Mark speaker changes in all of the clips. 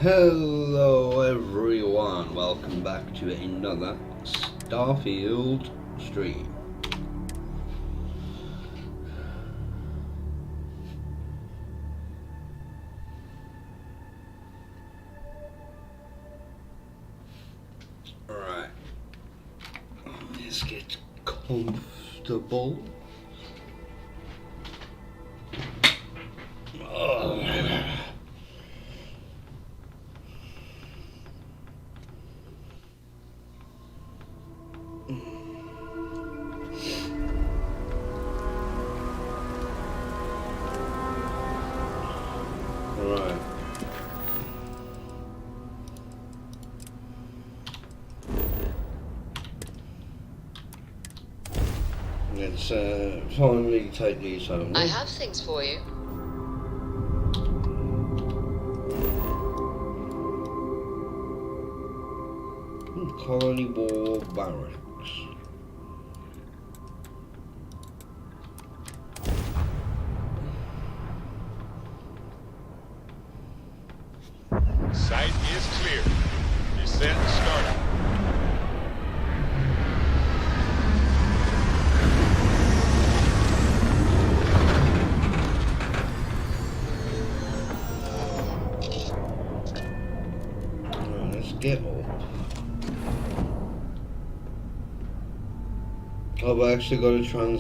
Speaker 1: Hello everyone, welcome back to another Starfield stream. Alright, let's get comfortable. Right. Let's finally take these home.
Speaker 2: I have things for you.
Speaker 1: Colony War Barracks.
Speaker 3: Site is clear. Descent started.
Speaker 1: Right, let's get up. I've actually got to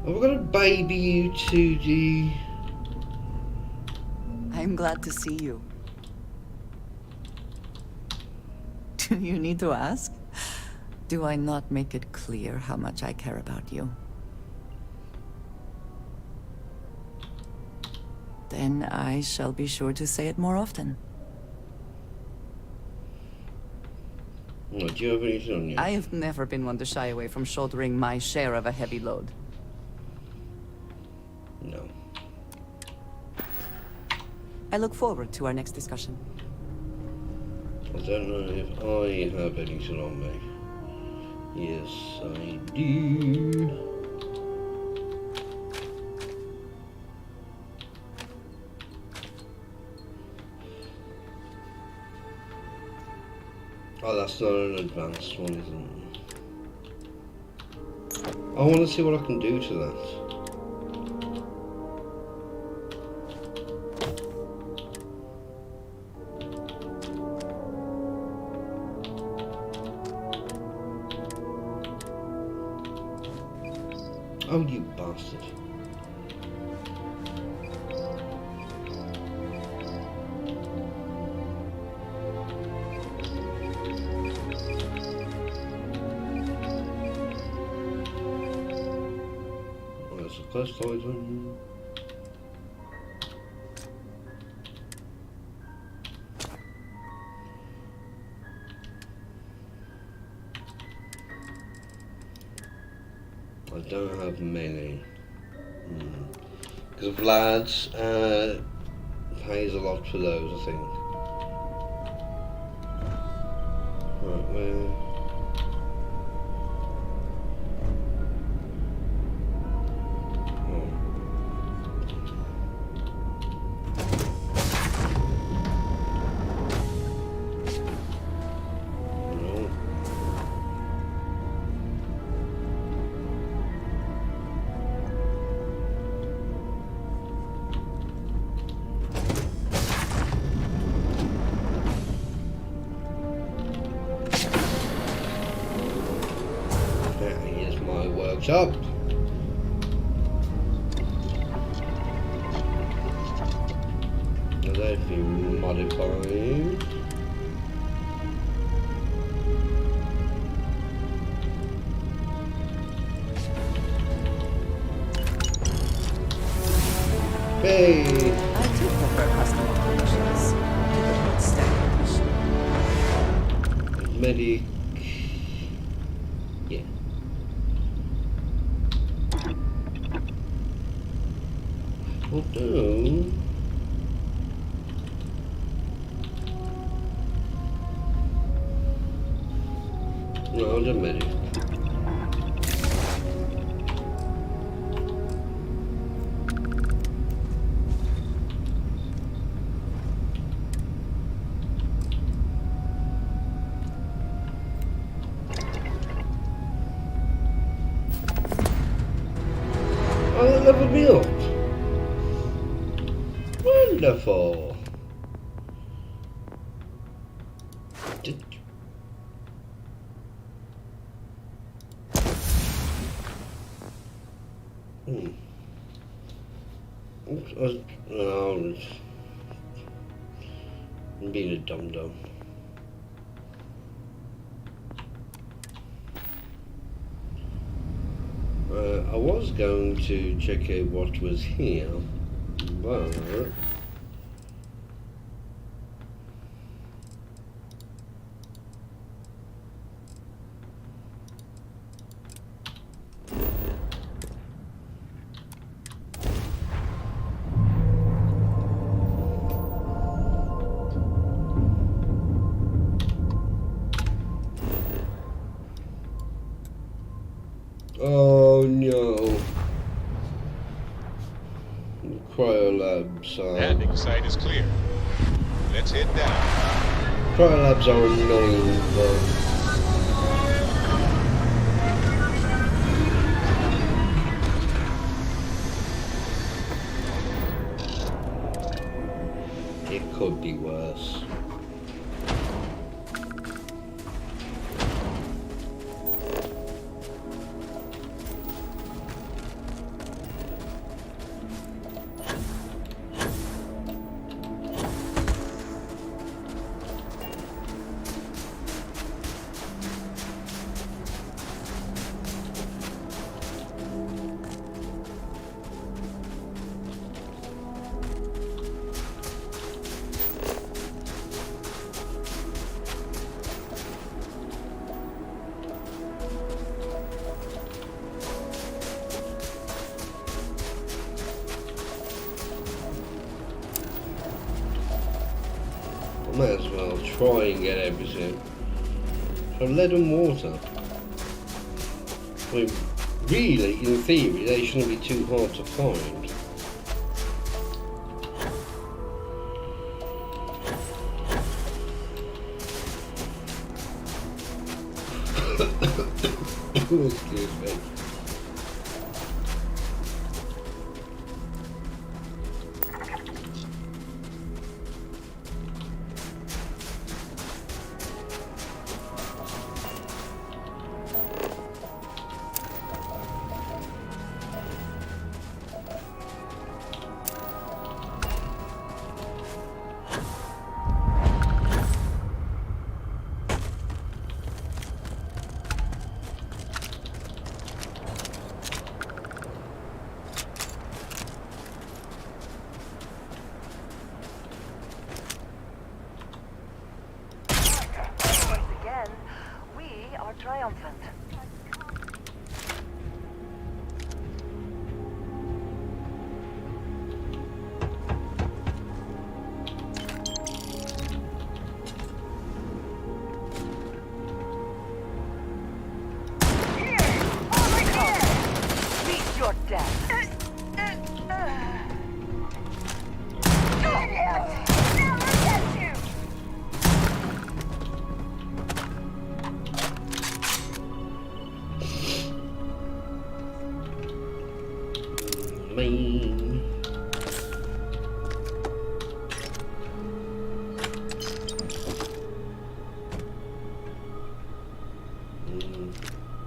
Speaker 1: I've got to baby you to the...
Speaker 4: I'm glad to see you. Do you need to ask? Do I not make it clear how much I care about you? Then I shall be sure to say it more often.
Speaker 1: Oh, do you have anything on you?
Speaker 4: I have never been one to shy away from shouldering my share of a heavy load.
Speaker 1: No.
Speaker 4: I look forward to our next discussion.
Speaker 1: I don't know if I have anything on me. Yes, I do. Oh, that's not an advanced one, isn't it? I want to see what I can do to that. Oh, you bastard. Well, that's the first item. I don't have many. Because Vlad's pays a lot for those, I think. Right, where? Here's my workshop. Now they've been modified. Hey!
Speaker 4: I do prefer custom operations. The standard issue.
Speaker 1: Medic. Yeah. Although... No, I'm medic. Wonderful. Oops, I'm being a dum-dum. I was going to check out what was here, but oh no. Cryolabs
Speaker 3: Landing site is clear. Let's head down.
Speaker 1: Cryolabs are annoying, but it could be worse. I might as well try and get everything. So lead and water. I mean, really, in theory, they shouldn't be too hard to find. Excuse me.
Speaker 2: Triumphant. Here! Oh my God! Meet your death!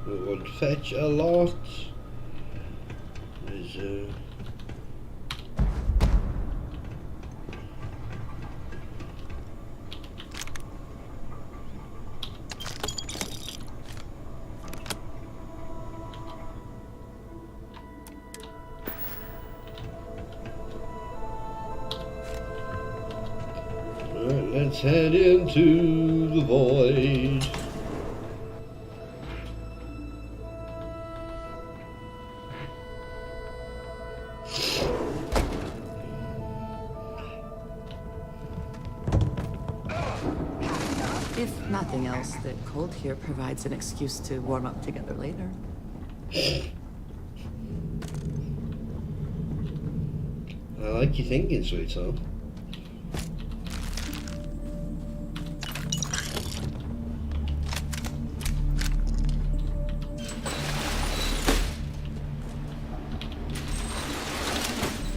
Speaker 1: We would fetch a lot. Alright, let's head into the void.
Speaker 4: If nothing else, the cold here provides an excuse to warm up together later.
Speaker 1: I like your thinking, sweetheart.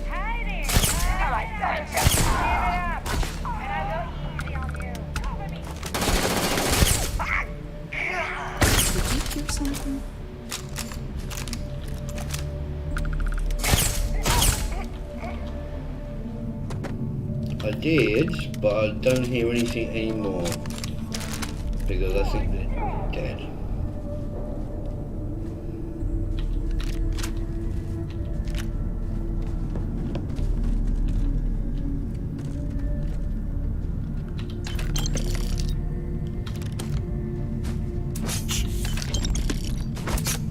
Speaker 2: Hi there! Alright,
Speaker 1: I did, but I don't hear anything anymore. Because I think they're dead.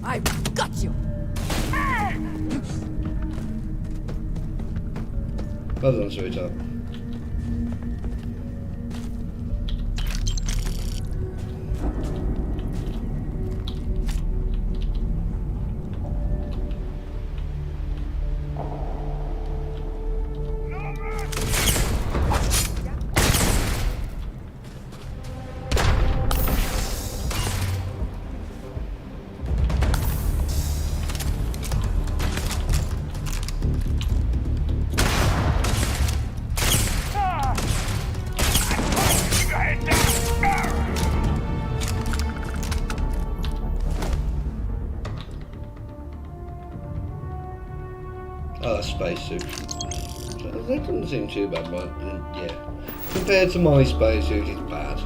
Speaker 4: I've got you.
Speaker 1: Well done, sweetheart. Oh, spacesuit. That doesn't seem too bad, but yeah. Compared to my spacesuit, it's bad.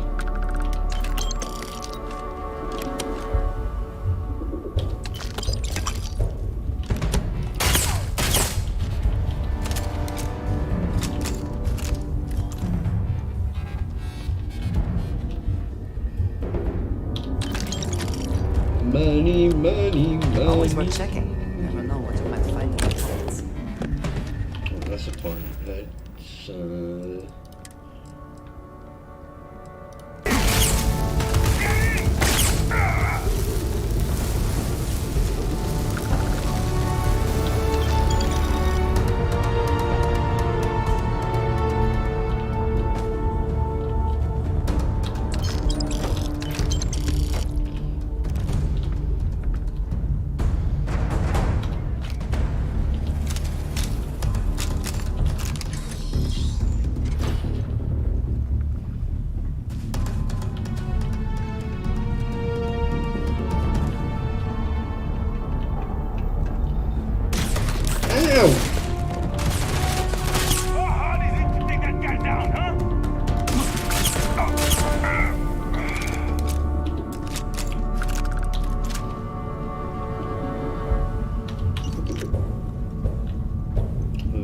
Speaker 1: Money, money, money.
Speaker 4: Always worth checking. Never know what you might find in the pockets.
Speaker 1: Oh, that's the point. Let's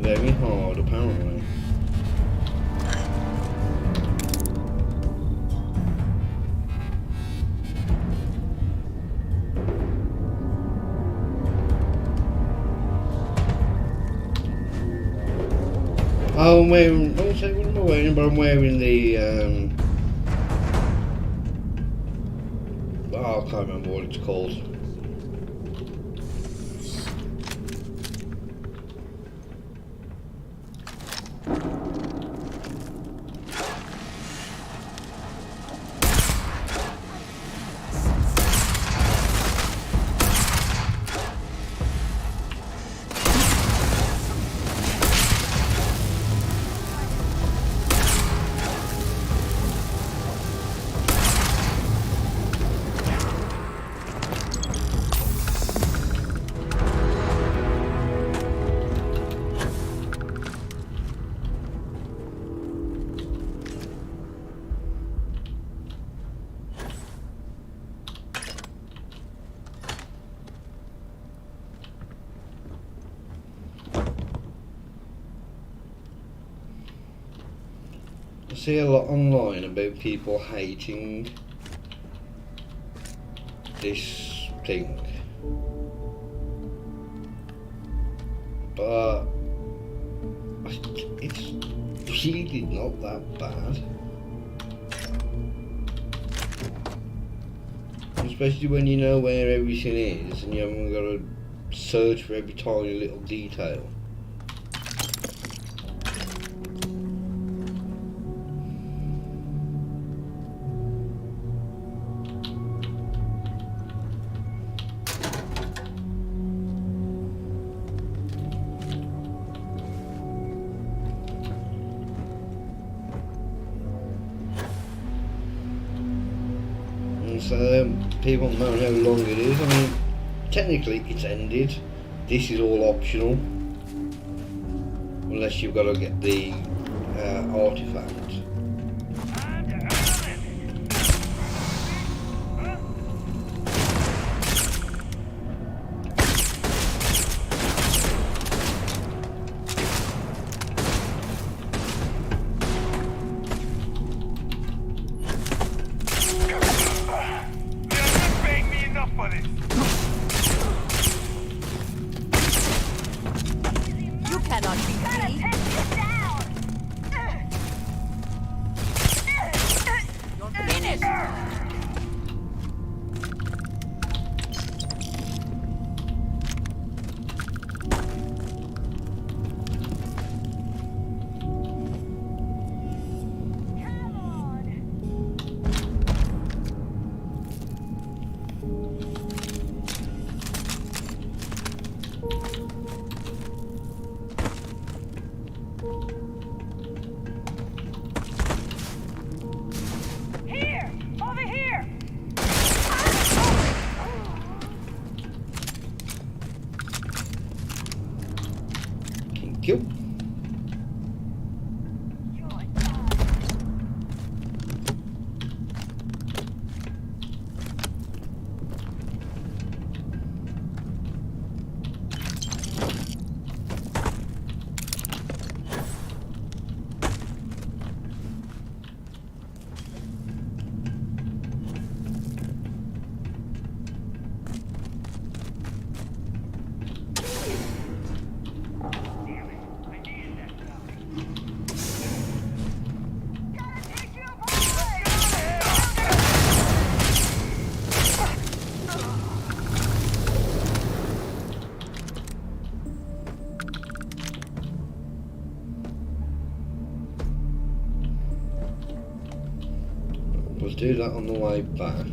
Speaker 1: very hard, apparently. Oh, I'm wearing. What am I wearing? But I'm wearing the. Oh, I can't remember what it's called. I see a lot online about people hating this thing, but it's really not that bad, especially when you know where everything is and you haven't got to search for every tiny little detail. So people know how long it is. I mean, technically it's ended. This is all optional, unless you've got to get the artifact.
Speaker 2: You cannot be me. You're finished. Here! Over here!
Speaker 1: Thank you. We'll do that on the way back.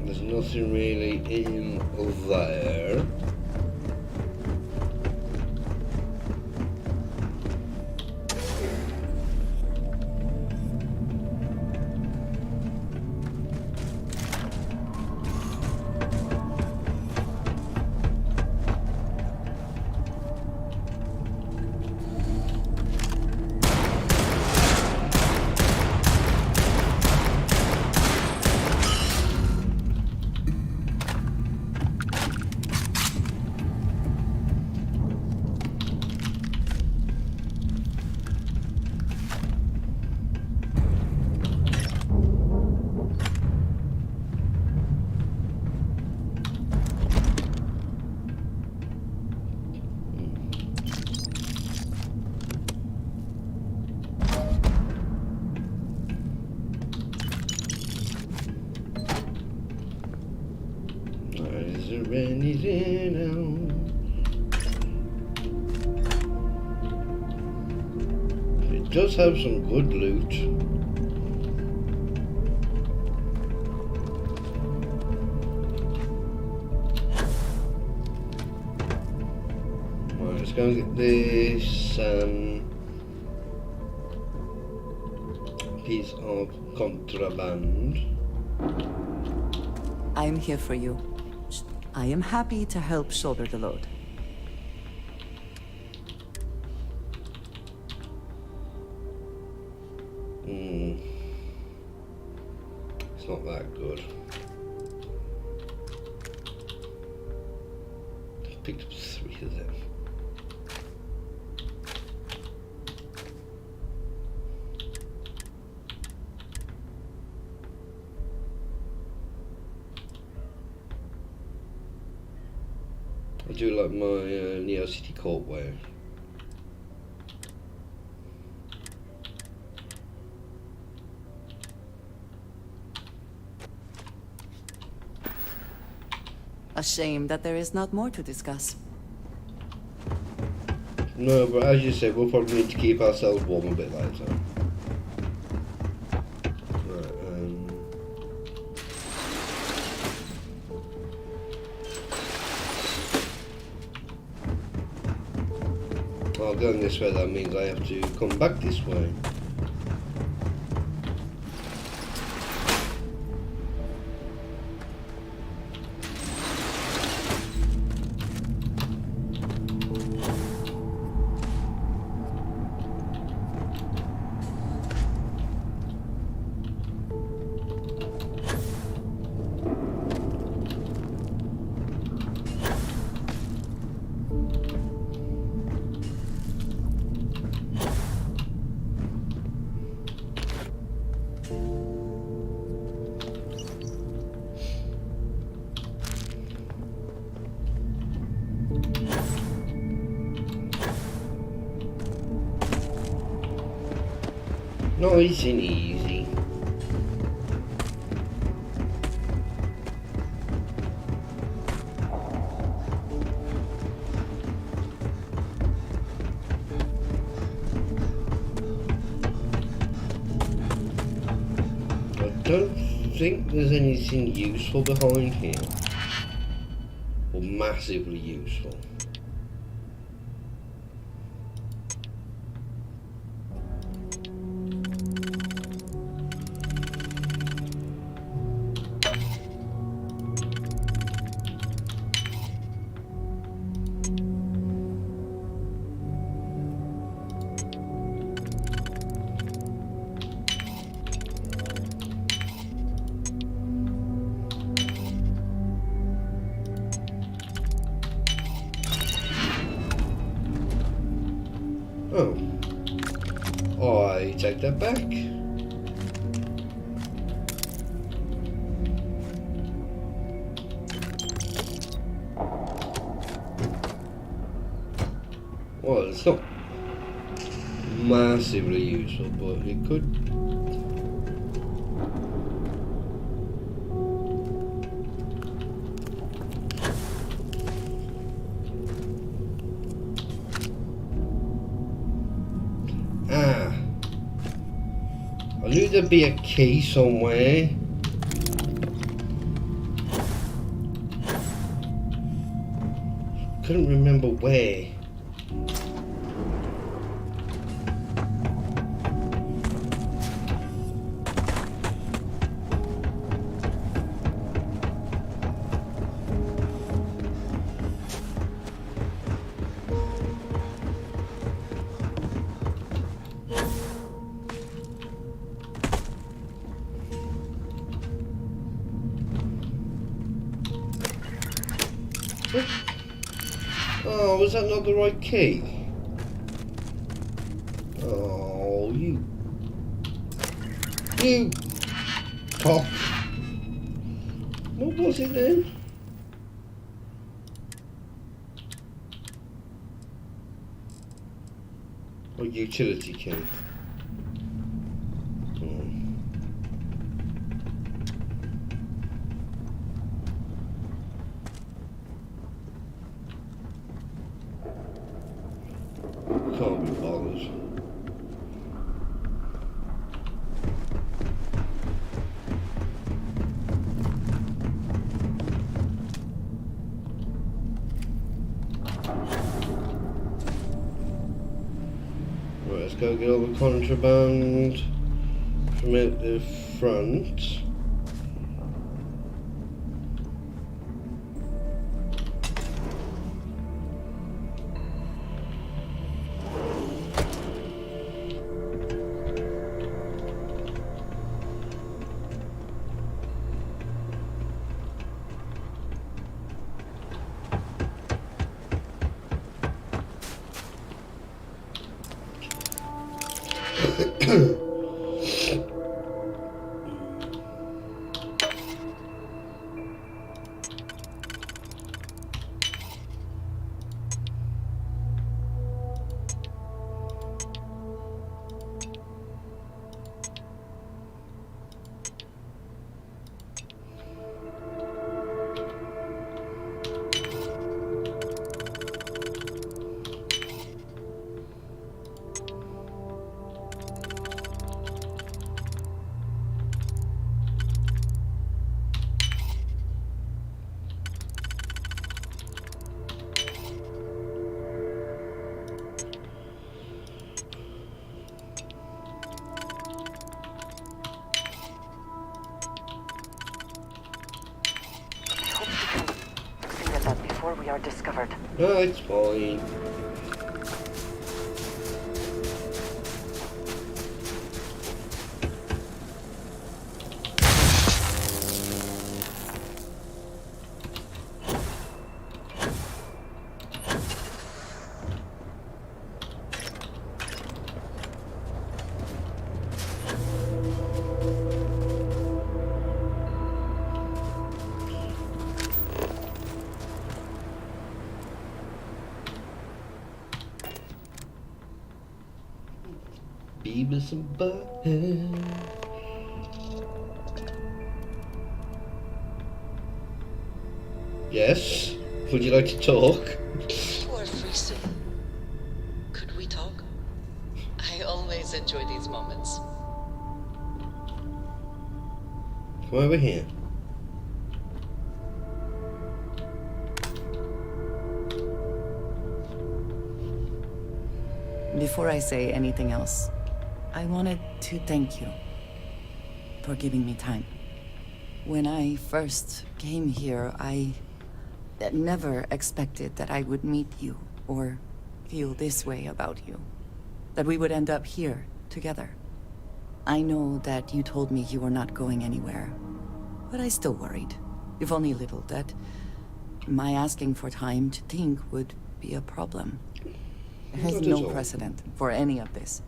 Speaker 1: There's nothing really in there. Is there anything else? It does have some good loot. Right, let's go and get this piece of contraband.
Speaker 4: I'm here for you. I am happy to help shoulder the load.
Speaker 1: It's not that good. I picked up 3 of them. I do like my Neo City Court wear.
Speaker 4: A shame that there is not more to discuss.
Speaker 1: No, but as you said, we'll probably need to keep ourselves warm a bit later. Right, well, going this way, that means I have to come back this way. Nice and easy. I don't think there's anything useful behind here. Or massively useful. Oh, I take that back. Well, it's not massively useful, but it could. Ah, I knew there'd be a key somewhere. Couldn't remember where. Oh, was that not the right key? Oh, you cock. What was it then? A utility key. Can't be bothered. Right, let's go get all the contraband from out the front.
Speaker 4: Before we are discovered.
Speaker 1: No, it's fine. Beavis and Butthead. Yes? Would you like to talk?
Speaker 5: You are free soon. Could we talk? I always enjoy these moments.
Speaker 1: Come over here.
Speaker 4: Before I say anything else, I wanted to thank you for giving me time. When I first came here, I never expected that I would meet you or feel this way about you. That we would end up here together. I know that you told me you were not going anywhere, but I still worried, if only a little, that my asking for time to think would be a problem. There is
Speaker 1: Not at
Speaker 4: no
Speaker 1: all.
Speaker 4: precedent for any of this.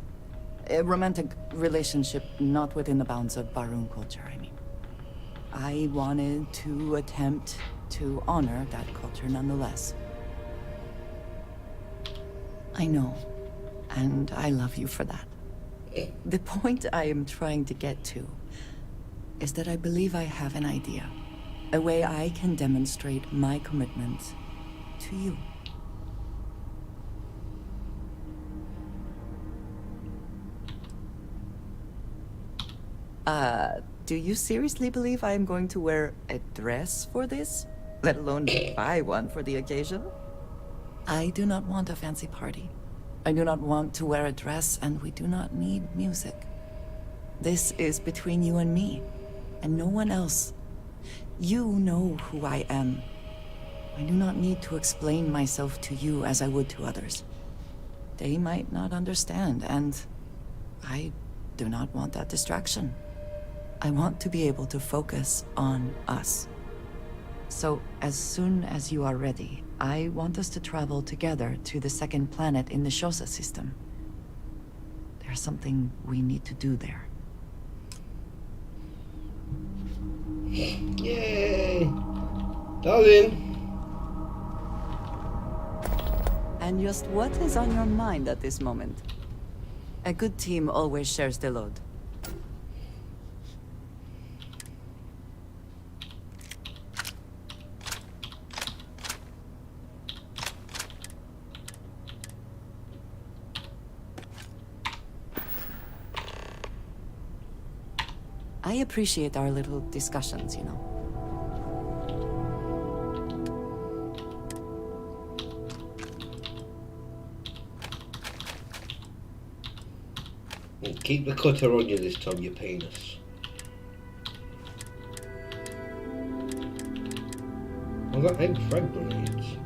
Speaker 4: A romantic relationship not within the bounds of Barun culture, I mean. I wanted to attempt to honor that culture nonetheless. I know, and I love you for that. The point I am trying to get to is that I believe I have an idea. A way I can demonstrate my commitment to you. Do you seriously believe I am going to wear a dress for this? Let alone buy one for the occasion? I do not want a fancy party. I do not want to wear a dress, and we do not need music. This is between you and me, and no one else. You know who I am. I do not need to explain myself to you as I would to others. They might not understand, and I do not want that distraction. I want to be able to focus on us. So, as soon as you are ready, I want us to travel together to the second planet in the Shosa system. There's something we need to do there.
Speaker 1: Yay! Darling!
Speaker 4: And just what is on your mind at this moment? A good team always shares the load. I appreciate our little discussions, you know.
Speaker 1: And keep the cutter on you this time, you penis. I've got egg frag grenades.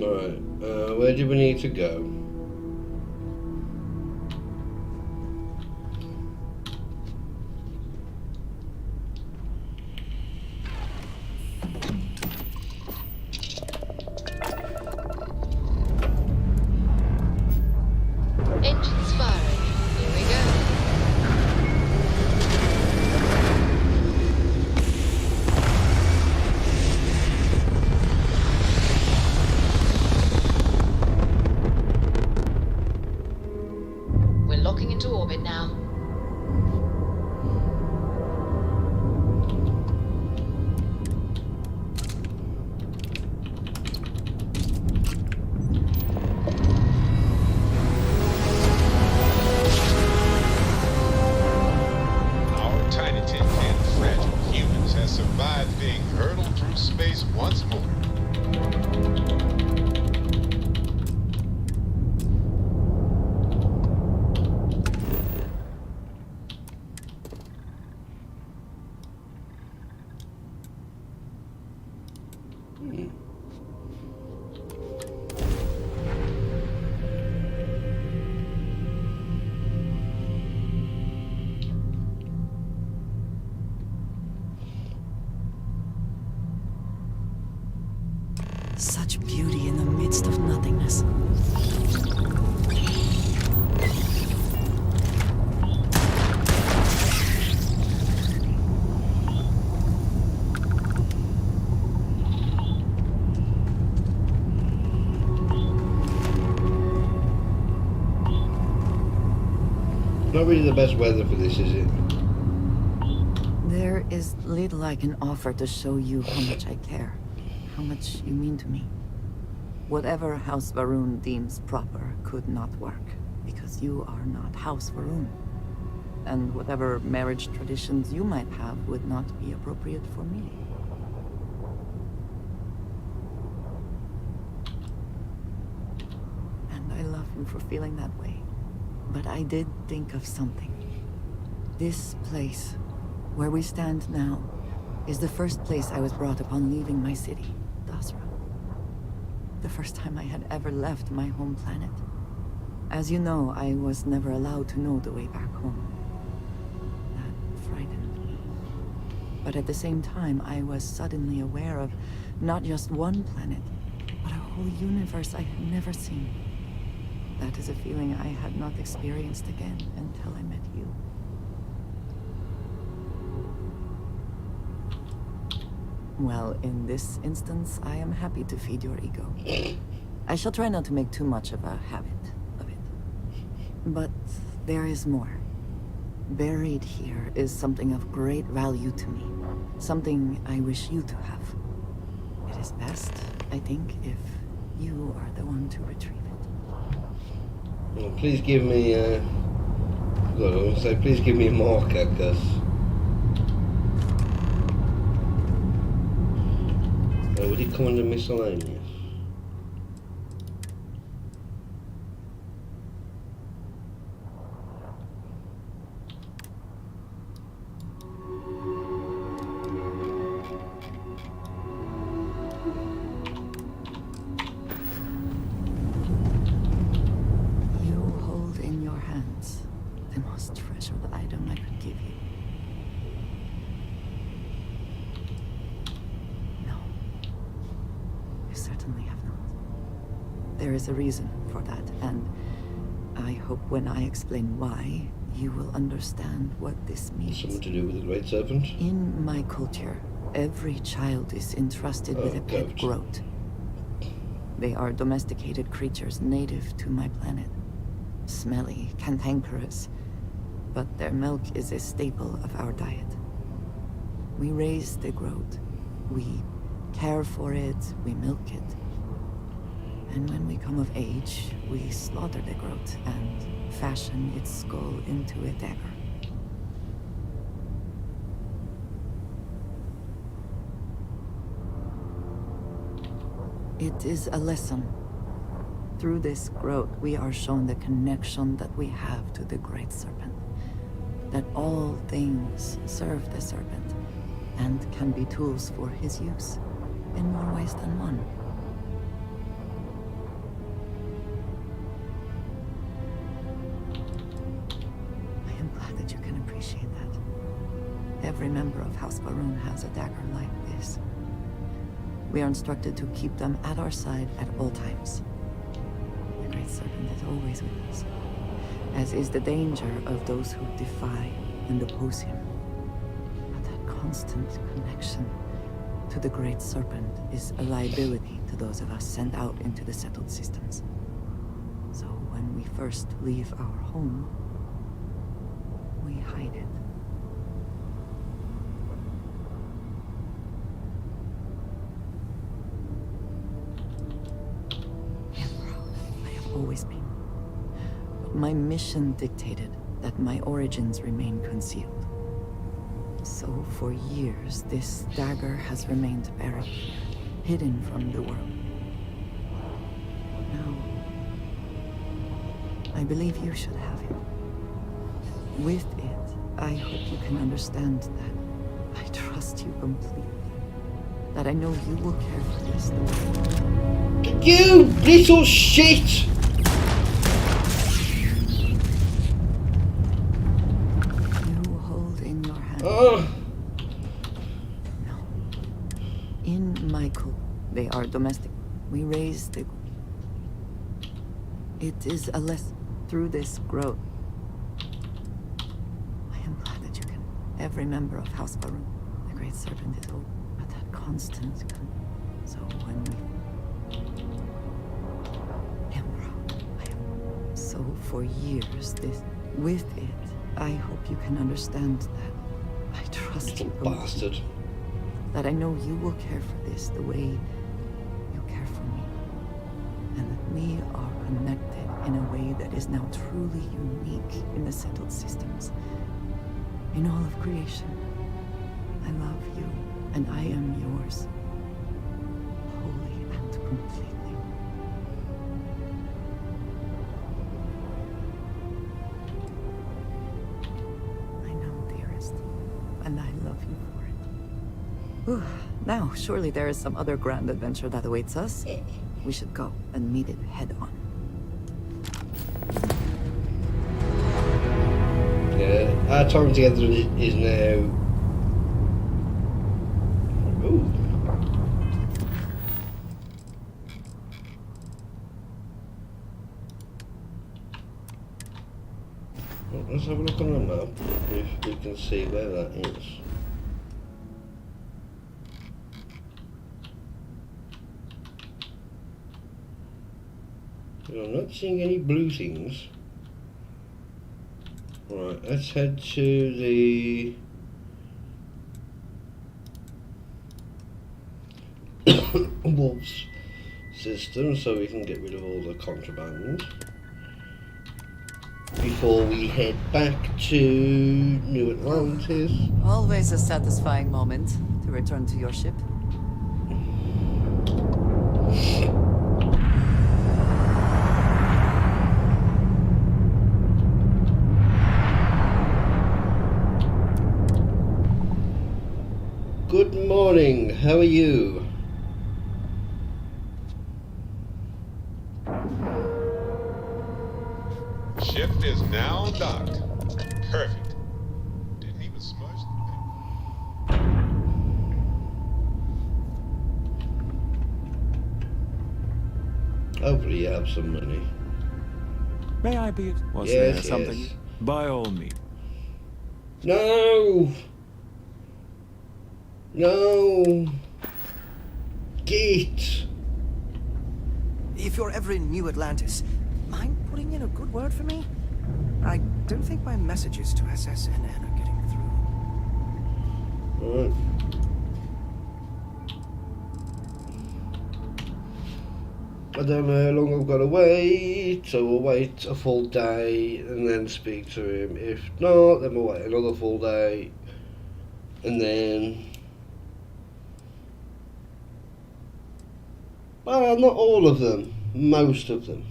Speaker 1: Alright, where do we need to go?
Speaker 5: Engines firing. Here we go. We're locking into orbit now.
Speaker 3: Our tiny tin can fragile humans has survived being hurtled through space once more.
Speaker 4: Such beauty in the midst of nothingness.
Speaker 1: Not really the best weather for this, is it?
Speaker 4: There is little I can offer to show you how much I care, how much you mean to me. Whatever House Varun deems proper could not work, because you are not House Varun. And whatever marriage traditions you might have would not be appropriate for me. And I love you for feeling that way. But I did think of something. This place, where we stand now, is the first place I was brought upon leaving my city, Dasra. The first time I had ever left my home planet. As you know, I was never allowed to know the way back home. That frightened me. But at the same time, I was suddenly aware of not just one planet, but a whole universe I had never seen. That is a feeling I had not experienced again until I met you. Well, in this instance, I am happy to feed your ego. I shall try not to make too much of a habit of it. But there is more. Buried here is something of great value to me. Something I wish you to have. It is best, I think, if you are the one to retrieve it.
Speaker 1: Well, please give me good, I want to say please give me a marker, because would it come under miscellaneous?
Speaker 4: There is a reason for that, and I hope when I explain why, you will understand what this means.
Speaker 1: Something to do with the Great Serpent?
Speaker 4: In my culture, every child is entrusted with a pet goat. They are domesticated creatures native to my planet. Smelly, cantankerous, but their milk is a staple of our diet. We raise the goat. We care for it, we milk it. And when we come of age, we slaughter the goat and fashion its skull into a dagger. It is a lesson. Through this growth, we are shown the connection that we have to the Great Serpent. That all things serve the Serpent, and can be tools for his use, in more ways than one. I am glad that you can appreciate that. Every member of House Varun has a dagger like this. We are instructed to keep them at our side at all times. The Great Serpent is always with us, as is the danger of those who defy and oppose him. But that constant connection to the Great Serpent is a liability to those of us sent out into the settled systems. So when we first leave our home, we hide it. Always been. But my mission dictated that my origins remain concealed. So for years, this dagger has remained buried, hidden from the world. Now, I believe you should have it. With it, I hope you can understand that I trust you completely. That I know you will care for this the way.
Speaker 1: You little shit!
Speaker 4: No. In my cult, they are domestic. We raise the... It is a lesson. through this growth. I am glad that you can. Every member of House Barum, the Great Serpent, is old, but that constant. So when we. Emperor, I am so for years this. With it, I hope you can understand that I trust you.
Speaker 1: Bastard.
Speaker 4: That I know you will care for this the way you care for me. And that we are connected in a way that is now truly unique in the settled systems. In all of creation. I love you, and I am yours. Wholly and completely. I know, dearest. And I love you for it. Whew. Now, surely there is some other grand adventure that awaits us. We should go and meet it head on.
Speaker 1: Yeah, our time together is now. Ooh. Well, let's have a look on the map if we can see where that is. I'm not seeing any blue things. Right, let's head to the Wolves system so we can get rid of all the contraband before we head back to New Atlantis.
Speaker 4: Always a satisfying moment to return to your ship.
Speaker 1: Good morning, how are you?
Speaker 3: Ship is now docked. Perfect. Didn't even smudge the thing.
Speaker 1: Hopefully you have some money.
Speaker 6: May I be? Was
Speaker 1: Yes,
Speaker 6: there something?
Speaker 1: yes.
Speaker 6: By all means.
Speaker 1: No! No! Gate!
Speaker 7: If you're ever in New Atlantis, mind putting in a good word for me? I don't think my messages to SSNN are getting through.
Speaker 1: Alright. I don't know how long I've got to wait, so we'll wait a full day and then speak to him. If not, then we'll wait another full day and then... Well, not all of them, most of them.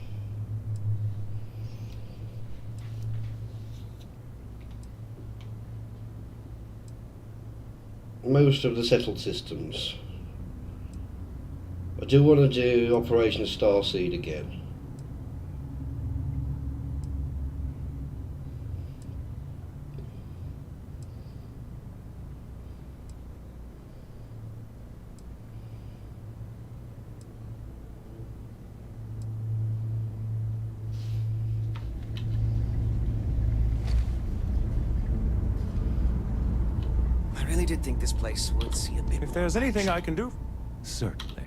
Speaker 1: Most of the settled systems. I do want to do Operation Starseed again.
Speaker 7: I really did think this place would see a bit
Speaker 6: If
Speaker 7: more
Speaker 6: there's anything
Speaker 7: action.
Speaker 6: I can do, certainly.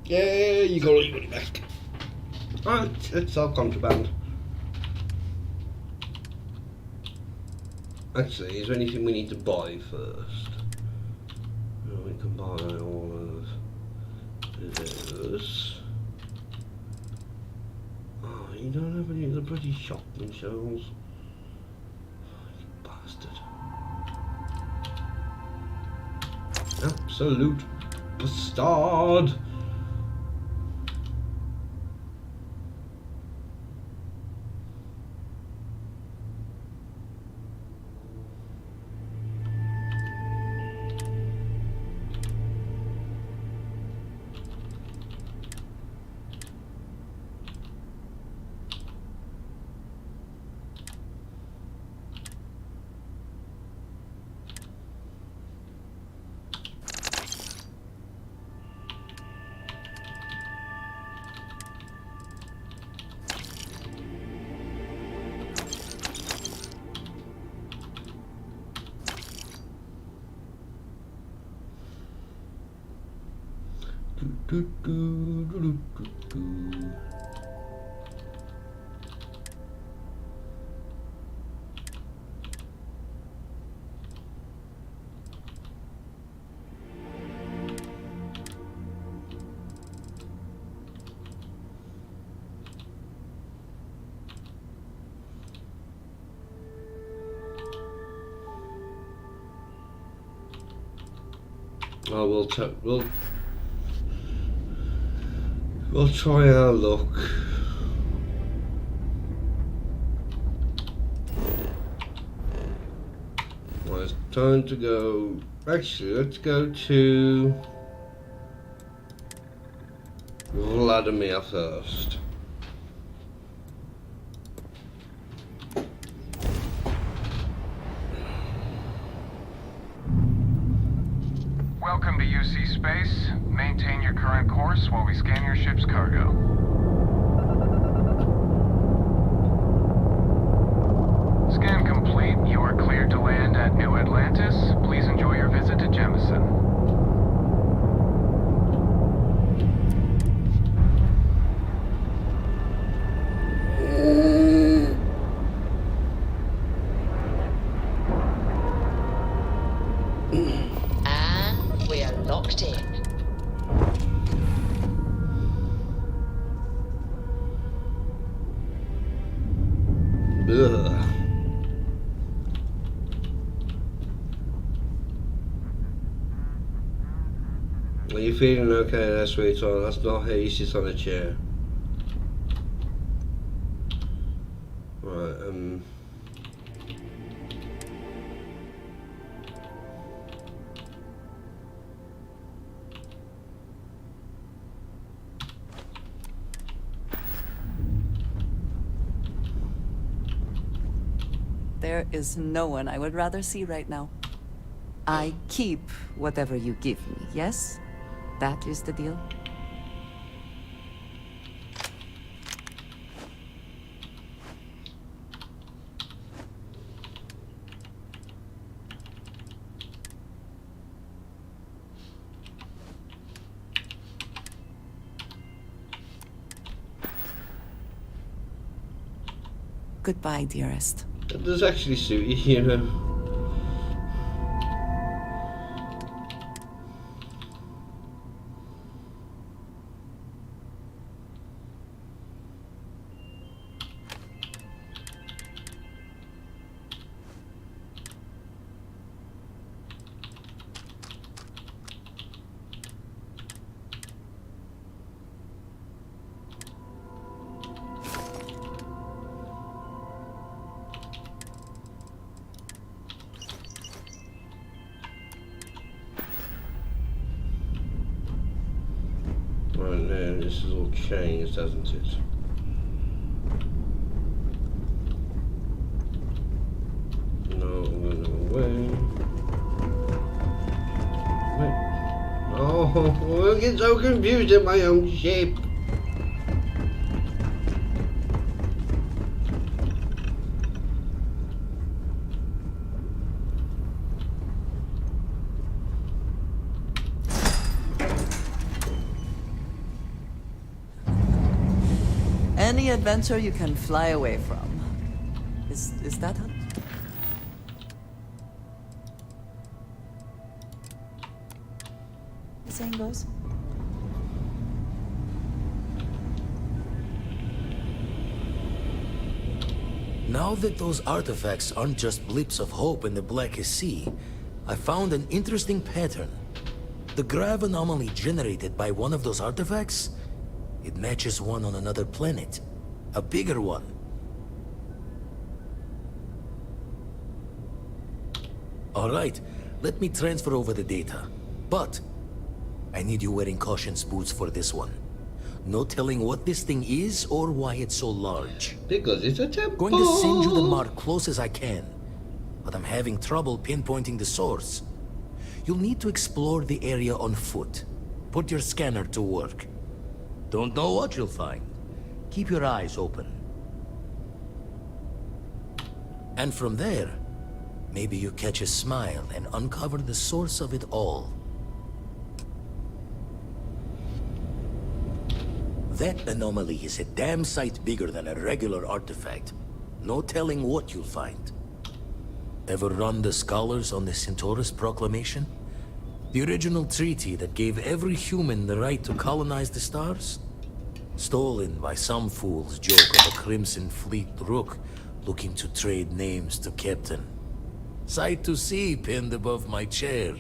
Speaker 1: Yeah, you got all your money back. Right, let's sell contraband. Actually, is there anything we need to buy first? No, we can buy all of those. Oh, you don't have any of the bloody shotgun shells. You bastard. Absolute bastard. Oh, we'll try our luck. Well, it's time to go. Actually, let's go to Vladimir first.
Speaker 8: Welcome to UC Space. Maintain your current course while we scan your ship's cargo. Scan complete. You are cleared to land at New Atlantis. Please enjoy your visit to Jemison.
Speaker 5: And we are locked in.
Speaker 1: Ugh. Are you feeling okay there, sweetheart? That's not how you sit on a chair. Right,
Speaker 4: There is no one I would rather see right now. I keep whatever you give me, yes? That is the deal? Goodbye, dearest.
Speaker 1: it does actually suit you, you know. Right now, this is all changed, hasn't it? No, I'm going to go away. Wait. Oh, I get so confused in my own ship.
Speaker 4: Any adventure you can fly away from. Is that how? The saying goes?
Speaker 9: Now that those artifacts aren't just blips of hope in the Blackest Sea, I found an interesting pattern. The grav anomaly generated by one of those artifacts, it matches one on another planet. A bigger one. Alright, let me transfer over the data. But, I need you wearing caution's boots for this one. No telling what this thing is or why it's so large.
Speaker 1: Because it's a temple.
Speaker 9: Going to send you the mark close as I can. But I'm having trouble pinpointing the source. You'll need to explore the area on foot. Put your scanner to work. Don't know what you'll find. Keep your eyes open. And from there, maybe you catch a smile and uncover the source of it all. That anomaly is a damn sight bigger than a regular artifact. No telling what you'll find. Ever run the scholars on the Centaurus Proclamation? The original treaty that gave every human the right to colonize the stars? Stolen by some fool's joke of a Crimson Fleet rook looking to trade names to Captain. Sight to see pinned above my chair.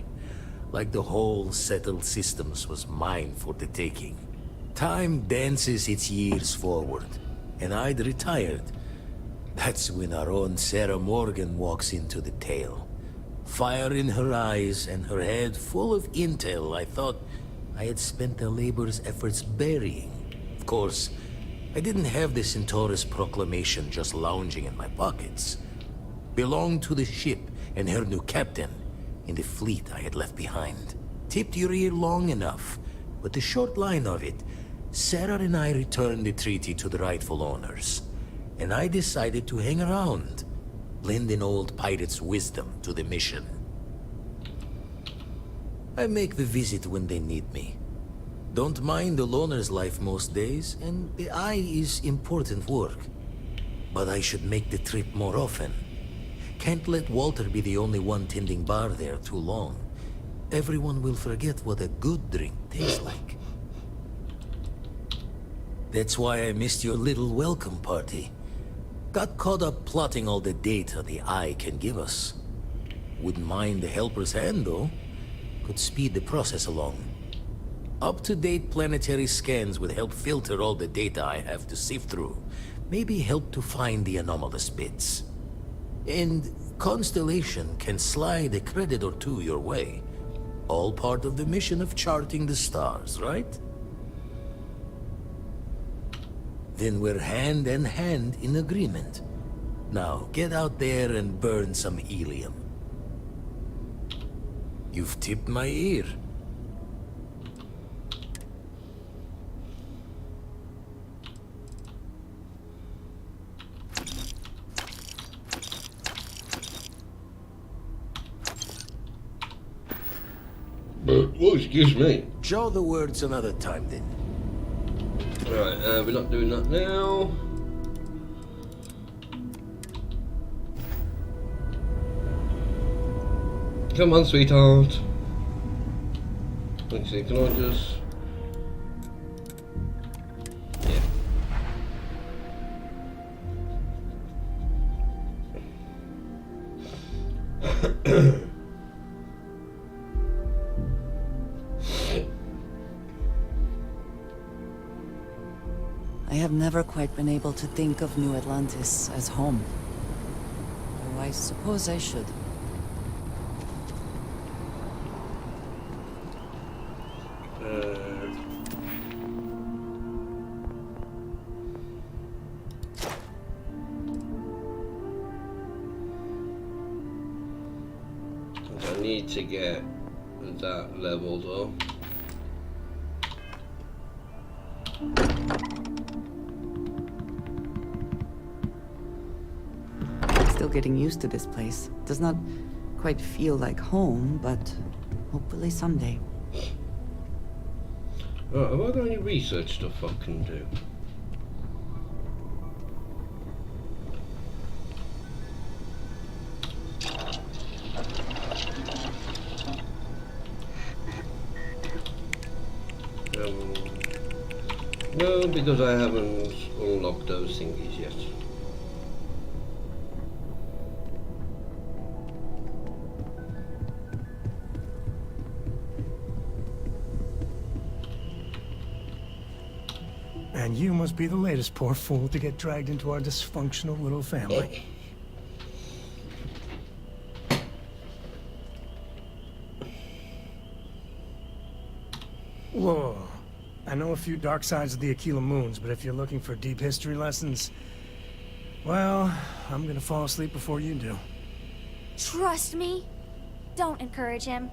Speaker 9: Like the whole settled systems was mine for the taking. Time dances its years forward, and I'd retired. That's when our own Sarah Morgan walks into the tale. Fire in her eyes and her head full of intel I thought I had spent the labor's efforts burying. Of course, I didn't have the Centaurus Proclamation just lounging in my pockets. Belonged to the ship and her new captain in the fleet I had left behind. Tipped your ear long enough, but the short line of it, Sarah and I returned the treaty to the rightful owners. And I decided to hang around, lend an old pirate's wisdom to the mission. I make the visit when they need me. Don't mind the loner's life most days, and the eye is important work. But I should make the trip more often. Can't let Walter be the only one tending bar there too long. Everyone will forget what a good drink tastes like. That's why I missed your little welcome party. Got caught up plotting all the data the Eye can give us. Wouldn't mind the helper's hand, though. Could speed the process along. Up-to-date planetary scans would help filter all the data I have to sift through. Maybe help to find the anomalous bits. And Constellation can slide a credit or two your way. All part of the mission of charting the stars, right? Then we're hand in hand in agreement. Now, get out there and burn some helium. You've tipped my ear.
Speaker 1: Oh, excuse me.
Speaker 9: Show the words another time, then.
Speaker 1: Right, we're not doing that now. Come on, sweetheart. Let's see, can I just... Yeah.
Speaker 4: I have never quite been able to think of New Atlantis as home. Though I suppose I should.
Speaker 1: I need to get that leveled up.
Speaker 4: Still getting used to this place. Does not quite feel like home, but hopefully someday.
Speaker 1: Right, have I got any research stuff I can do? No, because I haven't unlocked those thingies yet.
Speaker 10: And you must be the latest poor fool to get dragged into our dysfunctional little family. Whoa. I know a few dark sides of the Aquila Moons, but if you're looking for deep history lessons, well, I'm gonna fall asleep before you do.
Speaker 11: Trust me. Don't encourage him.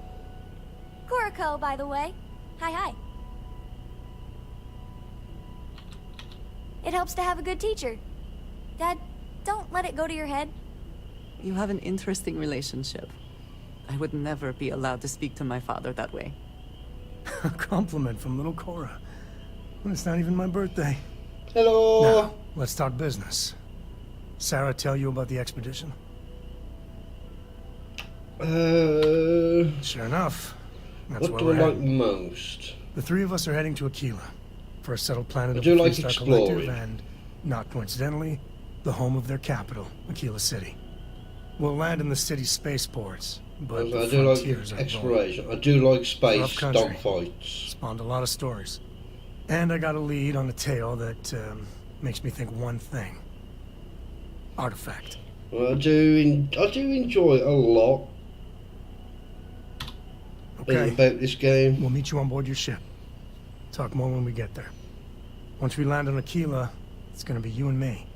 Speaker 11: Kuriko, by the way. Hi. It helps to have a good teacher. Dad, don't let it go to your head.
Speaker 4: You have an interesting relationship. I would never be allowed to speak to my father that way.
Speaker 10: A compliment from little Cora. Well, it's not even my birthday.
Speaker 1: Hello.
Speaker 10: Now, let's talk business. Sarah tell you about the expedition? Sure enough. That's
Speaker 1: What
Speaker 10: where
Speaker 1: do
Speaker 10: we're
Speaker 1: I like
Speaker 10: heading.
Speaker 1: most?
Speaker 10: The three of us are heading to Aquila, for a settled planet
Speaker 1: I
Speaker 10: of
Speaker 1: do
Speaker 10: the
Speaker 1: like
Speaker 10: Three-Star
Speaker 1: exploring.
Speaker 10: Collective and, not coincidentally, the home of their capital, Aquila City. We'll land in the city's spaceports, but the
Speaker 1: I do like
Speaker 10: frontiers are
Speaker 1: exploration. I do like space
Speaker 10: rough country.
Speaker 1: dogfights.
Speaker 10: Spawned a lot of stories. And I got a lead on a tale that makes me think one thing. Artifact.
Speaker 1: Well, I do enjoy a lot
Speaker 10: Okay.
Speaker 1: about this game.
Speaker 10: We'll meet you on board your ship. Talk more when we get there. Once we land on Aquila, it's gonna be you and me.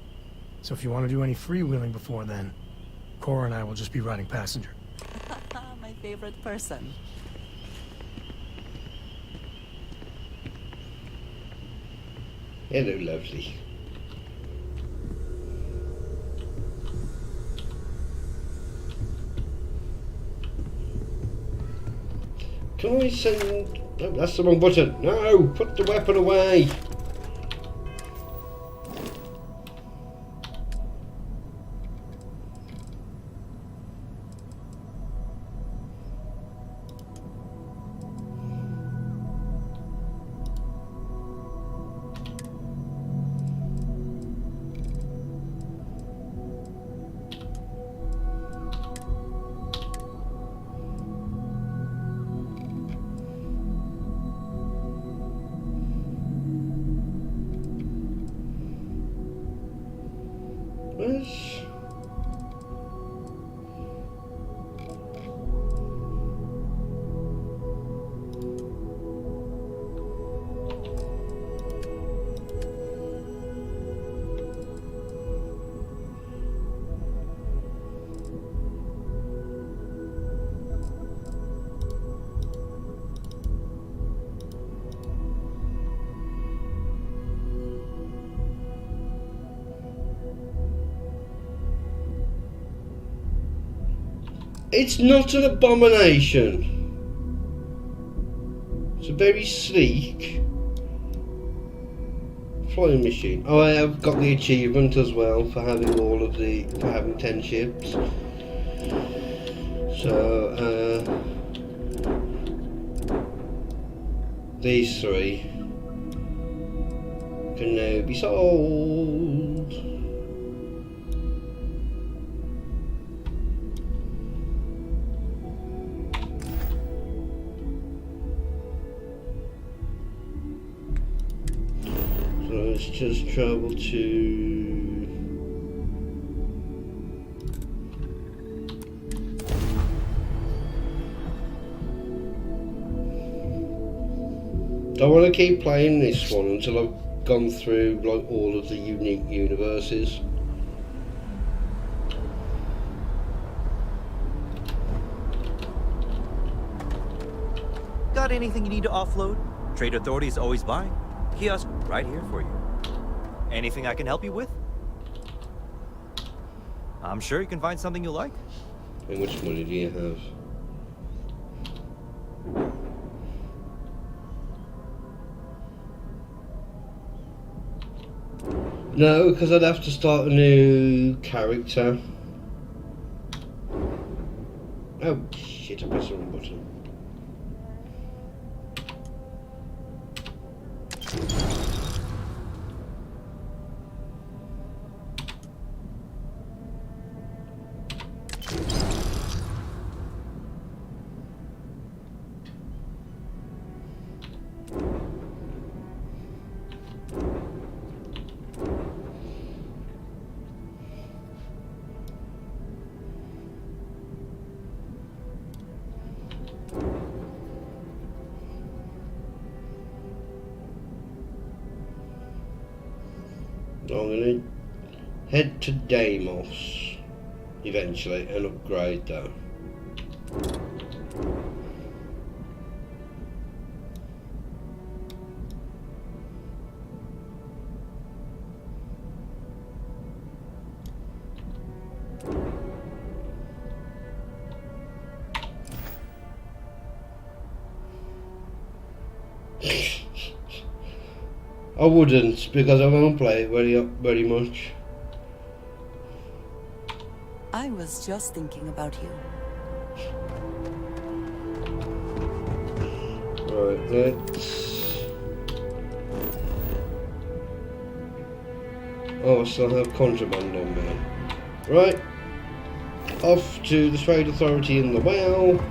Speaker 10: So if you want to do any freewheeling before then, Cora and I will just be riding passenger.
Speaker 4: My favorite person.
Speaker 1: Hello, lovely. Can I send... Oh, that's the wrong button. No, put the weapon away. Where's... It's not an abomination. It's a very sleek flying machine. Oh, I have got the achievement as well for having for having 10 ships. So these three can now be sold. Let's just travel to... I want to keep playing this one until I've gone through like all of the unique universes.
Speaker 12: Got anything you need to offload? Trade Authority is always buying. Kiosk right here for you. Anything I can help you with? I'm sure you can find something you like.
Speaker 1: How much money do you have? No, because I'd have to start a new character. Oh shit, I pressed the wrong button. I'm going to head to Deimos eventually and upgrade that. I wouldn't, because I won't play it very much.
Speaker 4: I was just thinking about you.
Speaker 1: Right, let's... Oh, I still have contraband on me. Right. Off to the Trade Authority in the well.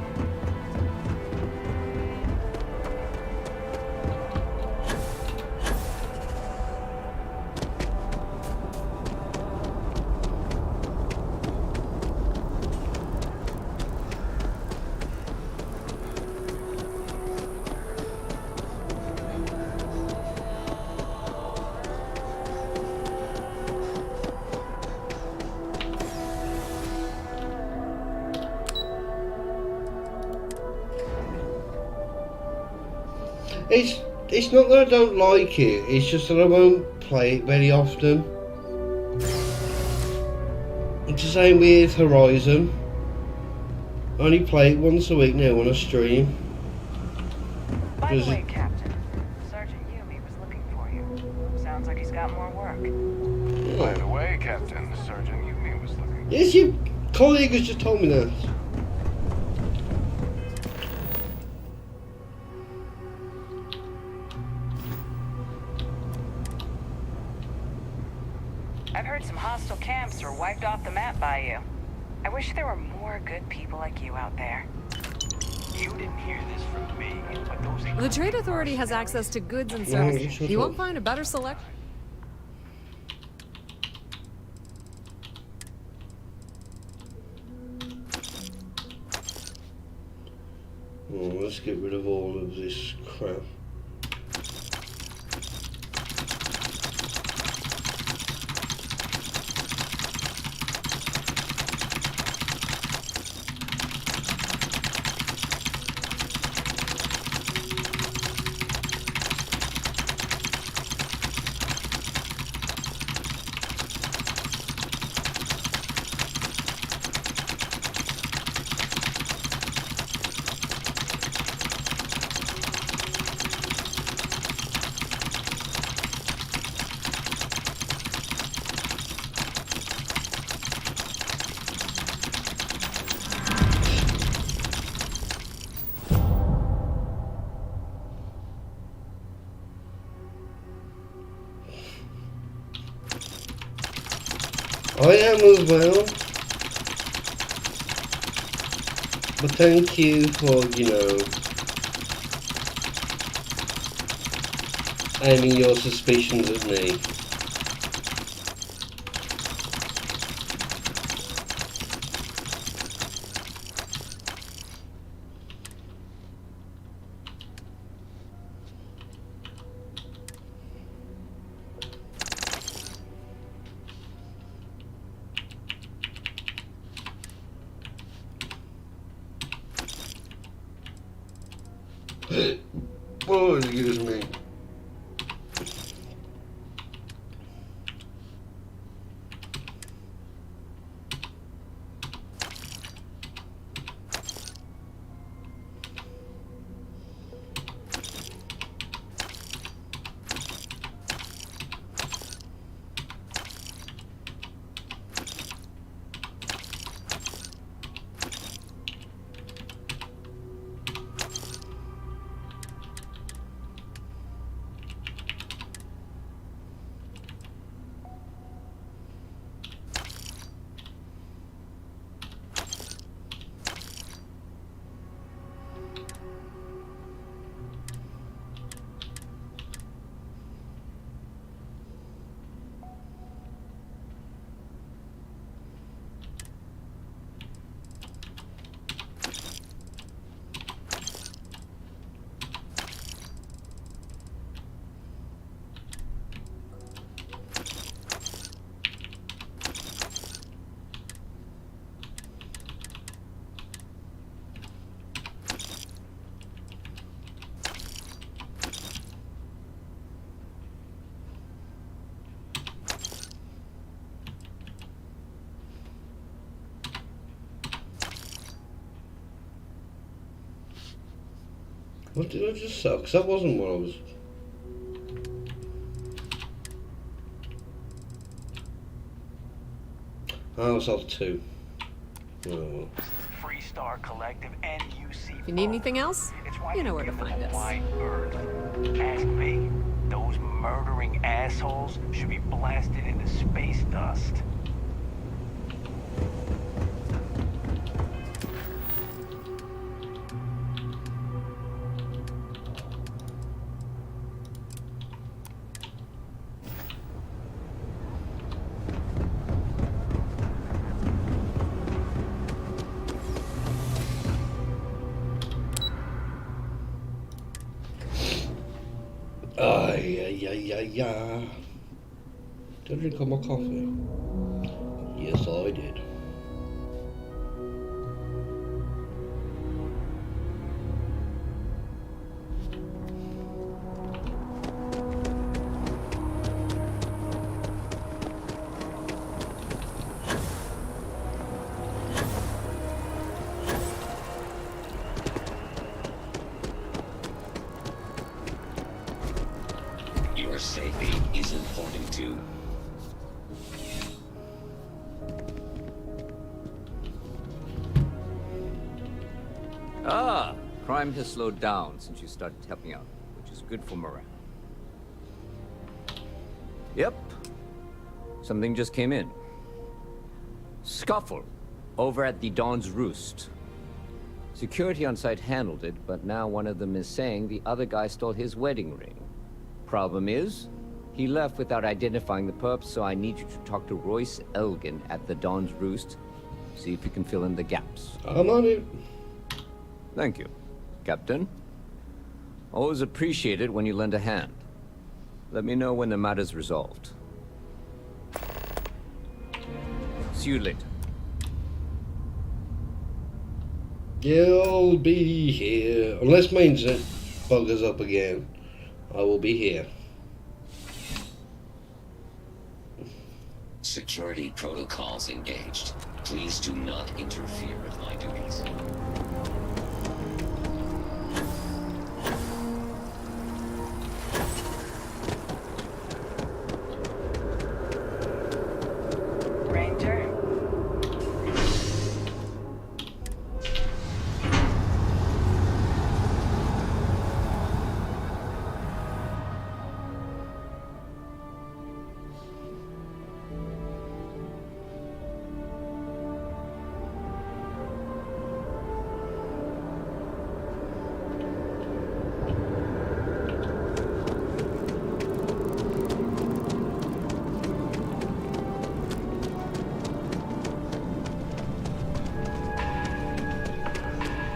Speaker 1: It's not that I don't like it, it's just that I won't play it very often. It's the same with Horizon. I only play it once a week now on a stream.
Speaker 2: By the way, Captain, Sergeant Yumi was looking for you. Sounds like he's got more work.
Speaker 1: Yeah.
Speaker 8: By the way, Captain, Sergeant Yumi was looking.
Speaker 1: Yes, your colleague has just told me that.
Speaker 2: I've heard some hostile camps were wiped off the map by you. I wish there were more good people like you out there.
Speaker 8: You didn't hear this from me, but those...
Speaker 13: The Trade Authority has access to goods and services. You won't find a better selection.
Speaker 1: Oh, let's get rid of all of this crap. I am as well. But thank you for, you know, aiming your suspicions at me. Oh, excuse me. What did I just say? Because that wasn't what I was... was on 2. Oh well.
Speaker 14: Freestar Collective and UC.
Speaker 13: If you need anything else, you know where to find us.
Speaker 14: Wide berth. Ask me. Those murdering assholes should be blasted into space dust.
Speaker 1: Yeah. Did I drink all my coffee? Yes, I did.
Speaker 15: Your safety is important too.
Speaker 16: Ah, crime has slowed down since you started helping out, which is good for morale. Yep. Something just came in. Scuffle over at the Dawn's Roost. Security on site handled it, but now one of them is saying the other guy stole his wedding ring. Problem is, he left without identifying the perp, so I need you to talk to Royce Elgin at the Dawn's Roost. See if you can fill in the gaps.
Speaker 1: I'm on it.
Speaker 16: Thank you, Captain. Always appreciate it when you lend a hand. Let me know when the matter's resolved. See you later.
Speaker 1: You'll be here. Unless my internet buggers up again, I will be here.
Speaker 15: Security protocols engaged. Please do not interfere with my duties.
Speaker 2: Ranger?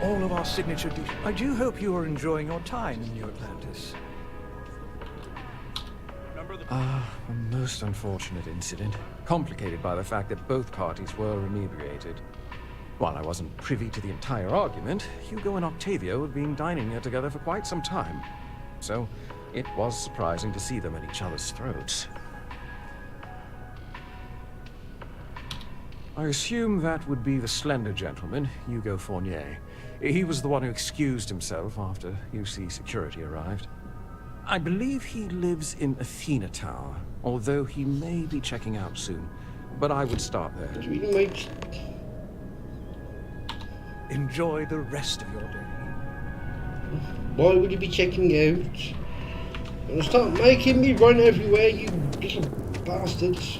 Speaker 17: All of our signature dishes. I do hope you are enjoying your time in New Atlantis.
Speaker 18: A most unfortunate incident, complicated by the fact that both parties were inebriated. While I wasn't privy to the entire argument, Hugo and Octavio had been dining here together for quite some time. So, it was surprising to see them at each other's throats. I assume that would be the slender gentleman, Hugo Fournier. He was the one who excused himself after UC security arrived. I believe he lives in Athena Tower, although he may be checking out soon. But I would start there.
Speaker 17: Enjoy the rest of your day.
Speaker 1: Why would you be checking out? And start making me run everywhere, you little bastards.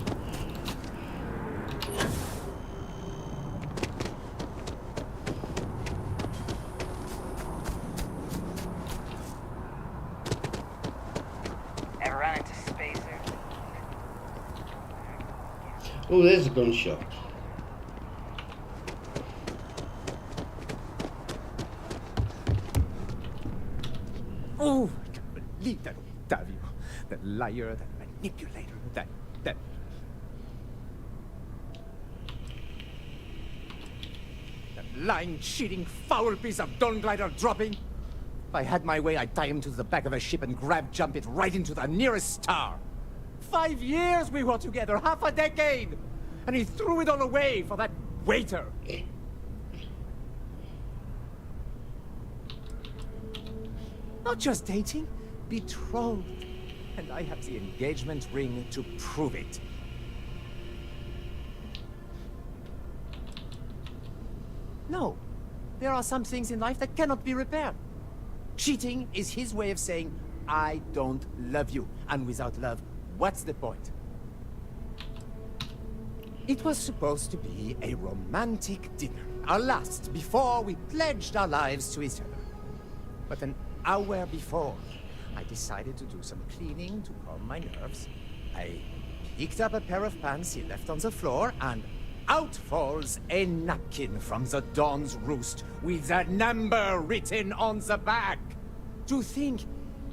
Speaker 2: Ever run into spacers?
Speaker 1: Oh, there's a gunshot.
Speaker 19: Oh, I can't believe that Octavio, that liar, that manipulator, that lying, cheating, foul piece of Dawn Glider dropping. If I had my way, I'd tie him to the back of a ship and jump it right into the nearest star. 5 years we were together, half a decade, and he threw it all away for that waiter. Not just dating, betrothed. And I have the engagement ring to prove it. No. There are some things in life that cannot be repaired. Cheating is his way of saying, I don't love you. And without love, what's the point? It was supposed to be a romantic dinner. Our last, before we pledged our lives to each other. But an hour before, I decided to do some cleaning to calm my nerves. I picked up a pair of pants he left on the floor, and out falls a napkin from the Dawn's Roost with a number written on the back. To think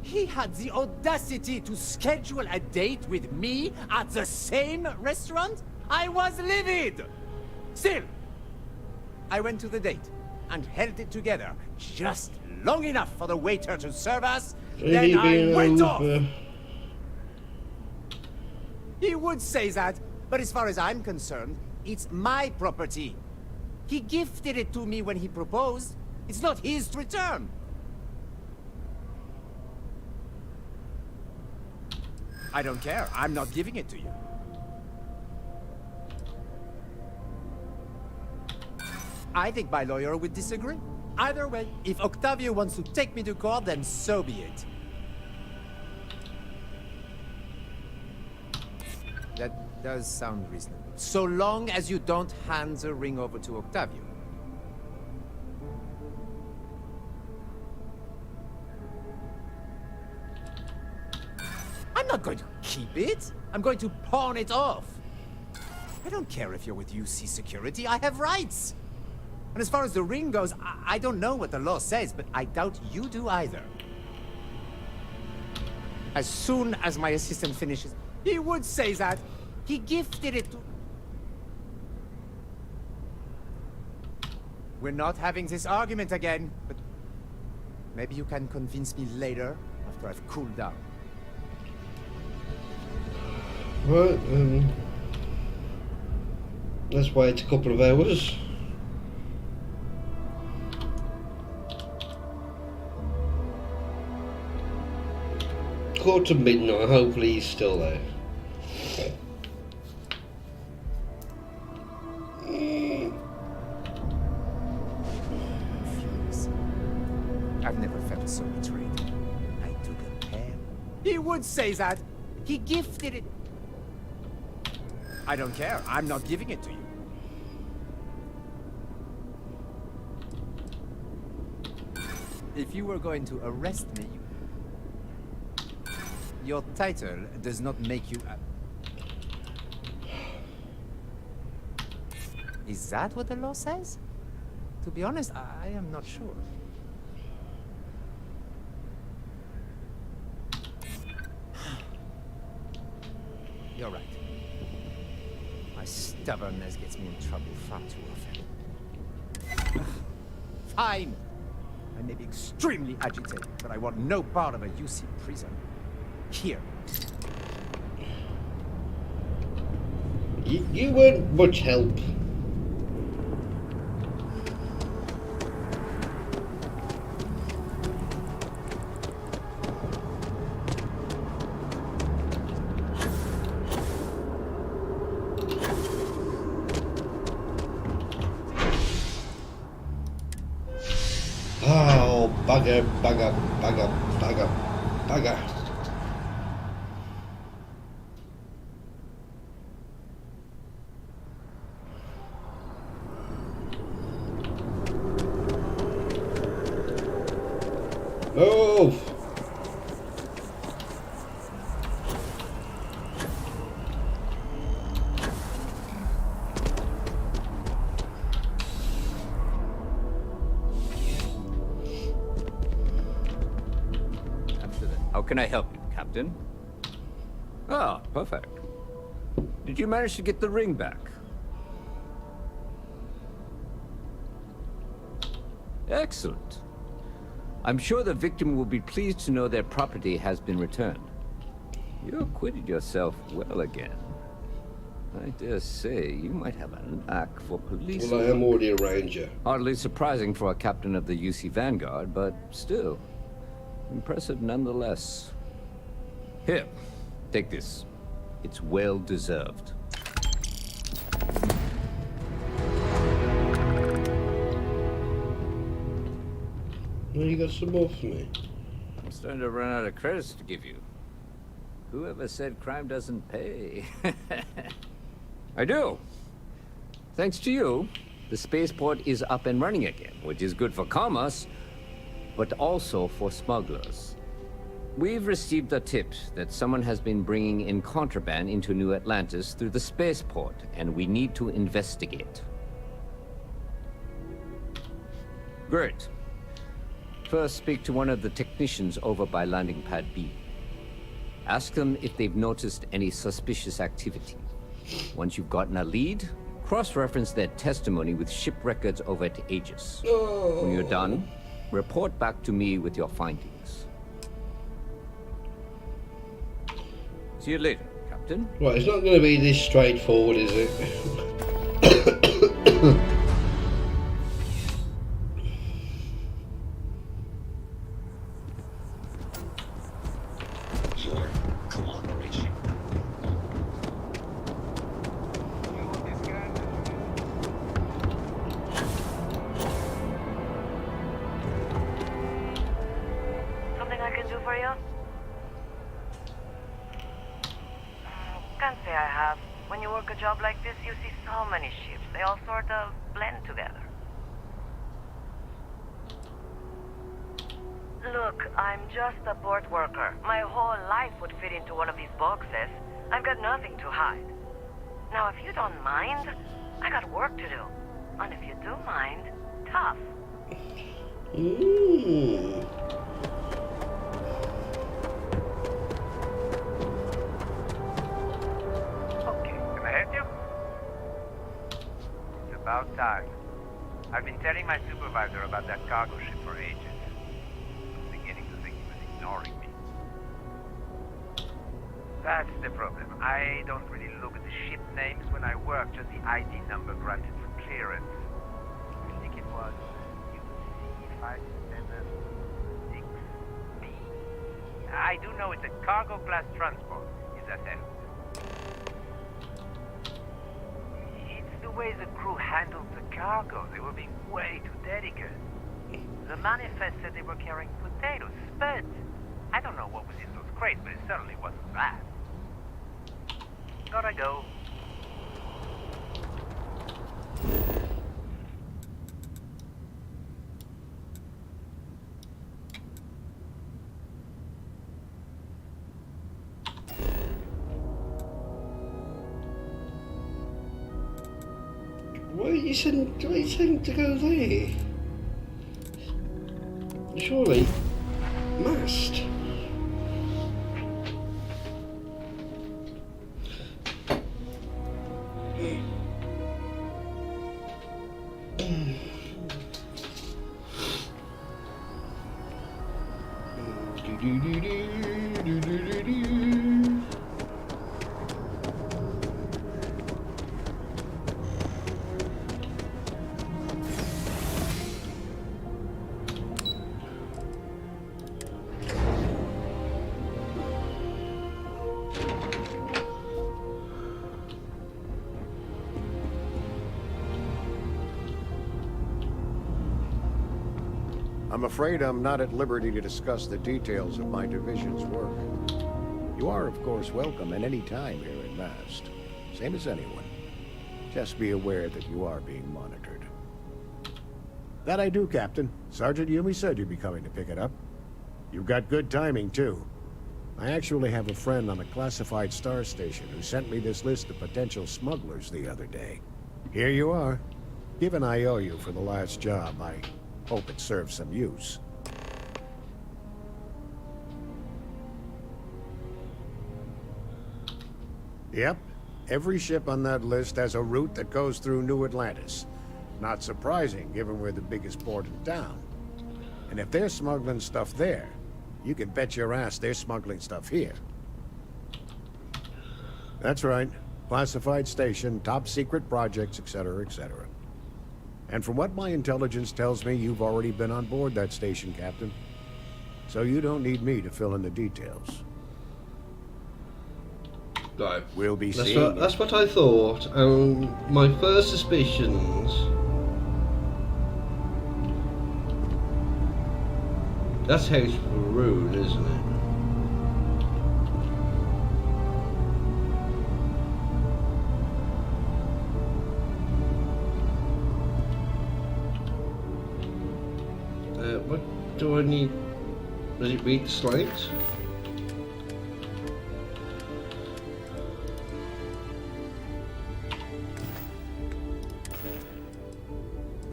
Speaker 19: he had the audacity to schedule a date with me at the same restaurant? I was livid! Still, I went to the date and held it together just long enough for the waiter to serve us. Then I went off! He would say that, but as far as I'm concerned, it's my property. He gifted it to me when he proposed. It's not his to return. I don't care. I'm not giving it to you. I think my lawyer would disagree. Either way, if Octavio wants to take me to court, then so be it. That does sound reasonable. So long as you don't hand the ring over to Octavio. I'm not going to keep it. I'm going to pawn it off. I don't care if you're with UC Security. I have rights. And as far as the ring goes, I don't know what the law says, but I doubt you do either. As soon as my assistant finishes, he would say that he gifted it to... We're not having this argument again, but maybe you can convince me later, after I've cooled down.
Speaker 1: Right, let's wait a couple of hours. Quarter to midnight, hopefully he's still there.
Speaker 19: I've never felt so betrayed. I took a pair. He would say that. He gifted it. I don't care. I'm not giving it to you. If you were going to arrest me, your title does not make you a... Is that what the law says? To be honest, I am not sure. You're right. My stubbornness gets me in trouble far too often. Fine! I may be extremely agitated, but I want no part of a UC prison. Here.
Speaker 1: You weren't much help. Oh, bugger, bugger, bugger, bugger, bugger. Move!
Speaker 16: How can I help you, Captain? Ah, perfect. Did you manage to get the ring back? Excellent. I'm sure the victim will be pleased to know their property has been returned. You acquitted yourself well again. I dare say you might have an knack for police.
Speaker 1: Well, I am already a ranger.
Speaker 16: Hardly surprising for a captain of the UC Vanguard, but still, impressive nonetheless. Here, take this. It's well deserved.
Speaker 1: Well, you got some more for me.
Speaker 16: I'm starting to run out of credits to give you. Whoever said crime doesn't pay? I do. Thanks to you, the spaceport is up and running again, which is good for commerce, but also for smugglers. We've received a tip that someone has been bringing in contraband into New Atlantis through the spaceport, and we need to investigate. Great. First, speak to one of the technicians over by landing pad B. Ask them if they've noticed any suspicious activity. Once you've gotten a lead, cross-reference their testimony with ship records over at Aegis. When you're done, report back to me with your findings. See you later, Captain.
Speaker 1: Right, it's not going to be this straightforward, is it?
Speaker 20: Something I can do for you? Can't say I have. When you work a job like this, you see so many ships. They all sort of blend together. Look, I'm just a port worker. My whole life would fit into one of these boxes. I've got nothing to hide. Now, if you don't mind, I got work to do. And if you do mind, tough.
Speaker 14: Okay, can I help you? It's about time. I've been telling my supervisor about that cargo ship for ages. I'm beginning to think he was ignoring me. That's the problem. I don't really look at the ship names when I work, just the ID number granted for clearance. I think it was UC576B. I do know it's a cargo class transport, is that help? It's the way the crew handled the cargo. They were being way too delicate. The manifest said they were carrying potatoes, but I don't know what was in those crates, but it certainly wasn't that. Gotta go.
Speaker 1: Why are you saying to go there? Surely, must.
Speaker 21: I'm afraid I'm not at liberty to discuss the details of my division's work. You are, of course, welcome at any time here at Mast. Same as anyone. Just be aware that you are being monitored. That I do, Captain. Sergeant Yumi said you'd be coming to pick it up. You've got good timing, too. I actually have a friend on a classified star station who sent me this list of potential smugglers the other day. Here you are. Given I owe you for the last job, I hope it serves some use. Yep. Every ship on that list has a route that goes through New Atlantis. Not surprising, given we're the biggest port in town. And if they're smuggling stuff there, you can bet your ass they're smuggling stuff here. That's right. Classified station, top secret projects, etc., etc. And from what my intelligence tells me, you've already been on board that station, Captain. So you don't need me to fill in the details.
Speaker 1: No.
Speaker 21: We'll be seeing.
Speaker 1: That's what I thought. My first suspicions That's House Rude, isn't it? What do I need? Does it read the slides?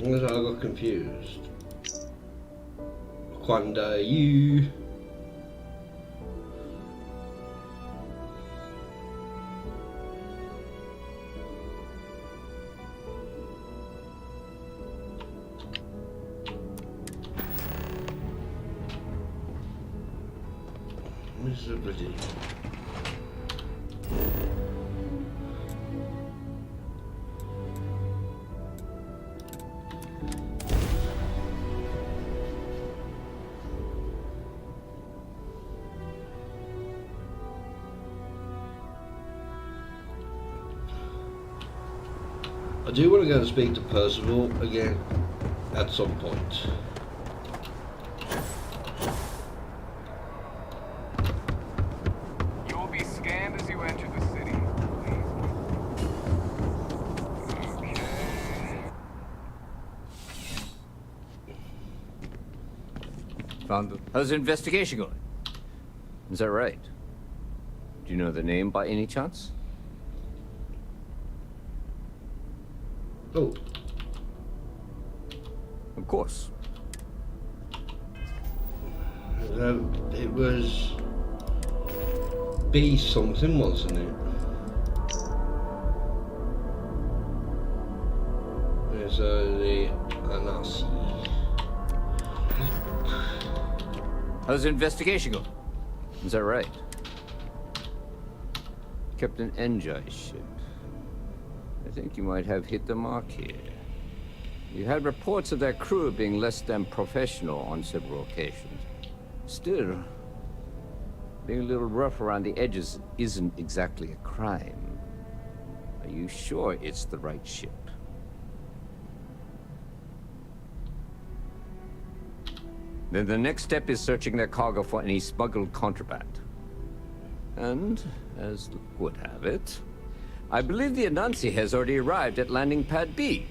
Speaker 1: I got confused. Quanda you. Where's the bloody? I do want to go and speak to Percival again at some point.
Speaker 8: You will be scanned as you enter the city.
Speaker 16: Found it. How's the investigation going? Is that right? Do you know the name by any chance?
Speaker 1: Oh.
Speaker 16: Of course.
Speaker 1: It was B something, wasn't it? There's the Anasi.
Speaker 16: How's the investigation going? Is that right? Captain Enjai's ship. I think you might have hit the mark here. You had reports of their crew being less than professional on several occasions. Still, being a little rough around the edges isn't exactly a crime. Are you sure it's the right ship? Then the next step is searching their cargo for any smuggled contraband. And, as luck would have it, I believe the Anansi has already arrived at landing pad B.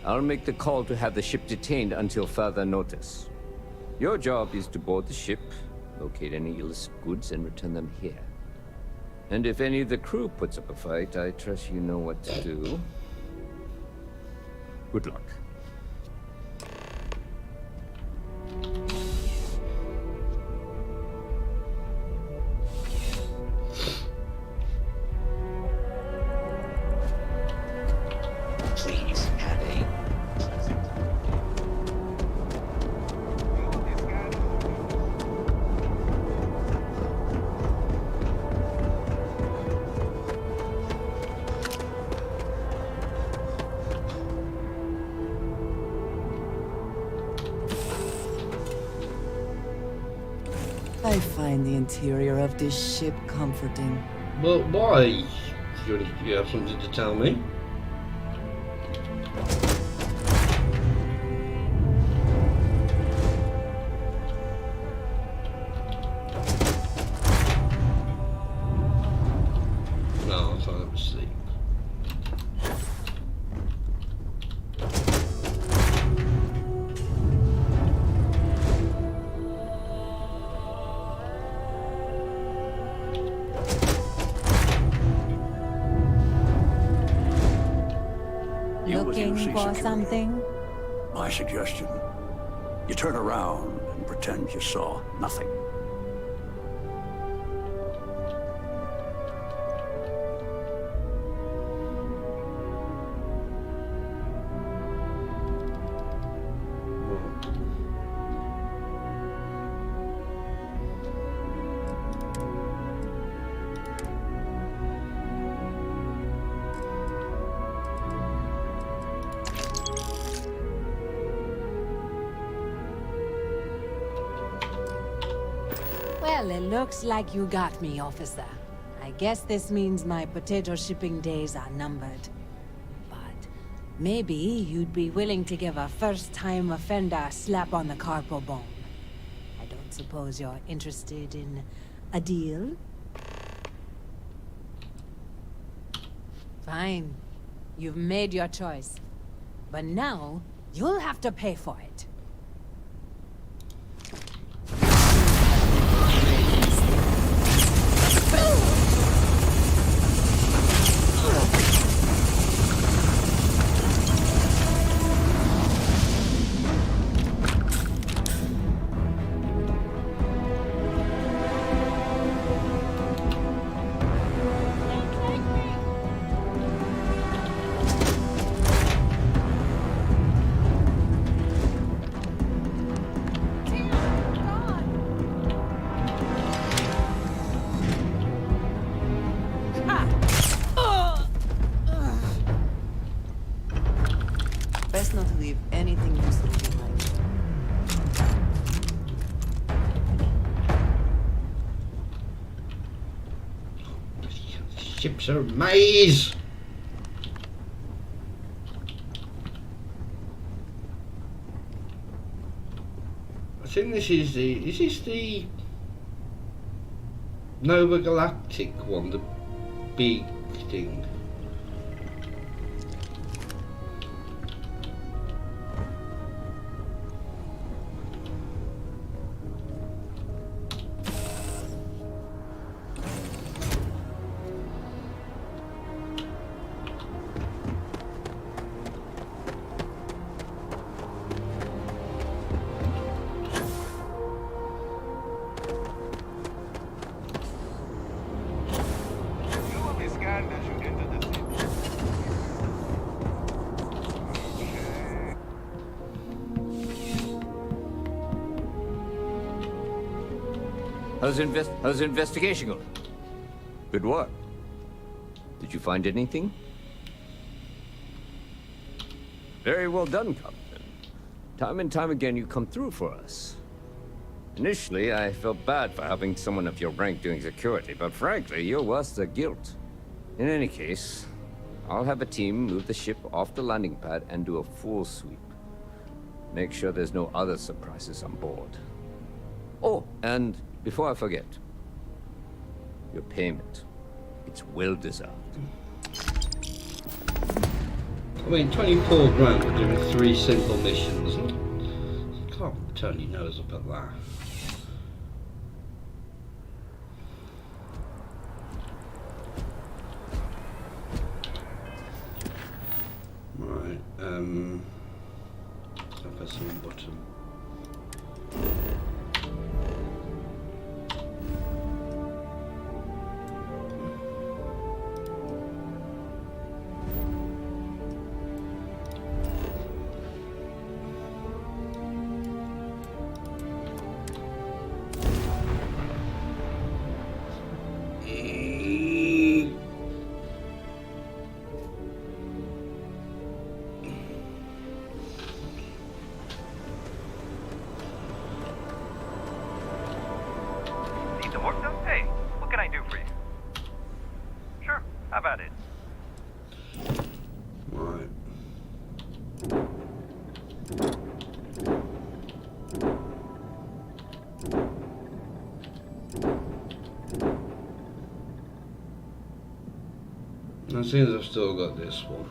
Speaker 16: I'll make the call to have the ship detained until further notice. Your job is to board the ship, locate any illicit goods, and return them here. And if any of the crew puts up a fight, I trust you know what to do. Good luck.
Speaker 15: Please have a present.
Speaker 4: I find the interior of this ship comforting.
Speaker 1: But why? You have something to tell me? No, I'm trying to sleep.
Speaker 11: Looking for something?
Speaker 3: My suggestion, you turn around and pretend you saw nothing.
Speaker 13: Well, it looks like you got me, officer. I guess this means my potato shipping days are numbered. But maybe you'd be willing to give a first-time offender a slap on the carpal bone. suppose you're interested in a deal? Fine. You've made your choice. But now, you'll have to pay for it.
Speaker 4: Best not to leave anything useful behind.
Speaker 1: Ships are a maze! I think this is the Nova Galactic one, the big thing?
Speaker 16: How's the investigation going? Good work. Did you find anything? Very well done, Captain. Time and time again, you come through for us. Initially, I felt bad for helping someone of your rank doing security, but frankly, you're worth the guilt. In any case, I'll have a team move the ship off the landing pad and do a full sweep. Make sure there's no other surprises on board. Oh, and before I forget, your payment. It's well deserved.
Speaker 1: I mean, 24 grand for doing 3 simple missions. Can't turn your nose up at that. Right, I'll press one button. It seems I've still got this one.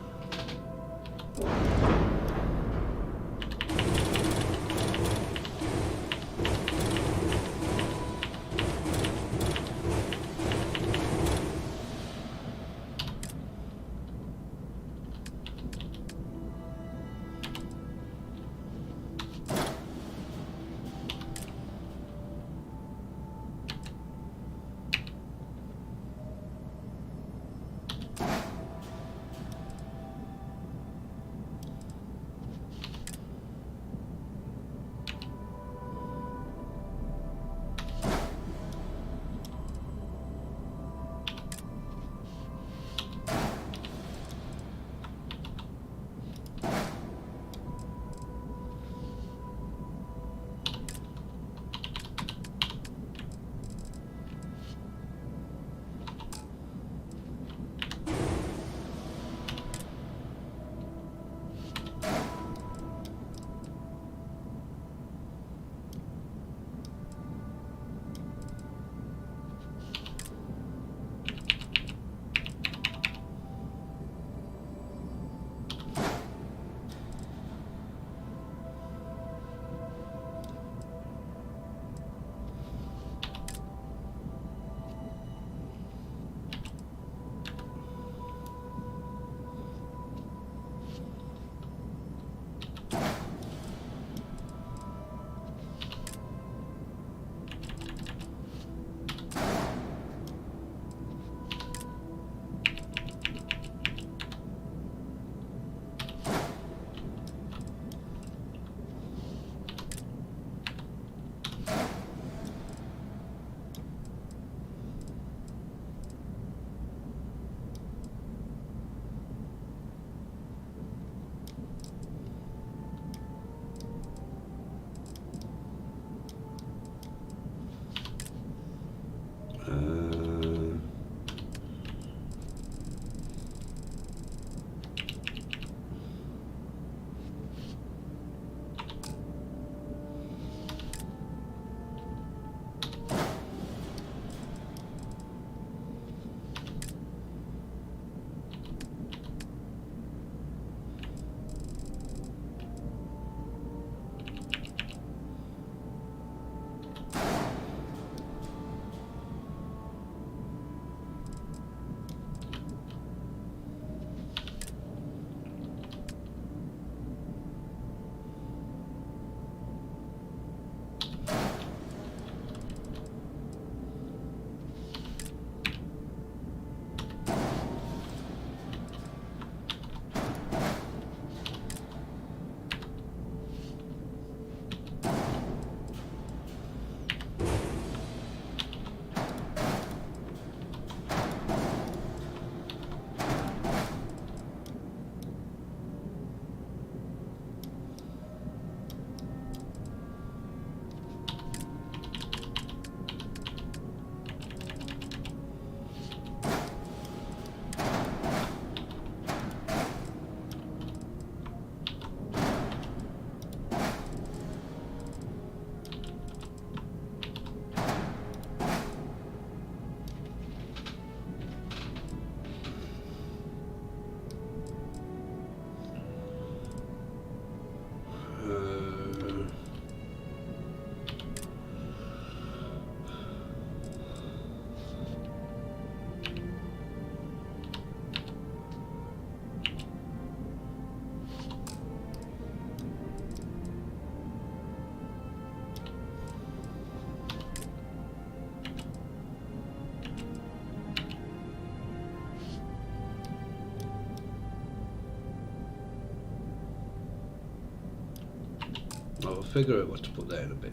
Speaker 1: figure out what to put there in a bit.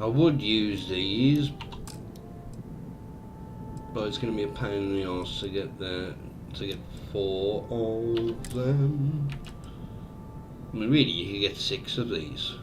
Speaker 1: I would use these, but it's going to be a pain in the arse to get there, to get 4 of them. I mean, really, you could get 6 of these.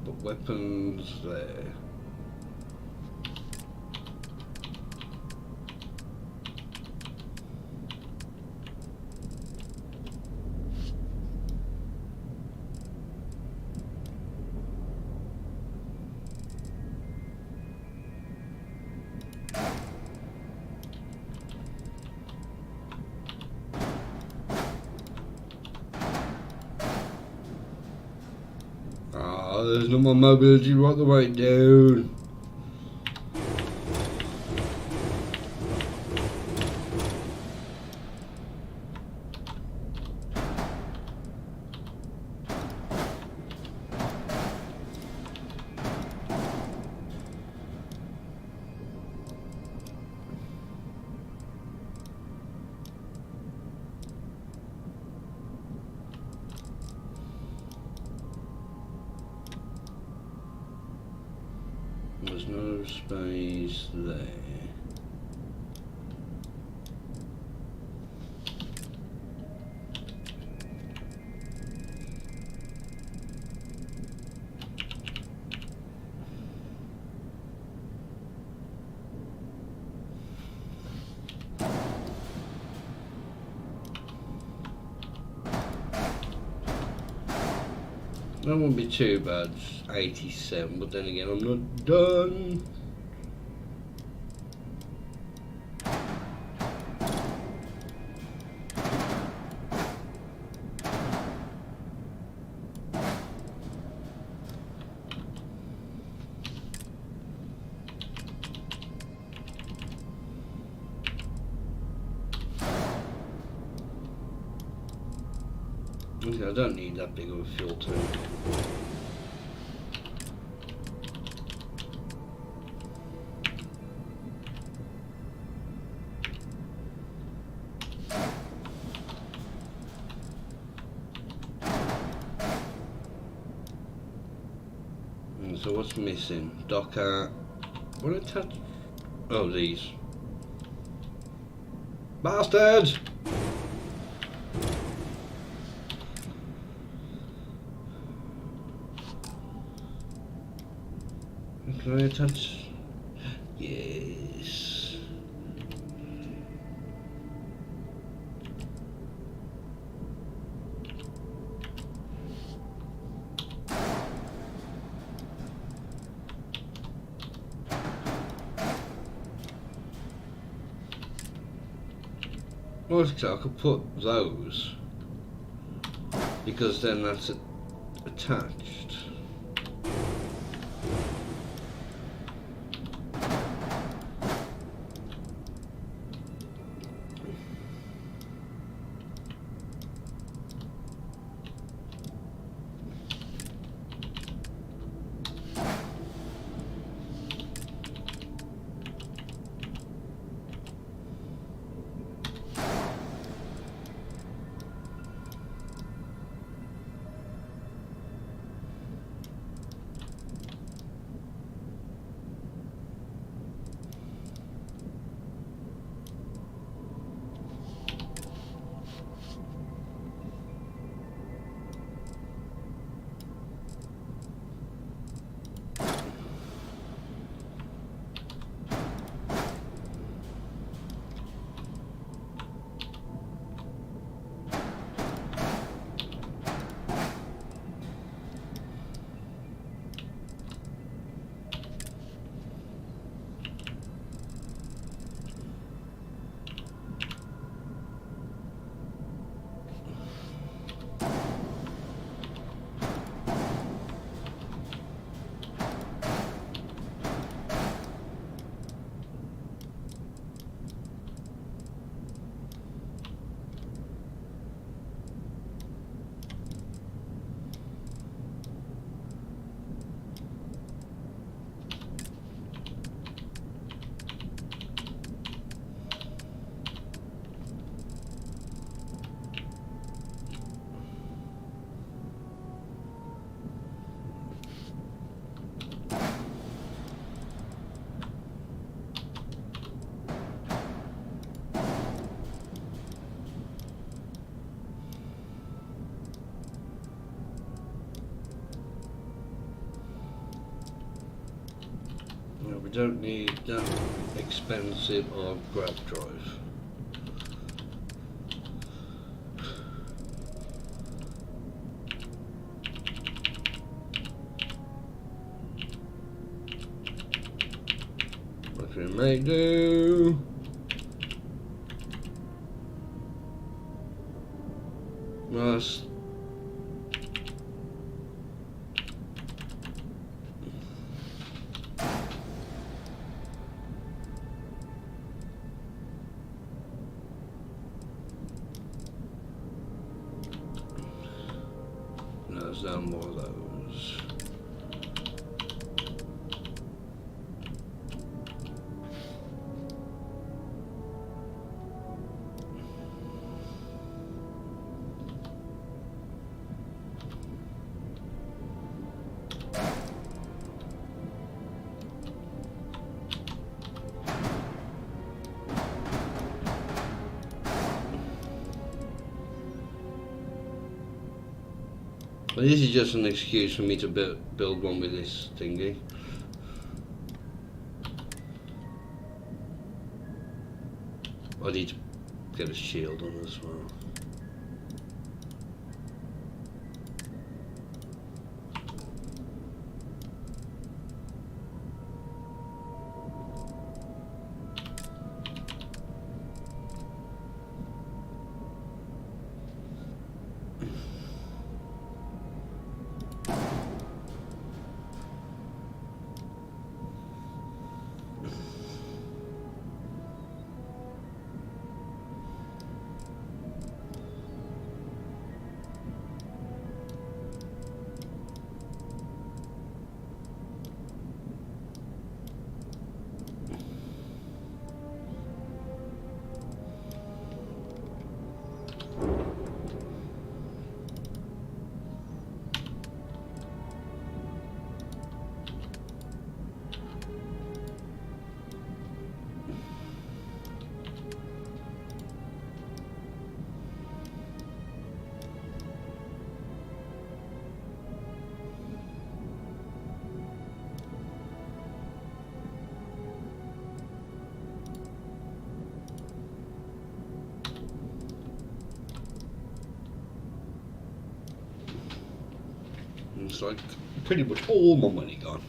Speaker 1: Put weapons there. There's no more mobility right the way down. There's no space there. That won't be too bad, 87, but then again, I'm not done. Okay, I don't need that big of a fuel tank. So what's missing? Docker. What attach? Oh, these. Bastards! Can I attach? Yes. Well, I could put those, because then that's attached. We don't need that expensive of grab drive. What we may do. Must. There's no more of those. Well, this is just an excuse for me to build one with this thingy. I need to get a shield on as well. It's like pretty much all my money gone.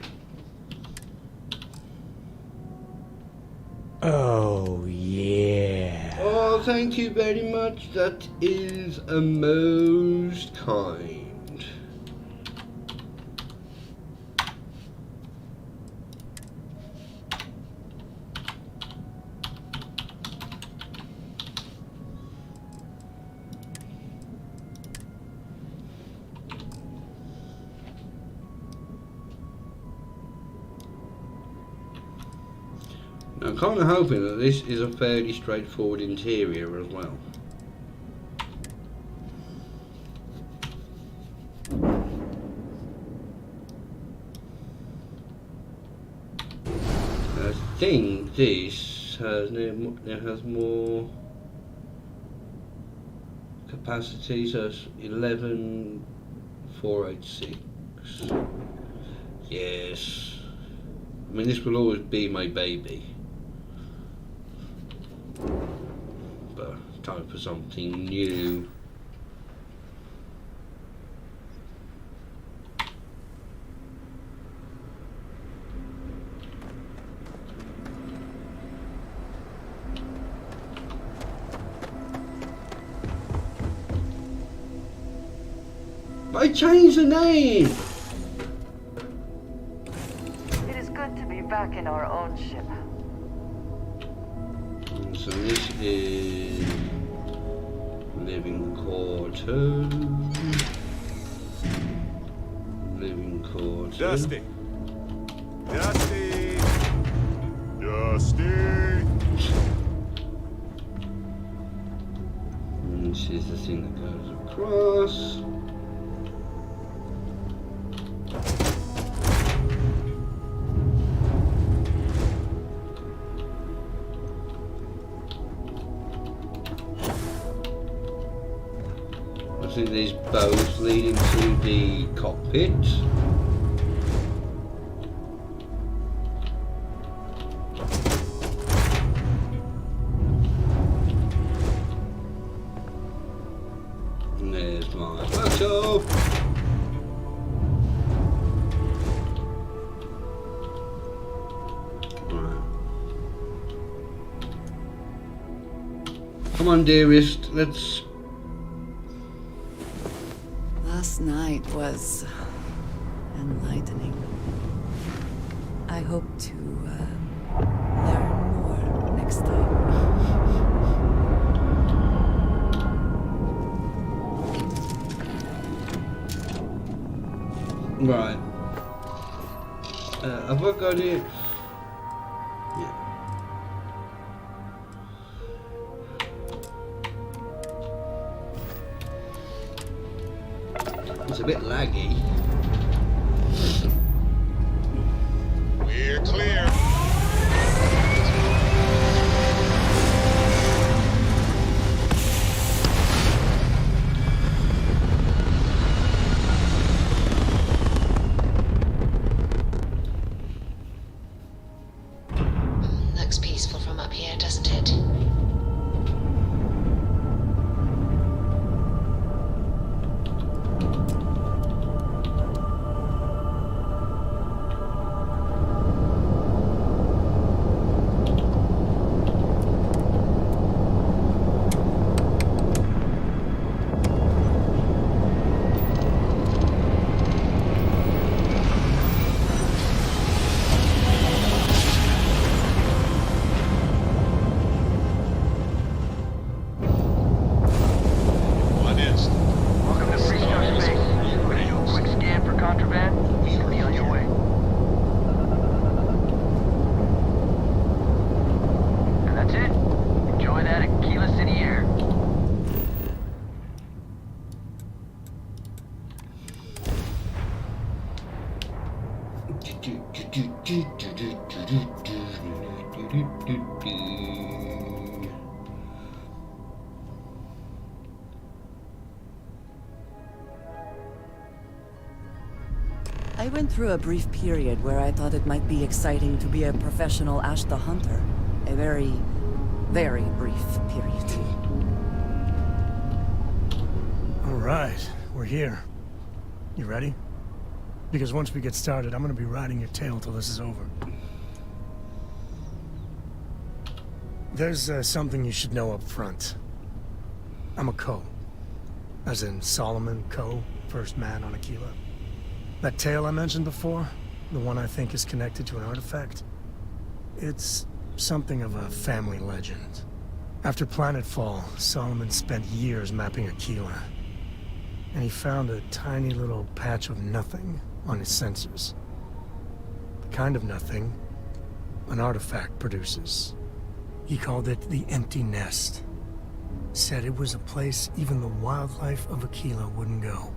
Speaker 7: Oh, yeah.
Speaker 1: Oh, thank you very much. That is a most kind. I'm kind of hoping that this is a fairly straightforward interior as well. I think this has more capacity, so it's 11,486. Yes. I mean, this will always be my baby. But time for something new. I changed the name!
Speaker 20: It is good to be back in our own ship.
Speaker 1: So this is living quarters. Living quarters.
Speaker 6: Dusty. Dusty. Dusty.
Speaker 1: And this is the thing that goes across. I think these boats leading to the cockpit. And there's my laptop. Right. Come on, dearest, let's.
Speaker 4: Last night was enlightening. I hope to learn more next time.
Speaker 1: Right. Have I got it? Yeah. It's a bit laggy.
Speaker 6: We're clear.
Speaker 5: Looks peaceful from up here, doesn't it?
Speaker 4: I went through a brief period where I thought it might be exciting to be a professional Ashta hunter. A very, very brief period.
Speaker 10: All right, we're here. You ready? Because once we get started, I'm gonna be riding your tail till this is over. There's something you should know up front. I'm a Co. As in Solomon Co., first man on Aquila. That tale I mentioned before, the one I think is connected to an artifact, it's something of a family legend. After Planetfall, Solomon spent years mapping Aquila, and he found a tiny little patch of nothing on his sensors. The kind of nothing an artifact produces. He called it the Empty Nest. Said it was a place even the wildlife of Aquila wouldn't go.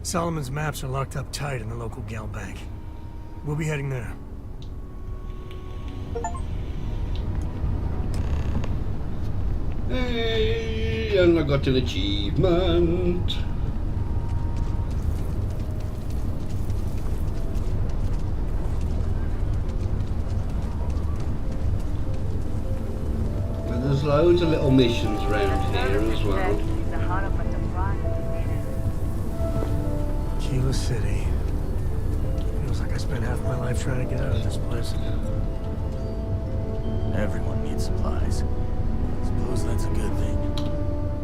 Speaker 10: Solomon's maps are locked up tight in the local gal bank. We'll be heading there.
Speaker 1: Hey, and I got an achievement. And there's loads of little missions around here as well.
Speaker 10: Aquila City. Feels like I spent half my life trying to get out of this place.
Speaker 7: Everyone needs supplies. Suppose that's a good thing.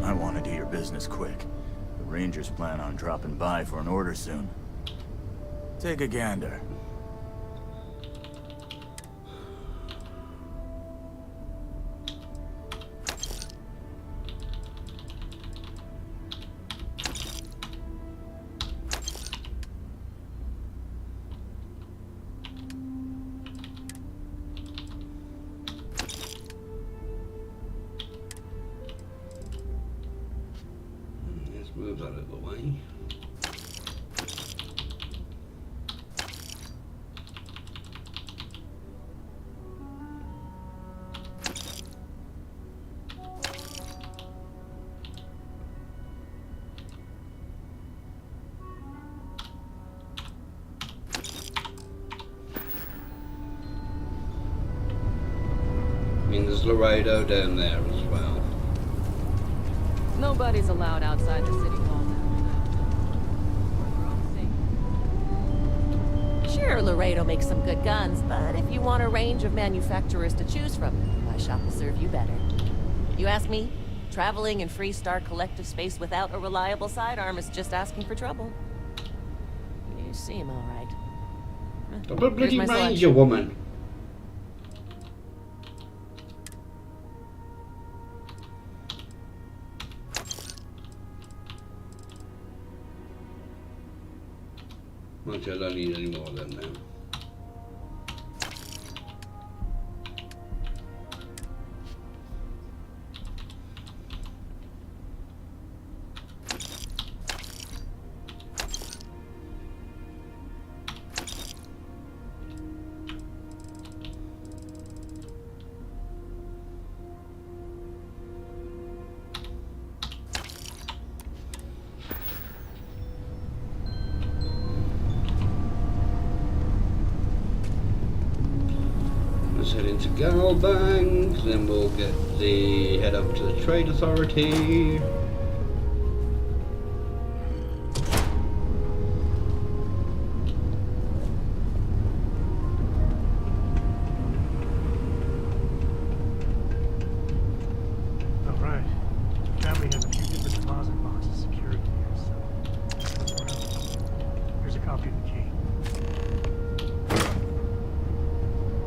Speaker 7: I want to do your business quick. The Rangers plan on dropping by for an order soon. Take a gander.
Speaker 1: Move out of the way. I mean, there's Laredo down there as well.
Speaker 22: Nobody's allowed outside the city hall now.
Speaker 23: Sure, Laredo makes some good guns, but if you want a range of manufacturers to choose from, my shop will serve you better. You ask me, traveling in Freestar collective space without a reliable sidearm is just asking for trouble. You seem all right.
Speaker 1: Double bloody
Speaker 23: Here's my
Speaker 1: ranger
Speaker 23: selection.
Speaker 1: woman. Actually, I don't need any more of them now. Let's head into Galbank, then we'll head up to the Trade Authority.
Speaker 10: Alright. Family has a few different deposit boxes secured here, so here's a copy of the key.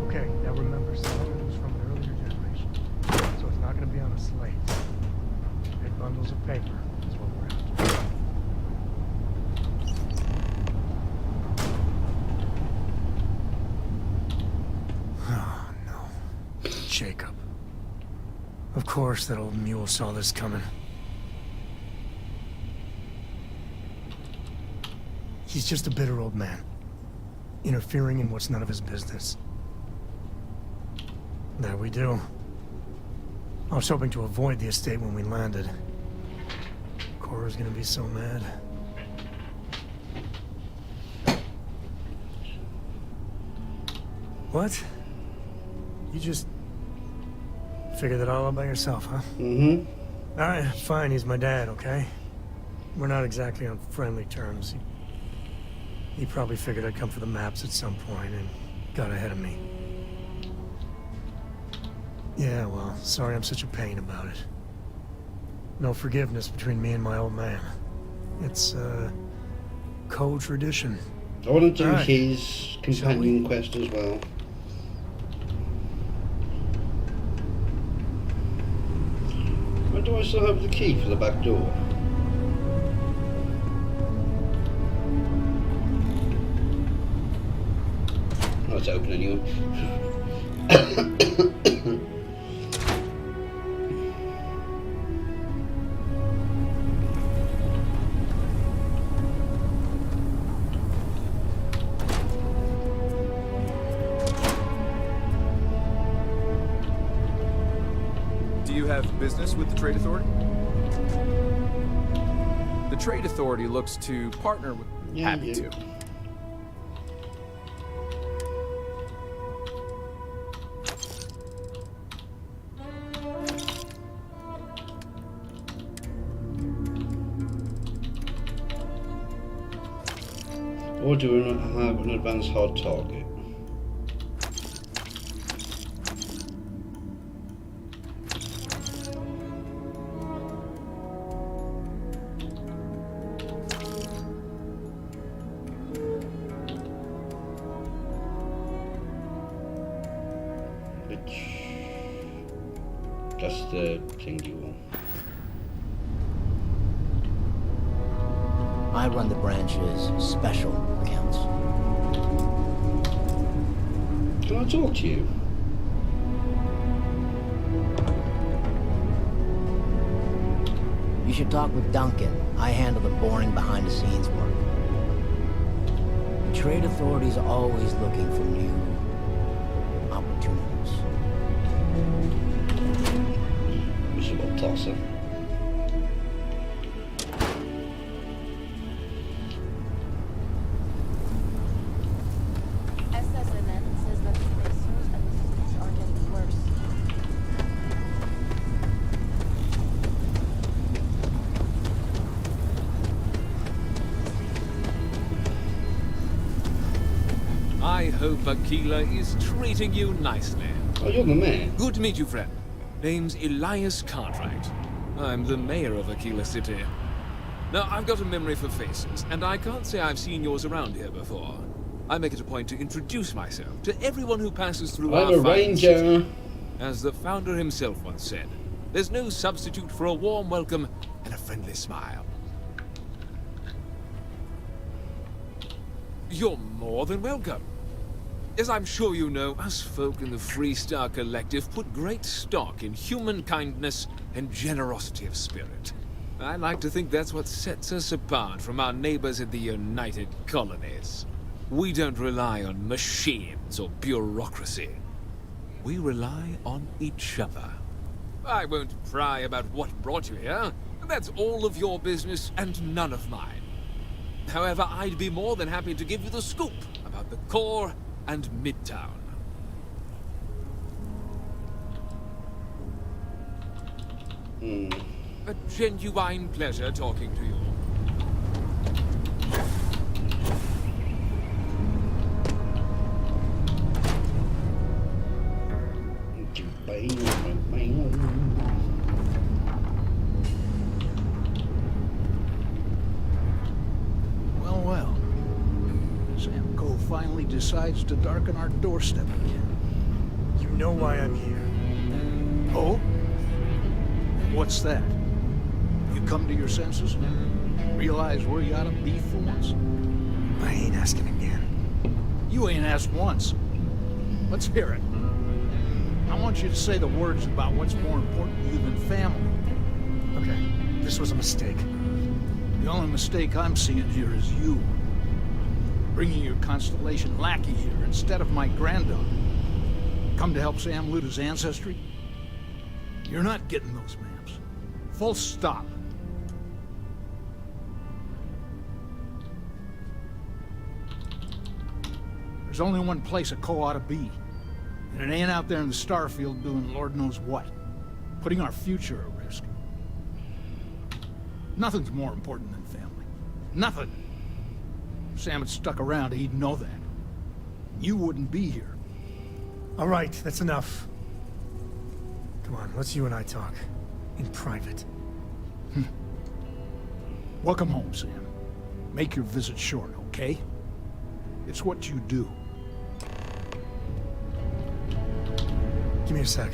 Speaker 10: Okay, now remember, Solomon was from an earlier generation, so it's not going to be on a slate. Big bundles of paper is what we're after. Oh, no. Jacob. Of course that old mule saw this coming. He's just a bitter old man, interfering in what's none of his business. There we do. I was hoping to avoid the estate when we landed. Cora's gonna be so mad. What? You just figured that all out by yourself, huh?
Speaker 1: Mm-hmm.
Speaker 10: Alright, fine, he's my dad, okay? We're not exactly on friendly terms. He probably figured I'd come for the maps at some point and got ahead of me. Yeah, well, sorry I'm such a pain about it. No forgiveness between me and my old man. It's, code tradition.
Speaker 1: I want to do
Speaker 10: Right.
Speaker 1: his companion quest as well. Why do I still have the key for the back door? Oh, it's open anyway.
Speaker 9: Do you have business with the Trade Authority? The Trade Authority looks to partner with... Happy to.
Speaker 1: Or do we have an advanced hard target? That's the thing you want.
Speaker 12: I run the branch's special accounts.
Speaker 1: Can I talk to you?
Speaker 12: You should talk with Duncan. I handle the boring behind-the-scenes work. The Trade Authority's always looking for new opportunities.
Speaker 1: Miserable tosser.
Speaker 18: I hope Aquila is treating you nicely.
Speaker 1: Oh, you're the mayor.
Speaker 18: Good to meet you, friend. Name's Elias Cartwright. I'm the mayor of Aquila City. Now, I've got a memory for faces, and I can't say I've seen yours around here before. I make it a point to introduce myself to everyone who passes through
Speaker 1: I'm
Speaker 18: our
Speaker 1: a
Speaker 18: fine
Speaker 1: ranger.
Speaker 18: city. As the founder himself once said, there's no substitute for a warm welcome and a friendly smile. You're more than welcome. As I'm sure you know, us folk in the Freestar Collective put great stock in human kindness and generosity of spirit. I like to think that's what sets us apart from our neighbors in the United Colonies. We don't rely on machines or bureaucracy. We rely on each other. I won't pry about what brought you here. That's all of your business and none of mine. However, I'd be more than happy to give you the scoop about the core and Midtown. A genuine pleasure talking to you.
Speaker 21: Well, well. Sam Cole finally decides to darken our doorstep again.
Speaker 10: You know why I'm here.
Speaker 21: Oh? What's that? You come to your senses? Realize where you ought to be for once?
Speaker 10: I ain't asking again.
Speaker 21: You ain't asked once. Let's hear it. I want you to say the words about what's more important to you than family.
Speaker 10: Okay, this was a mistake.
Speaker 21: The only mistake I'm seeing here is you. Bringing your Constellation lackey here instead of my granddaughter. Come to help Sam loot his ancestry? You're not getting those maps. Full stop. There's only one place a Co ought to be. And it ain't out there in the Starfield doing Lord knows what. Putting our future at risk. Nothing's more important than family. Nothing. If Sam had stuck around, he'd know that. You wouldn't be here.
Speaker 10: All right, that's enough. Come on, let's you and I talk. In private.
Speaker 2: Welcome home, Sam. Make your visit short, okay? It's what you do.
Speaker 10: Give me a sec.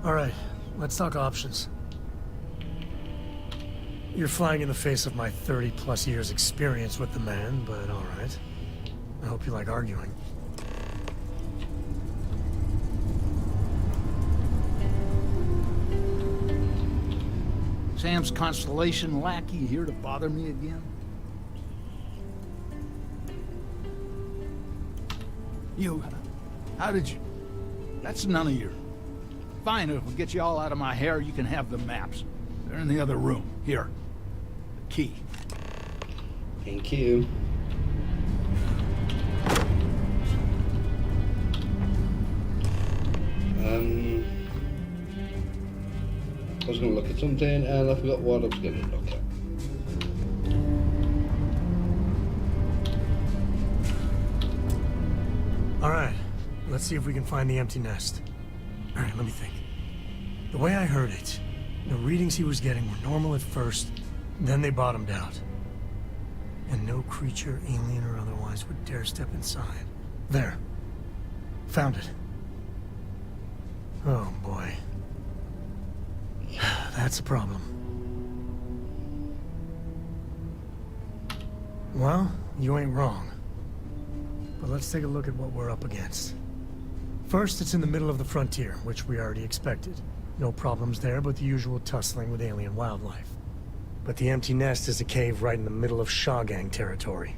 Speaker 10: Alright, let's talk options. You're flying in the face of my 30-plus years experience with the man, but alright. I hope you like arguing.
Speaker 2: Sam's Constellation lackey here to bother me again? You... how did you... That's none of your... Fine, if we get you all out of my hair, you can have the maps. They're in the other room. Here. The key.
Speaker 1: Thank you. I was going to look at something and I forgot what I was going to look at.
Speaker 10: Alright, let's see if we can find the empty nest. Alright, let me think. The way I heard it, the readings he was getting were normal at first, then they bottomed out. And no creature, alien or otherwise, would dare step inside. There. Found it. Oh boy. That's a problem. Well, you ain't wrong. But let's take a look at what we're up against. First, it's in the middle of the frontier, which we already expected. No problems there, but the usual tussling with alien wildlife. But the empty nest is a cave right in the middle of Shawgang territory.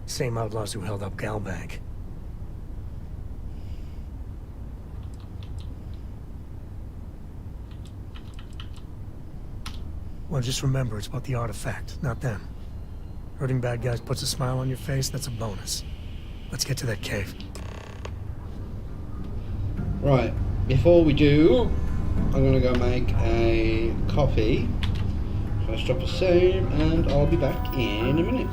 Speaker 10: Same outlaws who held up Galbank. Well, just remember, it's about the artifact, not them. Hurting bad guys puts a smile on your face, that's a bonus. Let's get to that cave.
Speaker 1: Right, before we do, I'm gonna go make a coffee. First drop a save, and I'll be back in a minute.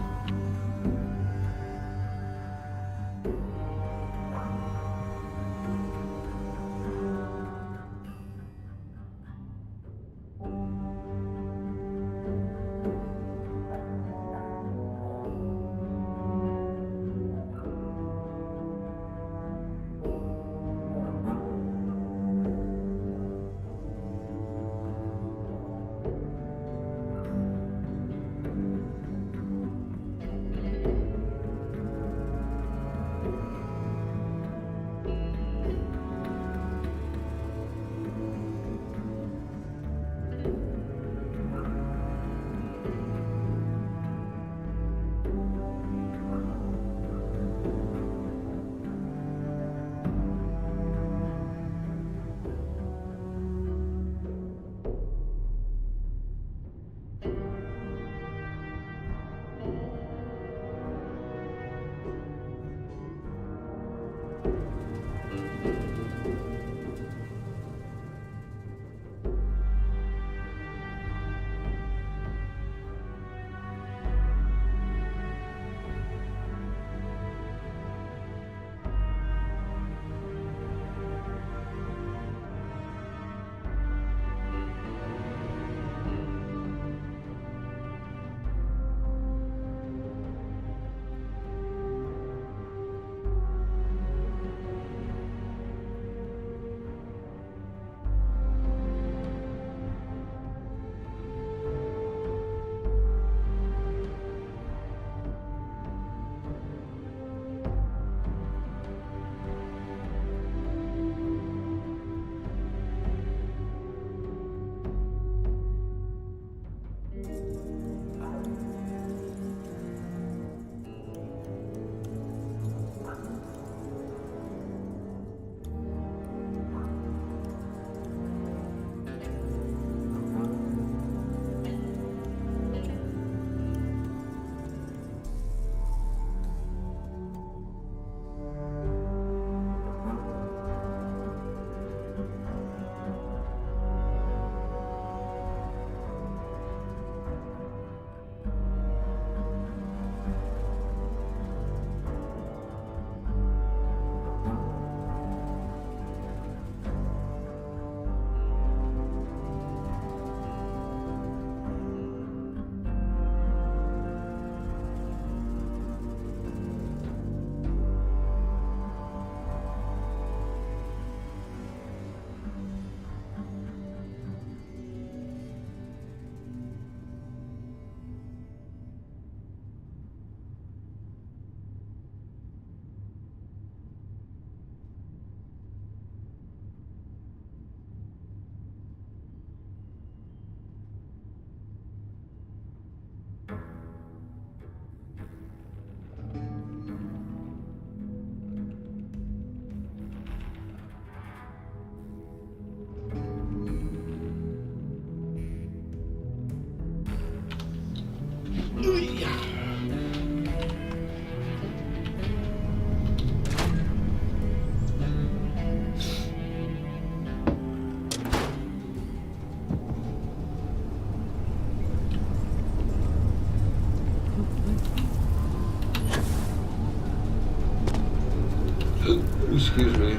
Speaker 1: Excuse me.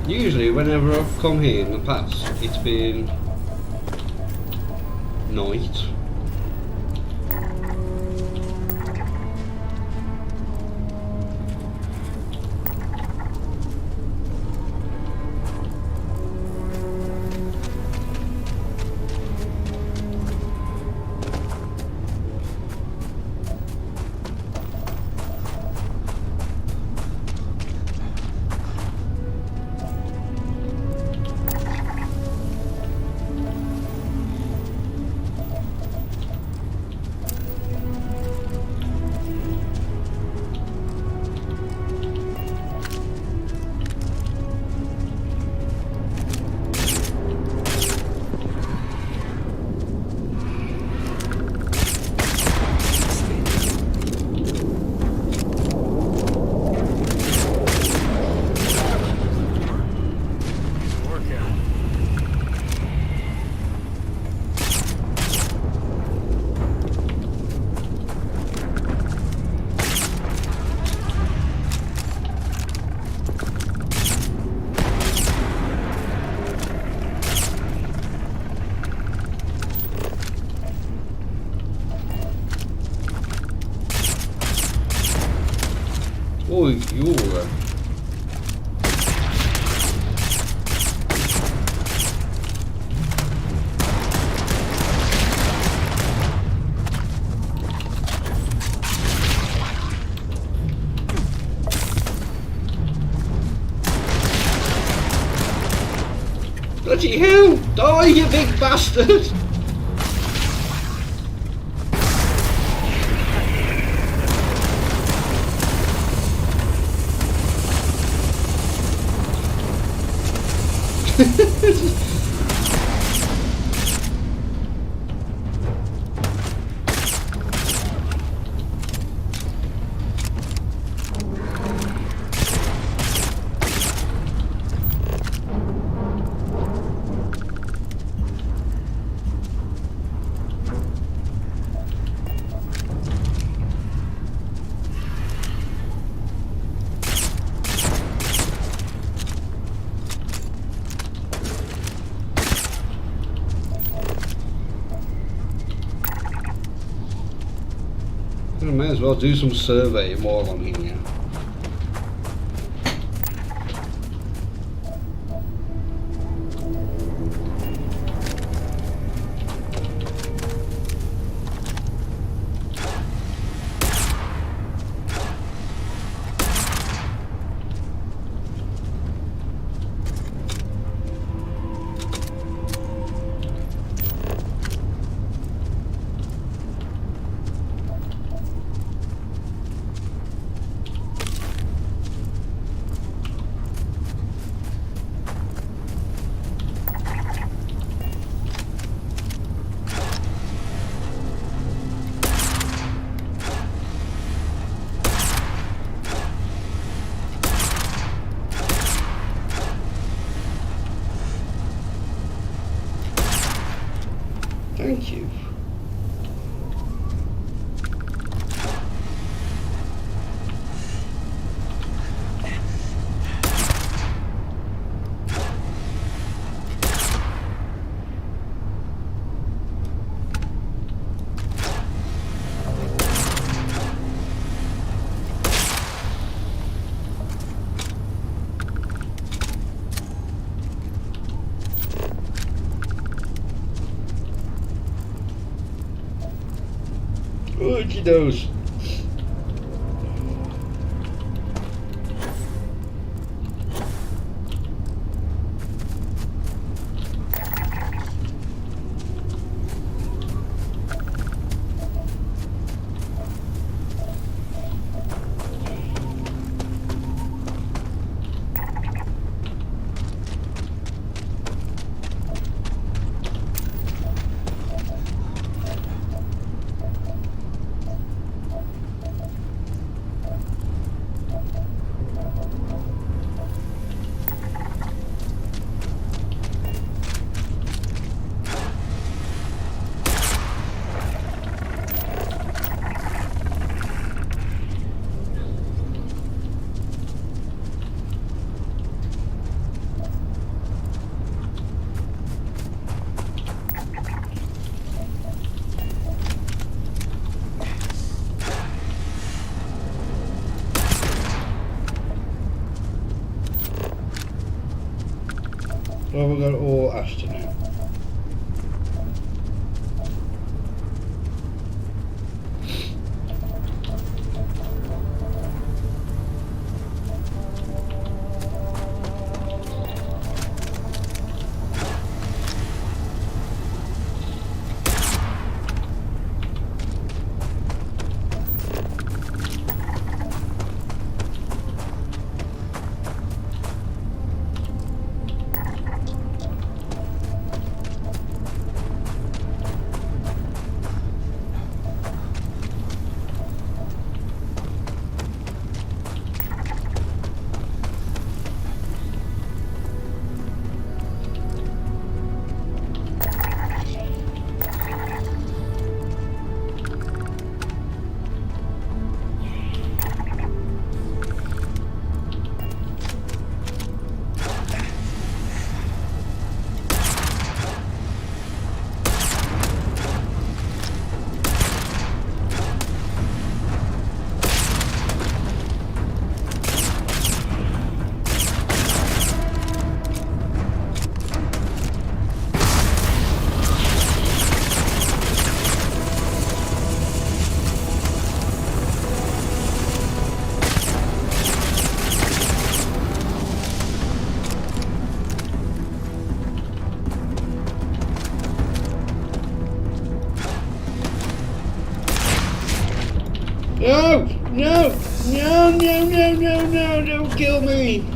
Speaker 1: Usually whenever I've come here in the past, it's been night. Oj, Jure. Bloody hell! Die, you big bastard! I may as well do some surveying while I'm here. Thank you. Okie does. Well, we've got all afternoon. No! No! No, no, no, no, no, don't kill me!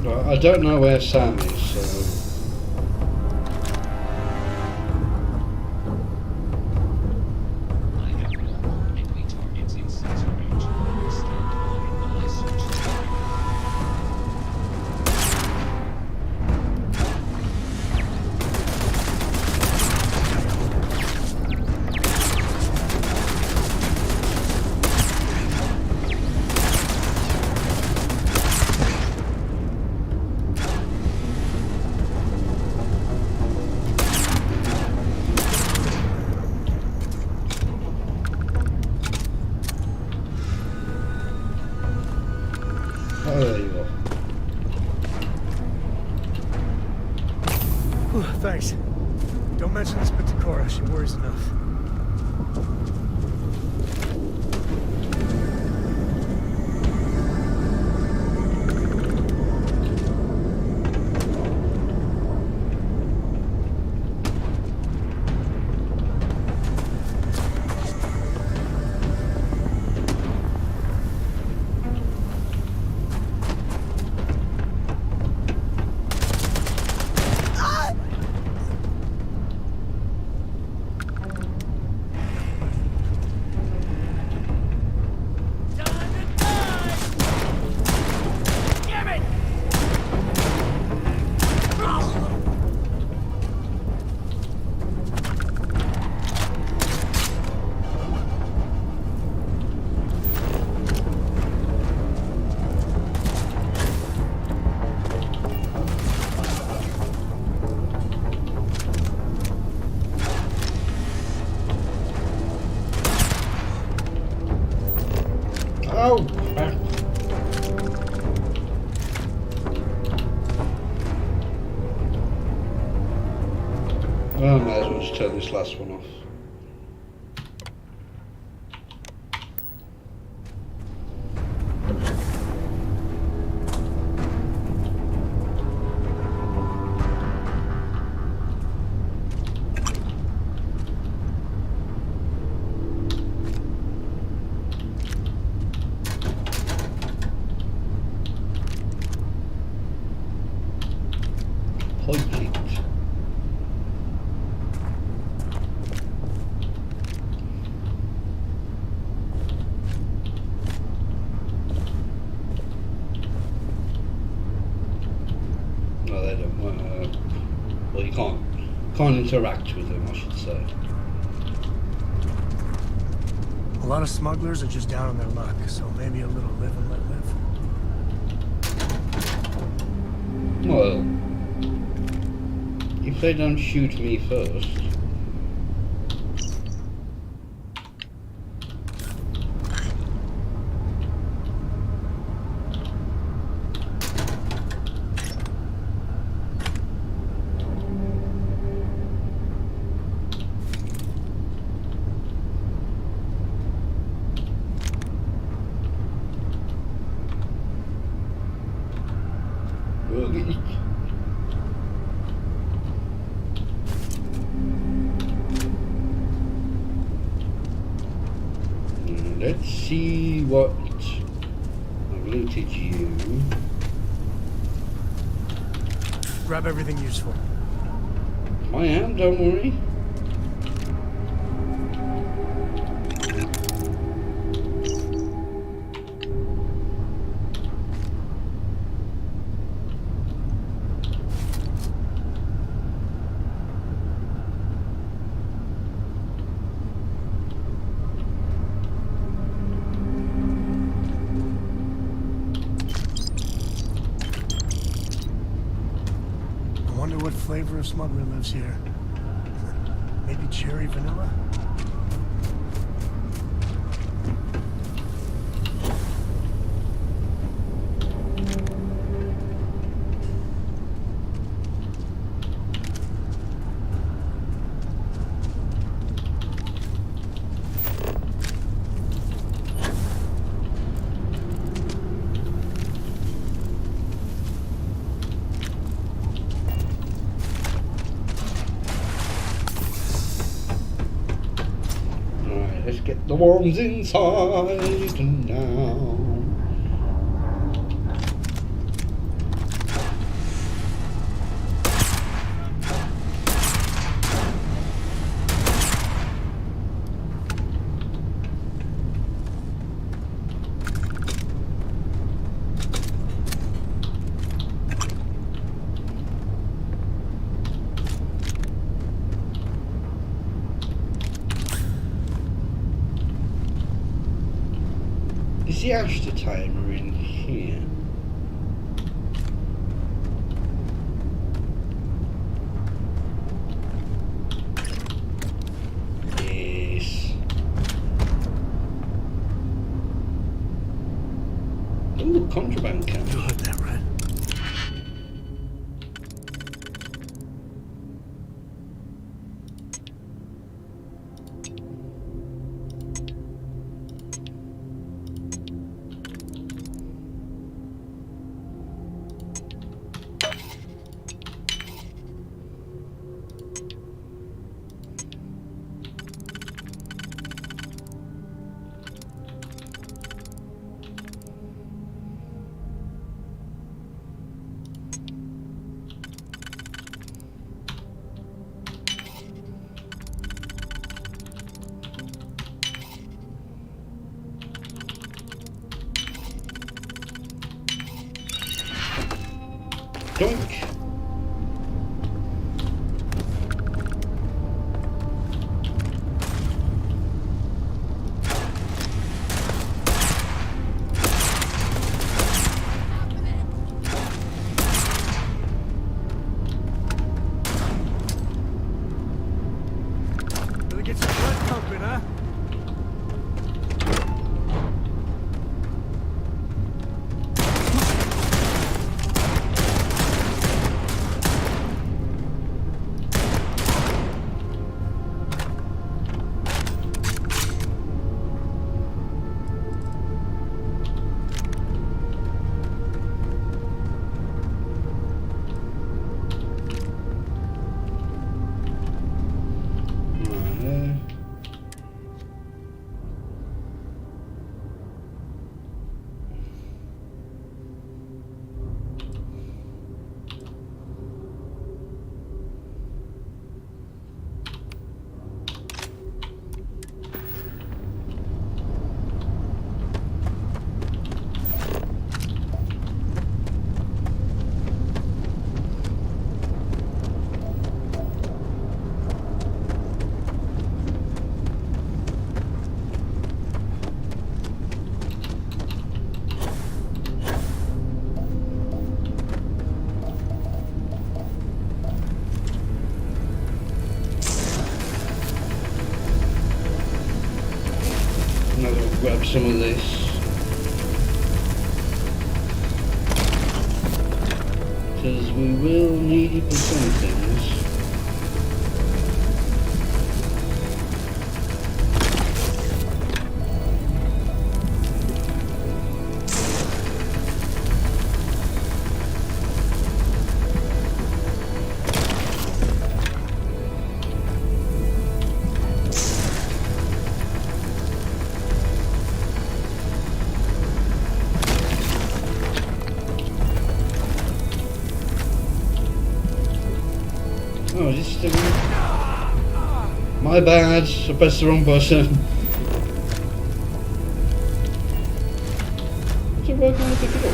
Speaker 1: Right, I don't know where Sam is, so... Oh, there you are.
Speaker 10: Whew, thanks. Don't mention this bit to Cora. She worries enough.
Speaker 1: Oh, crap. Well, I might as well just turn this last one off. No, they don't. Well, you can't interact with them, I should say.
Speaker 10: A lot of smugglers are just down on their luck, so maybe a little live and let live.
Speaker 1: Well, if they don't shoot me first. Let's see what I've looted you.
Speaker 10: Grab everything useful.
Speaker 1: I am, don't worry.
Speaker 10: What flavor of smuggler lives here? Maybe cherry vanilla?
Speaker 1: Let's get the worms inside now. the Ashter timer in here? Yes. Ooh, contraband camera.
Speaker 10: You heard that, right?
Speaker 1: Doink.
Speaker 10: Gonna get some blood pumping, huh?
Speaker 1: Grab some of this. Because we will need it for some things. Oh, just my bad, I pressed the wrong button. So why can't I pick it up?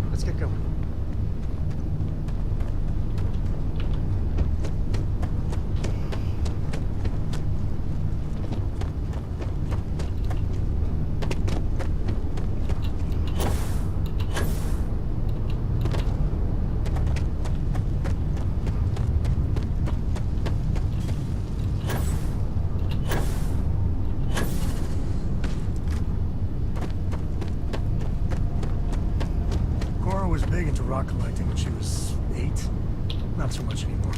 Speaker 10: Let's get going. Was big into rock collecting when she was 8. Not so much anymore.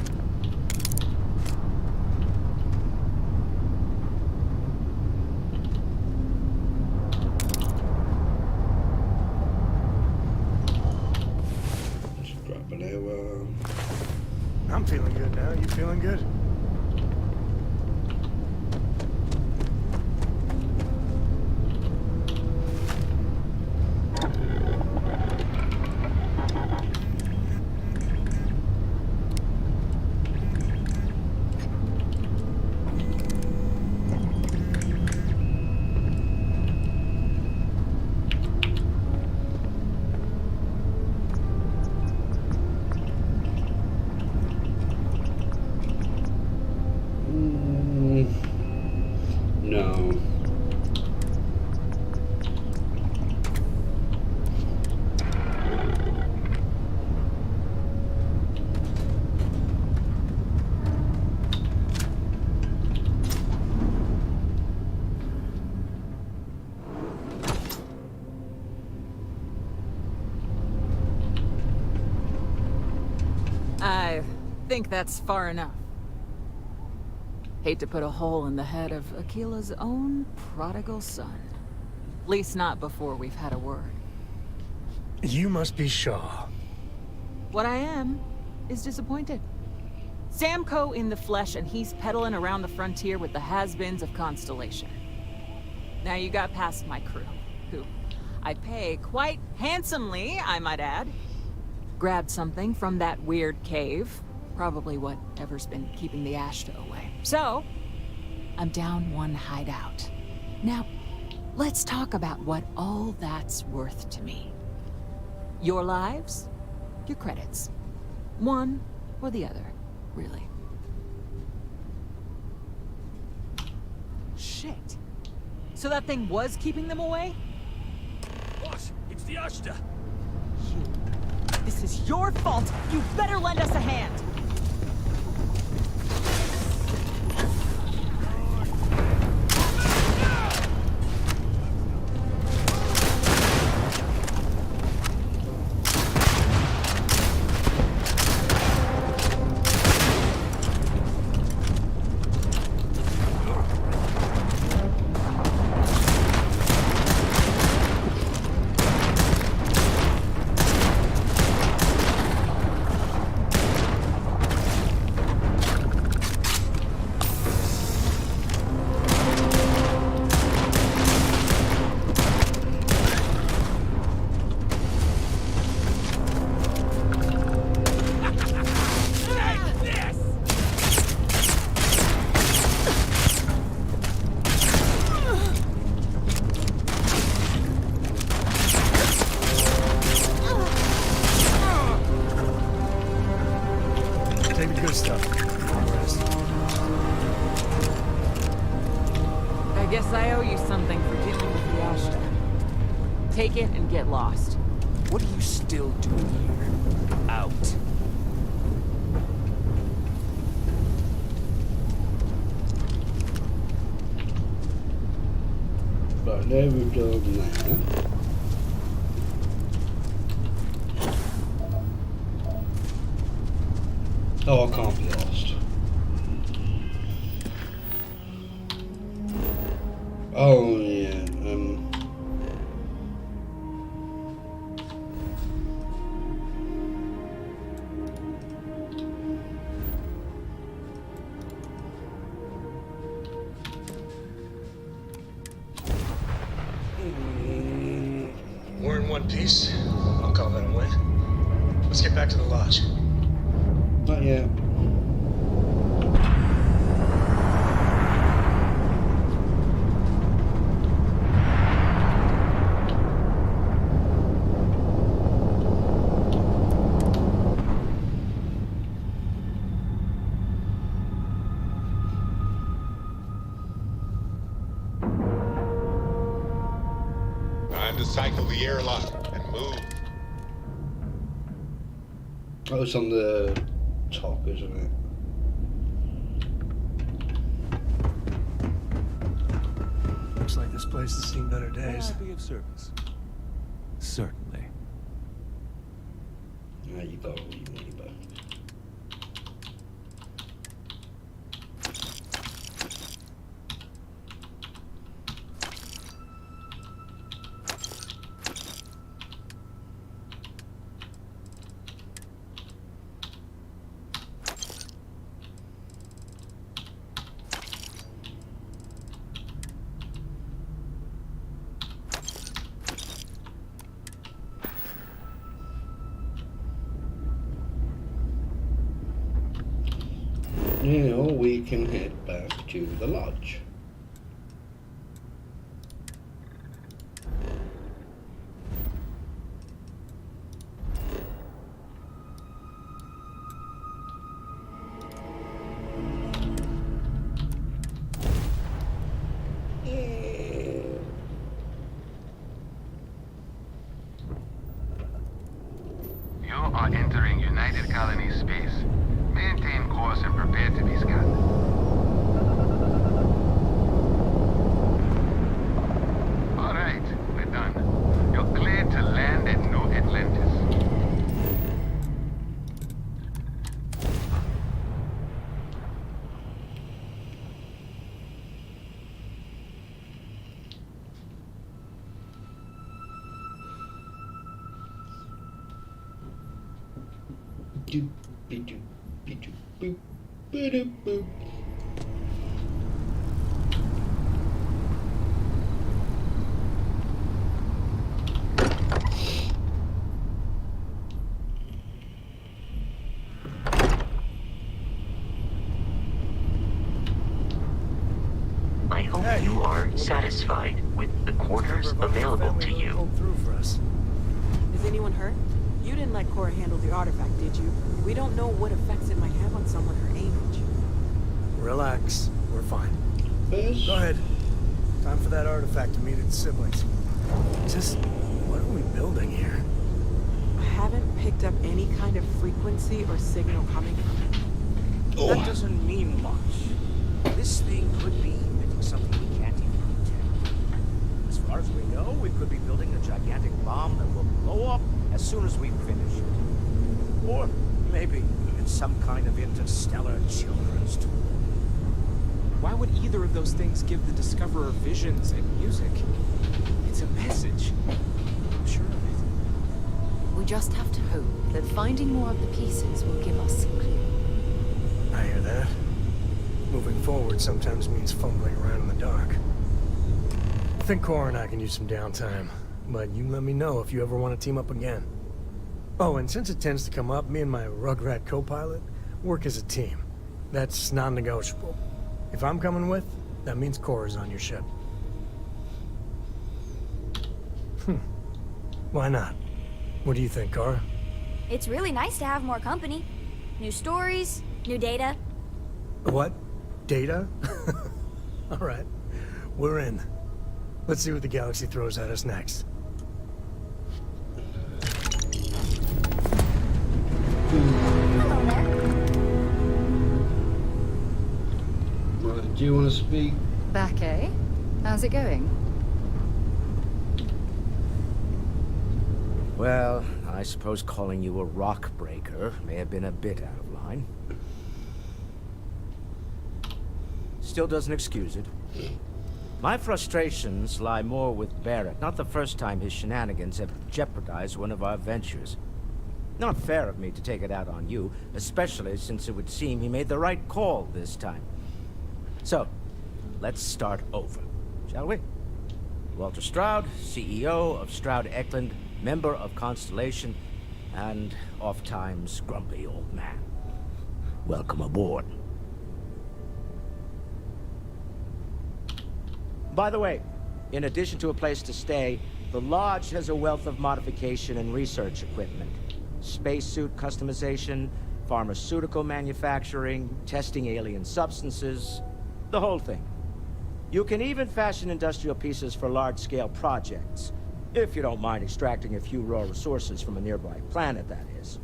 Speaker 1: Just grab an hour.
Speaker 10: I'm feeling good now. You feeling good?
Speaker 14: I think that's far enough. Hate to put a hole in the head of Akila's own prodigal son. At least not before we've had a word.
Speaker 10: You must be Shaw.
Speaker 14: What I am is disappointed. Samco in the flesh, and he's peddling around the frontier with the has-beens of Constellation. Now you got past my crew, who I pay quite handsomely, I might add. Grabbed something from that weird cave. Probably whatever's been keeping the Ashta away. So, I'm down one hideout. Now, let's talk about what all that's worth to me. Your lives, your credits. One or the other, really. Shit. So that thing was keeping them away?
Speaker 7: Boss, it's the Ashta.
Speaker 14: This is your fault. You better lend us a hand. I guess I owe you something for dealing with the Ashta. Take it and get lost.
Speaker 18: What are you still doing here? Out.
Speaker 1: Right, there we've done that. Oh, I can't be lost. Oh, yeah,
Speaker 17: We're in one piece. I'll call that a win. Let's get back to the lodge.
Speaker 1: Not yet.
Speaker 6: Time to cycle the airlock and move.
Speaker 1: Oh, it's on the top, isn't it?
Speaker 10: Looks like this place has seen better days.
Speaker 18: May I be of service? Certainly.
Speaker 1: Now you got all your money back. Now we can head back to the lodge.
Speaker 8: You are entering United Colony space. Maintain course and prepare to be scanned. All right, we're done. You're cleared to land at New Atlantis.
Speaker 1: Be-doop, be-doop, be-doop, boop, be-doop, boop.
Speaker 11: I hope you are satisfied with the quarters available to you.
Speaker 15: Is anyone hurt? You didn't let Cora handle the artifact, did you? We don't know what effects it might have on someone her age.
Speaker 10: Relax. We're fine. Go ahead. Time for that artifact to meet its siblings. Just, what are we building here?
Speaker 15: I haven't picked up any kind of frequency or signal coming from it.
Speaker 19: That doesn't mean much. This thing could be emitting something we can't even detect. As far as we know, we could be building a gigantic bomb that will blow up as soon as we finish it. Or maybe it's some kind of interstellar children's tool.
Speaker 9: Why would either of those things give the Discoverer visions and music? It's a message. I'm sure of it.
Speaker 24: We just have to hope that finding more of the pieces will give us some clue.
Speaker 10: I hear that. Moving forward sometimes means fumbling around in the dark. I think Cora and I can use some downtime, but you let me know if you ever want to team up again. Oh, and since it tends to come up, me and my Rugrat co-pilot work as a team. That's non-negotiable. If I'm coming with, that means Cora's on your ship. Why not? What do you think, Cora?
Speaker 25: It's really nice to have more company. New stories, new data.
Speaker 10: What? Data? All right. We're in. Let's see what the galaxy throws at us next.
Speaker 1: Do you want to speak?
Speaker 24: Back, eh? How's it going?
Speaker 19: Well, I suppose calling you a rock breaker may have been a bit out of line. Still doesn't excuse it. My frustrations lie more with Barrett. Not the first time his shenanigans have jeopardized one of our ventures. Not fair of me to take it out on you, especially since it would seem he made the right call this time. So, let's start over, shall we? Walter Stroud, CEO of Stroud-Eklund, member of Constellation, and oft-times grumpy old man. Welcome aboard. By the way, in addition to a place to stay, the Lodge has a wealth of modification and research equipment. Spacesuit customization, pharmaceutical manufacturing, testing alien substances, the whole thing. You can even fashion industrial pieces for large-scale projects, if you don't mind extracting a few raw resources from a nearby planet, that is.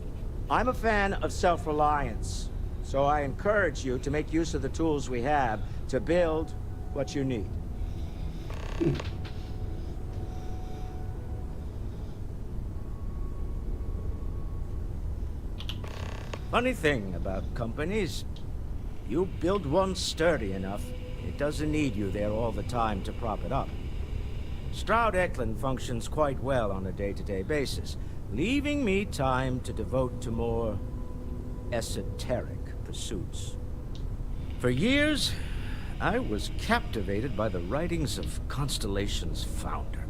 Speaker 19: I'm a fan of self-reliance, so I encourage you to make use of the tools we have to build what you need. Funny thing about companies, you build one sturdy enough, it doesn't need you there all the time to prop it up. Stroud-Eklund functions quite well on a day-to-day basis, leaving me time to devote to more esoteric pursuits. For years, I was captivated by the writings of Constellation's founder,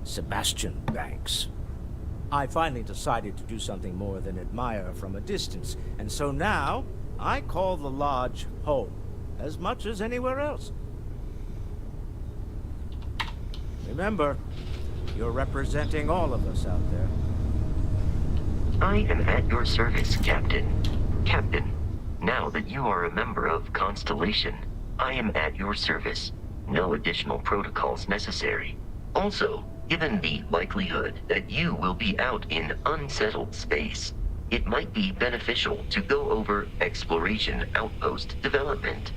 Speaker 19: Sebastian Banks. I finally decided to do something more than admire from a distance, and so now, I call the Lodge home, as much as anywhere else. Remember, you're representing all of us out there.
Speaker 11: I am at your service, Captain. Captain, now that you are a member of Constellation, I am at your service. No additional protocols necessary. Also, given the likelihood that you will be out in unsettled space, it might be beneficial to go over exploration outpost development,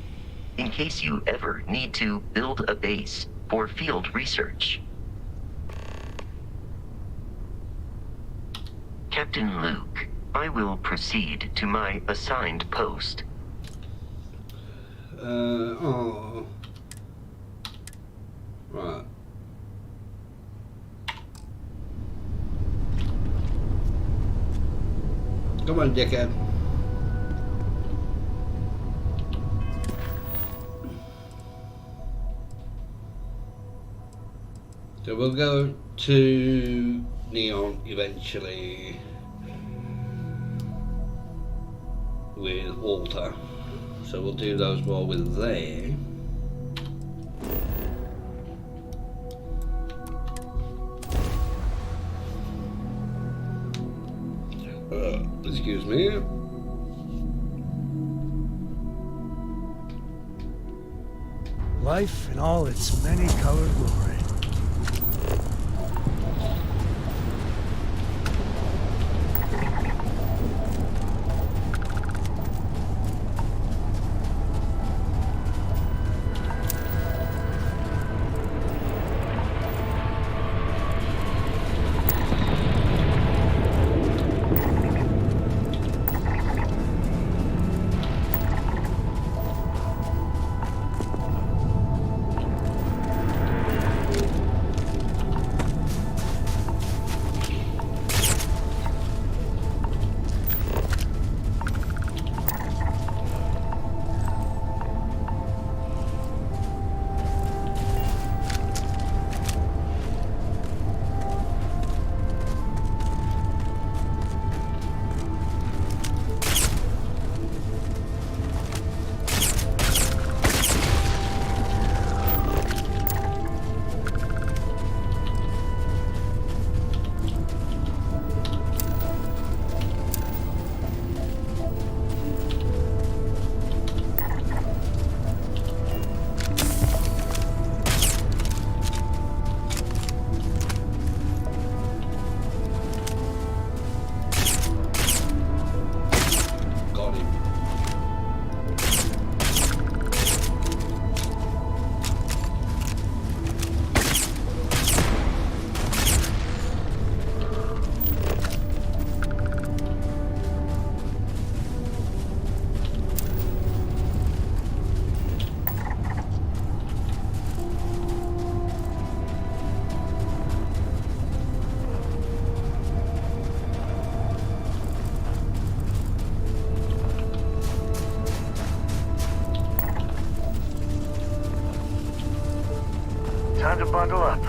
Speaker 11: in case you ever need to build a base for field research. Captain Luke, I will proceed to my assigned post.
Speaker 1: Right. Come on, dickhead. So we'll go to Neon eventually with Walter. So we'll do those while we're there. Excuse me.
Speaker 10: Life in all its many-colored glory.
Speaker 3: Time to bundle up.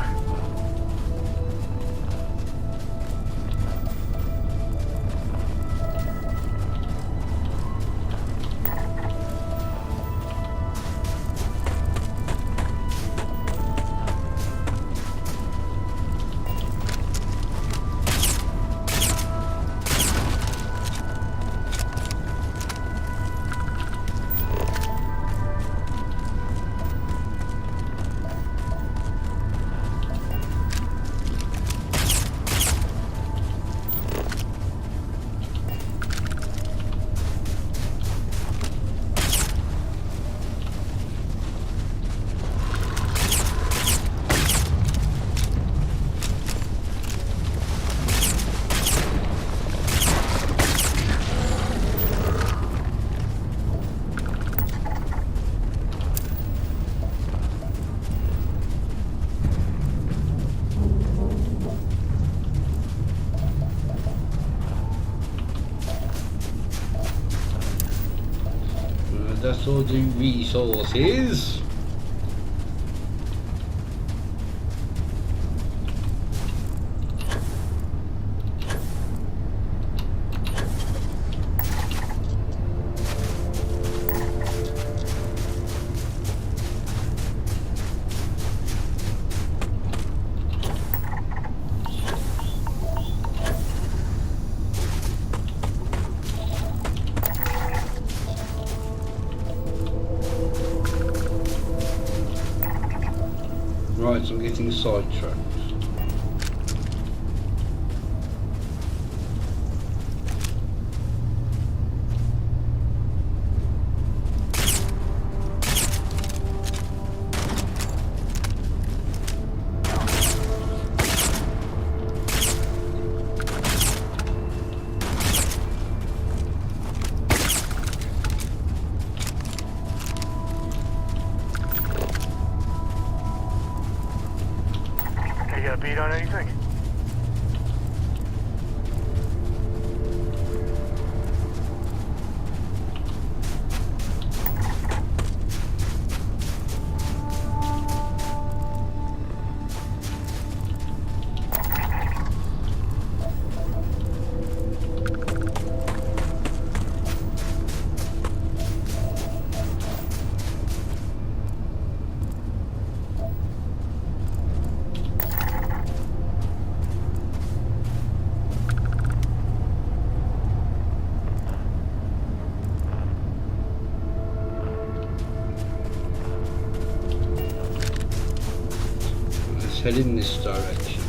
Speaker 1: That's all the resources. Right, so I'm getting sidetracked. head in this direction.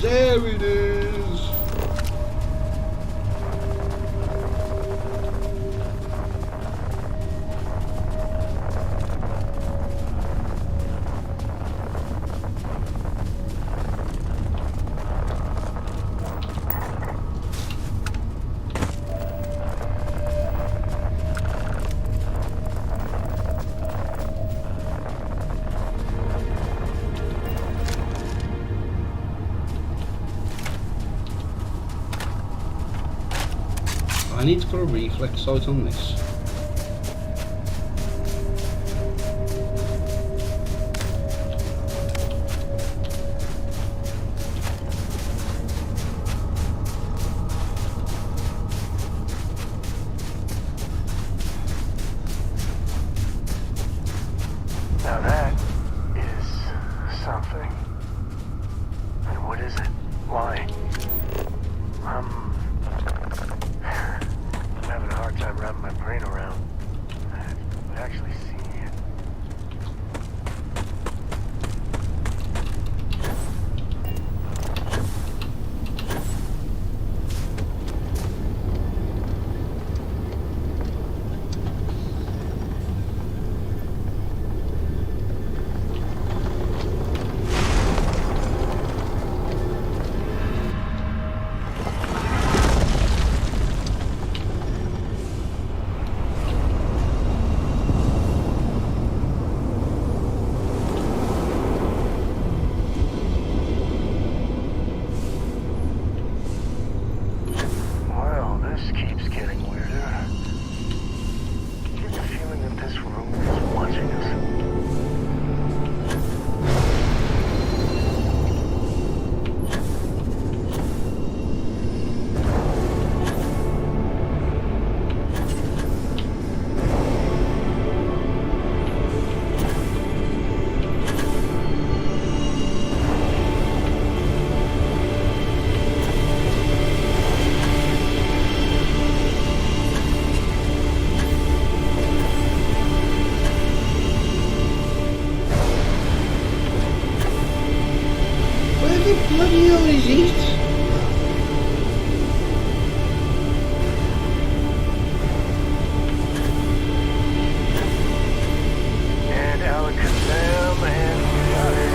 Speaker 1: There it is! I need to put a reflex sight on this.
Speaker 3: Now that is something. And what is it? Why? I'm having a hard time wrapping my brain around actually seeing it. Bloody hell is it? And Alakazam and we got it.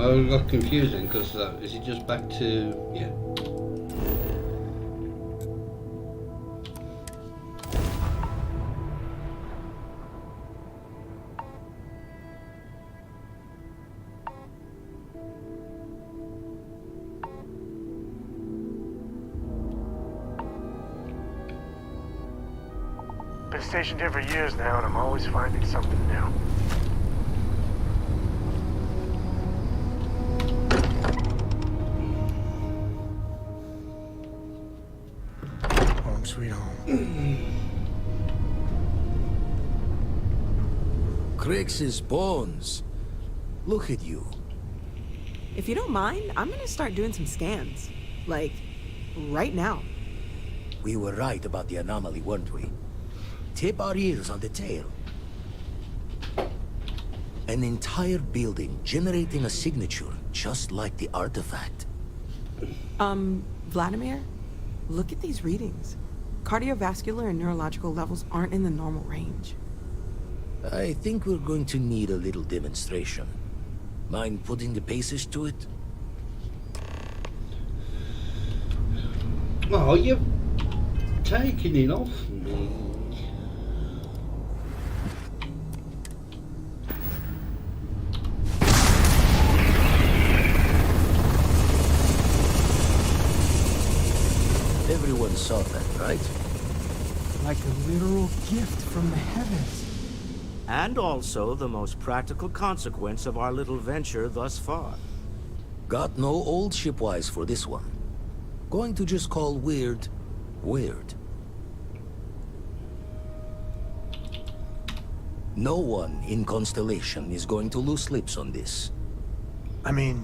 Speaker 1: I got confusing because is it just back to yeah.
Speaker 3: Been stationed here for years now, and I'm always finding something new.
Speaker 10: Home sweet home.
Speaker 4: Crix's bones. Look at you.
Speaker 15: If you don't mind, I'm gonna start doing some scans. Like, right now.
Speaker 4: We were right about the anomaly, weren't we? Tip our ears on the tale. An entire building generating a signature just like the artifact.
Speaker 15: Vladimir, look at these readings. Cardiovascular and neurological levels aren't in the normal range.
Speaker 4: I think we're going to need a little demonstration. Mind putting the paces to it?
Speaker 1: Oh, you're taking it off me.
Speaker 4: Everyone saw that, right?
Speaker 9: Like a literal gift from the heavens.
Speaker 19: And also the most practical consequence of our little venture thus far.
Speaker 4: Got no old shipwise for this one. Going to just call weird, weird. No one in Constellation is going to lose lips on this.
Speaker 10: I mean,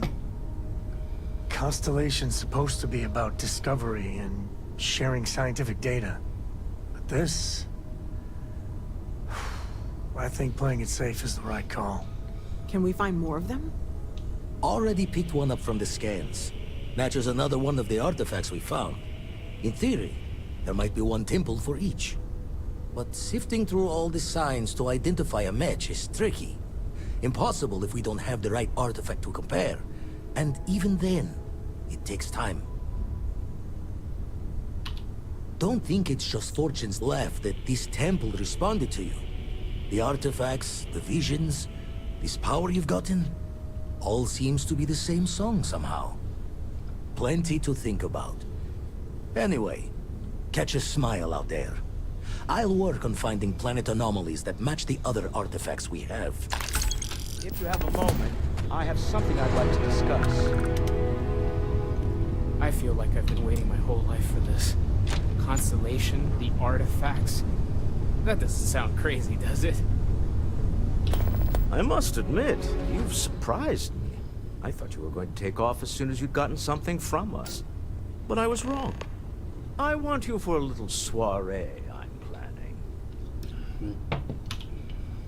Speaker 10: Constellation's supposed to be about discovery and sharing scientific data. But this... I think playing it safe is the right call.
Speaker 15: Can we find more of them?
Speaker 4: Already picked one up from the scans. Matches another one of the artifacts we found. In theory, there might be one temple for each. But sifting through all the signs to identify a match is tricky. Impossible if we don't have the right artifact to compare. And even then, it takes time. Don't think it's just Fortune's laugh that this temple responded to you. The artifacts, the visions, this power you've gotten, all seems to be the same song somehow. Plenty to think about. Anyway, catch a smile out there. I'll work on finding planet anomalies that match the other artifacts we have.
Speaker 19: If you have a moment, I have something I'd like to discuss.
Speaker 9: I feel like I've been waiting my whole life for this. Constellation, the artifacts. That doesn't sound crazy, does it?
Speaker 19: I must admit, you've surprised me. I thought you were going to take off as soon as you'd gotten something from us. But I was wrong. I want you for a little soiree I'm planning.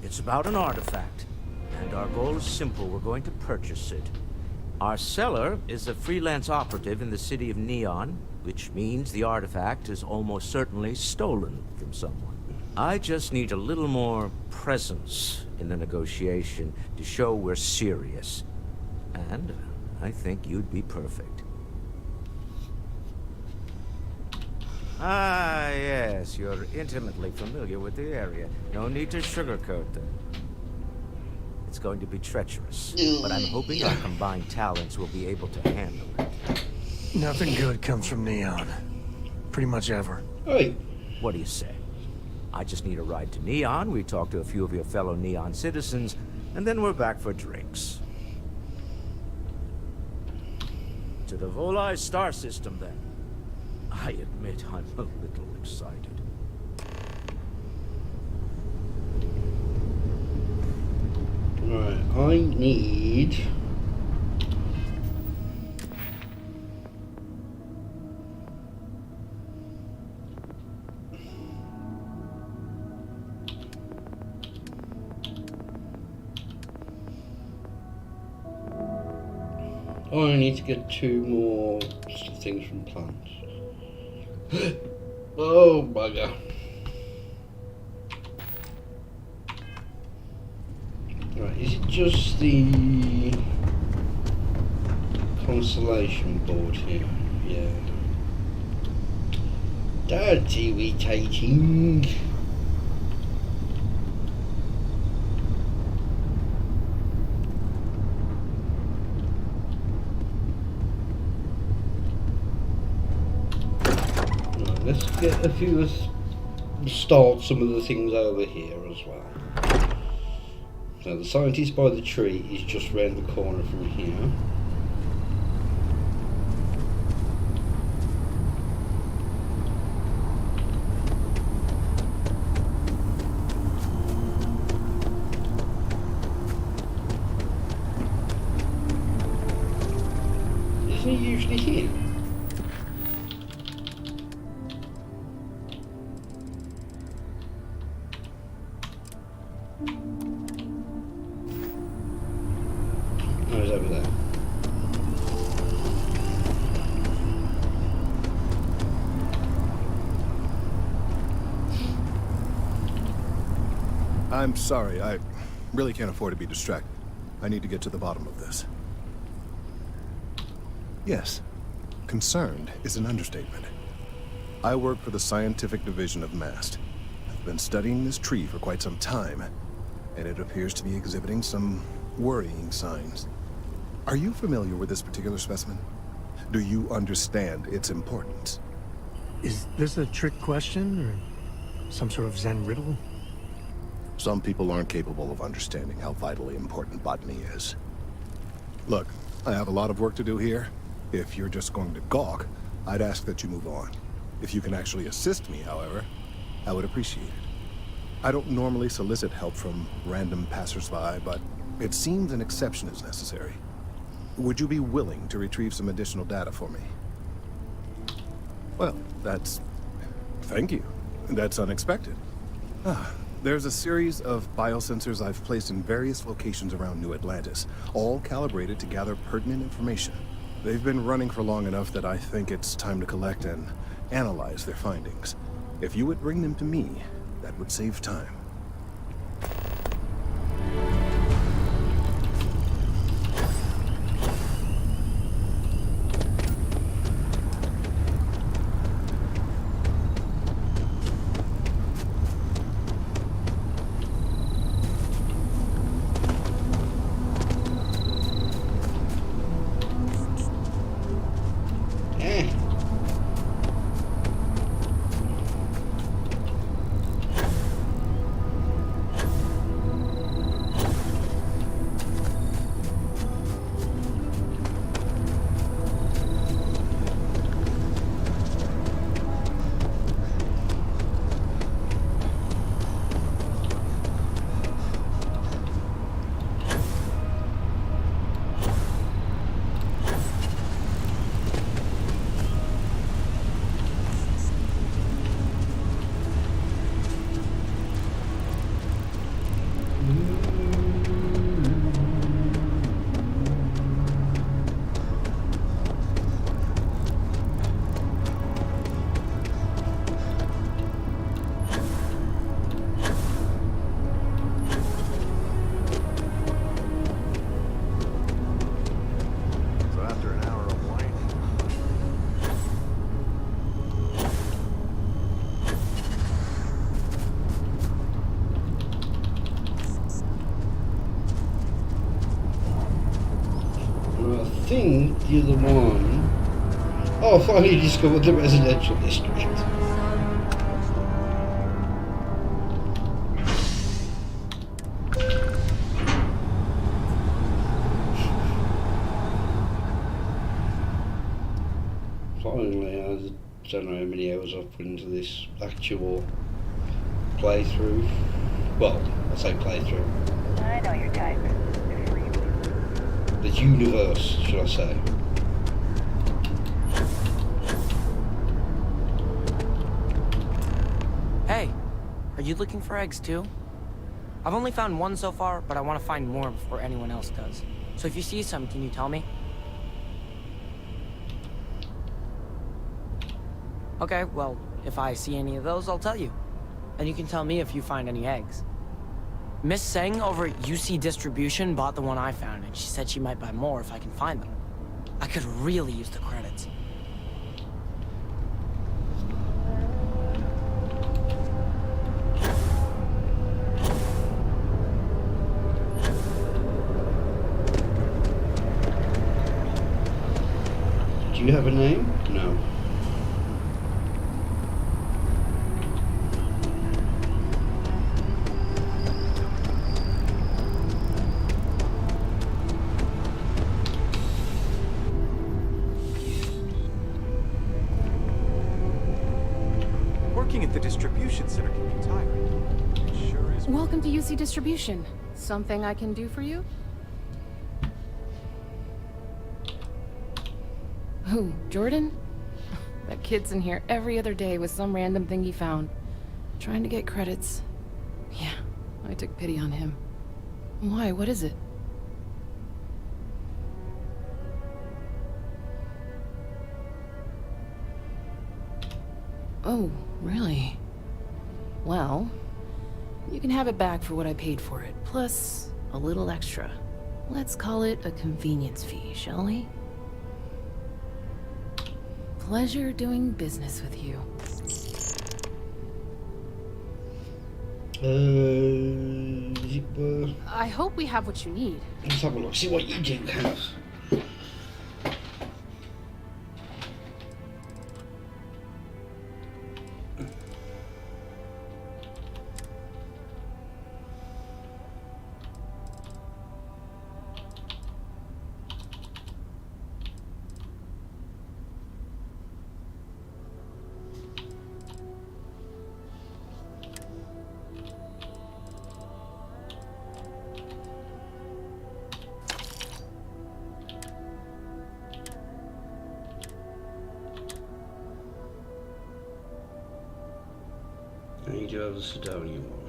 Speaker 19: It's about an artifact, and our goal is simple. We're going to purchase it. Our seller is a freelance operative in the city of Neon, which means the artifact is almost certainly stolen from someone. I just need a little more presence in the negotiation to show we're serious. And I think you'd be perfect. Ah, yes, you're intimately familiar with the area. No need to sugarcoat them. It's going to be treacherous, but I'm hoping our combined talents will be able to handle it.
Speaker 10: Nothing good comes from Neon. Pretty much ever.
Speaker 1: Hey.
Speaker 19: What do you say? I just need a ride to Neon, we talk to a few of your fellow Neon citizens, and then we're back for drinks. To the Volai star system, then. I admit I'm a little excited.
Speaker 1: Right, I need... Oh, I need to get 2 more things from plants. Oh, bugger. Right, is it just the constellation board here? Yeah. That's irritating. Let's get a few, start some of the things over here as well. So the scientist by the tree is just round the corner from here. Isn't he usually here? Oh, he's over there.
Speaker 5: I'm sorry, I really can't afford to be distracted. I need to get to the bottom of this. Yes, concerned is an understatement. I work for the scientific division of MAST. I've been studying this tree for quite some time, and it appears to be exhibiting some worrying signs. Are you familiar with this particular specimen? Do you understand its importance?
Speaker 10: Is this a trick question, or some sort of Zen riddle?
Speaker 5: Some people aren't capable of understanding how vitally important botany is. Look, I have a lot of work to do here. If you're just going to gawk, I'd ask that you move on. If you can actually assist me, however, I would appreciate it. I don't normally solicit help from random passersby, but it seems an exception is necessary. Would you be willing to retrieve some additional data for me? Well, thank you. That's unexpected. There's a series of biosensors I've placed in various locations around New Atlantis, all calibrated to gather pertinent information. They've been running for long enough that I think it's time to collect and analyze their findings. If you would bring them to me, that would save time.
Speaker 1: I think you're the one. Oh, I finally discovered the residential district. Finally, I don't know how many hours I've put into this actual playthrough. Well, I say playthrough.
Speaker 13: I know your type.
Speaker 1: The universe, should I say.
Speaker 16: Hey, are you looking for eggs too? I've only found one so far, but I want to find more before anyone else does. So if you see some, can you tell me? Okay, well, if I see any of those, I'll tell you. And you can tell me if you find any eggs. Miss Seng over at UC Distribution bought the one I found, and she said she might buy more if I can find them. I could really use the credits.
Speaker 1: Do you have a name? No.
Speaker 20: Working at the distribution center can be tiring. It sure is.
Speaker 24: Welcome to UC Distribution. Something I can do for you?
Speaker 12: Who, Jordan? That kid's in here every other day with some random thing he found. Trying to get credits. Yeah, I took pity on him. Why? What is it? Oh, really? Well, you can have it back for what I paid for it, plus a little extra. Let's call it a convenience fee, shall we? Pleasure doing business with you. I hope we have what you need.
Speaker 1: Let's have a look, see what you do have. And you do have the Sidonian one.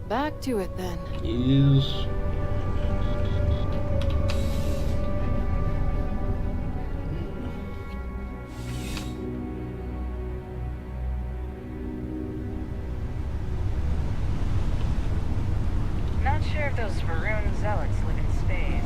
Speaker 12: Back to it then.
Speaker 1: Yes.
Speaker 13: Not sure if those Faroon zealots live in space.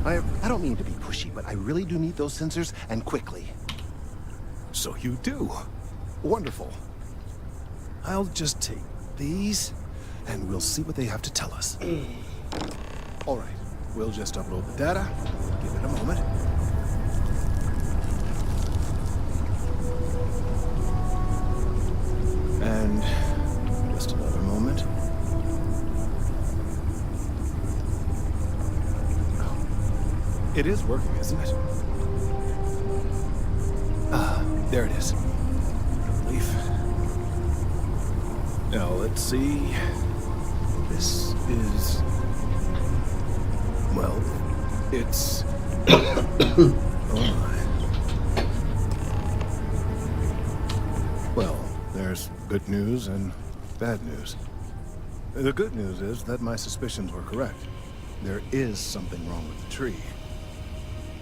Speaker 5: I don't mean to be pushy, but I really do need those sensors, and quickly. So you do. Wonderful. I'll just take these, and we'll see what they have to tell us. All right, we'll just upload the data. Give it a moment. And just another moment. It is working, isn't it? Ah, there it is. Relief. Now, let's see. This is... well, it's... oh my. Well, there's good news and bad news. The good news is that my suspicions were correct. There is something wrong with the tree.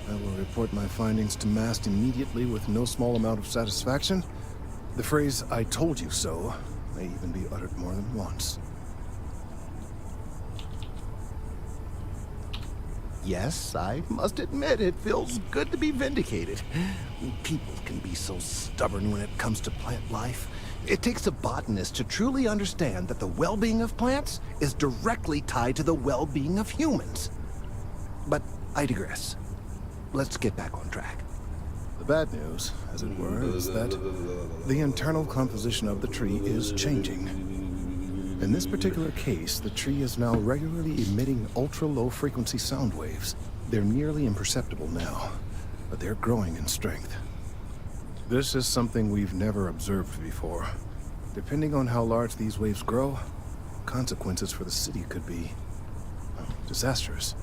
Speaker 5: I will report my findings to Mast immediately with no small amount of satisfaction. The phrase, "I told you so," may even be uttered more than once. Yes, I must admit, it feels good to be vindicated. People can be so stubborn when it comes to plant life. It takes a botanist to truly understand that the well-being of plants is directly tied to the well-being of humans. But I digress. Let's get back on track. The bad news, as it were, is that the internal composition of the tree is changing. In this particular case, the tree is now regularly emitting ultra-low frequency sound waves. They're nearly imperceptible now, but they're growing in strength. This is something we've never observed before. Depending on how large these waves grow, consequences for the city could be disastrous.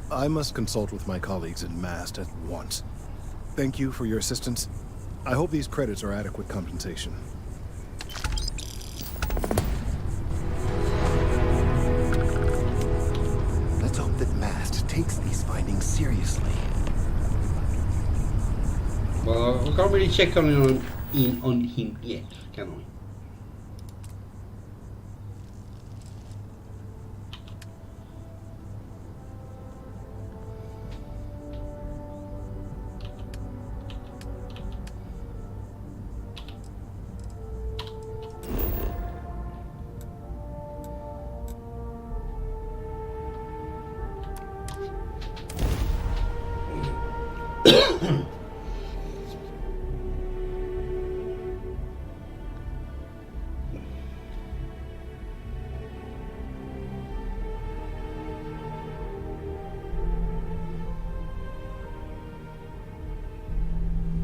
Speaker 5: I must consult with my colleagues in Mast at once. Thank you for your assistance. I hope these credits are adequate compensation.
Speaker 4: seriously.
Speaker 1: Well, I can't really check on him yet, can I?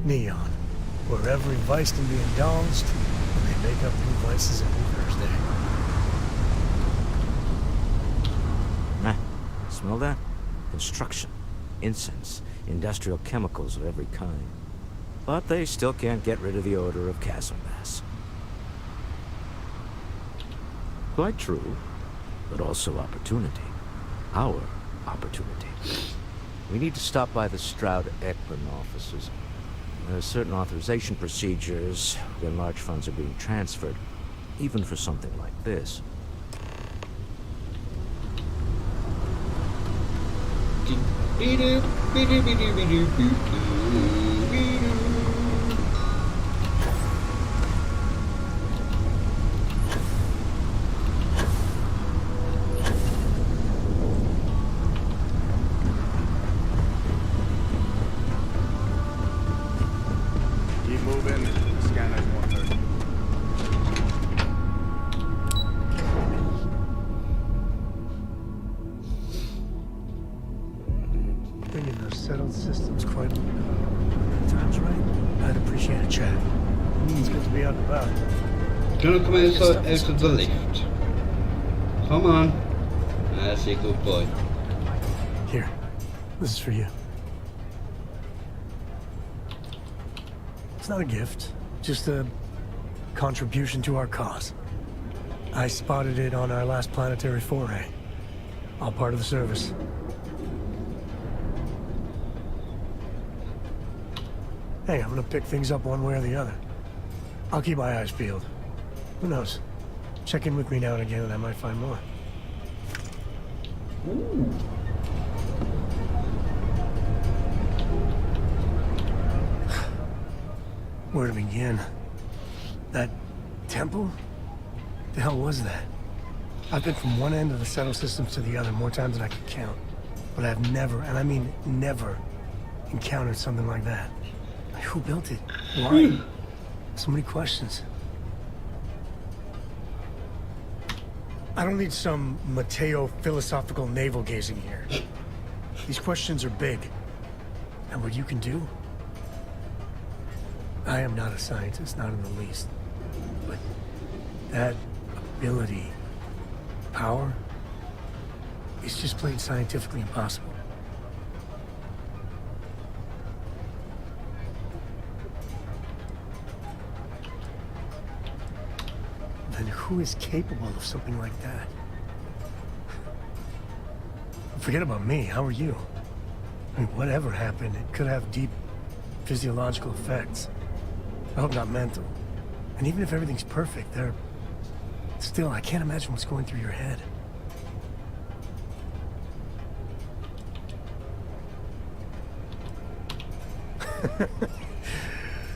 Speaker 10: Neon, where every vice can be indulged, and they make up new vices every Thursday.
Speaker 19: Smell that? Construction, incense, industrial chemicals of every kind. But they still can't get rid of the odor of castle mass. Quite true, but also opportunity. Our opportunity. We need to stop by the Stroud-Ekman offices. There are certain authorization procedures when large funds are being transferred, even for something like this.
Speaker 5: Keep moving. Scanner's 130.
Speaker 10: Bringing those settled systems quite times right. I'd appreciate a chat. It's good to be out and about.
Speaker 1: Gonna come out of the lift. Come on. That's a good boy.
Speaker 10: Here, this is for you. It's not a gift, just a contribution to our cause. I spotted it on our last planetary foray. All part of the service. Hey, I'm gonna pick things up one way or the other. I'll keep my eyes peeled. Who knows? Check in with me now and again and I might find more.
Speaker 1: Ooh.
Speaker 10: Where to begin? That temple? The hell was that? I've been from one end of the settle systems to the other more times than I can count. But I've never, and I mean never, encountered something like that. Who built it? Why? So many questions. I don't need some Mateo philosophical navel-gazing here. These questions are big. And what you can do? I am not a scientist, not in the least. But that ability, power, is just plain scientifically impossible. Then who is capable of something like that? Forget about me, how are you? I mean, whatever happened, it could have deep physiological effects. I hope not mental. And even if everything's perfect, still, I can't imagine what's going through your head.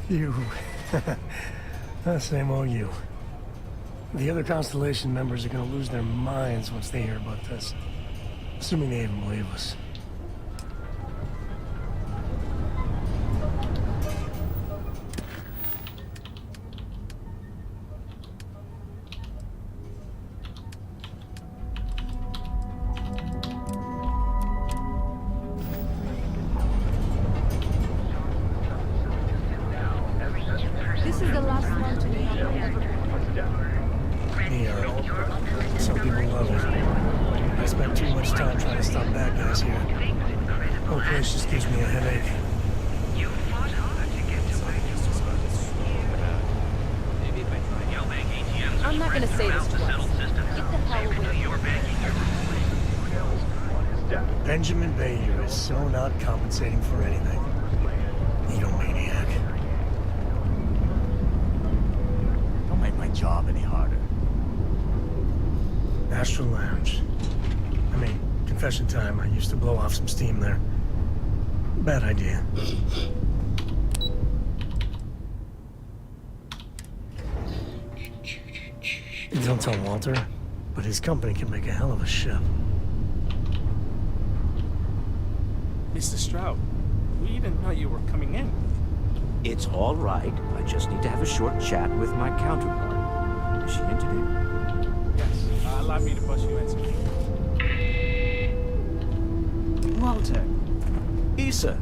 Speaker 10: You. Same old you. The other Constellation members are gonna lose their minds once they hear about this. Assuming they even believe us.
Speaker 25: This is the last one to be
Speaker 10: Yeah. Some people love it. I spent too much time trying to stop bad guys here. The whole place just gives me a headache.
Speaker 12: I'm not gonna say this twice. Get the hell away.
Speaker 10: Benjamin Bayeux is so not compensating for anything. Egomaniac.
Speaker 4: Don't make my job any harder.
Speaker 10: Astral Lounge. I mean, confession time, I used to blow off some steam there. Bad idea. Don't tell Walter, but his company can make a hell of a ship.
Speaker 9: Mr. Stroud, we didn't know you were coming in.
Speaker 19: It's all right. I just need to have a short chat with my counterpart. Is she in today?
Speaker 9: Yes, allow me to bust you in, sir.
Speaker 2: Walter,
Speaker 19: Issa.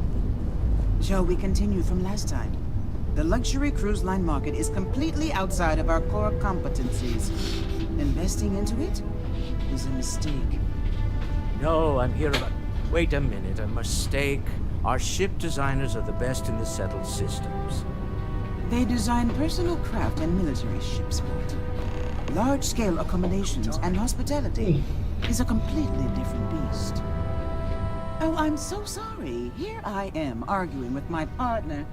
Speaker 2: shall we continue from last time? The luxury cruise line market is completely outside of our core competencies. Investing into it is a mistake.
Speaker 19: No, I'm here about... Wait a minute, a mistake. Our ship designers are the best in the settled systems.
Speaker 2: They design personal craft and military ships, Walter. Large-scale accommodations and hospitality is a completely different beast. Oh, I'm so sorry. Here I am arguing with my partner.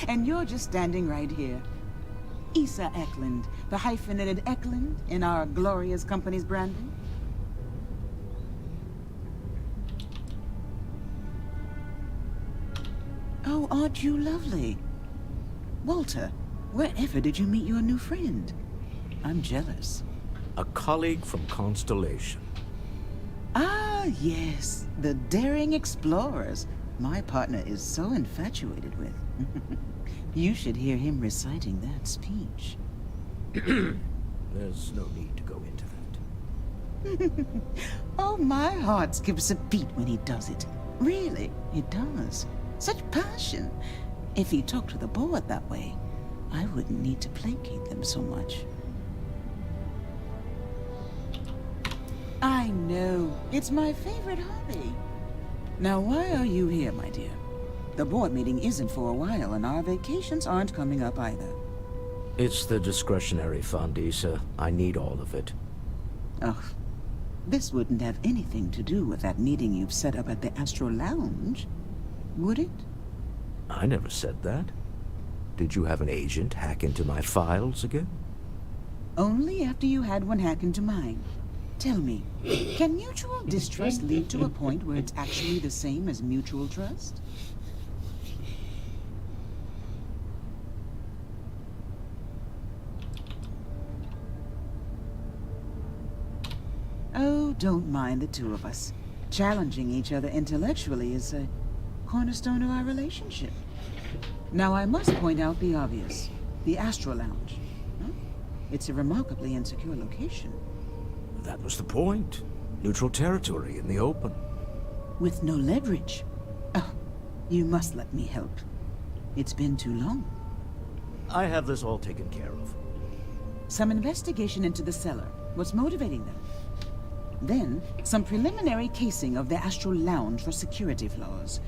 Speaker 2: And you're just standing right here. Issa Eklund, the hyphenated Eklund in our glorious company's branding. Oh, aren't you lovely? Walter, wherever did you meet your new friend? I'm jealous.
Speaker 19: A colleague from Constellation.
Speaker 2: Ah, yes, the daring explorers my partner is so infatuated with. You should hear him reciting that speech.
Speaker 19: There's no need to go into that.
Speaker 2: Oh, my heart skips a beat when he does it. Really, it does. Such passion. If he talked to the board that way, I wouldn't need to placate them so much. I know. It's my favorite hobby. Now, why are you here, my dear? The board meeting isn't for a while, and our vacations aren't coming up either.
Speaker 19: It's the discretionary fund, Issa. I need all of it.
Speaker 2: Ugh. This wouldn't have anything to do with that meeting you've set up at the Astro Lounge, would it?
Speaker 19: I never said that. Did you have an agent hack into my files again?
Speaker 2: Only after you had one hack into mine. Tell me, can mutual distrust lead to a point where it's actually the same as mutual trust? Oh, don't mind the two of us. Challenging each other intellectually is a cornerstone of our relationship. Now, I must point out the obvious. The Astro Lounge. Huh? It's a remarkably insecure location.
Speaker 19: That was the point. Neutral territory in the open.
Speaker 2: With no leverage. Oh, you must let me help. It's been too long.
Speaker 19: I have this all taken care of.
Speaker 2: Some investigation into the cellar. What's motivating them? Then, some preliminary casing of the Astral Lounge for security flaws.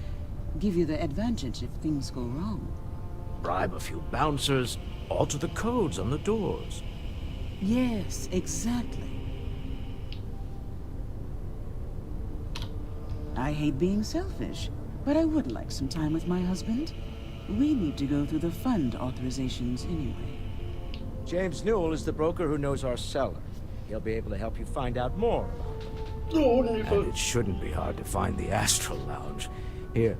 Speaker 2: Give you the advantage if things go wrong.
Speaker 19: Bribe a few bouncers, alter the codes on the doors.
Speaker 2: Yes, exactly. I hate being selfish, but I would like some time with my husband. We need to go through the fund authorizations anyway.
Speaker 19: James Newell is the broker who knows our cellar. He'll be able to help you find out more. And it shouldn't be hard to find the Astral Lounge. Here,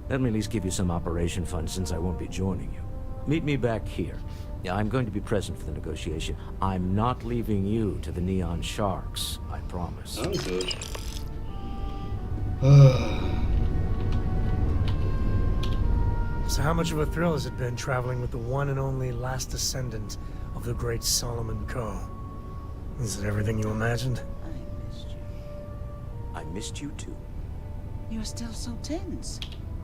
Speaker 19: let me at least give you some operation funds since I won't be joining you. Meet me back here. Yeah, I'm going to be present for the negotiation. I'm not leaving you to the Neon Sharks, I promise.
Speaker 1: I'm good.
Speaker 10: So how much of a thrill has it been traveling with the one and only last descendant of the great Solomon Coe? Is it everything you imagined?
Speaker 19: I missed you too.
Speaker 2: You're still so tense.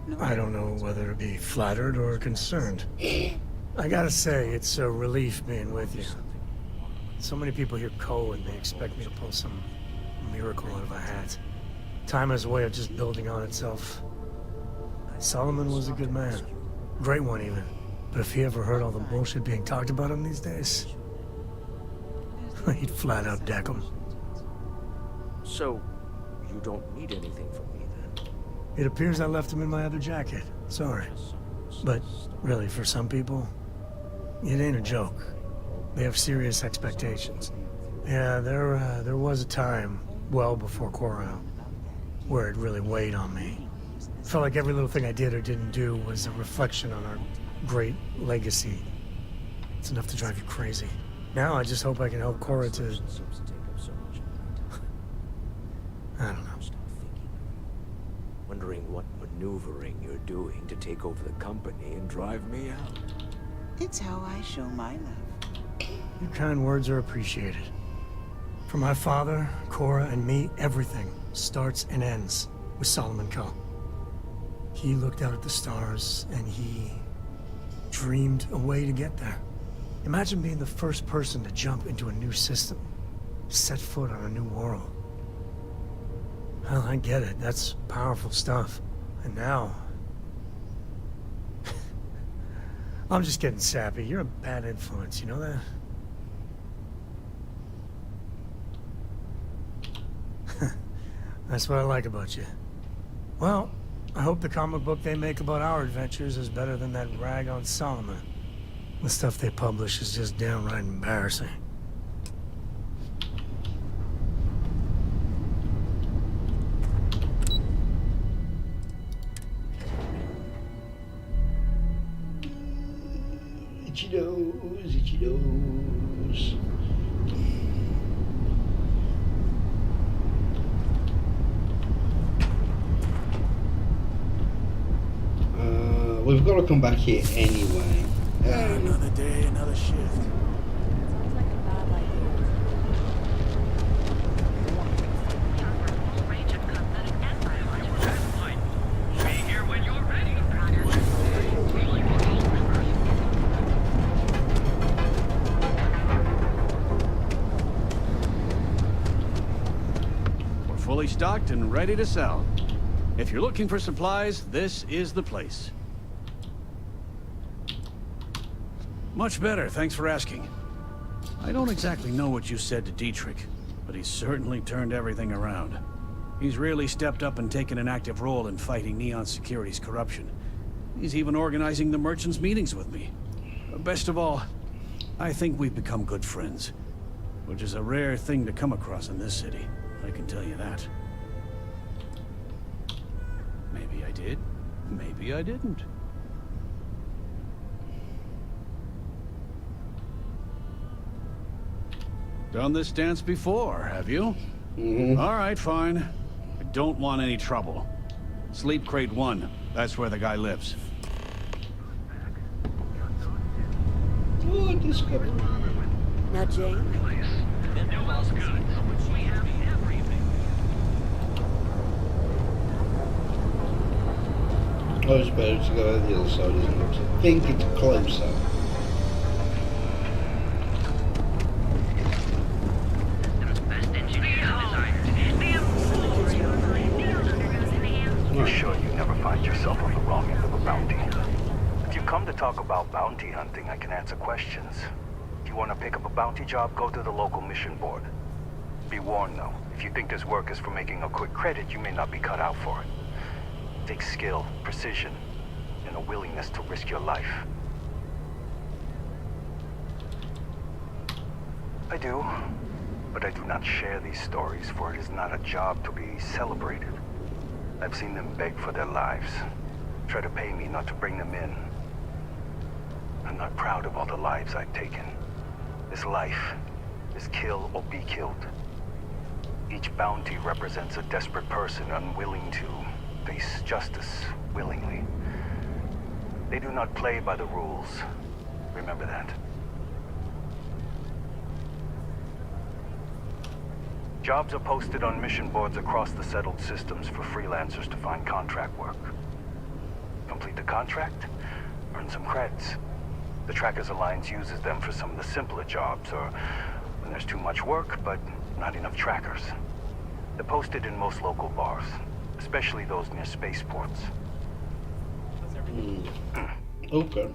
Speaker 2: No,
Speaker 10: I don't know whether to be flattered or concerned. I gotta say, it's a relief being with you. So many people hear Coe and they expect me to pull some miracle out of a hat. Time has a way of just building on itself. Solomon was a good man. Great one, even. But if he ever heard all the bullshit being talked about him these days, he'd flat out deck him.
Speaker 19: So, you don't need anything from me then?
Speaker 10: It appears I left him in my other jacket. Sorry. But really, for some people, it ain't a joke. They have serious expectations. Yeah, there was a time, well before Cora, where it really weighed on me. Felt like every little thing I did or didn't do was a reflection on our great legacy. It's enough to drive you crazy. Now I just hope I can help Cora to... I don't know.
Speaker 19: Wondering what maneuvering you're doing to take over the company and drive me out.
Speaker 2: It's how I show my love.
Speaker 10: Your kind words are appreciated. For my father, Cora, and me, everything starts and ends with Solomon Coe. He looked out at the stars, and he dreamed a way to get there. Imagine being the first person to jump into a new system, set foot on a new world. Well, I get it. That's powerful stuff. And now... I'm just getting sappy. You're a bad influence, you know that? That's what I like about you. Well, I hope the comic book they make about our adventures is better than that rag on Solomon. The stuff they publish is just downright embarrassing.
Speaker 1: Itchy nose, itchy nose. We've got to come back here anyway.
Speaker 19: Another day, another shift.
Speaker 7: We're fully stocked and ready to sell. If you're looking for supplies, this is the place. Much better, thanks for asking. I don't exactly know what you said to Dietrich, but he's certainly turned everything around. He's really stepped up and taken an active role in fighting Neon Security's corruption. He's even organizing the merchants' meetings with me. Best of all, I think we've become good friends, which is a rare thing to come across in this city, I can tell you that. Maybe I did, maybe I didn't. Done this dance before, have you?
Speaker 1: Mm-hmm.
Speaker 7: All right, fine. I don't want any trouble. Sleep Crate 1. That's where the guy lives.
Speaker 1: Oh, discovery.
Speaker 15: Now, Jane.
Speaker 1: Oh, it's better to go on the other side, isn't it? I think it's closer.
Speaker 3: You're sure you never find yourself on the wrong end of a bounty? If you come to talk about bounty hunting, I can answer questions. If you want to pick up a bounty job, go to the local mission board. Be warned though, if you think this work is for making a quick credit, you may not be cut out for it. It takes skill, precision, and a willingness to risk your life. I do, but I do not share these stories, for it is not a job to be celebrated. I've seen them beg for their lives, try to pay me not to bring them in. I'm not proud of all the lives I've taken. This life is kill or be killed. Each bounty represents a desperate person unwilling to face justice willingly. They do not play by the rules. Remember that. Jobs are posted on mission boards across the settled systems for freelancers to find contract work. Complete the contract, earn some credits. The Trackers Alliance uses them for some of the simpler jobs, or when there's too much work, but not enough trackers. They're posted in most local bars, especially those near spaceports.
Speaker 1: Okay.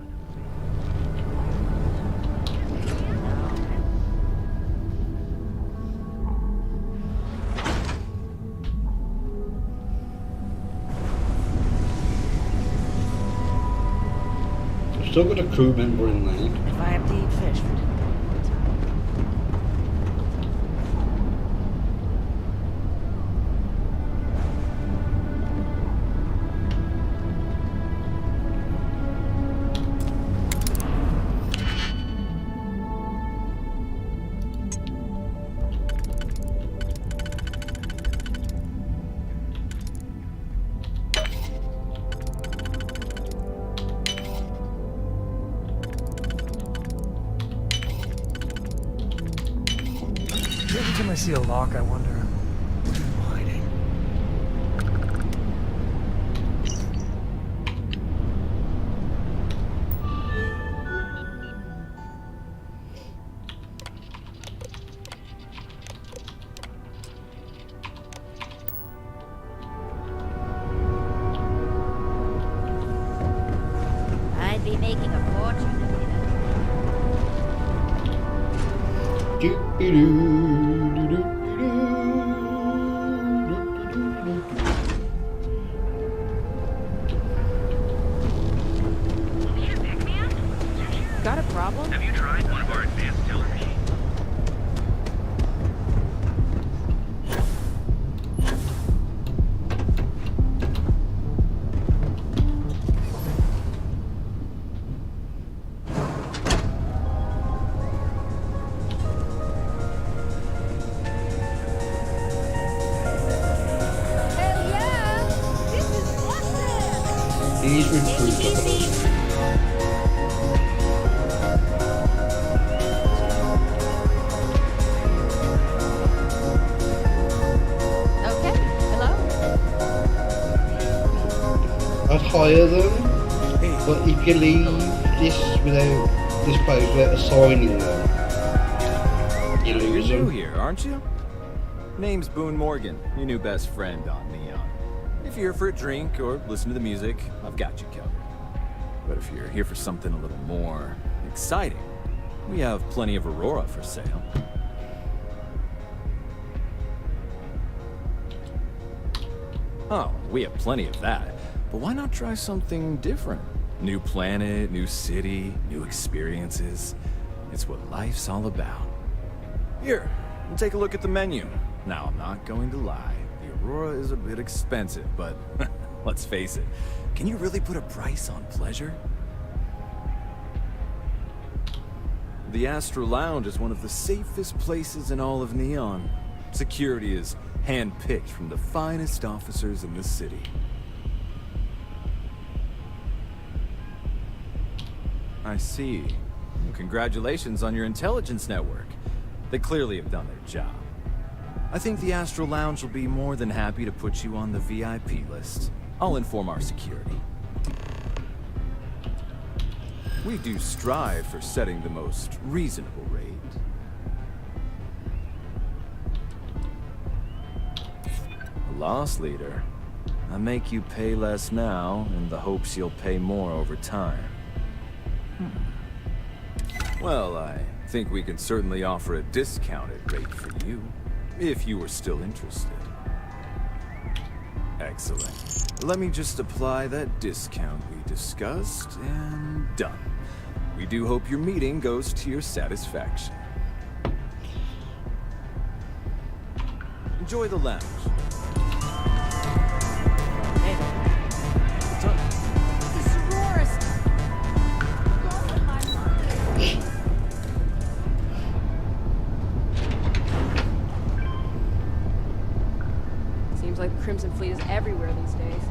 Speaker 1: still got a crew member in there.
Speaker 16: If I have to eat fish for dinner.
Speaker 10: Every time I see a lock, I wonder where I'm hiding.
Speaker 25: I'd be making a fortune if
Speaker 15: Got a problem?
Speaker 8: Have you tried one of our advanced teller machines?
Speaker 25: Hell yeah! This is awesome!
Speaker 1: These recruits
Speaker 25: Okay, hello?
Speaker 1: I'd hire them, but you can leave this place without assigning them. You lose
Speaker 20: You're new
Speaker 1: them.
Speaker 20: here, aren't you? Name's Boone Morgan, your new best friend on Neon. If you're here for a drink or listen to the music, I've got you covered. But if you're here for something a little more exciting, we have plenty of Aurora for sale. Oh, we have plenty of that. But why not try something different? New planet, new city, new experiences. It's what life's all about. Here, take a look at the menu. Now, I'm not going to lie. The Aurora is a bit expensive, but let's face it. Can you really put a price on pleasure? The Astro Lounge is one of the safest places in all of Neon. Security is hand-picked from the finest officers in the city. I see. Congratulations on your intelligence network. They clearly have done their job. I think the Astro Lounge will be more than happy to put you on the VIP list. I'll inform our security. We do strive for setting the most reasonable rate. A loss leader. I make you pay less now in the hopes you'll pay more over time. Well, I think we can certainly offer a discounted rate for you, if you were still interested. Excellent. Let me just apply that discount we discussed, and done. We do hope your meeting goes to your satisfaction. Enjoy the lounge.
Speaker 15: Hey. What's up?
Speaker 25: The sororist!
Speaker 15: Seems like the Crimson Fleet is everywhere these days.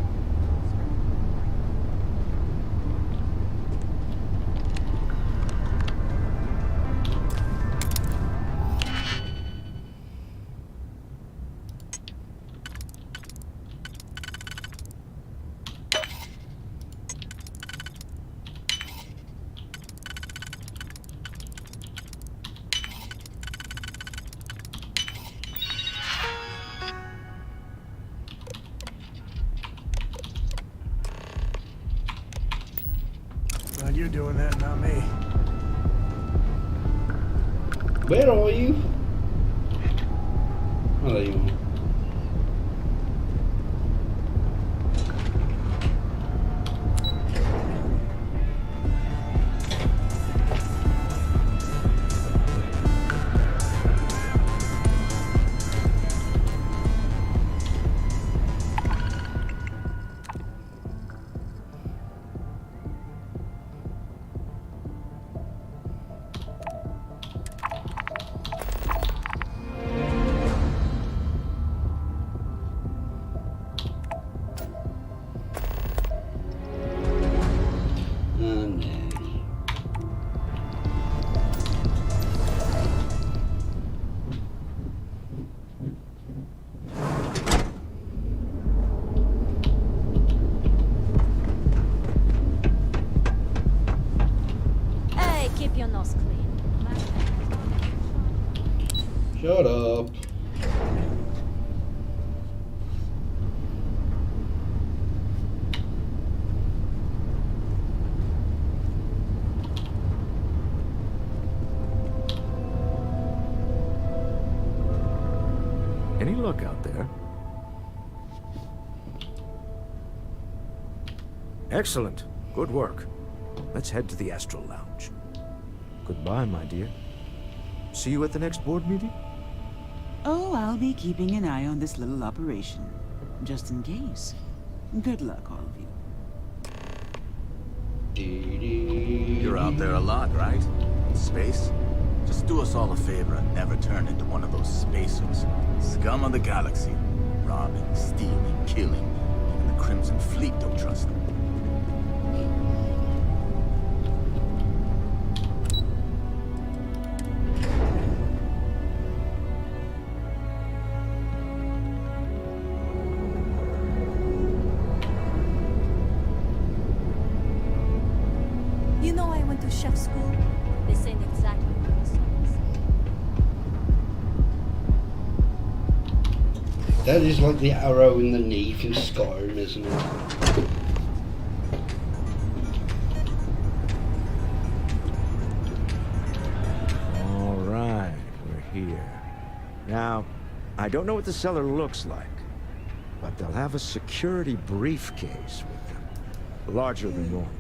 Speaker 10: Glad you're doing that, not me.
Speaker 1: Where are you? Oh, there you are. Shut up.
Speaker 14: Any luck out there?
Speaker 17: Excellent. Good work. Let's head to the Astral Lounge. Goodbye, my dear. See you at the next board meeting?
Speaker 2: Oh, I'll be keeping an eye on this little operation, just in case. Good luck, all of you.
Speaker 21: You're out there a lot, right? In space? Just do us all a favor and never turn into one of those spacers. Scum of the galaxy. Robbing, stealing, killing. And the Crimson Fleet don't trust them.
Speaker 22: You know I went to chef school. This ain't exactly what I saw.
Speaker 1: That is like the arrow in the knee from Skyrim, isn't it?
Speaker 17: All right, we're here. Now, I don't know what the cellar looks like, but they'll have a security briefcase with them. Larger than normal.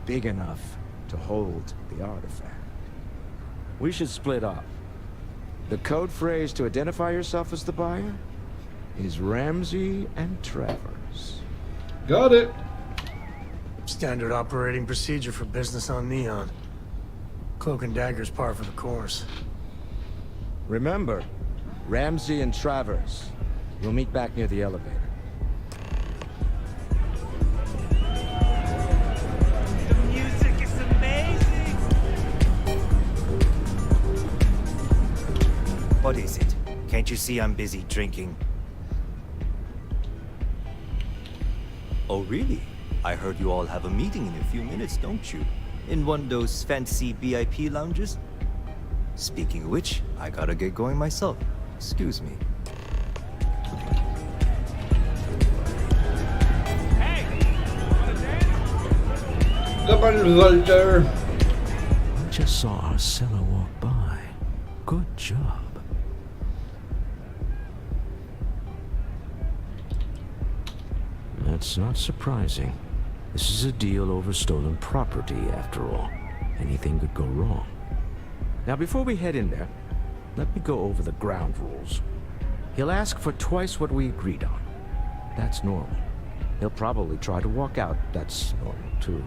Speaker 17: Big enough to hold the artifact. We should split up. The code phrase to identify yourself as the buyer is Ramsey and Travers.
Speaker 1: Got it.
Speaker 10: Standard operating procedure for business on Neon. Cloak and dagger's par for the course.
Speaker 17: Remember, Ramsey and Travers. We'll meet back near the elevator.
Speaker 23: What is it? Can't you see I'm busy drinking? Oh, really? I heard you all have a meeting in a few minutes, don't you? In one of those fancy VIP lounges? Speaking of which, I gotta get going myself. Excuse me.
Speaker 17: I just saw Arcella walk by. Good job. That's not surprising. This is a deal over stolen property, after all. Anything could go wrong. Now, before we head in there, let me go over the ground rules. He'll ask for twice what we agreed on. That's normal. He'll probably try to walk out. That's normal, too.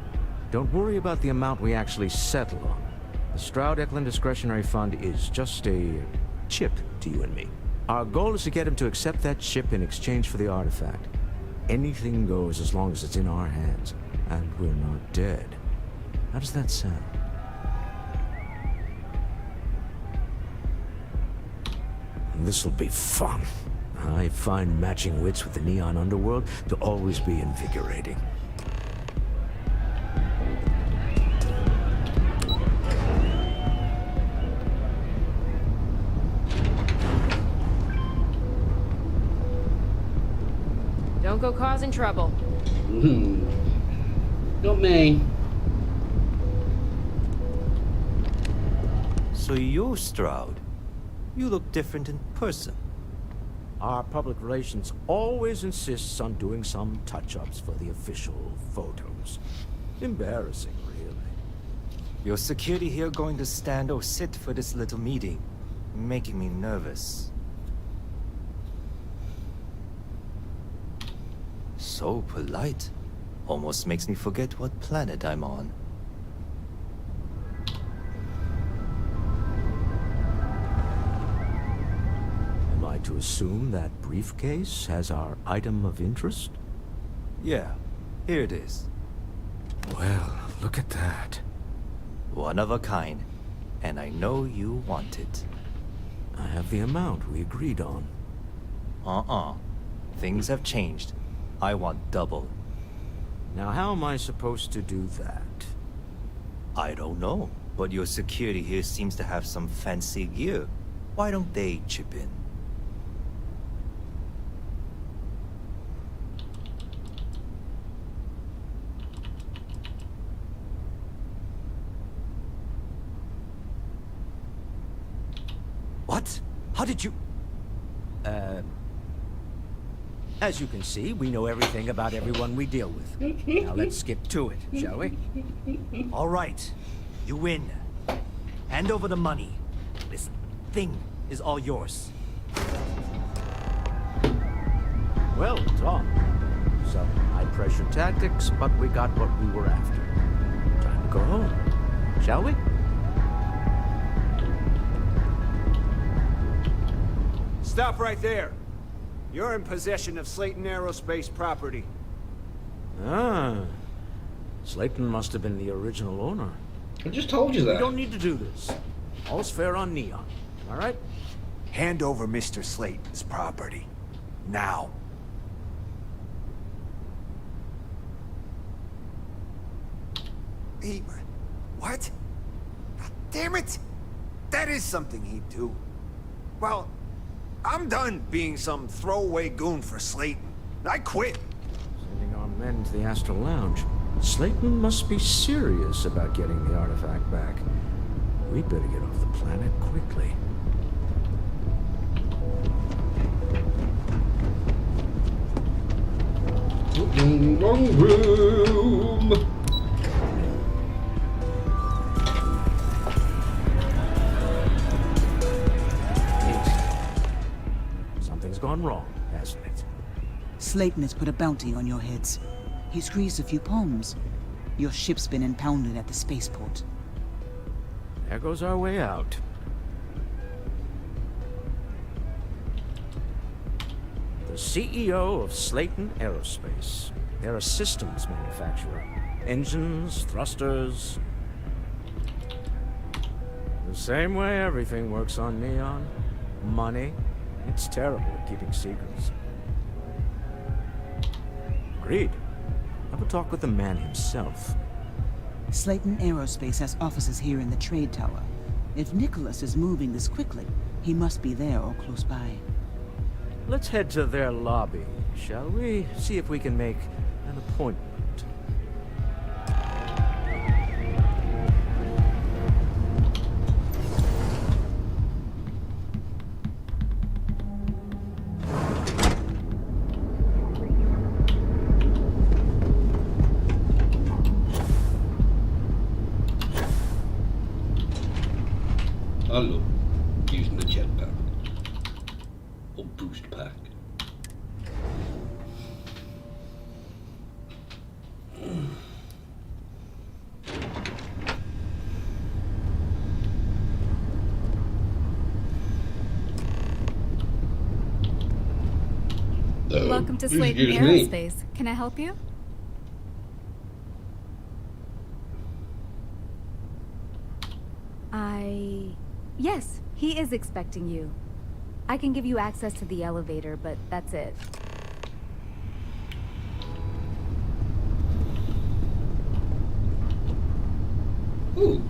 Speaker 17: Don't worry about the amount we actually settle on. The Stroud-Eklund Discretionary Fund is just a chip to you and me. Our goal is to get him to accept that chip in exchange for the artifact. Anything goes as long as it's in our hands, and we're not dead. How does that sound? This'll be fun. I find matching wits with the Neon Underworld to always be invigorating.
Speaker 12: Don't go causing trouble.
Speaker 1: Not me.
Speaker 23: So you're Stroud. You look different in person.
Speaker 17: Our public relations always insists on doing some touch-ups for the official photos. Embarrassing, really.
Speaker 23: Your security here going to stand or sit for this little meeting, making me nervous. So polite. Almost makes me forget what planet I'm on.
Speaker 17: Am I to assume that briefcase has our item of interest?
Speaker 23: Yeah, here it is.
Speaker 17: Well, look at that.
Speaker 23: One of a kind. And I know you want it.
Speaker 17: I have the amount we agreed on.
Speaker 23: Things have changed. I want double.
Speaker 17: Now, how am I supposed to do that?
Speaker 23: I don't know, but your security here seems to have some fancy gear. Why don't they chip in?
Speaker 4: What? How did you... As you can see, we know everything about everyone we deal with. Now let's get to it, shall we? All right. You win. Hand over the money. This thing is all yours.
Speaker 17: Well, Tom. Some high-pressure tactics, but we got what we were after. Time to go home, shall we?
Speaker 6: Stop right there. You're in possession of Slayton Aerospace property.
Speaker 17: Ah. Slayton must have been the original owner.
Speaker 1: I just told you that.
Speaker 17: We don't need to do this. All's fair on Neon. All right?
Speaker 6: Hand over Mr. Slayton's property. Now. He... What? God damn it! That is something he'd do. Well, I'm done being some throwaway goon for Slayton. I quit.
Speaker 17: Sending our men to the Astral Lounge. Slayton must be serious about getting the artifact back. We'd better get off the planet quickly.
Speaker 1: Wrong room.
Speaker 17: Something's gone wrong, hasn't it?
Speaker 2: Slayton has put a bounty on your heads. He squeezed a few palms. Your ship's been impounded at the spaceport.
Speaker 17: There goes our way out. The CEO of Slayton Aerospace. They're a systems manufacturer. Engines, thrusters. The same way everything works on Neon. Money. It's terrible at keeping secrets. Agreed. Have a talk with the man himself.
Speaker 2: Slayton Aerospace has offices here in the trade tower. If Nicholas is moving this quickly, he must be there or close by.
Speaker 17: Let's head to their lobby, shall we? See if we can make an appointment.
Speaker 1: I love using the jetpack. Or boost pack.
Speaker 11: Welcome to Slayton Aerospace. Can I help you? Yes, he is expecting you. I can give you access to the elevator, but that's it.
Speaker 1: Ooh.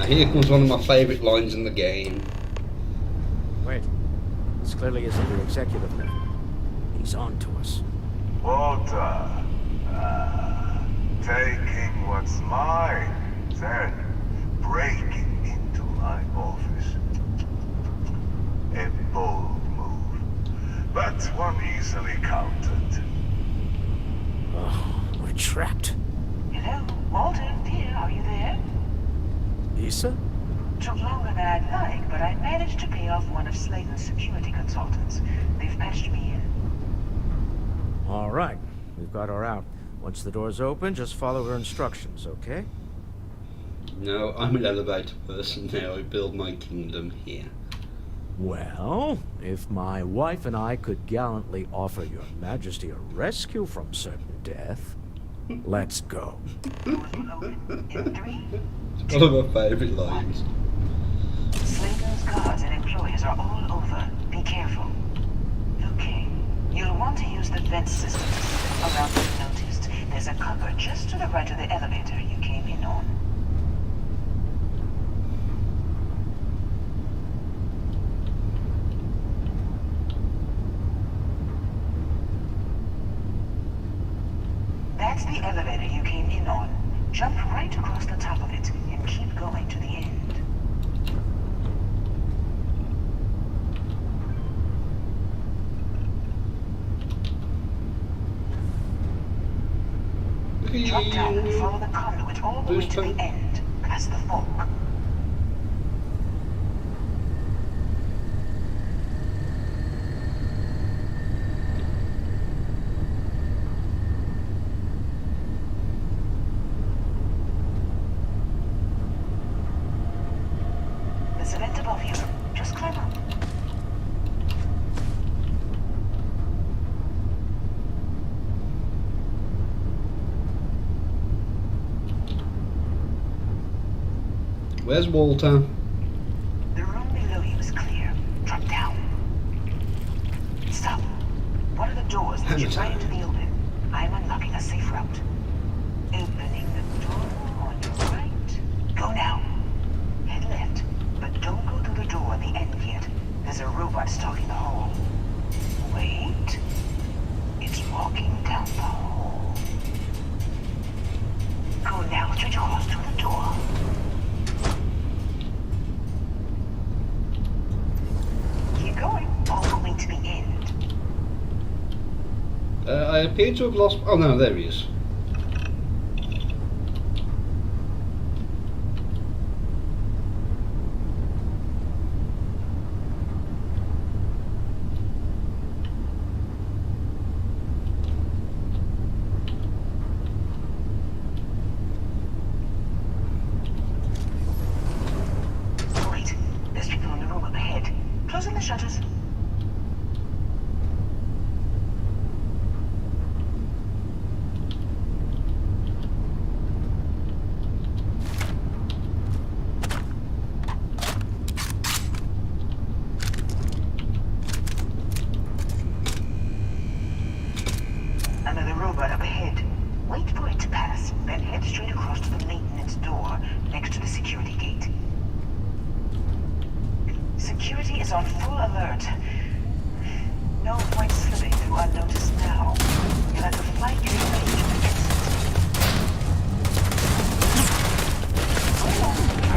Speaker 1: Here comes one of my favourite lines in the game.
Speaker 17: Wait. This clearly isn't the executive level. He's on to us.
Speaker 14: Walter. Taking what's mine, then breaking into my office. A bold move, but one easily countered.
Speaker 17: Oh, we're trapped.
Speaker 18: Hello, Walter, dear, are you there?
Speaker 17: Issa?
Speaker 18: Took longer than I'd like, but I managed to pay off one of Slayton's security consultants. They've patched me in.
Speaker 17: All right. We've got her out. Once the door's open, just follow her instructions, okay?
Speaker 1: No, I'm an elevator person now. I build my kingdom here.
Speaker 17: Well, if my wife and I could gallantly offer your majesty a rescue from certain death, let's go.
Speaker 1: It's one of my favourite lines.
Speaker 18: Slayton's guards and employees are all over. Be careful. Look, King, You'll want to use the vent system to slip around unnoticed. There's a cupboard just to the right of the elevator you came in on. That's the elevator you came in on. Jump right across the top of it and keep going to the end. Drop down and follow the conduit all the way to the end, past the fog. There's a vent above you. Just climb up.
Speaker 1: Where's Walter?
Speaker 18: The room below you is clear. Drop down. Stop. One of the doors leads you right into the open. I'm unlocking a safe route. Opening the door on your right. Go now. Head left, but don't go through the door at the end yet. There's a robot stalking the hall. Wait. It's walking down the hall. Go now, straight across to the door. Going all the way to the end.
Speaker 1: I appear to have lost... Oh no, there he is.
Speaker 18: Wait, there's people in the room up ahead. Closing the shutters. Another robot up ahead. Wait for it to pass, then head straight across to the maintenance door next to the security gate. Security is on full alert. No point slipping through unnoticed now. You'll have to flight your way to the exit.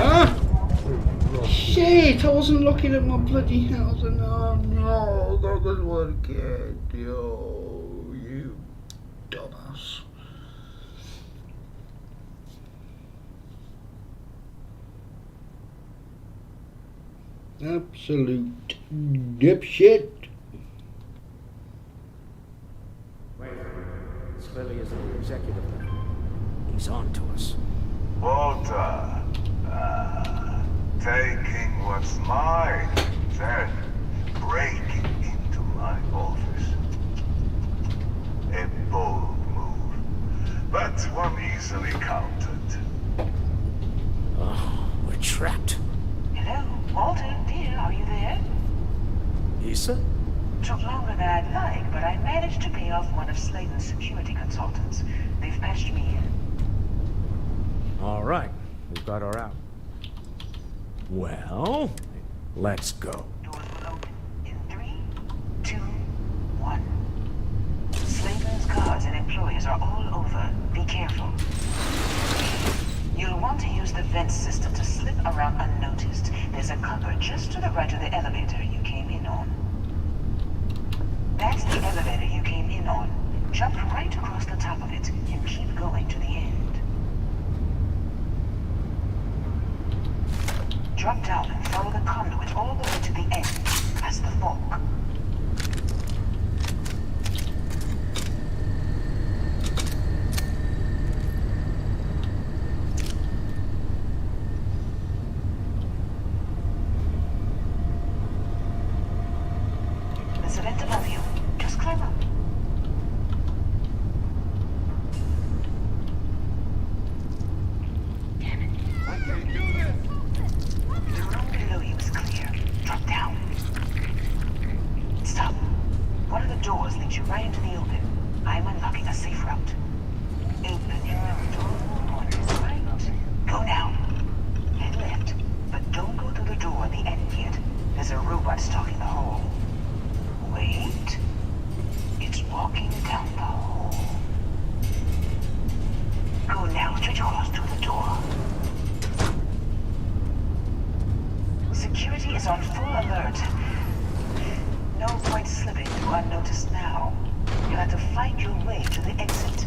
Speaker 1: Ah! Shit! I wasn't looking at my bloody house and oh no, that doesn't work yet. Yo, you dumbass. Absolute dipshit.
Speaker 4: Wait, this clearly isn't the executive. He's on to us.
Speaker 14: Walter, taking what's mine, then breaking into my office. A bold move, but one easily countered.
Speaker 4: Oh, we're trapped.
Speaker 18: Hello, Walter, dear, are you there?
Speaker 4: Issa?
Speaker 18: Took longer than I'd like, but I managed to pay off one of Slayton's security consultants. They've patched me in.
Speaker 4: All right, we've got her out. Well, let's go.
Speaker 18: Doors will open in 3, 2, 1. Slayton's guards and employees are all over. Be careful. You'll want to use the vent system to slip around unnoticed. There's a cupboard just to the right of the elevator you came in on. That's the elevator you came in on. Jump right across the top of it and keep going to the end. Drop down and follow the conduit all the way to the end, past the fog. There's a vent above you. Just climb up. Damn it. I can't do this! The room below you is clear. Drop down. Portrait crossed through the door. Security is on full alert. No point slipping through unnoticed now. You'll have to fight your way to the exit.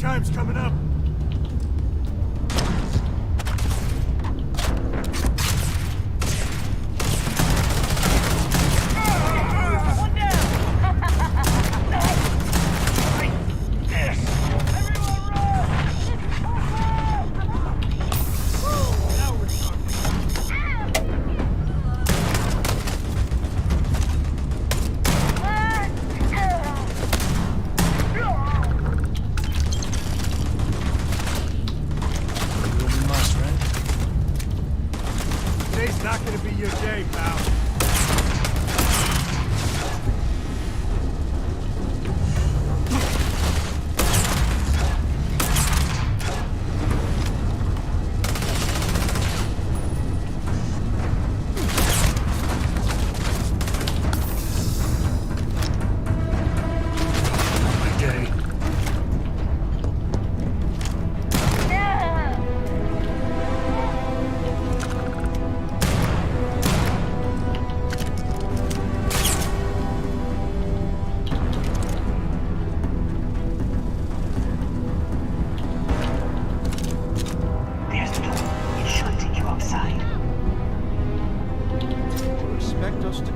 Speaker 10: Time's coming up. Today's not gonna be your day, pal.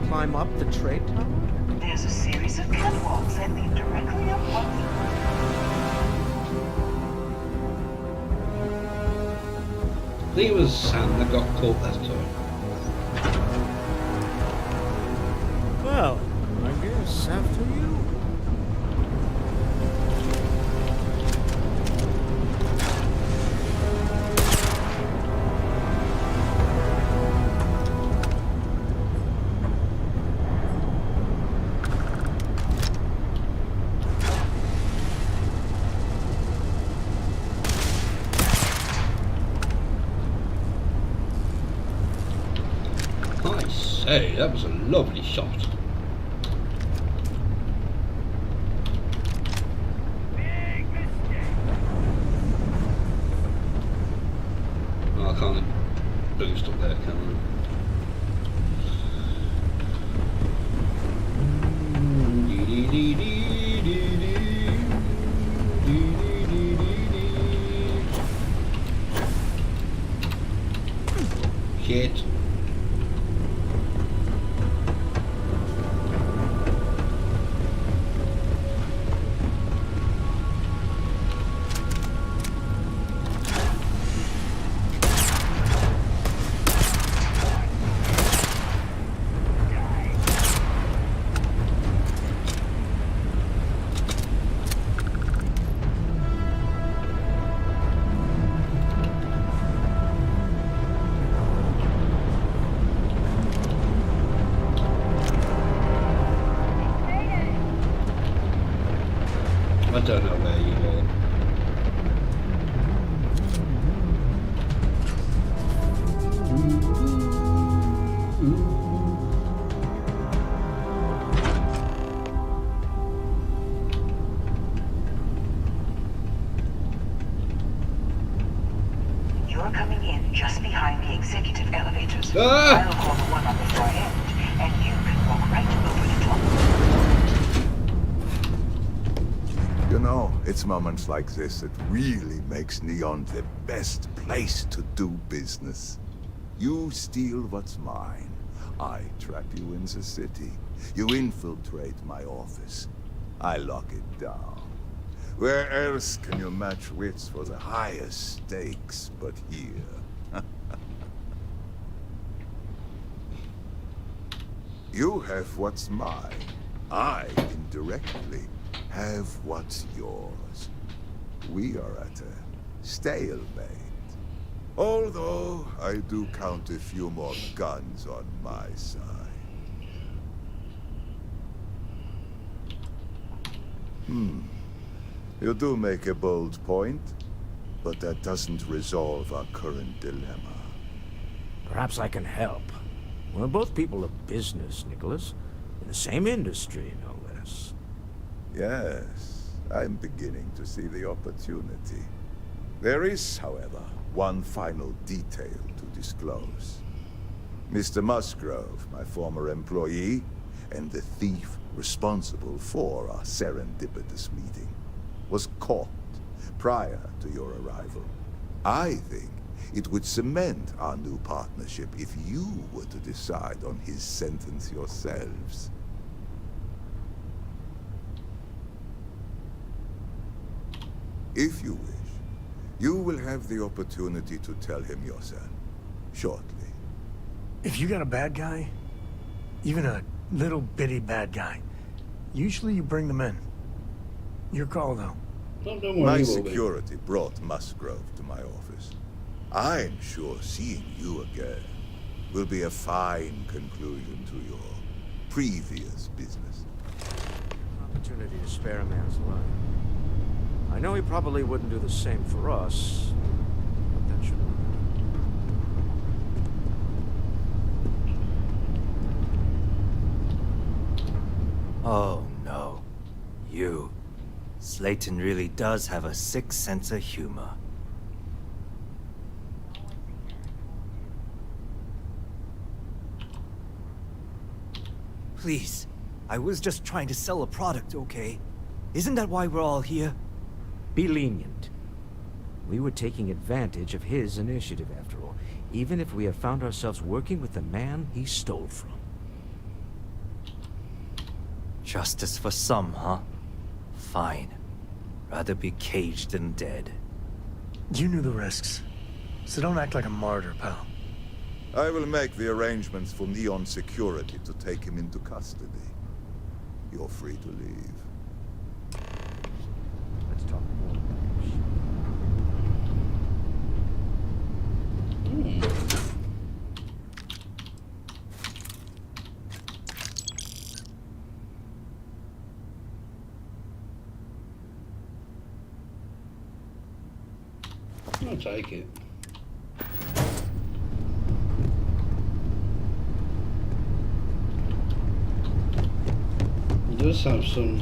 Speaker 5: Climb up the trade tower?
Speaker 18: There's a series of catwalks that lead directly up one.
Speaker 1: I think it was Sam that got caught that time.
Speaker 5: Well, I guess after you.
Speaker 1: Hey, that was a lovely shot. Oh, I can't boost up there, can I? I don't know where you are.
Speaker 18: You're coming in just behind the executive elevators.
Speaker 1: Ah!
Speaker 18: I'll call the one on the far end, and you can walk right over the top.
Speaker 14: You know, it's moments like this that really makes Neon the best place to do business. You steal what's mine. I trap you in the city. You infiltrate my office. I lock it down. Where else can you match wits for the highest stakes but here? You have what's mine. I, indirectly, have what's yours. We are at a stalemate. Although, I do count a few more guns on my side. You do make a bold point, but that doesn't resolve our current dilemma.
Speaker 17: Perhaps I can help. We're both people of business, Nicholas. In the same industry, no less.
Speaker 14: Yes, I'm beginning to see the opportunity. There is, however, one final detail to disclose. Mr. Musgrove, my former employee, and the thief responsible for our serendipitous meeting, was caught prior to your arrival. I think it would cement our new partnership if you were to decide on his sentence yourselves. If you wish, you will have the opportunity to tell him yourself, shortly.
Speaker 10: If you got a bad guy, even a little bitty bad guy, usually you bring them in. Your call, though.
Speaker 14: My security brought Musgrove to my office. I'm sure seeing you again will be a fine conclusion to your previous business.
Speaker 17: Opportunity to spare a man's life. I know he probably wouldn't do the same for us, but that shouldn't matter.
Speaker 23: Oh no. You. Slayton really does have a sick sense of humor. Please, I was just trying to sell a product, okay? Isn't that why we're all here?
Speaker 17: Be lenient. We were taking advantage of his initiative, after all, even if we have found ourselves working with the man he stole from.
Speaker 23: Justice for some, huh? Fine. Rather be caged than dead.
Speaker 10: You knew the risks, so don't act like a martyr, pal.
Speaker 14: I will make the arrangements for Neon Security to take him into custody. You're free to leave.
Speaker 17: Let's talk more.
Speaker 1: I'll take it. It does have some.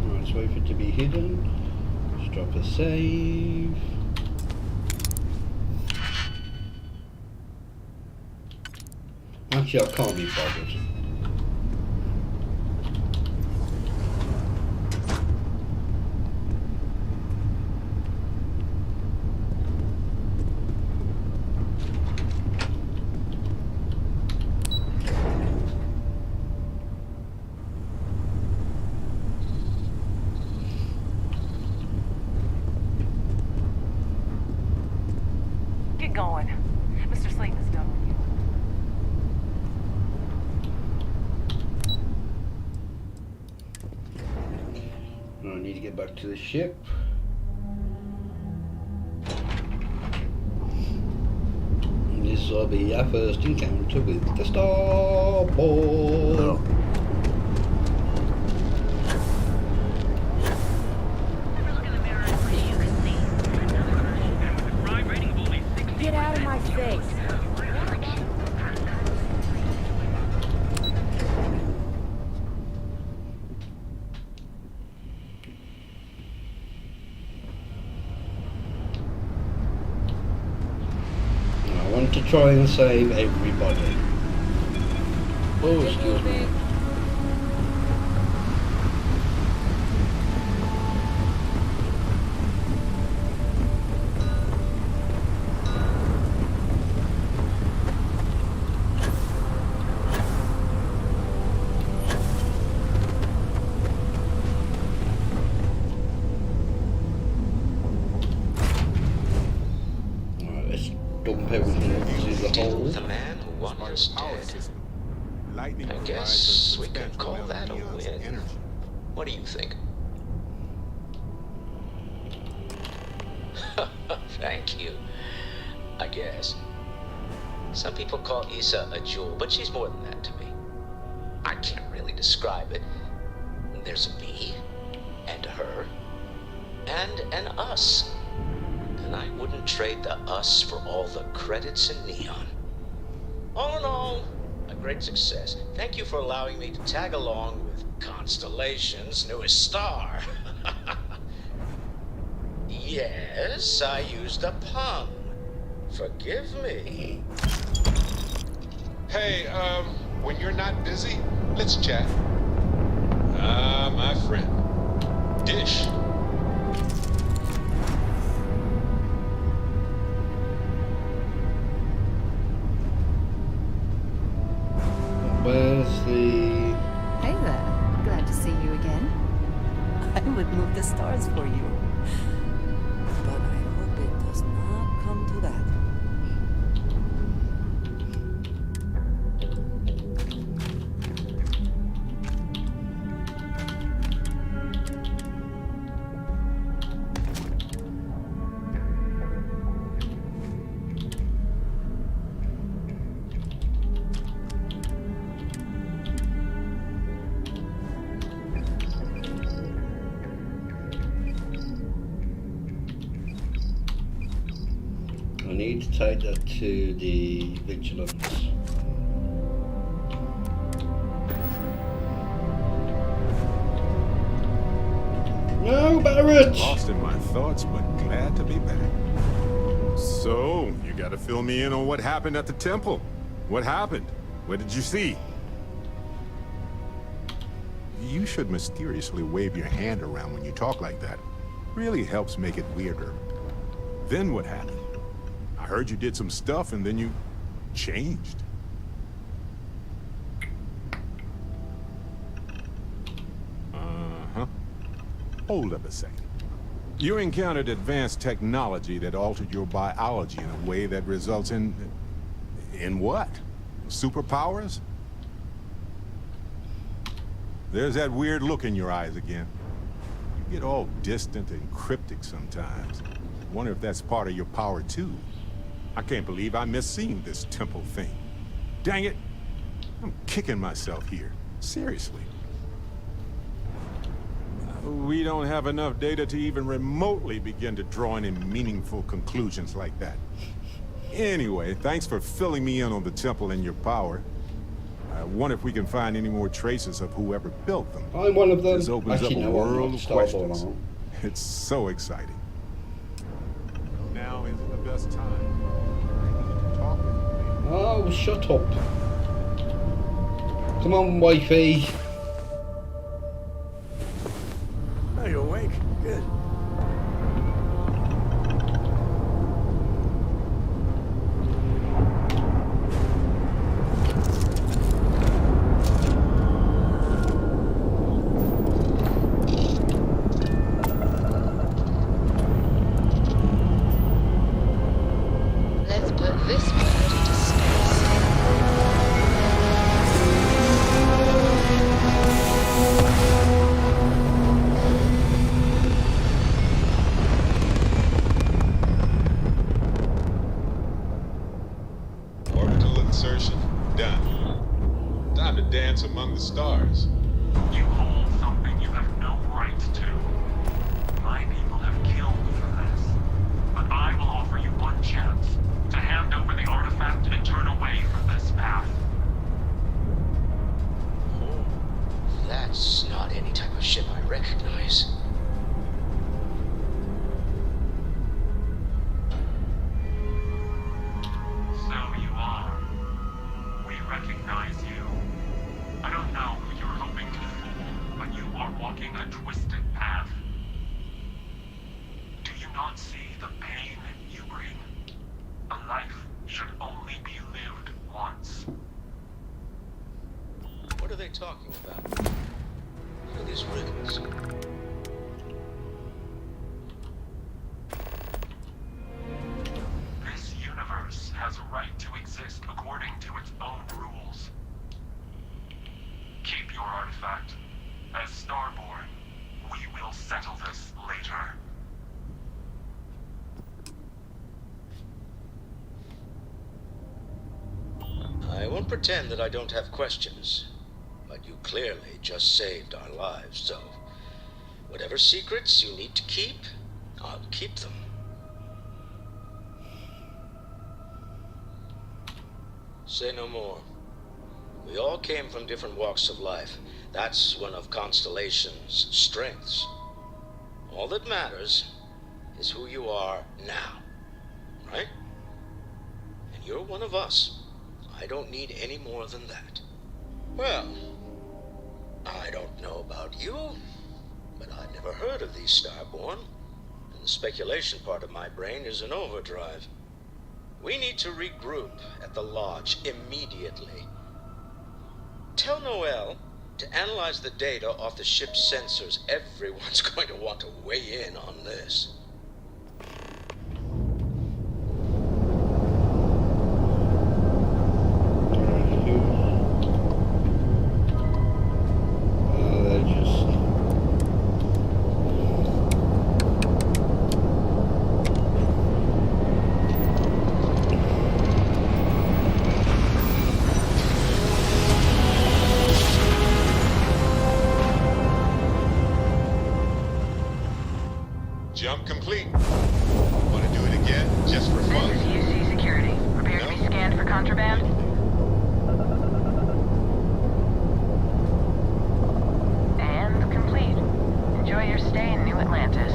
Speaker 1: Alright, let's wait for it to be hidden. Let's drop a save. Actually, I can't be bothered.
Speaker 18: Get going. Mr. Slayton is done with you.
Speaker 1: I need to get back to the ship. this will be our first encounter with the Starboard.
Speaker 22: Get out of my face.
Speaker 1: I want to try and save everybody. Oh, excuse me. Dump everything into the hole.
Speaker 7: The man who wanders dead. I guess we could call that a win. What do you think? Thank you. I guess. Some people call Issa a jewel, but she's more than that to me. I can't really describe it. There's a me, and a her, and an us. And I wouldn't trade the us for all the credits in neon. All in all, a great success. Thank you for allowing me to tag along with Constellation's newest star. Yes, I used a pun. Forgive me.
Speaker 9: Hey, when you're not busy, let's chat. Ah, my friend. Dish.
Speaker 1: Where's the...
Speaker 13: Hey there. Glad to see you again.
Speaker 22: I would move the stars for you. But I hope it does not come to that.
Speaker 1: I need to take that to the vigilance. No, Barrett!
Speaker 9: Lost in my thoughts, but glad to be back. So, you gotta fill me in on what happened at the temple. What happened? What did you see? You should mysteriously wave your hand around when you talk like that. Really helps make it weirder. Then what happened? I heard you did some stuff and then you changed. Uh-huh. Hold up a second. You encountered advanced technology that altered your biology in a way that results in... In what? Superpowers? There's that weird look in your eyes again. You get all distant and cryptic sometimes. Wonder if that's part of your power too. I can't believe I missed seeing this temple thing. Dang it! I'm kicking myself here. Seriously. We don't have enough data to even remotely begin to draw any meaningful conclusions like that. Anyway, thanks for filling me in on the temple and your power. I wonder if we can find any more traces of whoever built them.
Speaker 1: I'm one of them.
Speaker 9: This opens
Speaker 1: Actually,
Speaker 9: up a
Speaker 1: no, I'm
Speaker 9: world
Speaker 1: not.
Speaker 9: of
Speaker 1: Starboard,
Speaker 9: questions.
Speaker 1: I'm not.
Speaker 9: It's so exciting. Now isn't the best time.
Speaker 1: Oh, shut up. Come on, wifey.
Speaker 10: Are you awake? Good.
Speaker 22: Let's put this bird into space.
Speaker 9: the stars.
Speaker 3: You hold something you have no right to. My people have killed for this. But I will offer you one chance to hand over the artifact and turn away from this path.
Speaker 7: That's not any type of ship I recognize.
Speaker 3: So you are. We recognize you. I don't know who you're hoping to fool, but you are walking a twisted path. Do you not see the pain you bring? A life should only be lived once.
Speaker 7: What are they talking about? What are these riddles?
Speaker 3: This universe has a right to exist according to its own rules. Keep your artifact. As Starborn, we will settle this later.
Speaker 7: I won't pretend that I don't have questions, but you clearly just saved our lives, so whatever secrets you need to keep, I'll keep them. Say no more. We all came from different walks of life. That's one of Constellation's strengths. All that matters is who you are now, right? And you're one of us. I don't need any more than that. Well, I don't know about you, but I've never heard of these Starborn, and the speculation part of my brain is in overdrive. We need to regroup at the lodge immediately. Tell Noel to analyze the data off the ship's sensors. Everyone's going to want to weigh in on this.
Speaker 9: Jump complete. Want to do it again, just for fun?
Speaker 18: This is UC Security. Prepare to be scanned for contraband. And complete. Enjoy your stay in New Atlantis.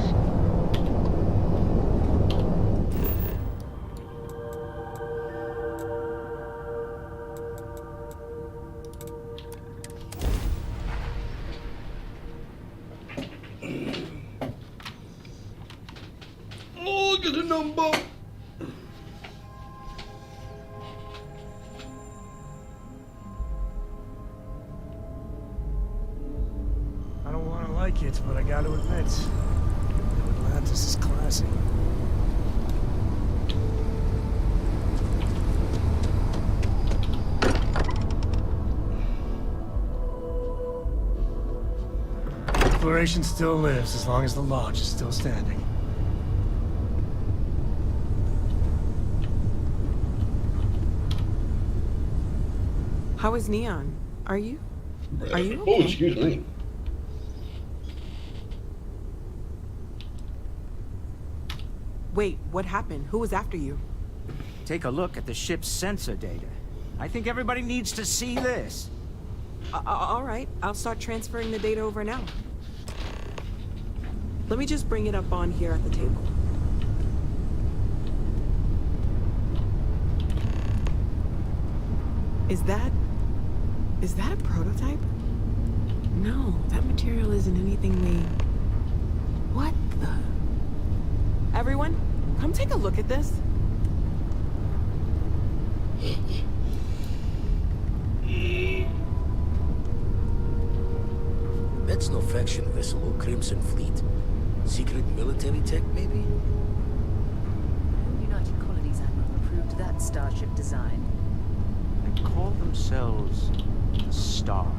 Speaker 1: Oh, get a number.
Speaker 10: I don't want to like it, but I got to admit, New Atlantis is classy. Exploration still lives as long as the lodge is still standing.
Speaker 15: How is Neon? Are you
Speaker 1: Oh,
Speaker 15: okay?
Speaker 1: excuse me.
Speaker 15: Wait, what happened? Who was after you?
Speaker 8: Take a look at the ship's sensor data. I think everybody needs to see this.
Speaker 15: All right, I'll start transferring the data over now. Let me just bring it up on here at the table. Is that a prototype? No, that material isn't anything we... What the... Everyone, come take a look at this.
Speaker 4: That's no faction vessel or Crimson Fleet. Secret military tech, maybe?
Speaker 13: United Colonies Admiral approved that starship design.
Speaker 8: They call themselves the Star.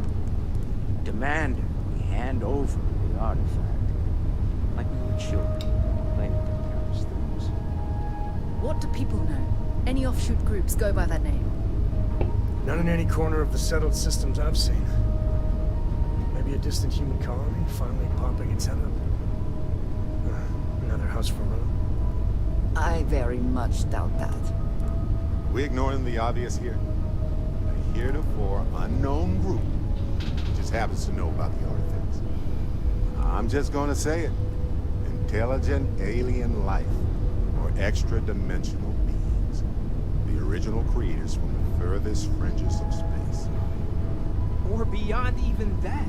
Speaker 8: Demand we hand over the artifact. Like we were children, playing with the careless things.
Speaker 11: What do people know? Any offshoot groups go by that name?
Speaker 10: None in any corner of the settled systems I've seen. Maybe a distant human colony finally popping its head up. Another house for Rome.
Speaker 22: I very much doubt that.
Speaker 9: We ignoring the obvious here? A heretofore unknown group just happens to know about the artifacts. I'm just gonna say it. Intelligent alien life, or extra-dimensional beings. The original creators from the furthest fringes of space.
Speaker 8: Or beyond even that.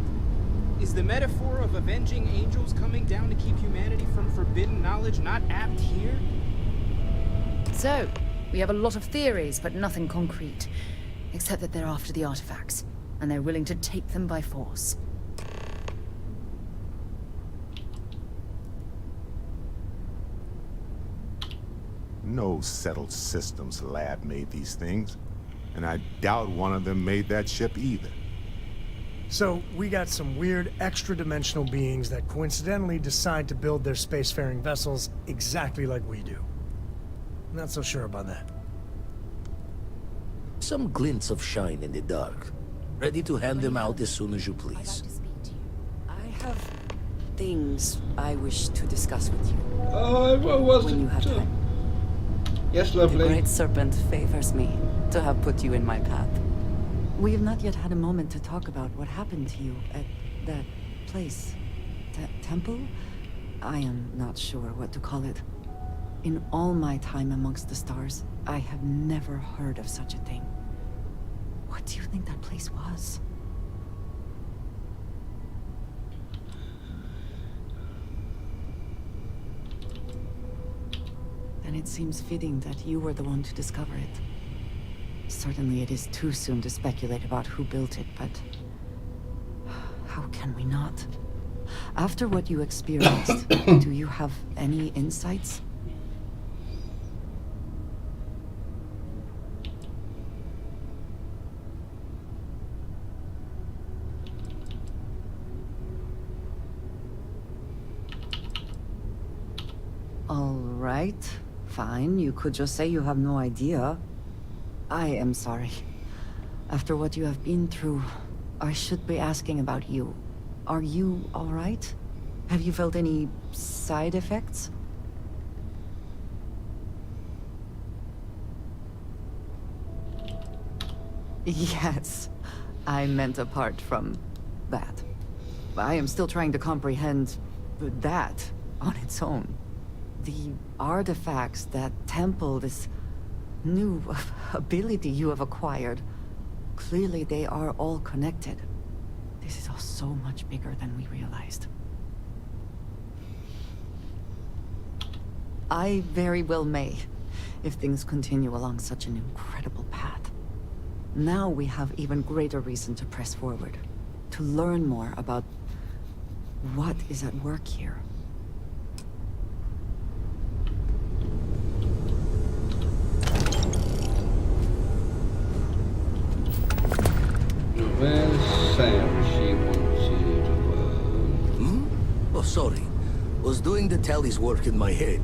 Speaker 8: Is the metaphor of avenging angels coming down to keep humanity from forbidden knowledge not apt here?
Speaker 13: So, we have a lot of theories, but nothing concrete. Except that they're after the artifacts, and they're willing to take them by force.
Speaker 9: No settled systems lab made these things, and I doubt one of them made that ship either.
Speaker 10: So, we got some weird extra-dimensional beings that coincidentally decide to build their spacefaring vessels exactly like we do. Not so sure about that.
Speaker 4: Some glints of shine in the dark. Ready to hand them out as soon as you please.
Speaker 22: I have things I wish to discuss with you.
Speaker 1: Oh, what was
Speaker 22: when
Speaker 1: it?
Speaker 22: You have time.
Speaker 1: Yes, lovely.
Speaker 22: The Great Serpent favors me to have put you in my path. We have not yet had a moment to talk about what happened to you at that place. Temple? I am not sure what to call it. In all my time amongst the stars, I have never heard of such a thing. What do you think that place was? Then it seems fitting that you were the one to discover it. Certainly it is too soon to speculate about who built it, but... how can we not? After what you experienced, do you have any insights? All right, fine. You could just say you have no idea. I am sorry. After what you have been through, I should be asking about you. Are you all right? Have you felt any side effects? Yes, I meant apart from that. I am still trying to comprehend that on its own. The artifacts, that temple, this new ability you have acquired. Clearly they are all connected. This is all so much bigger than we realized. I very well may, if things continue along such an incredible path. Now we have even greater reason to press forward, to learn more about what is at work here.
Speaker 1: Where's Sam? She wants you to
Speaker 4: Oh, sorry. Was doing the tally's work in my head.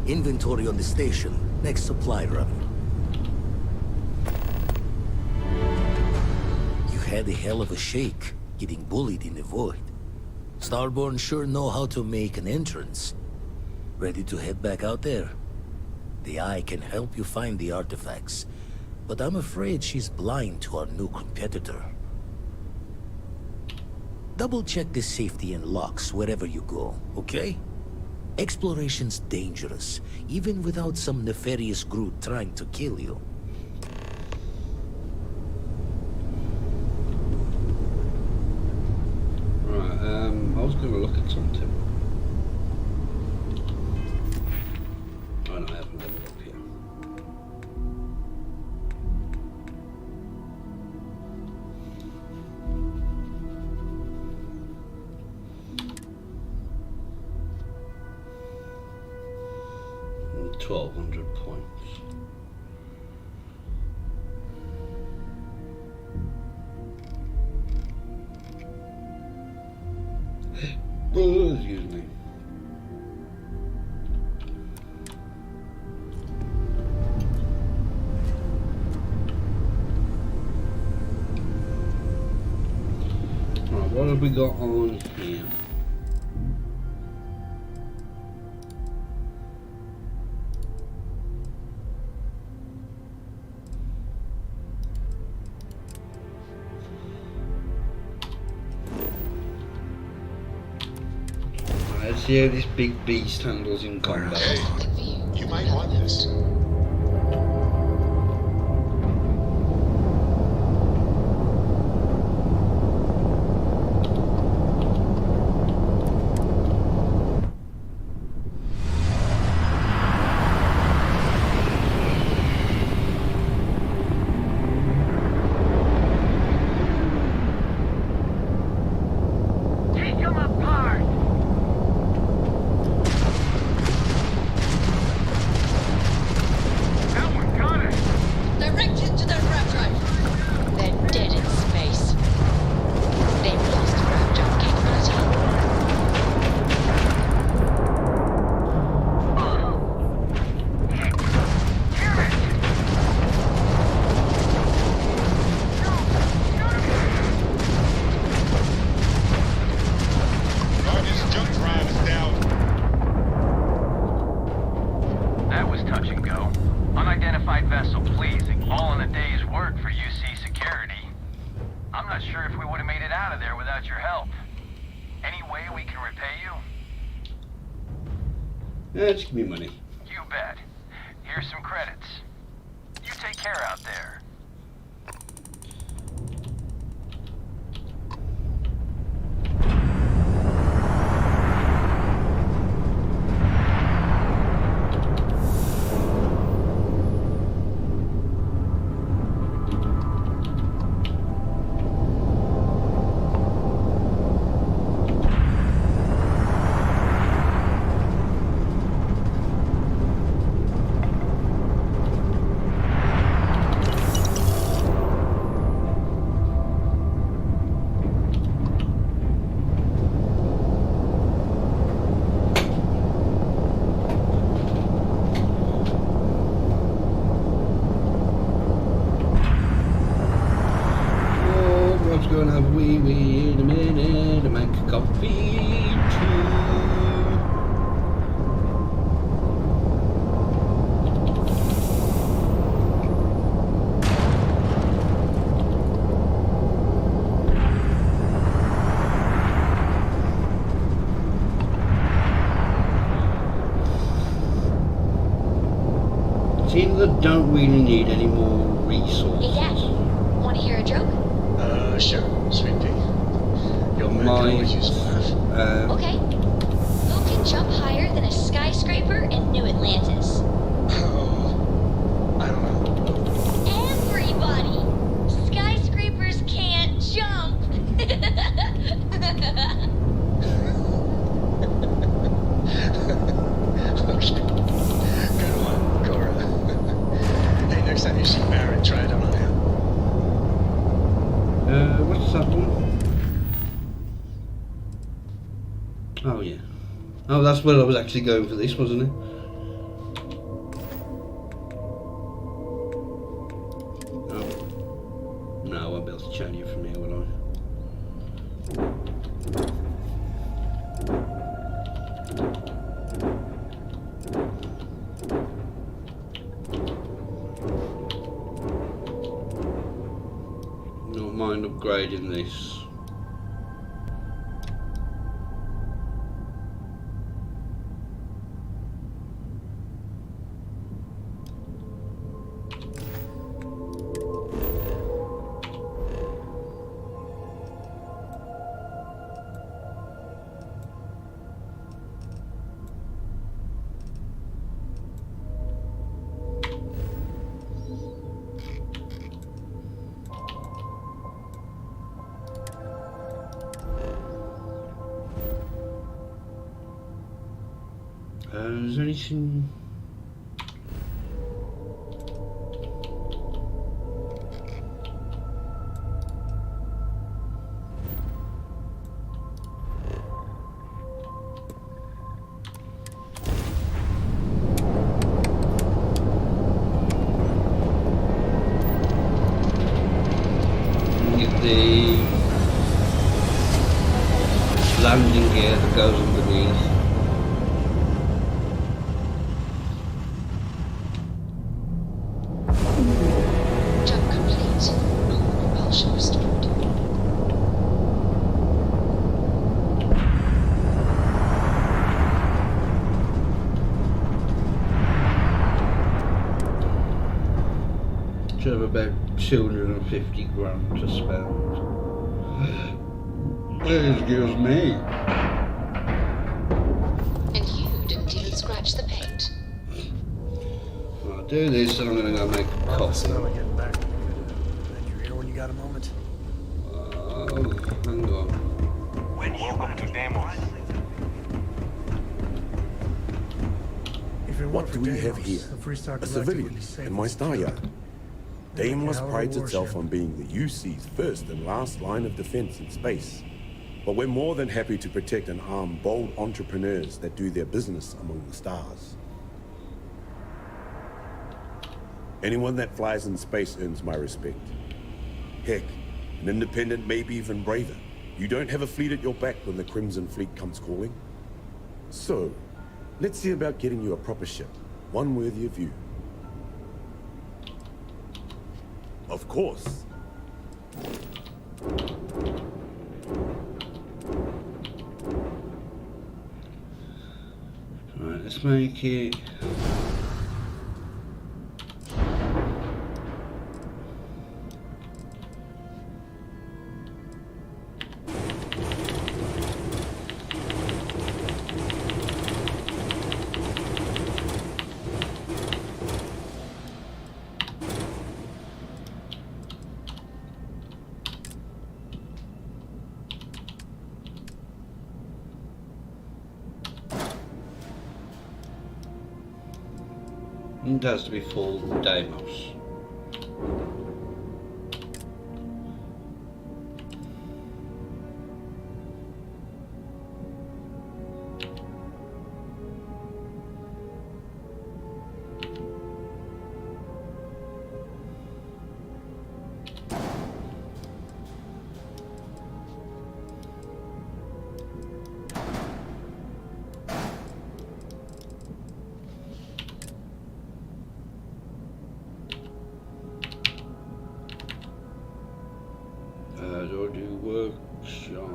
Speaker 4: Inventory on the station, next supply run. You had a hell of a shake, getting bullied in the void. Starborn sure know how to make an entrance. Ready to head back out there? The Eye can help you find the artifacts, but I'm afraid she's blind to our new competitor. Double-check the safety and locks wherever you go, okay? Exploration's dangerous, even without some nefarious group trying to kill you.
Speaker 1: Right, I was going to look at something. Oh no, I haven't leveled up here. And 1,200 points. Excuse me. Right, what have we got on here? Let's see how this big beast handles in combat.
Speaker 16: Hey, you might want this.
Speaker 1: Just give me money.
Speaker 19: You bet. Here's some credits. You take care out there.
Speaker 1: Gonna have a wee wee in a minute to make a coffee too. Seems that don't really need any more resources.
Speaker 20: Hey Dad, want to hear a joke?
Speaker 16: Sure, sweet pea. Your man can always use a laugh.
Speaker 20: Okay. Who can jump higher than a skyscraper in New Atlantis?
Speaker 16: Oh, I don't know.
Speaker 20: Everybody! Skyscrapers can't jump!
Speaker 16: Okay. Good one, Cora. Hey, next time you see Barrett, try it out on him.
Speaker 1: What's that one? Oh yeah. Oh, that's where I was actually going for this, wasn't it? Oh. No, I won't be able to change it from here, will I? Not mind upgrading this. Is there anything? Get the goes underneath.
Speaker 20: Jump complete. Normal propulsion restored.
Speaker 1: Should have about 250 grand to spend. Excuse me.
Speaker 20: And you didn't even scratch the paint.
Speaker 1: I'll do this and I'm gonna go make a coffee.
Speaker 10: Now we're getting back. You're here when you got a moment.
Speaker 1: Oh, hang on.
Speaker 19: Welcome to Demos.
Speaker 10: If it
Speaker 6: What
Speaker 10: weren't
Speaker 6: do
Speaker 10: for
Speaker 6: we have
Speaker 10: Deimos,
Speaker 6: here?
Speaker 10: the Freestar
Speaker 6: A
Speaker 10: Galactic
Speaker 6: civilian
Speaker 10: would be safe
Speaker 6: in my
Speaker 10: and
Speaker 6: star
Speaker 10: secure.
Speaker 6: yard.
Speaker 10: They're like a
Speaker 6: Deimos
Speaker 10: hell of a
Speaker 6: prides itself
Speaker 10: warship.
Speaker 6: on being the UC's first and last line of defense in space. But we're more than happy to protect and arm bold entrepreneurs that do their business among the stars. Anyone that flies in space earns my respect. Heck, an independent may be even braver. You don't have a fleet at your back when the Crimson Fleet comes calling. So, let's see about getting you a proper ship, one worthy of you. Of course.
Speaker 1: Right, let's make it. It has to be full Deimos. Or do workshop.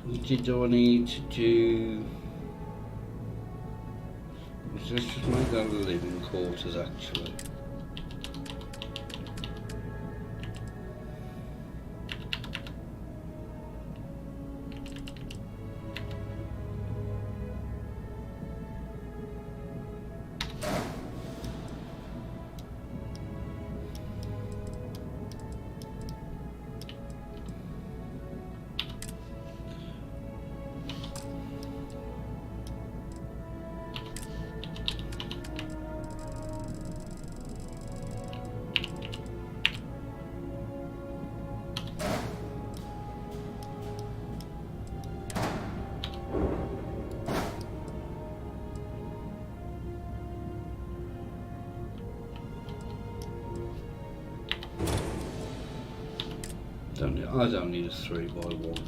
Speaker 1: What do I need to do? Let's just make that living quarters actually. I don't need a 3x1.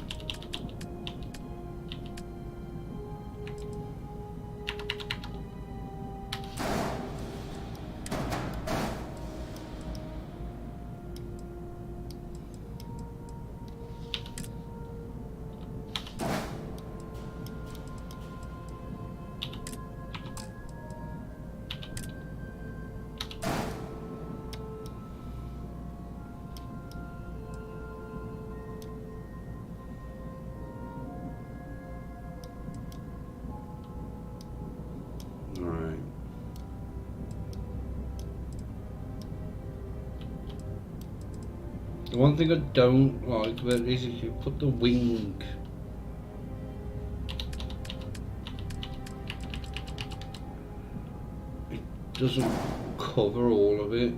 Speaker 1: The one thing I don't like about it is if you put the wing it doesn't cover all of it.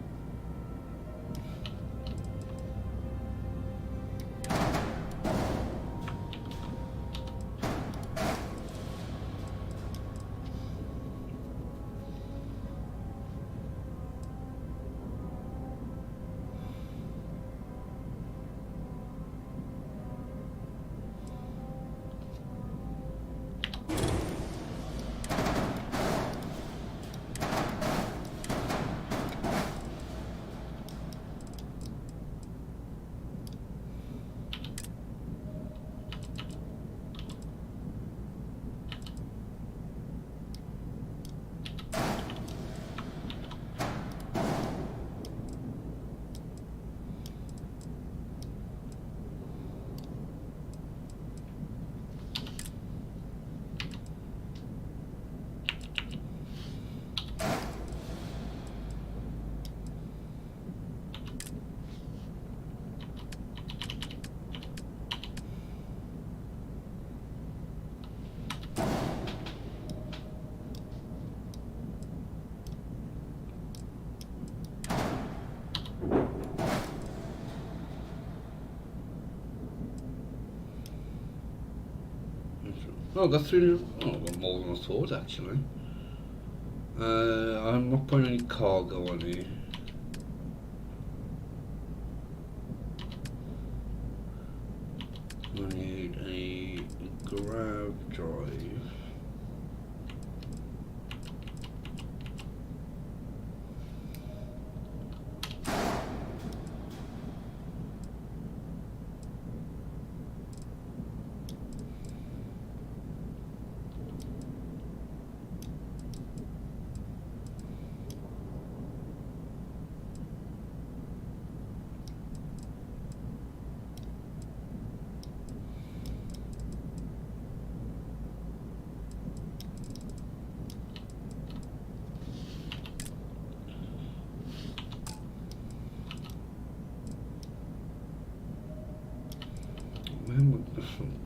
Speaker 1: Oh, I got 300. Oh, I got more than I thought actually. I'm not putting any cargo on here. I need a grab drive.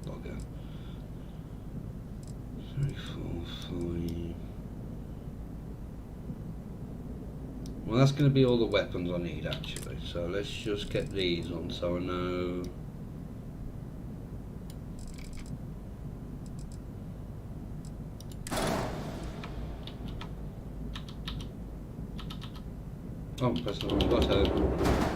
Speaker 1: Bugger. 3, 4, 5. Well, that's going to be all the weapons I need actually. So let's just get these on so I know. Oh, press the wrong button.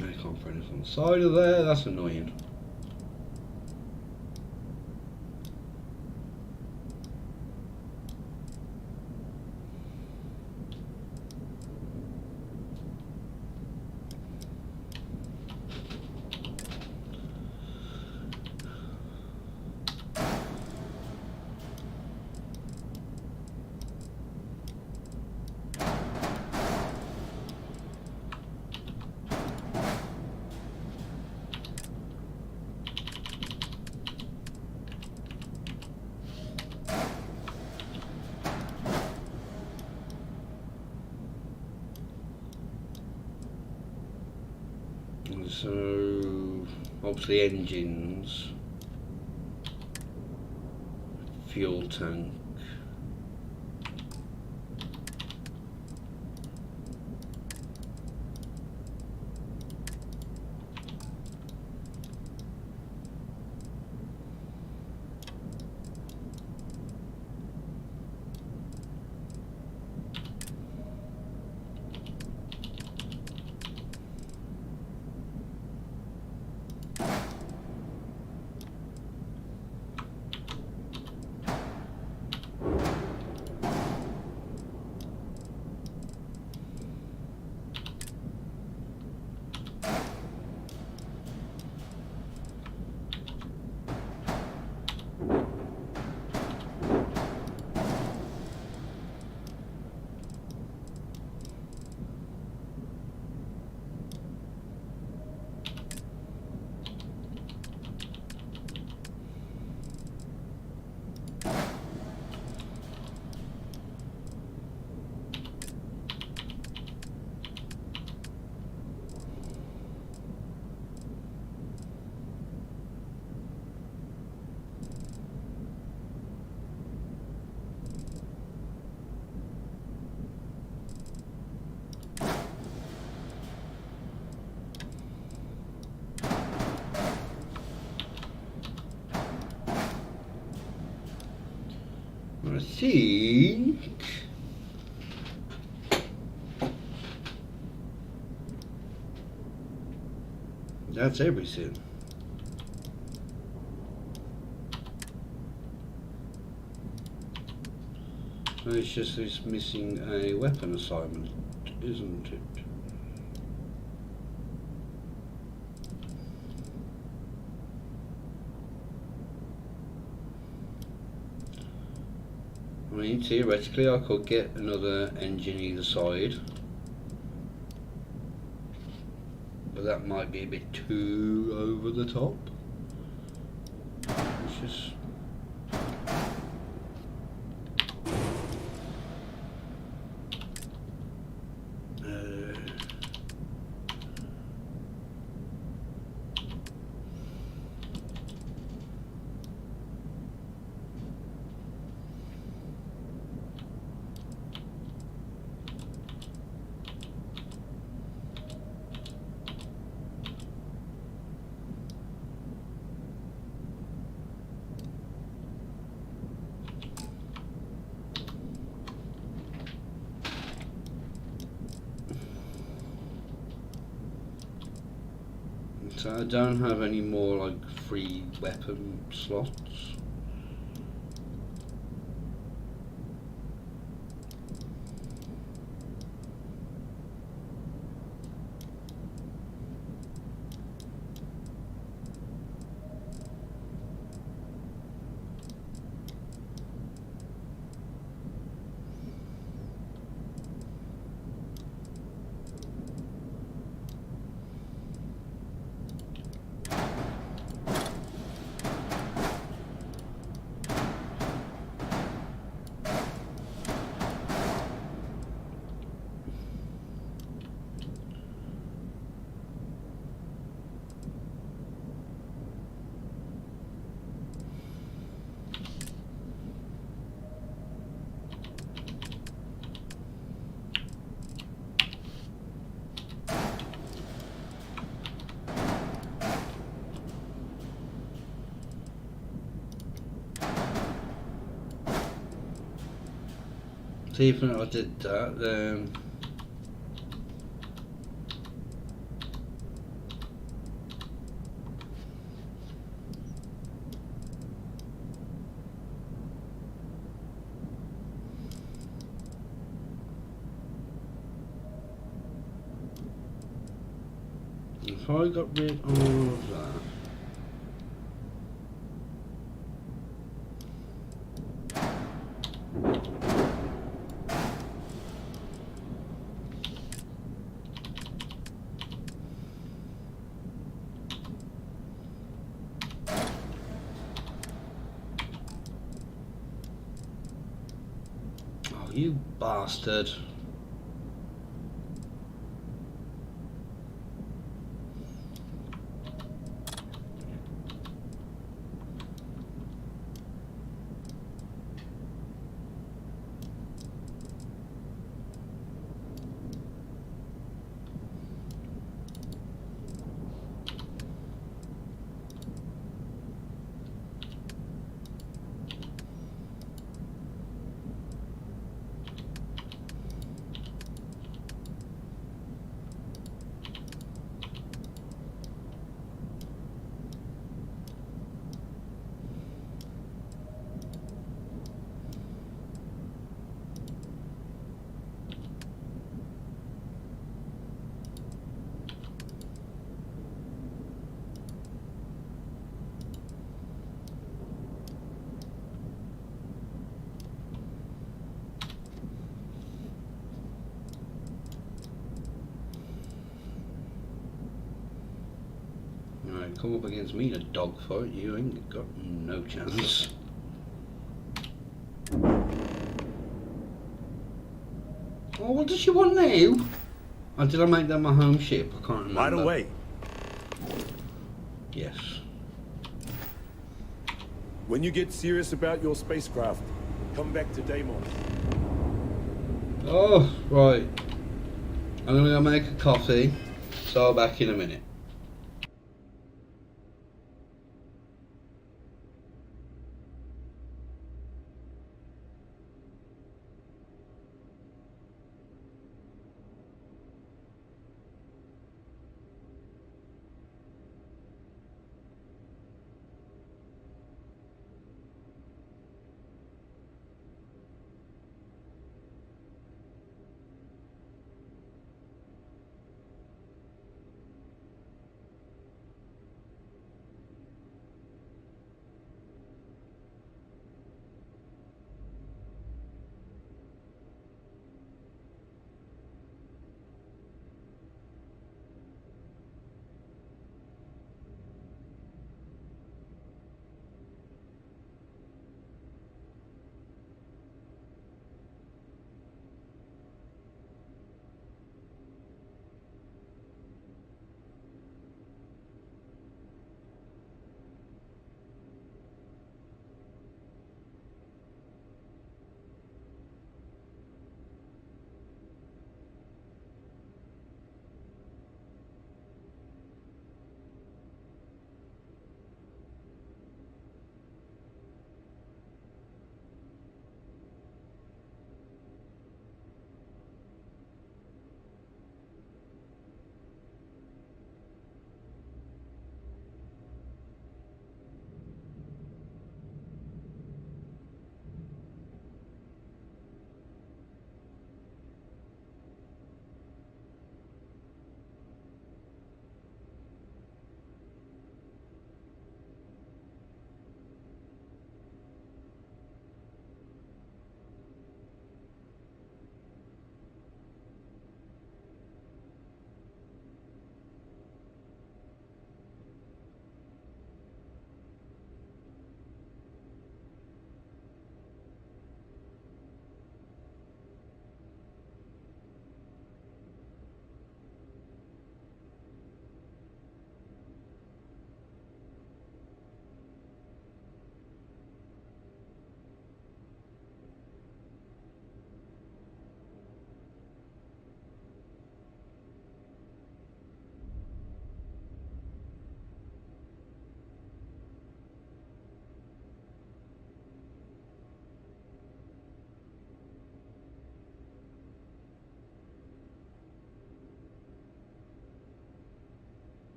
Speaker 1: I can't find it on the side of there, that's annoying. So, obviously engines, fuel tank, I think that's everything. So it's just it's missing a weapon assignment, isn't it? I mean, theoretically I could get another engine either side but that might be a bit too over the top. It's just... So I don't have any more like free weapon slots. See if I did that, then if I got rid of that. Oh, you bastard. Alright, come up against me in a dogfight, you ain't got no chance. Oh, what does she want now? Oh, did I make that my home ship? I can't remember.
Speaker 6: Right away.
Speaker 1: Yes.
Speaker 6: When you get serious about your spacecraft, come back to Deimos.
Speaker 1: Oh, right. I'm gonna go make a coffee, so I'll be back in a minute.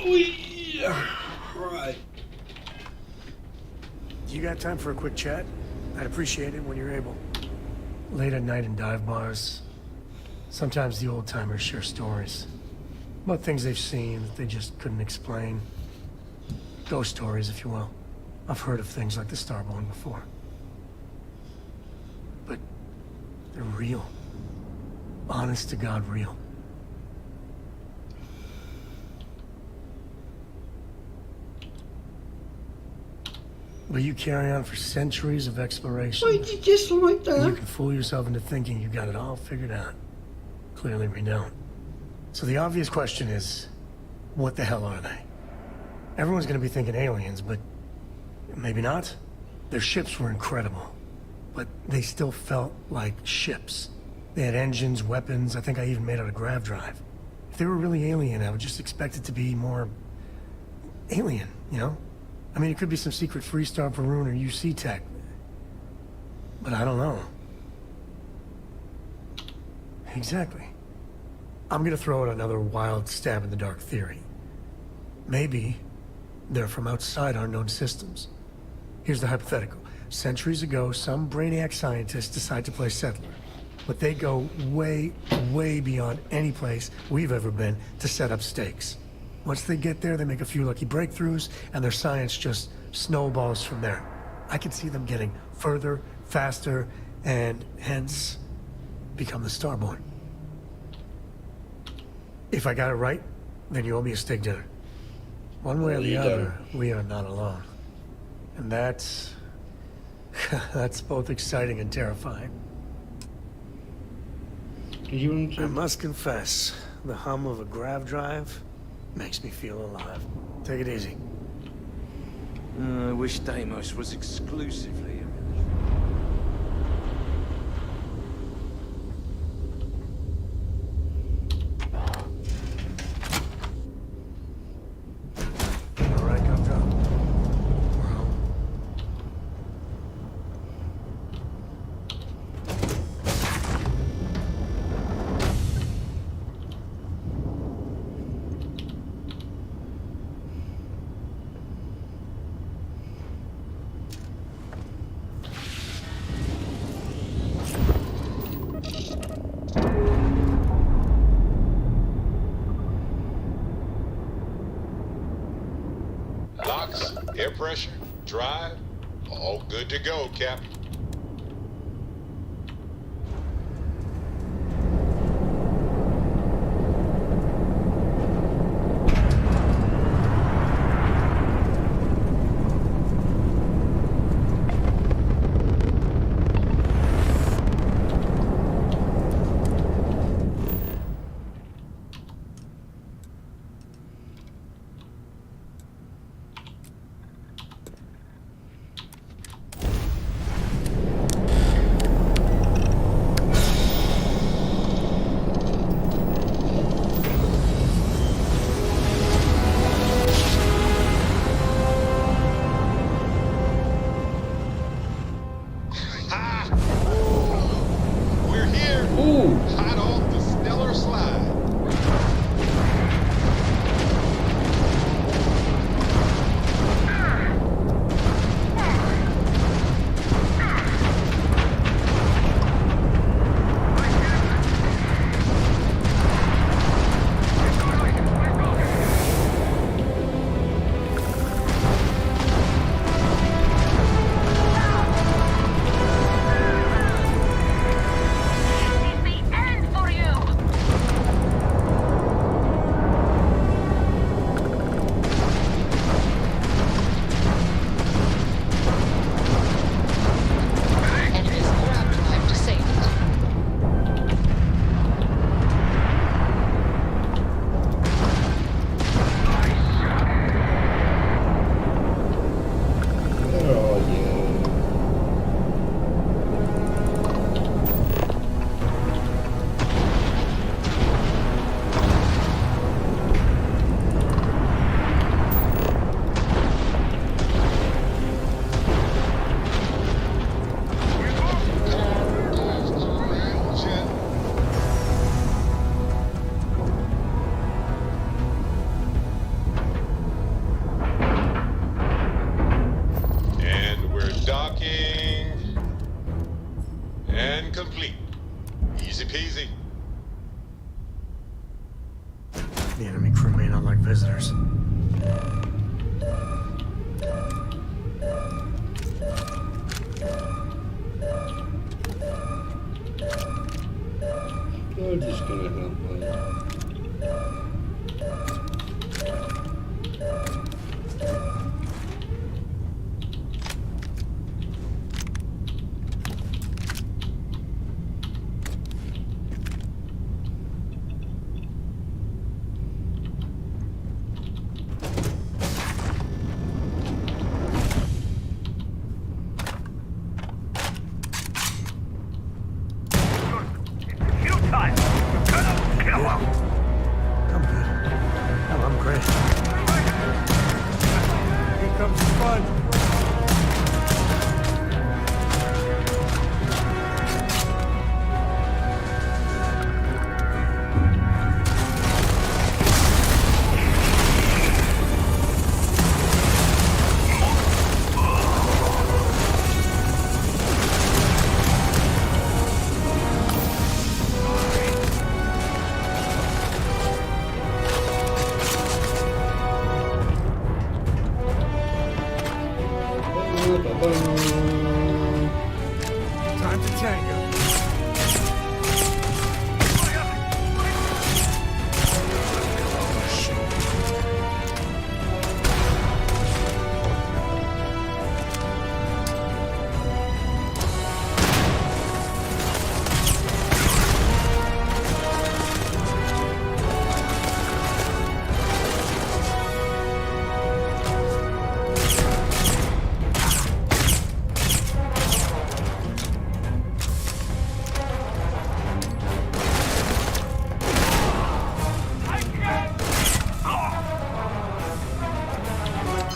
Speaker 1: Right.
Speaker 10: You got time for a quick chat? I'd appreciate it when you're able. Late at night in dive bars, sometimes the old-timers share stories about things they've seen that they just couldn't explain. Ghost stories, if you will. I've heard of things like the Starborn before. But they're real. Honest to God, real. But you carry on for centuries of exploration.
Speaker 1: Why did you just like that?
Speaker 10: And you can fool yourself into thinking you got it all figured out. Clearly we don't. So the obvious question is, what the hell are they? Everyone's gonna be thinking aliens, but maybe not. Their ships were incredible, but they still felt like ships. They had engines, weapons, I think I even made out a grav drive. If they were really alien, I would just expect it to be more alien, you know? I mean, it could be some secret Freestar Perun or UC tech. But I don't know. Exactly. I'm gonna throw out another wild stab in the dark theory. Maybe they're from outside our known systems. Here's the hypothetical. Centuries ago, some brainiac scientists decide to play settler. But they go way, way beyond any place we've ever been to set up stakes. Once they get there, they make a few lucky breakthroughs, and their science just snowballs from there. I can see them getting further, faster, and hence become the Starborn. If I got it right, then you owe me a steak dinner. One way or the other, we are not alone. And that's... that's both exciting and terrifying. I must confess, the hum of a grav drive makes me feel alive. Take it easy.
Speaker 17: I wish Deimos was exclusively a
Speaker 10: All right, Gumdrop. We're home.
Speaker 2: Locks, air pressure, drive, all good to go, Captain. Easy peasy.
Speaker 10: The enemy crew may not like visitors.
Speaker 1: You're just gonna help me.
Speaker 10: Time to tango.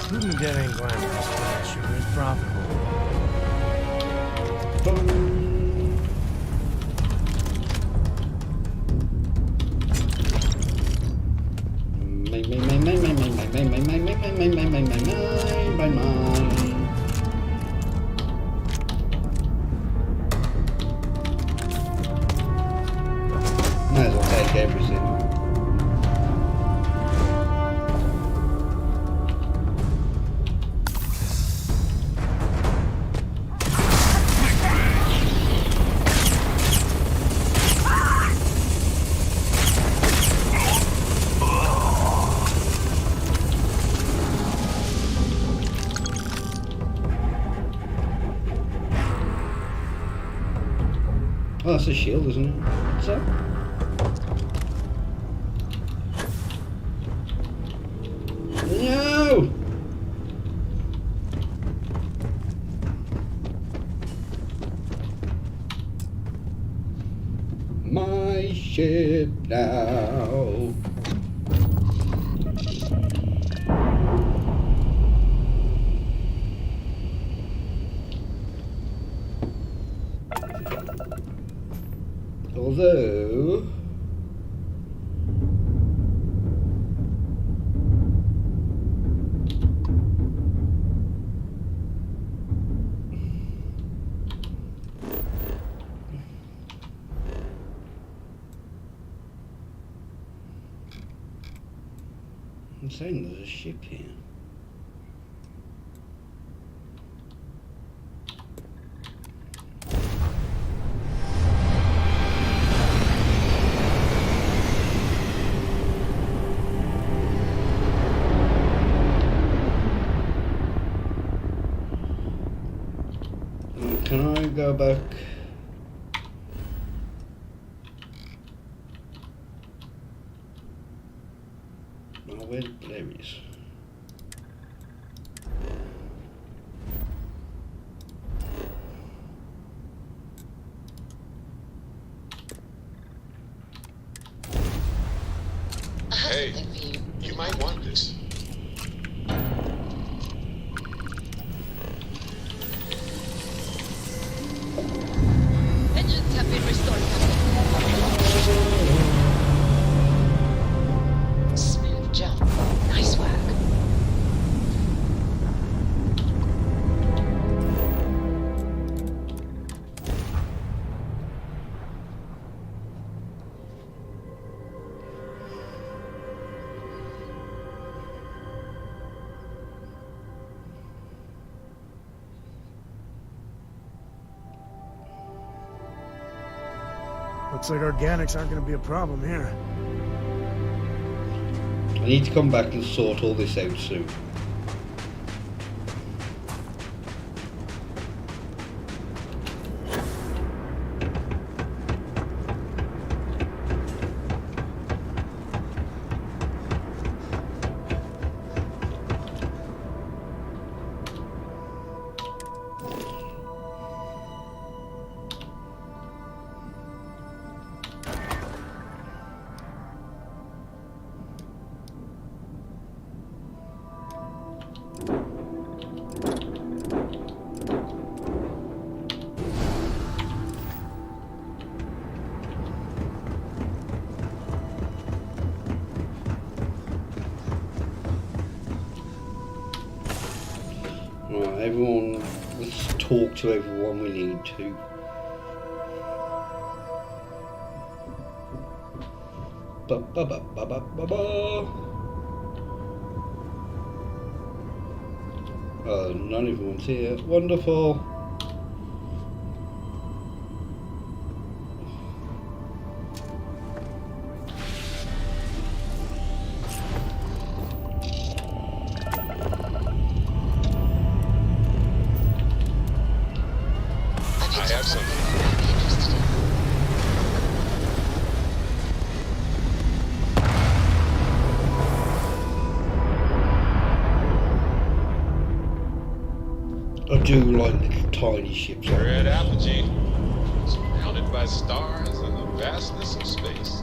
Speaker 10: Shooting dead ain't glamorous, but it sure is profitable.
Speaker 1: Might as well take everything. Oh, that's a shield, isn't it? What's that? No! My ship now. Although I'm saying there's a ship here. Can I go back? Oh, where? There he is.
Speaker 2: Hey, you might want this.
Speaker 20: Engines have been restored, Captain. Smooth jump. Nice work.
Speaker 10: Looks like organics aren't going to be a problem here.
Speaker 1: I need to come back and sort all this out soon. Right, everyone, let's talk to everyone we need to. Ba ba ba ba ba ba ba. None of everyone's here. Wonderful.
Speaker 2: I have something.
Speaker 1: I do like little tiny ships like
Speaker 2: Red
Speaker 1: this.
Speaker 2: apogee, surrounded by stars and the vastness of space.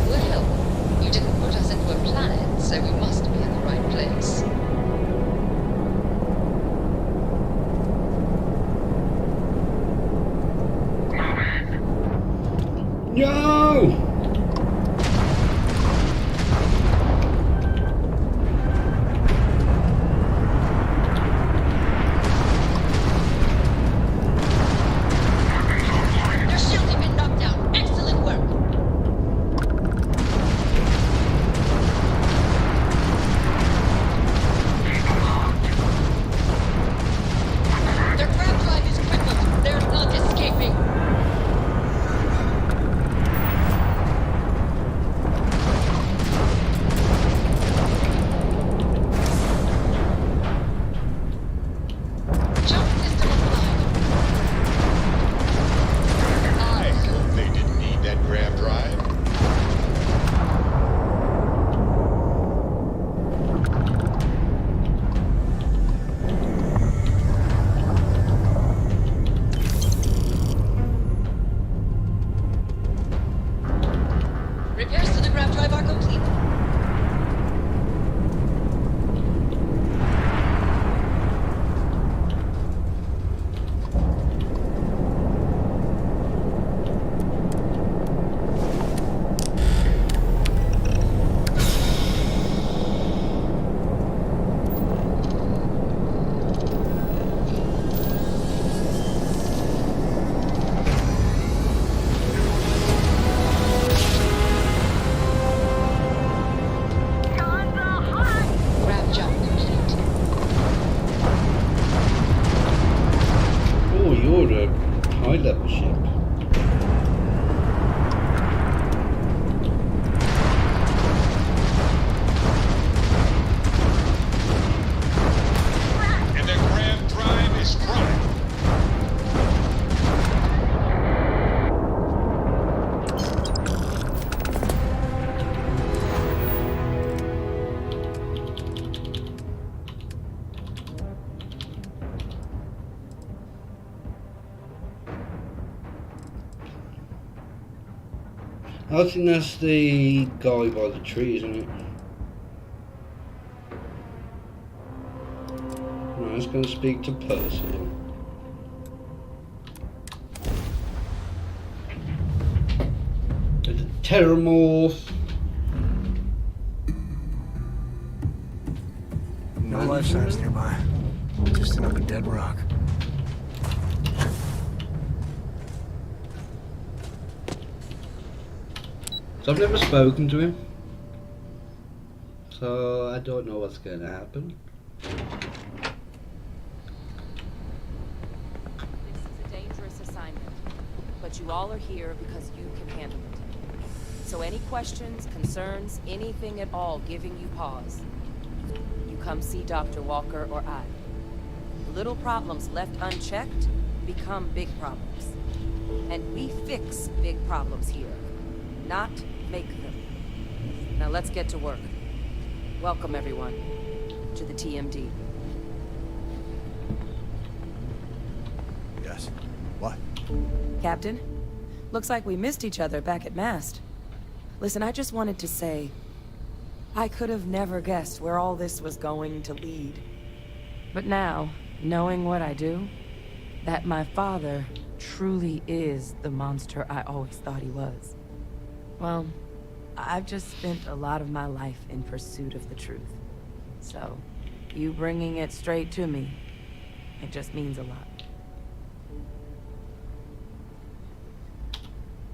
Speaker 5: Well, you didn't put us into a planet, so we must be in the right place.
Speaker 1: No!
Speaker 5: Your shields have been knocked out. Excellent work. Their grab drive is crippled. They're not escaping.
Speaker 1: I think that's the guy by the tree, isn't it? Right, I was going to speak to Percy. There's a Terramorph.
Speaker 10: No life signs nearby. Just another dead rock.
Speaker 1: So I've never spoken to him. So I don't know what's going to happen.
Speaker 12: This is a dangerous assignment, but you all are here because you can handle it. So any questions, concerns, anything at all giving you pause, you come see Dr. Walker or I. Little problems left unchecked become big problems. And we fix big problems here, not make them. Now let's get to work. Welcome everyone to the TMD.
Speaker 21: Yes. What?
Speaker 12: Captain, looks like we missed each other back at Mast. Listen, I just wanted to say, I could have never guessed where all this was going to lead. But now, knowing what I do, that my father truly is the monster I always thought he was. Well, I've just spent a lot of my life in pursuit of the truth. So, you bringing it straight to me, it just means a lot.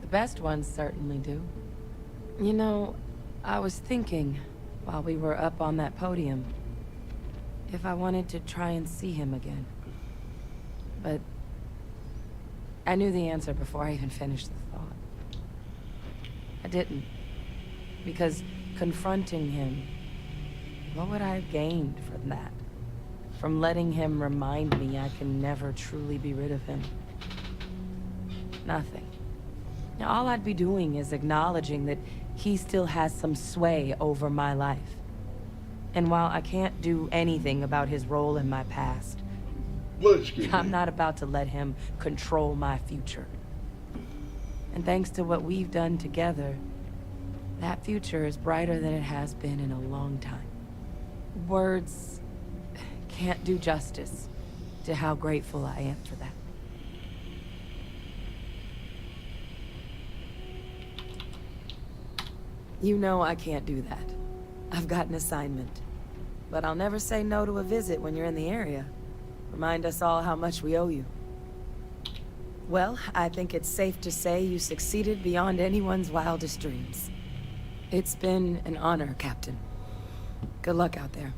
Speaker 12: The best ones certainly do. You know, I was thinking, while we were up on that podium, if I wanted to try and see him again. But I knew the answer before I even finished the thought. I didn't. Because confronting him, what would I have gained from that? From letting him remind me I can never truly be rid of him? Nothing. Now, all I'd be doing is acknowledging that he still has some sway over my life. And while I can't do anything about his role in my past, I'm not about to let him control my future. And thanks to what we've done together, that future is brighter than it has been in a long time. Words can't do justice to how grateful I am for that. You know I can't do that. I've got an assignment. But I'll never say no to a visit when you're in the area. Remind us all how much we owe you. Well, I think it's safe to say you succeeded beyond anyone's wildest dreams. It's been an honor, Captain. Good luck out there.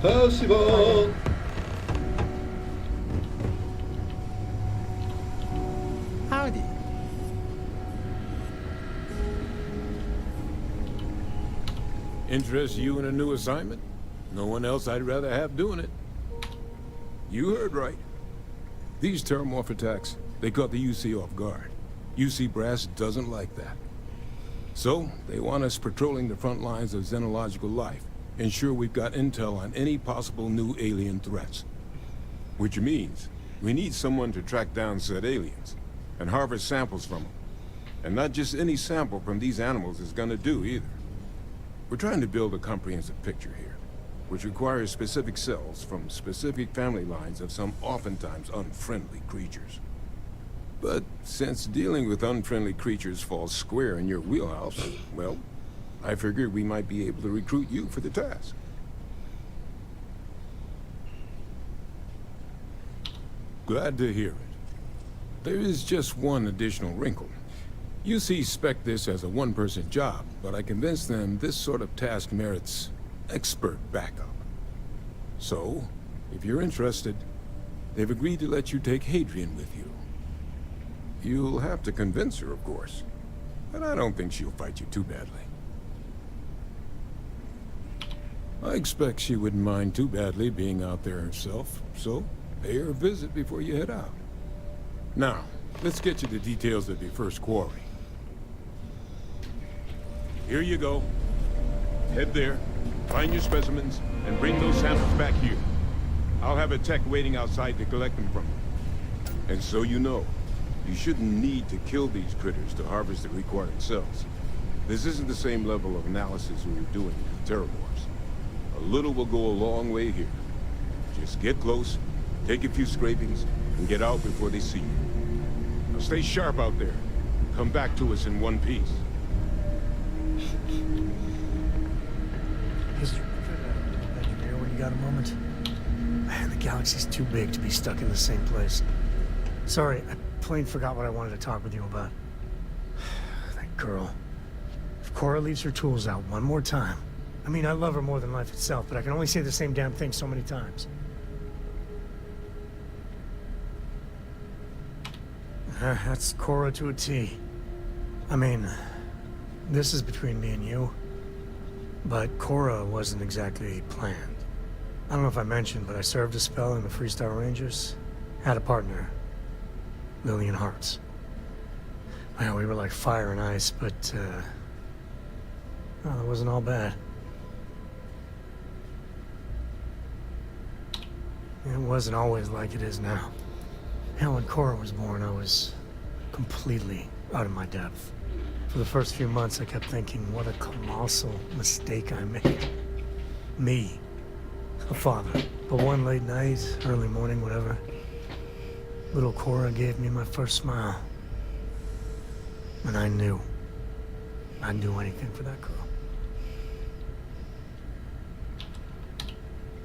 Speaker 1: Percival!
Speaker 21: Howdy.
Speaker 23: Interest you in a new assignment? No one else I'd rather have doing it. You heard right. These Terramorph attacks, they caught the UC off guard. UC Brass doesn't like that. So, they want us patrolling the front lines of xenological life, ensure we've got intel on any possible new alien threats. Which means, we need someone to track down said aliens, and harvest samples from them. And not just any sample from these animals is gonna do either. We're trying to build a comprehensive picture here, which requires specific cells from specific family lines of some oftentimes unfriendly creatures. But since dealing with unfriendly creatures falls square in your wheelhouse, well, I figured we might be able to recruit you for the task. Glad to hear it. There is just one additional wrinkle. UC spec this as a one-person job, but I convinced them this sort of task merits expert backup. So, if you're interested, they've agreed to let you take Hadrian with you. You'll have to convince her, of course, but I don't think she'll fight you too badly. I expect she wouldn't mind too badly being out there herself, so pay her a visit before you head out. Now, let's get you the details of your first quarry. Here you go. Head there, find your specimens, and bring those samples back here. I'll have a tech waiting outside to collect them from you. And so you know, you shouldn't need to kill these critters to harvest the required cells. This isn't the same level of analysis we were doing in the Terramorphs. A little will go a long way here. Just get close, take a few scrapings, and get out before they see you. Now stay sharp out there. Come back to us in one piece.
Speaker 10: History engineer when you got a moment. Man, the galaxy's too big to be stuck in the same place. Sorry, I plain forgot what I wanted to talk with you about. That girl. If Cora leaves her tools out one more time... I mean, I love her more than life itself, but I can only say the same damn thing so many times. That's Cora to a T. I mean, this is between me and you, but Cora wasn't exactly planned. I don't know if I mentioned, but I served a spell in the Freestar Rangers. Had a partner, Lillian Hartz. Well, we were like fire and ice, but, well, it wasn't all bad. It wasn't always like it is now. Hell, when Cora was born, I was completely out of my depth. For the first few months, I kept thinking, what a colossal mistake I made. Me, a father. But one late night, early morning, whatever, little Cora gave me my first smile. And I knew I'd do anything for that girl.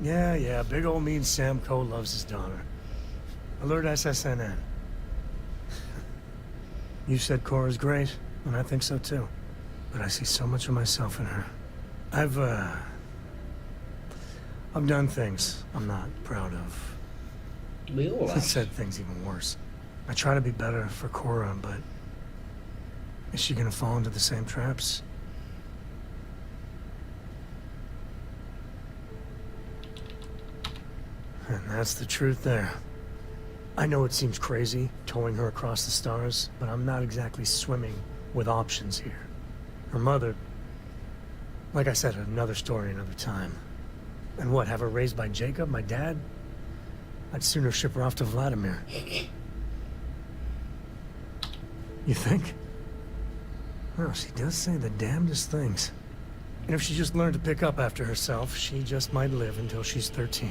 Speaker 10: Yeah, big old mean Sam Coe loves his daughter. Alert SSNN. You said Cora's great, and I think so too. But I see so much of myself in her. I've done things I'm not proud of.
Speaker 1: We all have.
Speaker 10: Said things even worse. I try to be better for Cora, but... is she gonna fall into the same traps? And that's the truth there. I know it seems crazy, towing her across the stars, but I'm not exactly swimming with options here. Her mother... like I said, another story, another time. And what, have her raised by Jacob, my dad? I'd sooner ship her off to Vladimir. You think? Well, she does say the damnedest things. And if she just learned to pick up after herself, she just might live until she's 13.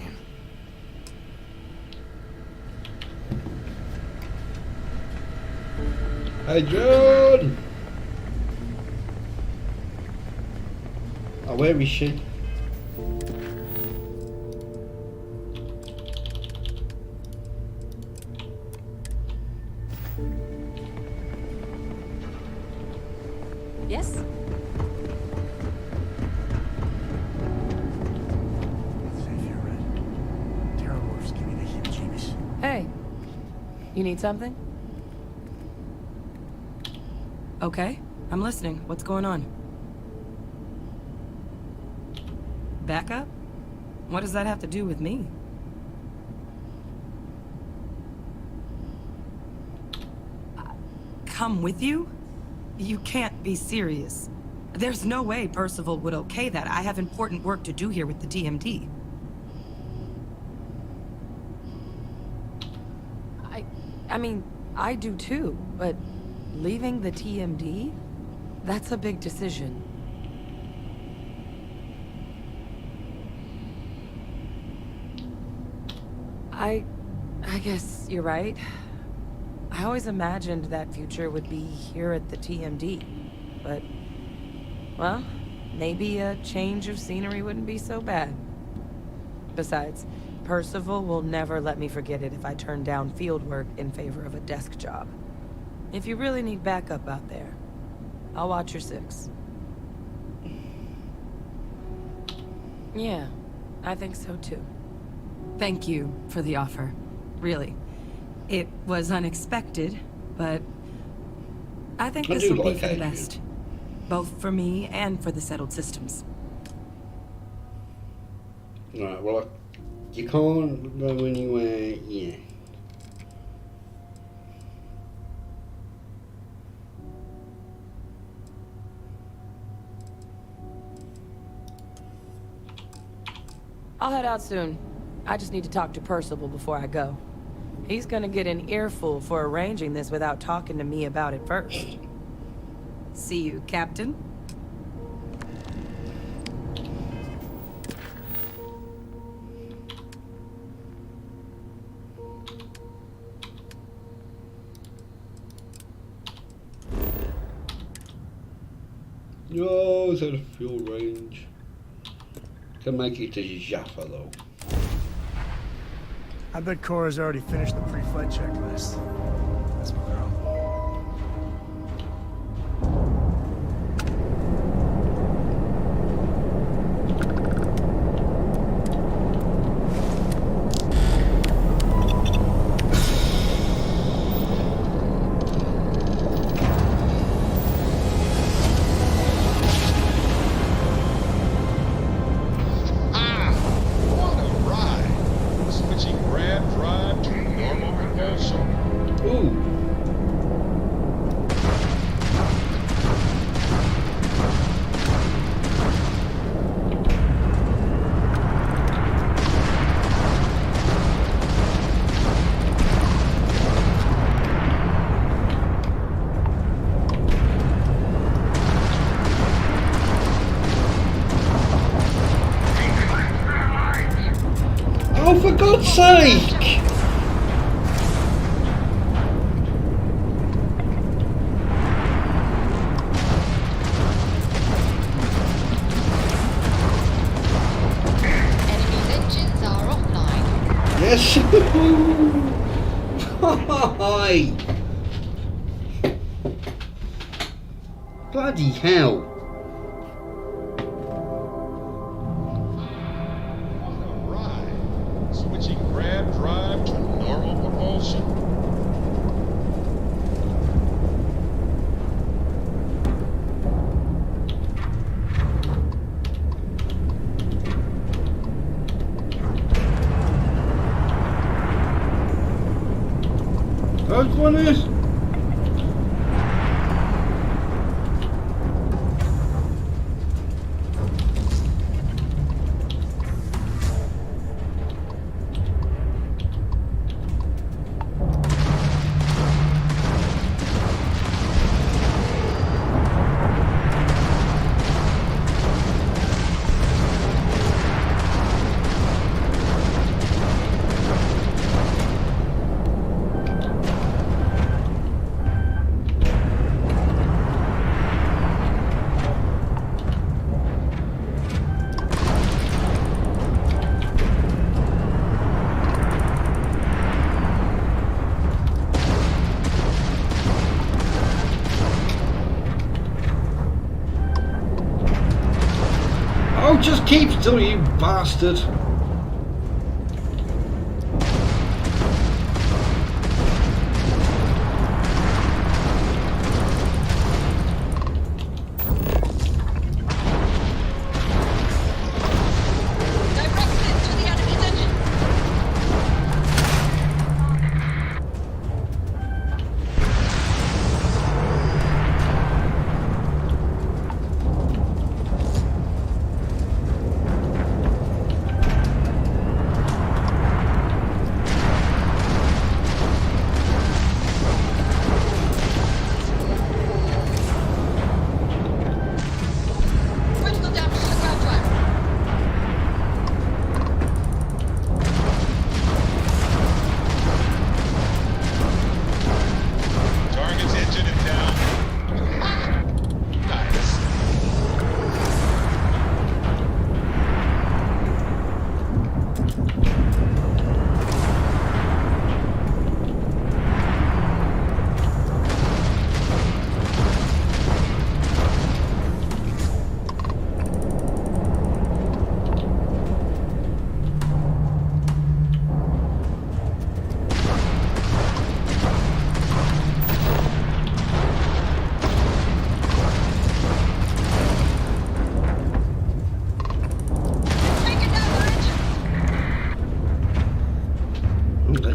Speaker 1: Hey, John! Oh, where is she?
Speaker 12: Yes?
Speaker 10: Terramorphs give me the heebie-jeebies.
Speaker 12: Hey, you need something? Okay, I'm listening. What's going on? Backup? What does that have to do with me? Come with you? You can't be serious. There's no way Percival would okay that. I have important work to do here with the DMD. I mean, I do too, but leaving the TMD? That's a big decision. I guess you're right. I always imagined that future would be here at the TMD, but, well, maybe a change of scenery wouldn't be so bad. Besides, Percival will never let me forget it if I turn down field work in favor of a desk job. If you really need backup out there, I'll watch your six. Yeah, I think so too. Thank you for the offer. Really. It was unexpected, but I think this will be for the best. Both for me and for the settled systems.
Speaker 1: Right, well, you can't go anywhere yet.
Speaker 12: I'll head out soon. I just need to talk to Percival before I go. He's gonna get an earful for arranging this without talking to me about it first. See you, Captain.
Speaker 1: No, it's out of fuel range. Can make it to Jaffa though.
Speaker 10: I bet Cora's already finished the pre-flight checklist. That's my girl.
Speaker 1: Oh, for God's sake!
Speaker 5: Enemy's engines are offline.
Speaker 1: Yes! Hi! Bloody hell!
Speaker 2: Switching grab drive to normal propulsion.
Speaker 1: Those one is? Oh, just keep still, you bastard!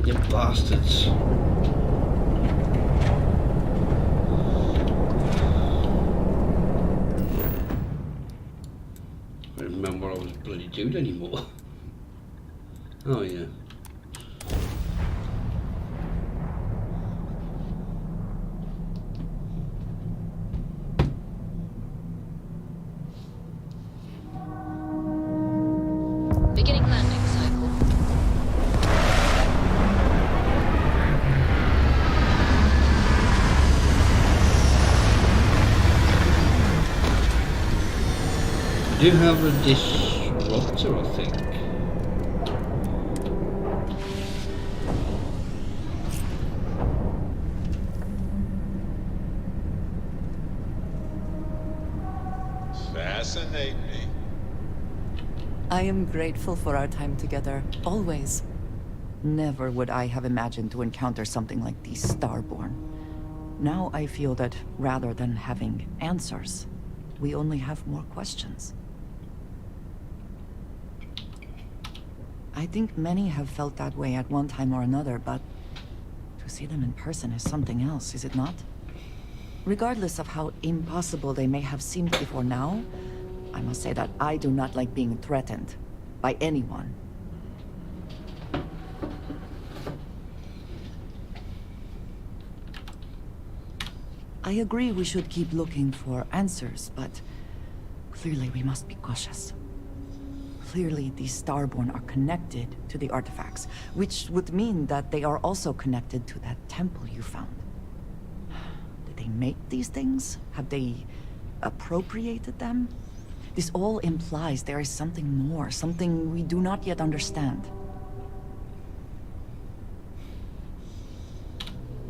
Speaker 1: You bastards. I don't remember what I was bloody doing anymore. Oh yeah. do have a disruptor, I think.
Speaker 2: Fascinate me.
Speaker 22: I am grateful for our time together, always. Never would I have imagined to encounter something like these Starborn. Now I feel that rather than having answers, we only have more questions. I think many have felt that way at one time or another, but to see them in person is something else, is it not? Regardless of how impossible they may have seemed before now, I must say that I do not like being threatened by anyone. I agree we should keep looking for answers, but clearly we must be cautious. Clearly these Starborn are connected to the artifacts, which would mean that they are also connected to that temple you found. Did they make these things? Have they appropriated them? This all implies there is something more, something we do not yet understand.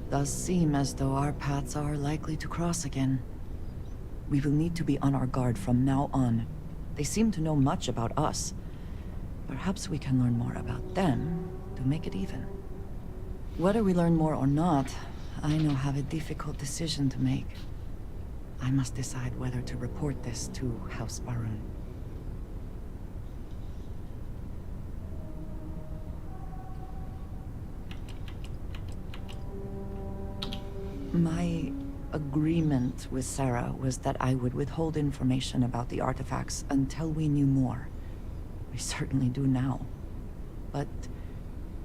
Speaker 22: Does seem as though our paths are likely to cross again. We will need to be on our guard from now on. They seem to know much about us. Perhaps we can learn more about them to make it even. Whether we learn more or not, I now have a difficult decision to make. I must decide whether to report this to House Barun. My agreement with Sarah was that I would withhold information about the artifacts until we knew more. We certainly do now. But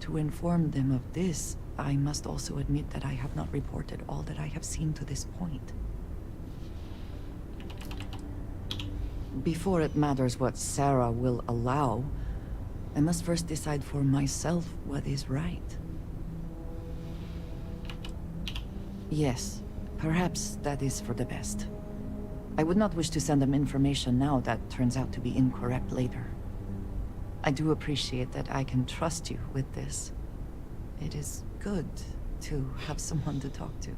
Speaker 22: to inform them of this, I must also admit that I have not reported all that I have seen to this point. Before it matters what Sarah will allow, I must first decide for myself what is right. Yes, perhaps that is for the best. I would not wish to send them information now that turns out to be incorrect later. I do appreciate that I can trust you with this. It is good to have someone to talk to.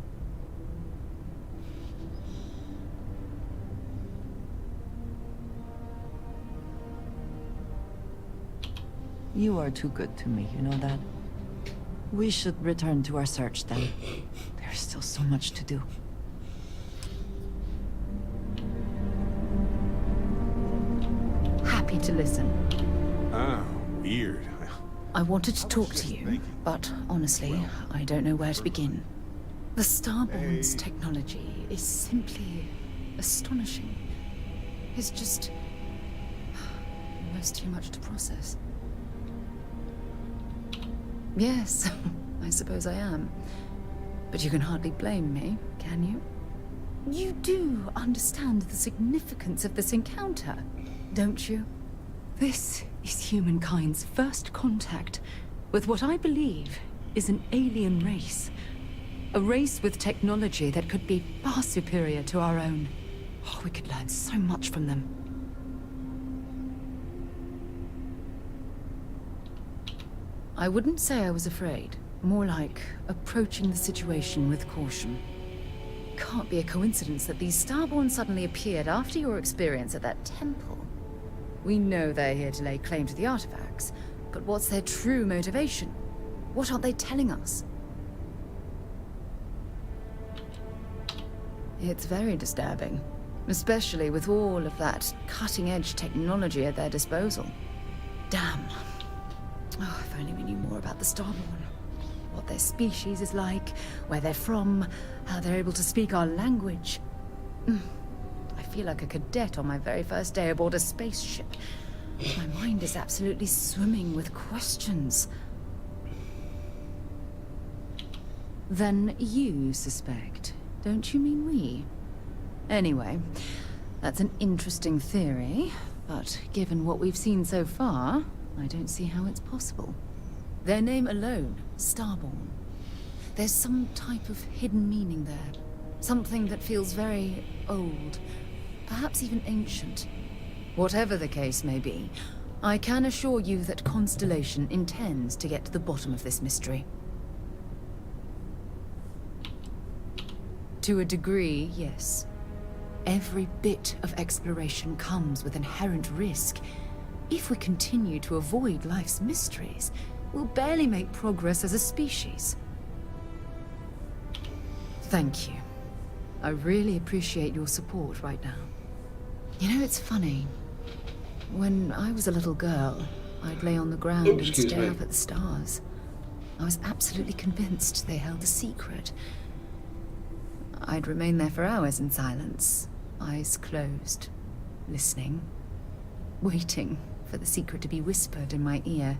Speaker 22: You are too good to me, you know that? We should return to our search then. There's still so much to do.
Speaker 13: Happy to listen.
Speaker 9: Ah, weird.
Speaker 13: I wanted to talk to you, but honestly, I don't know where to begin. The Starborn's technology is simply astonishing. It's just almost too much to process. Yes, I suppose I am. But you can hardly blame me, can you? You do understand the significance of this encounter, don't you? This is humankind's first contact with what I believe is an alien race. A race with technology that could be far superior to our own. Oh, we could learn so much from them. I wouldn't say I was afraid. More like approaching the situation with caution. Can't be a coincidence that these Starborn suddenly appeared after your experience at that temple. We know they're here to lay claim to the artifacts, but what's their true motivation? What aren't they telling us? It's very disturbing, especially with all of that cutting-edge technology at their disposal. Damn. Oh, if only we knew more about the Starborn. What their species is like, where they're from, how they're able to speak our language. I feel like a cadet on my very first day aboard a spaceship. My mind is absolutely swimming with questions. Then you suspect, don't you mean we? Anyway, that's an interesting theory, but given what we've seen so far, I don't see how it's possible. Their name alone, Starborn. There's some type of hidden meaning there. Something that feels very old, perhaps even ancient. Whatever the case may be, I can assure you that Constellation intends to get to the bottom of this mystery. To a degree, yes. Every bit of exploration comes with inherent risk. If we continue to avoid life's mysteries, we'll barely make progress as a species. Thank you. I really appreciate your support right now. You know, it's funny. When I was a little girl, I'd lay on the ground and stare up at the stars. I was absolutely convinced they held a secret. I'd remain there for hours in silence, eyes closed, listening, waiting for the secret to be whispered in my ear.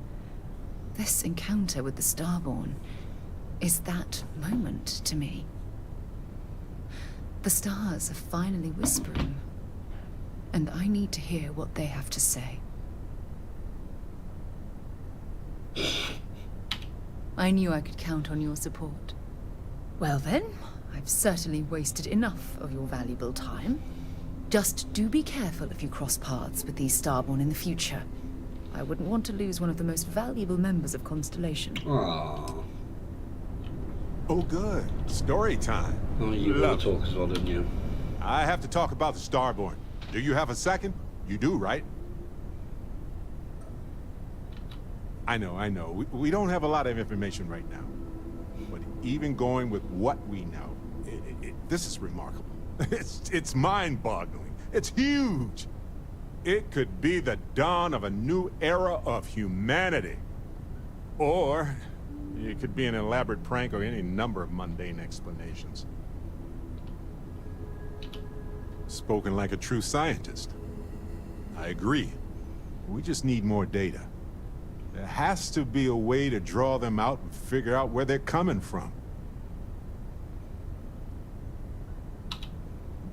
Speaker 13: This encounter with the Starborn is that moment to me. The stars are finally whispering, and I need to hear what they have to say. I knew I could count on your support. Well then, I've certainly wasted enough of your valuable time. Just do be careful if you cross paths with these Starborn in the future. I wouldn't want to lose one of the most valuable members of Constellation.
Speaker 1: Aww.
Speaker 9: Oh, good. Story time.
Speaker 1: Oh, you want to talk as well, didn't you?
Speaker 9: I have to talk about the Starborn. Do you have a second? You do, right? I know. We don't have a lot of information right now. But even going with what we know, this is remarkable. It's mind-boggling. It's huge. It could be the dawn of a new era of humanity. Or it could be an elaborate prank or any number of mundane explanations. Spoken like a true scientist. I agree. We just need more data. There has to be a way to draw them out and figure out where they're coming from.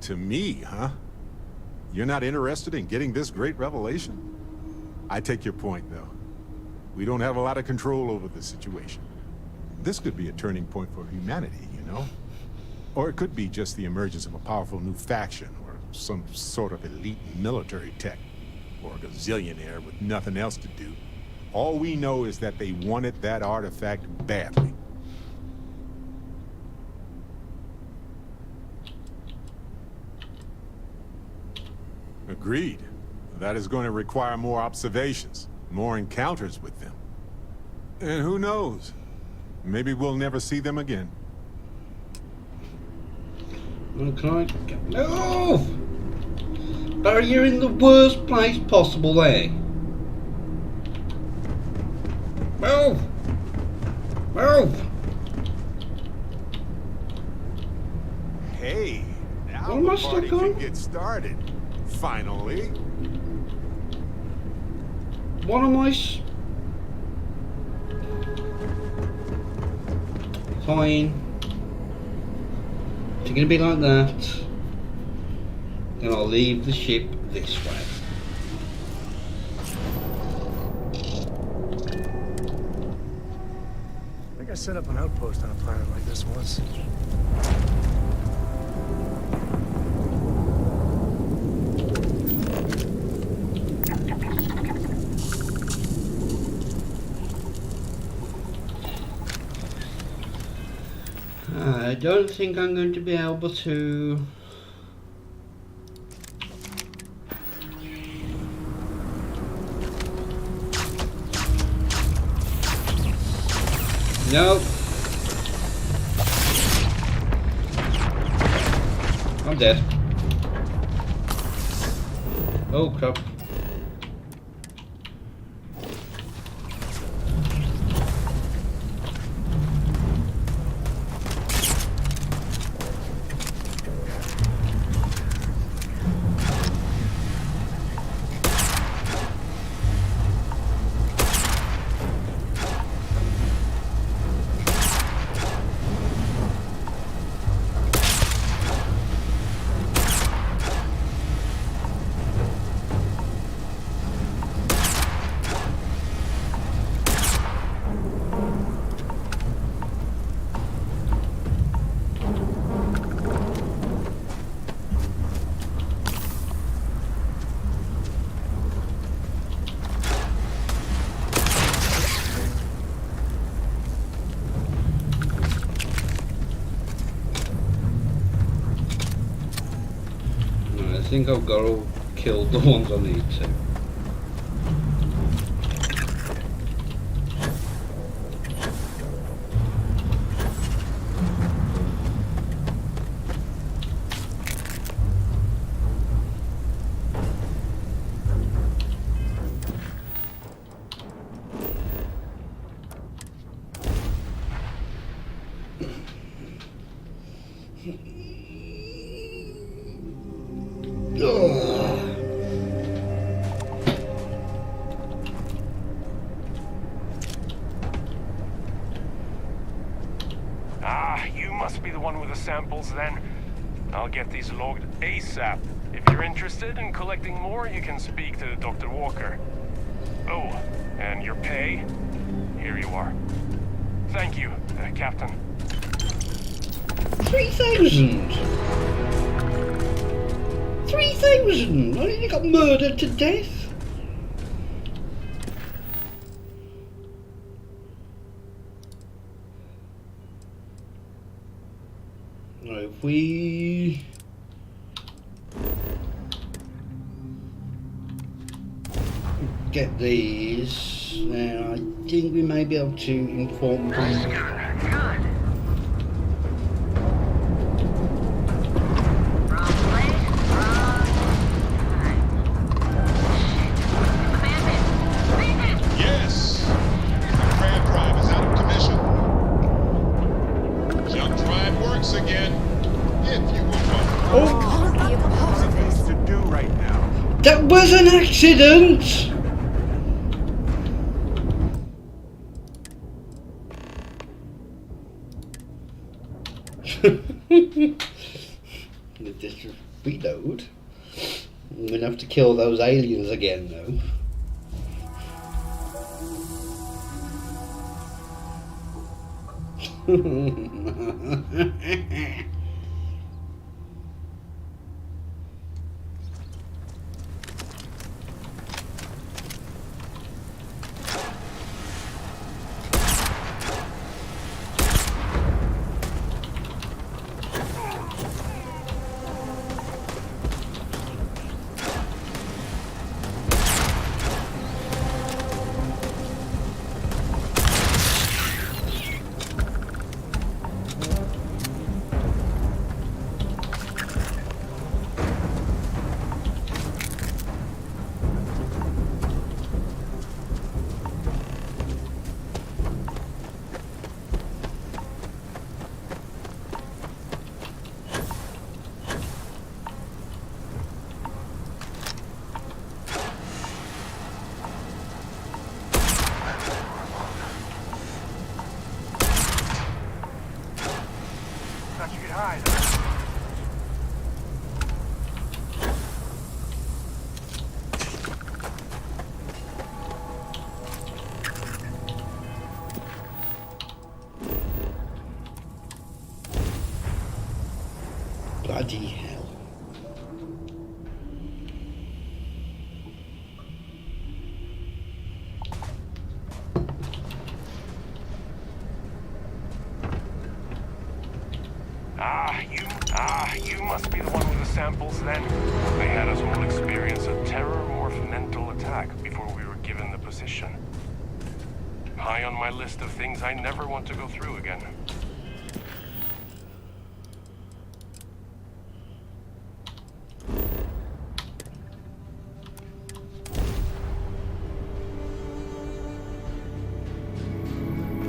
Speaker 9: To me, huh? You're not interested in getting this great revelation? I take your point, though. We don't have a lot of control over the situation. This could be a turning point for humanity, you know? Or it could be just the emergence of a powerful new faction, or some sort of elite military tech, or a gazillionaire with nothing else to do. All we know is that they wanted that artifact badly. Agreed. That is going to require more observations, more encounters with them. And who knows? Maybe we'll never see them again.
Speaker 1: Okay. No! Barry, you're in the worst place possible there. Move! Move!
Speaker 9: Hey, now the party can get started. Finally.
Speaker 1: What am I Fine. If you're gonna be like that, then I'll leave the ship this way.
Speaker 10: I think I set up an outpost on a planet like this once.
Speaker 1: I don't think I'm going to be able to... No. I'm dead. Oh crap. think I've got to kill the ones I need to.
Speaker 3: Ah, you must be the one with the samples then. I'll get these logged ASAP. If you're interested in collecting more, you can speak to Dr. Walker. Oh, and your pay? Here you are. Thank you, Captain.
Speaker 1: 3,000! 3,000! I nearly got murdered to death. Right, if we get these, then I think we may be able to inform them.
Speaker 2: Yes! The crab drive is out of commission. Jump drive works again. If you will
Speaker 9: Things to do right now.
Speaker 1: That was an accident! With this reload, I'm gonna have to kill those aliens again though.
Speaker 3: Thought you could hide.
Speaker 1: Bloody hell.
Speaker 3: You must be the one with the samples then. They had us all experience a terror morph mental attack before we were given the position. High on my list of things I never want to go through again.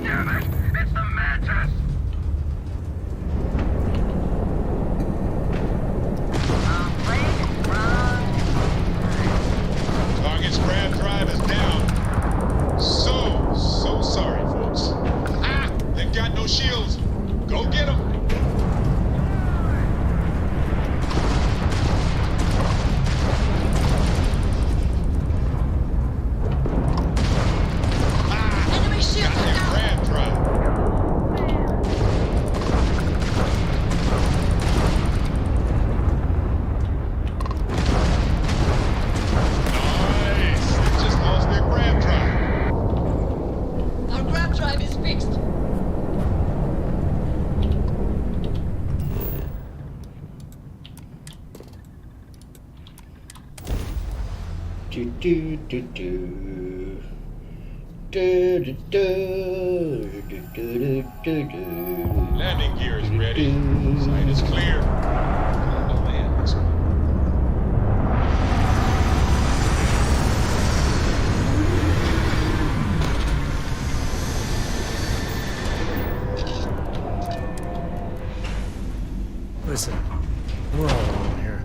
Speaker 19: Damn it! It's the Mantis!
Speaker 2: Target's crab drive is down. So sorry, folks. Ah! They've got no shields. Go get them.
Speaker 20: Enemy shield
Speaker 2: Got their crab drive. Nice. They just lost their crab drive.
Speaker 20: Our grab drive is fixed.
Speaker 1: do do do. Do, do, do, do, do, do, do.
Speaker 2: Landing gear is ready. Site is clear. Time to land this one.
Speaker 10: Listen, we're all alone here.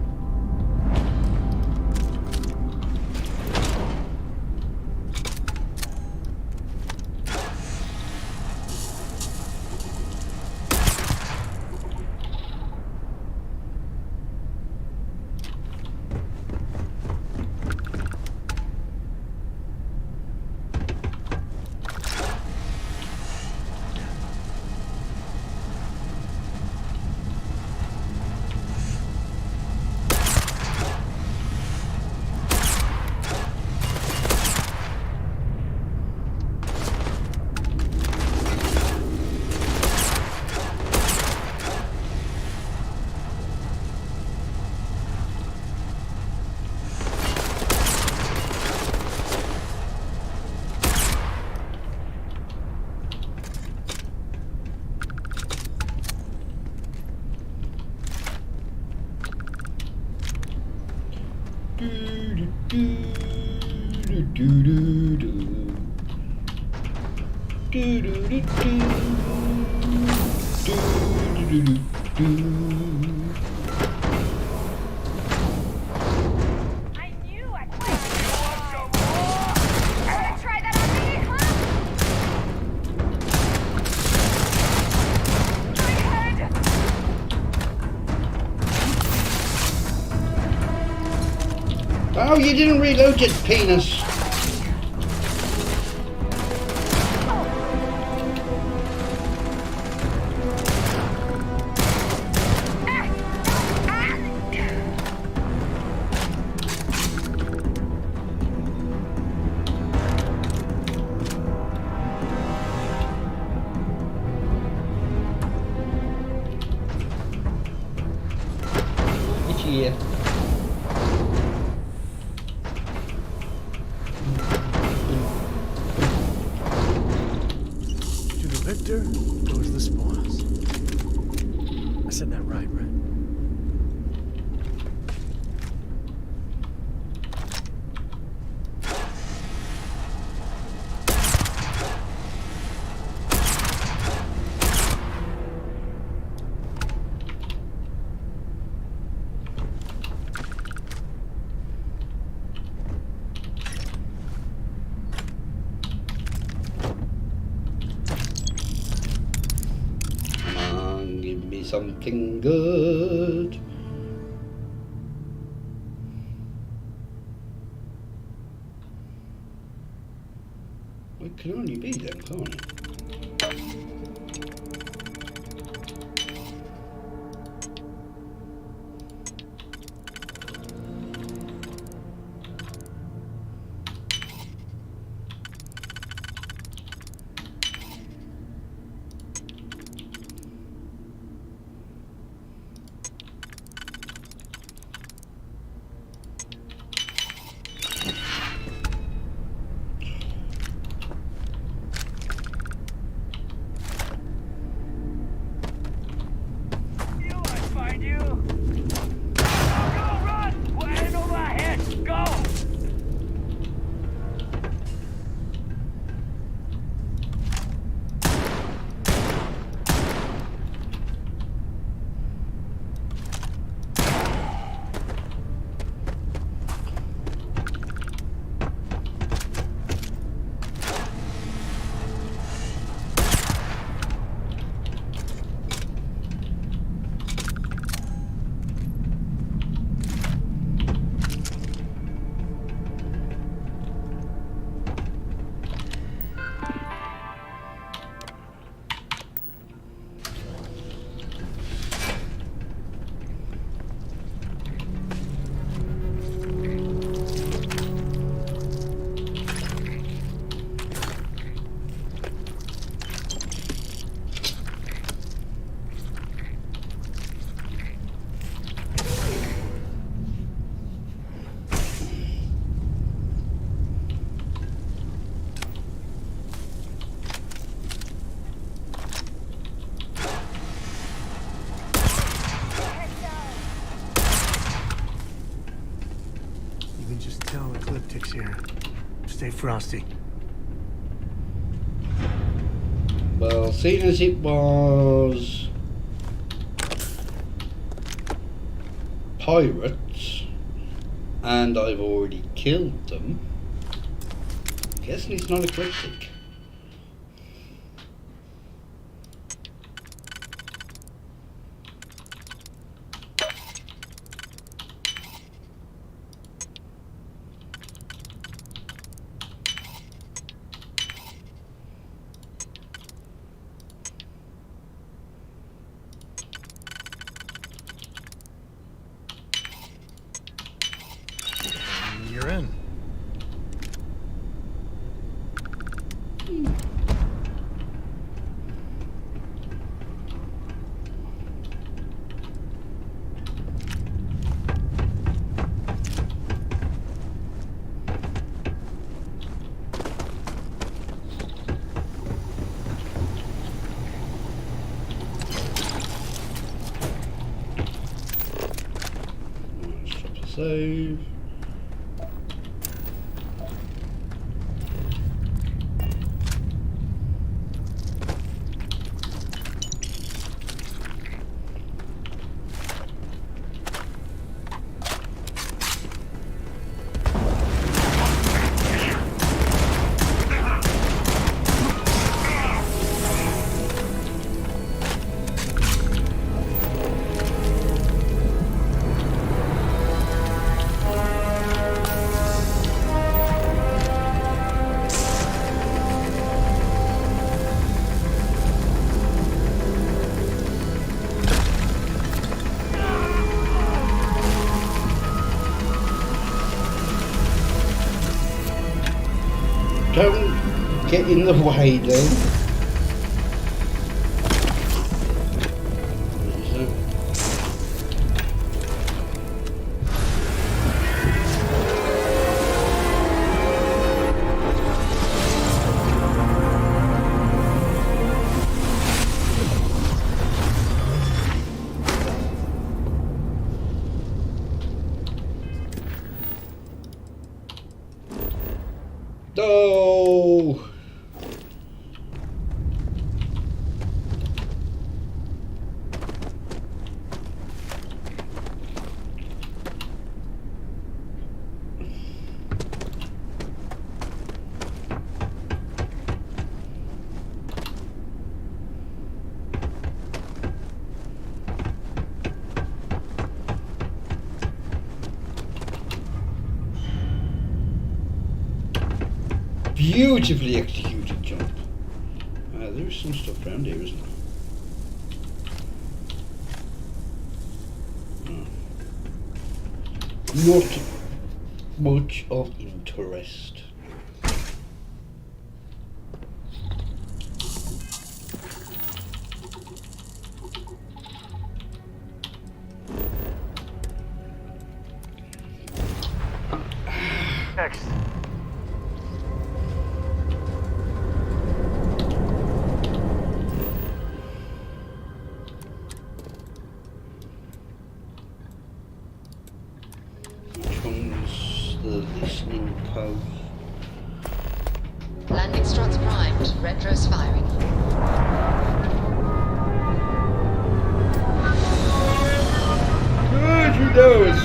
Speaker 1: Oh, you didn't reload it, penis. It's here.
Speaker 10: Victor goes the spoils. I said that right?
Speaker 1: Something good. It can only be them, can't it?
Speaker 10: here. Stay frosty.
Speaker 1: Well, seeing as it was pirates and I've already killed them, guessing it's not a cryptic.
Speaker 10: You're in.
Speaker 1: Let's drop a save. Don't get in the way then. No. Beautifully executed jump. There's some stuff around here, isn't there? Not much of interest.
Speaker 19: Next.
Speaker 1: The listening post.
Speaker 5: Landing struts primed. Retros firing.
Speaker 1: Good, you know it.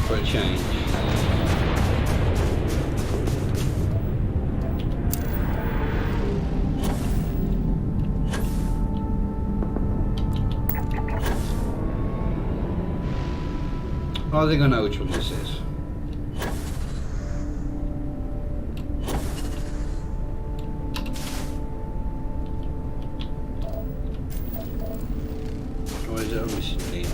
Speaker 1: For a change. I think I know which one this is. Or is it a recently?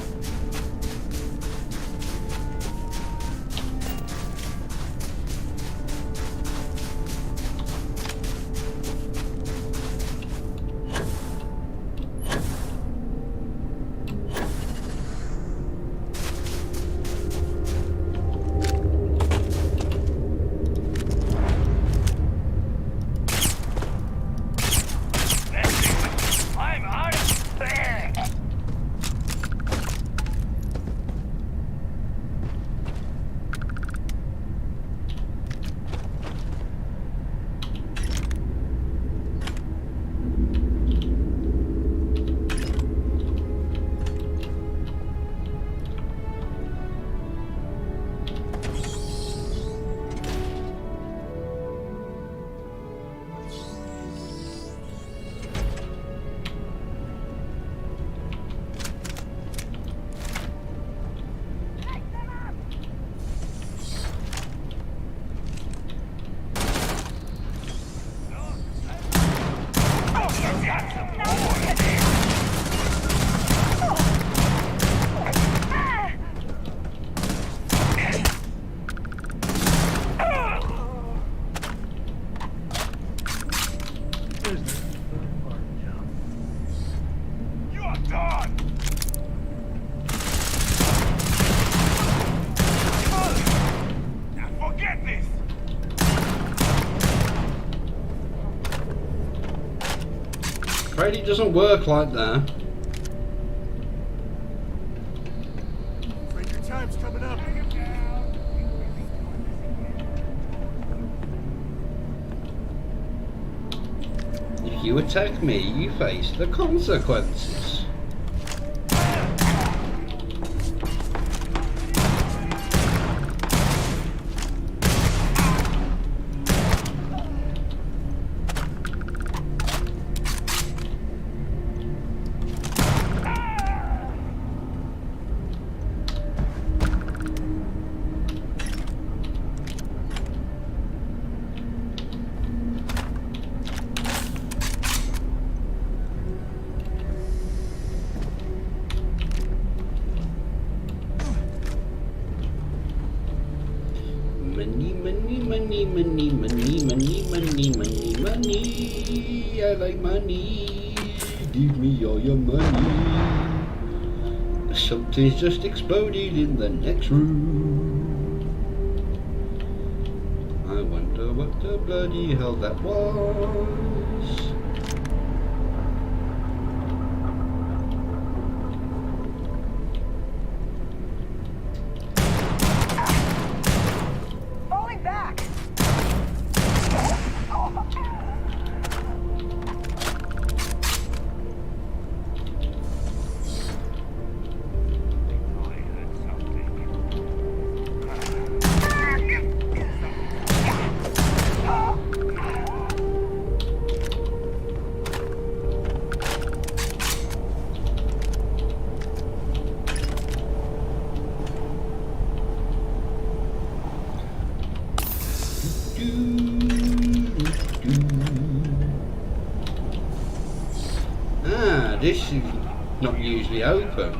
Speaker 1: afraid it doesn't work like that.
Speaker 21: Afraid your time's coming up.
Speaker 1: If you attack me, you face the consequences. Money. I like money. Give me all your money. Something's just exploded in the next room. I wonder what the bloody hell that was.
Speaker 7: Falling back. This is not usually open.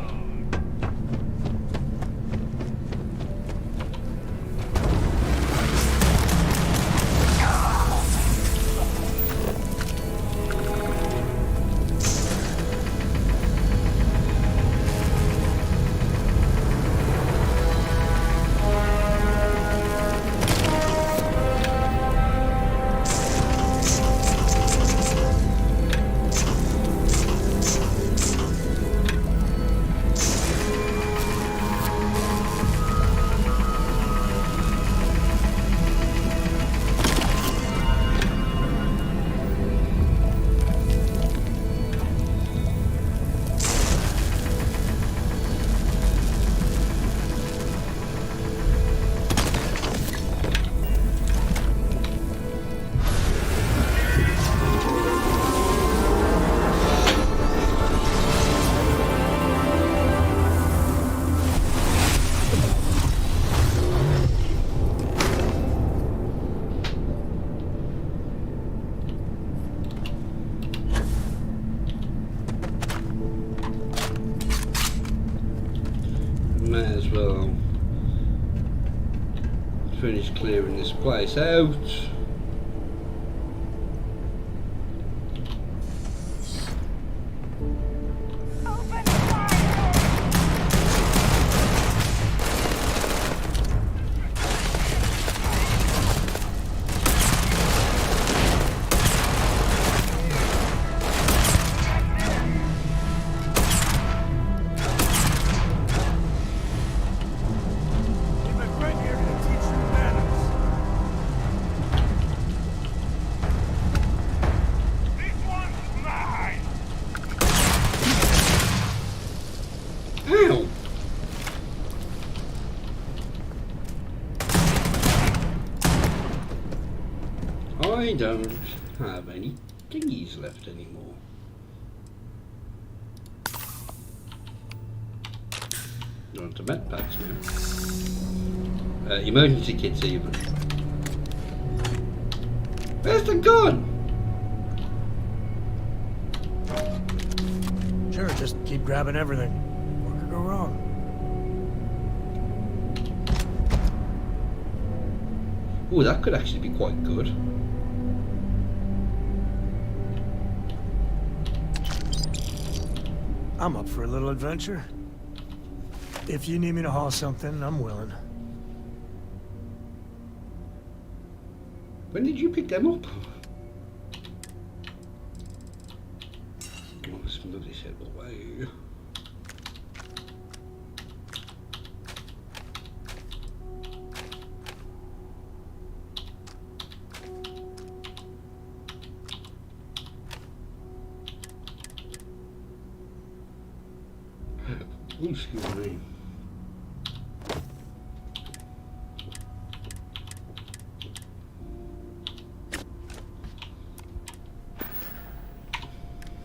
Speaker 7: May as well finish clearing this place out. I don't have any thingies left anymore. You're onto med packs now. Emergency kits even. Where's the gun?
Speaker 10: Sure, just keep grabbing everything. What could go wrong?
Speaker 1: Oh, that could actually be quite good.
Speaker 10: I'm up for a little adventure. If you need me to haul something, I'm willing.
Speaker 1: When did you pick them up? Ooh, excuse me.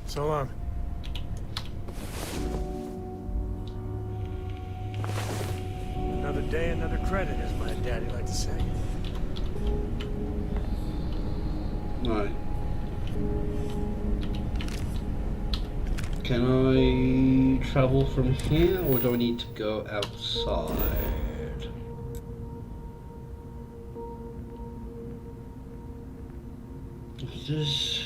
Speaker 10: So long. Another day, another credit, as my daddy liked to say.
Speaker 1: Right. Can I travel from here, or do I need to go outside? This.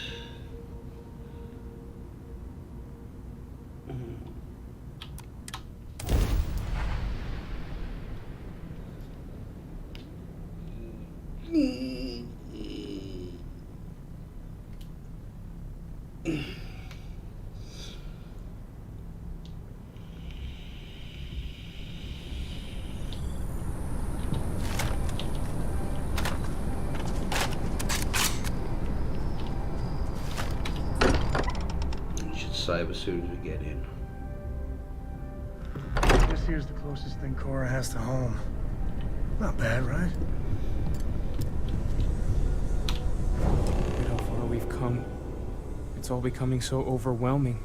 Speaker 1: Save as soon as we get in.
Speaker 10: This here's the closest thing Cora has to home. Not bad, right?
Speaker 14: Look how far we've come. It's all becoming so overwhelming.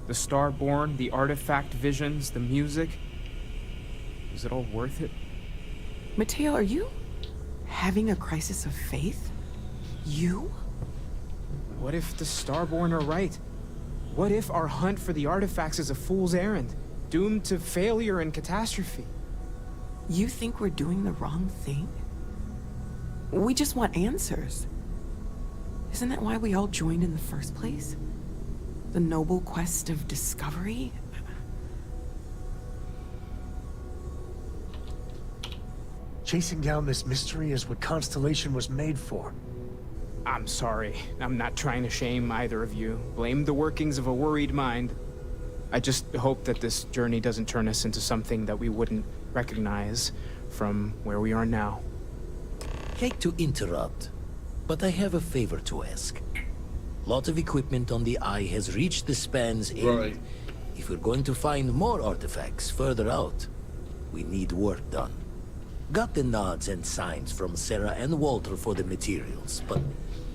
Speaker 14: The Starborn, the artifact visions, the music. Is it all worth it?
Speaker 15: Mateo, are you having a crisis of faith? You?
Speaker 14: What if the Starborn are right? What if our hunt for the artifacts is a fool's errand, doomed to failure and catastrophe?
Speaker 15: You think we're doing the wrong thing? We just want answers. Isn't that why we all joined in the first place? The noble quest of discovery?
Speaker 10: Chasing down this mystery is what Constellation was made for.
Speaker 14: I'm sorry. I'm not trying to shame either of you. Blame the workings of a worried mind. I just hope that this journey doesn't turn us into something that we wouldn't recognize from where we are now.
Speaker 4: Hate to interrupt, but I have a favor to ask. Lot of equipment on the Eye has reached the span's end.
Speaker 1: Right.
Speaker 4: If we're going to find more artifacts further out, we need work done. Got the nods and signs from Sarah and Walter for the materials, but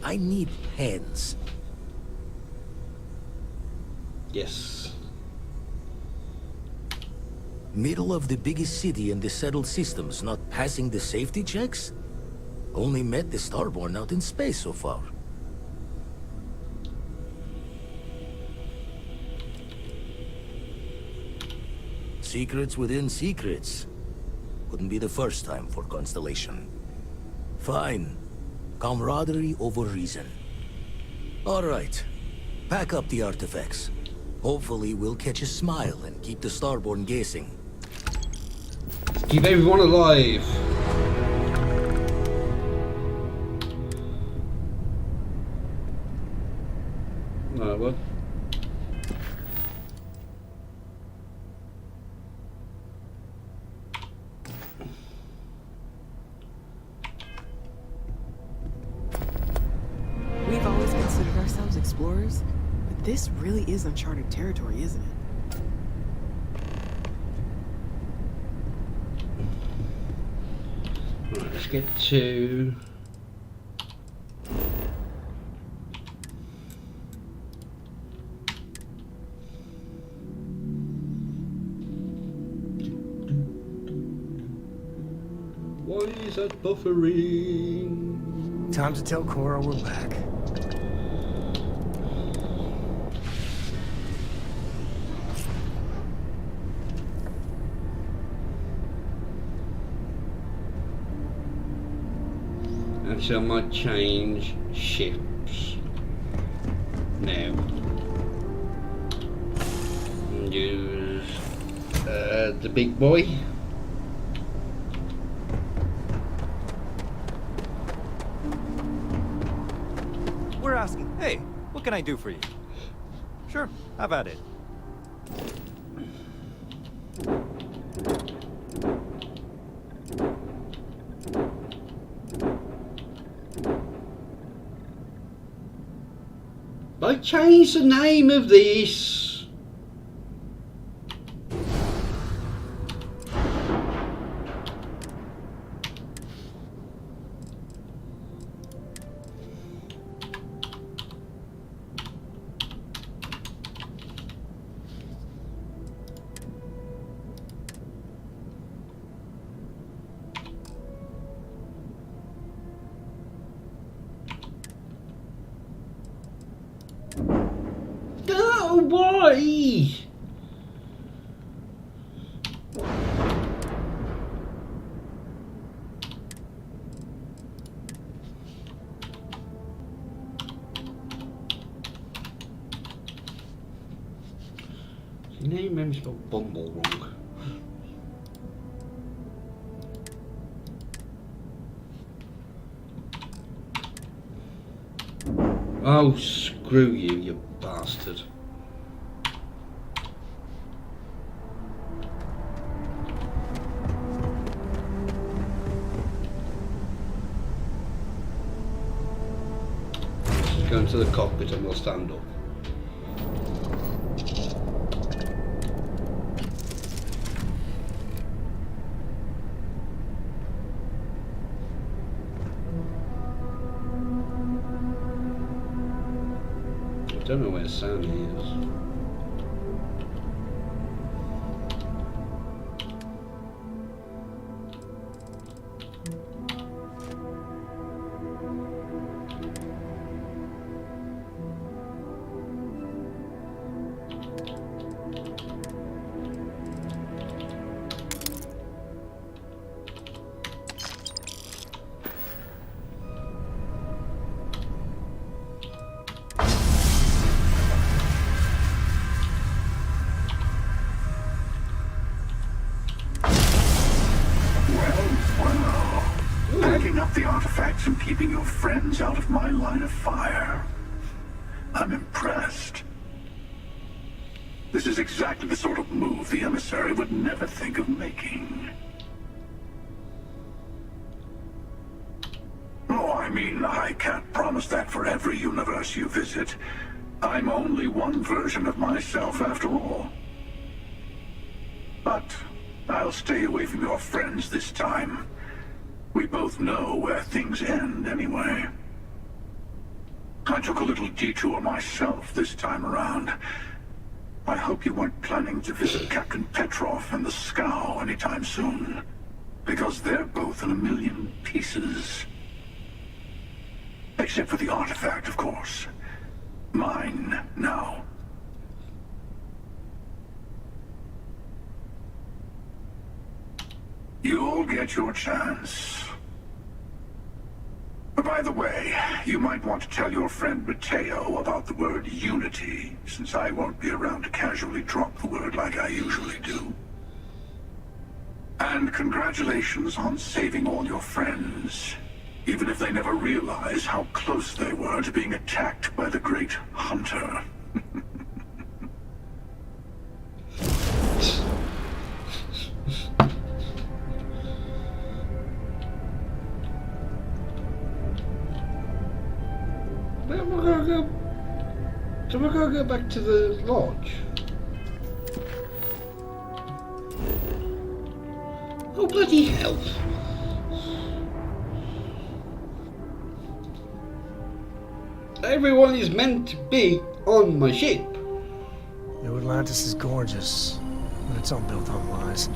Speaker 4: I need hands.
Speaker 1: Yes.
Speaker 4: Middle of the biggest city in the settled systems, not passing the safety checks? Only met the Starborn out in space so far. Secrets within secrets. Wouldn't be the first time for Constellation. Fine. Camaraderie over reason. All right. Pack up the artifacts. Hopefully we'll catch a smile and keep the Starborn guessing.
Speaker 1: Keep everyone alive. No, what?
Speaker 15: We've always considered ourselves explorers, but this really is uncharted territory, isn't it?
Speaker 1: Right, let's get to... Why is that buffering?
Speaker 10: Time to tell Cora we're back.
Speaker 1: Actually, I might change ships now. And use the big boy.
Speaker 18: We're asking, hey, what can I do for you? Sure, how about it?
Speaker 1: I changed the name of this.
Speaker 7: No, why? His name made me spell Bumble wrong. Oh, screw you, you bastard. Just go into the cockpit and we'll stand up. I don't know where Sammy is.
Speaker 8: Packing up the artifacts and keeping your friends out of my line of fire. I'm impressed. This is exactly the sort of move the emissary would never think of making. Oh, I mean, I can't promise that for every universe you visit. I'm only one version of myself after all. But I'll stay away from your friends this time. We both know where things end anyway. I took a little detour myself this time around. I hope you weren't planning to visit Captain Petrov and the Scow anytime soon. Because they're both in a million pieces. Except for the artifact, of course. Mine now. You'll get your chance. By the way, you might want to tell your friend Mateo about the word unity, since I won't be around to casually drop the word like I usually do. And congratulations on saving all your friends, even if they never realize how close they were to being attacked by the Great Hunter.
Speaker 7: Do we gotta go back to the lodge? Oh, bloody hell. Everyone is meant to be on my ship.
Speaker 10: New Atlantis is gorgeous, but it's all built on lies.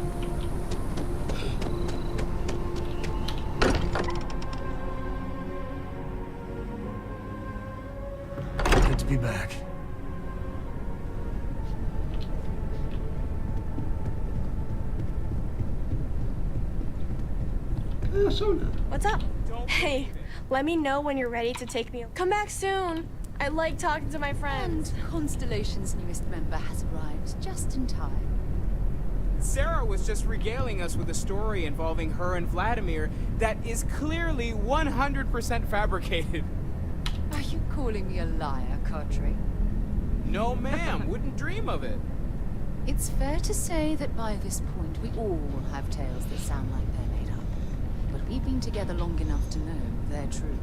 Speaker 10: Good to be back.
Speaker 11: What's up? Hey, let me know when you're ready to take me. Come back soon. I like talking to my friends.
Speaker 13: And Constellation's newest member has arrived just in time.
Speaker 14: Sarah was just regaling us with a story involving her and Vladimir that is clearly 100% fabricated.
Speaker 13: Are you calling me a liar, Cartry?
Speaker 14: No, ma'am. Wouldn't dream of it.
Speaker 13: It's fair to say that by this point we all have tales that sound like they're made up. But we've been together long enough to know they're true.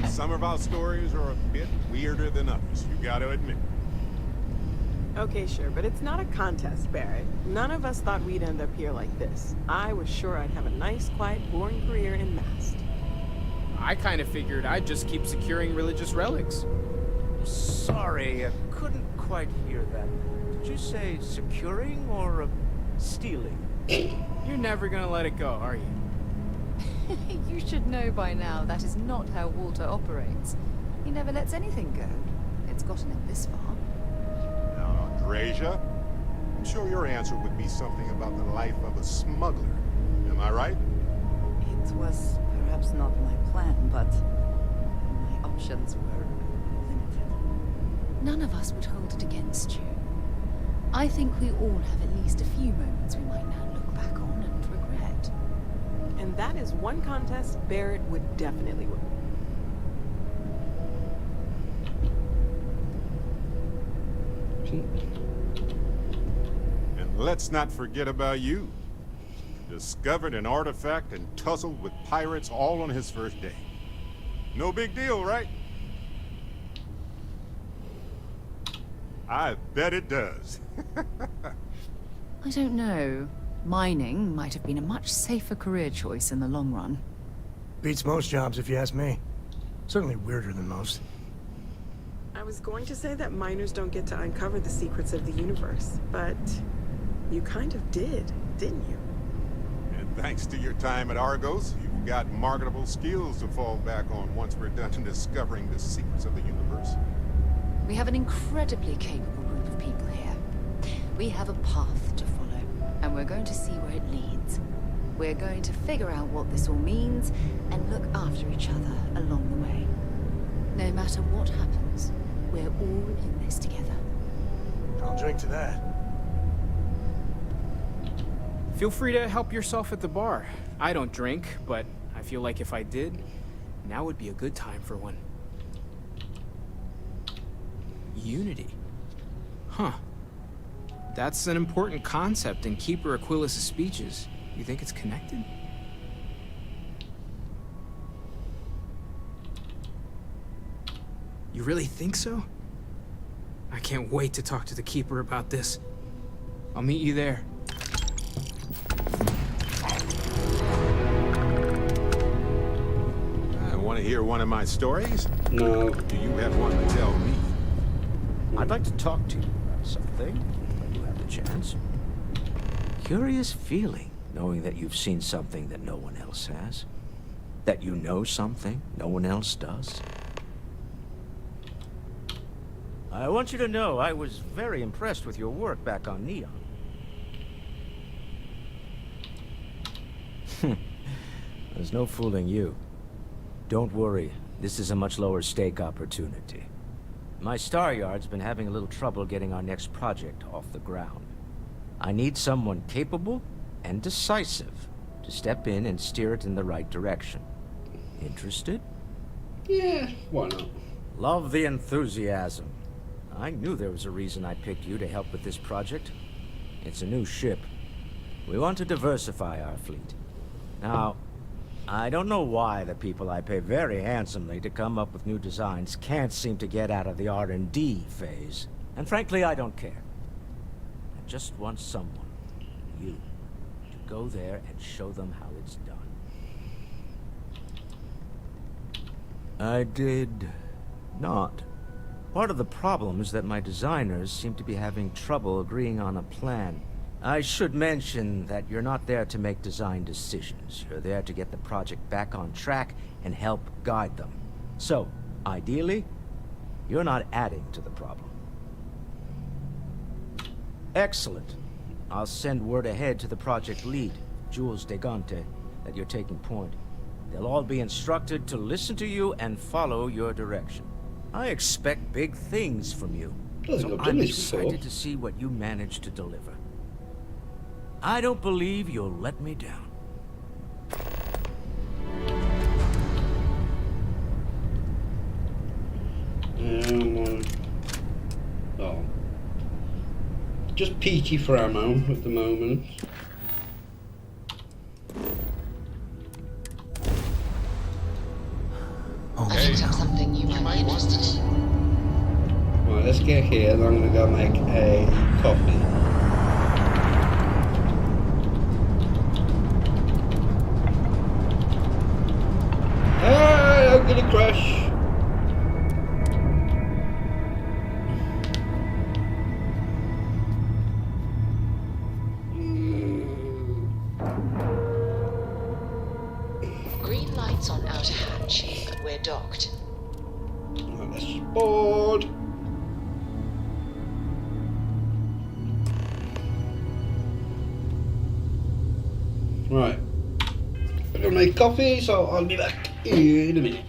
Speaker 9: Some of our stories are a bit weirder than others, you gotta admit.
Speaker 15: Okay, sure, but it's not a contest, Barrett. None of us thought we'd end up here like this. I was sure I'd have a nice, quiet, boring career in Mast.
Speaker 14: I kind of figured I'd just keep securing religious relics.
Speaker 16: Sorry, I couldn't quite hear that. Did you say securing or stealing?
Speaker 14: You're never gonna let it go, are you?
Speaker 13: You should know by now that is not how Walter operates. He never lets anything go. It's gotten him this far.
Speaker 9: Frazier. I'm sure your answer would be something about the life of a smuggler. Am I right?
Speaker 22: It was perhaps not my plan, but my options were limited.
Speaker 13: None of us would hold it against you. I think we all have at least a few moments we might now look back on and regret.
Speaker 15: And that is one contest Barrett would definitely win.
Speaker 9: And let's not forget about you. Discovered an artifact and tussled with pirates all on his first day. No big deal, right? I bet it does.
Speaker 13: I don't know. Mining might have been a much safer career choice in the long run.
Speaker 10: Beats most jobs, if you ask me. Certainly weirder than most.
Speaker 15: I was going to say that miners don't get to uncover the secrets of the universe, but you kind of did, didn't you?
Speaker 9: And thanks to your time at Argos, you've got marketable skills to fall back on once we're done discovering the secrets of the universe.
Speaker 13: We have an incredibly capable group of people here. We have a path to follow, and we're going to see where it leads. We're going to figure out what this all means, and look after each other along the way. No matter what happens, we're all in this together.
Speaker 10: I'll drink to that.
Speaker 14: Feel free to help yourself at the bar. I don't drink, but I feel like if I did, now would be a good time for one. Unity. Huh. That's an important concept in Keeper Aquilas' speeches. You think it's connected? You really think so? I can't wait to talk to the Keeper about this. I'll meet you there.
Speaker 9: Want to hear one of my stories?
Speaker 1: No.
Speaker 9: Do you have one to tell me?
Speaker 16: I'd like to talk to you about something, when you have the chance. Curious feeling, knowing that you've seen something that no one else has. That you know something no one else does. I want you to know I was very impressed with your work back on Neon. There's no fooling you. Don't worry, this is a much lower stake opportunity. My Star Yard's been having a little trouble getting our next project off the ground. I need someone capable and decisive to step in and steer it in the right direction. Interested?
Speaker 1: Yeah, why not?
Speaker 16: Love the enthusiasm. I knew there was a reason I picked you to help with this project. It's a new ship. We want to diversify our fleet. Now, I don't know why the people I pay very handsomely to come up with new designs can't seem to get out of the R&D phase. And frankly, I don't care. I just want someone, you, to go there and show them how it's done. I did not. Part of the problem is that my designers seem to be having trouble agreeing on a plan. I should mention that you're not there to make design decisions. You're there to get the project back on track and help guide them. So, ideally, you're not adding to the problem. Excellent. I'll send word ahead to the project lead, Jules Degante, that you're taking point. They'll all be instructed to listen to you and follow your direction. I expect big things from you, so I'm excited to see what you manage to deliver. I don't believe you'll let me down.
Speaker 1: Oh. Just peachy for ammo at the moment.
Speaker 5: I picked up something you might be interested in.
Speaker 1: Right, let's get here and I'm gonna go make a coffee. I'm gonna crash.
Speaker 5: Green lights on outer hatch. We're docked.
Speaker 1: Let's board. Right. I'm gonna make coffee, so I'll be back in a minute.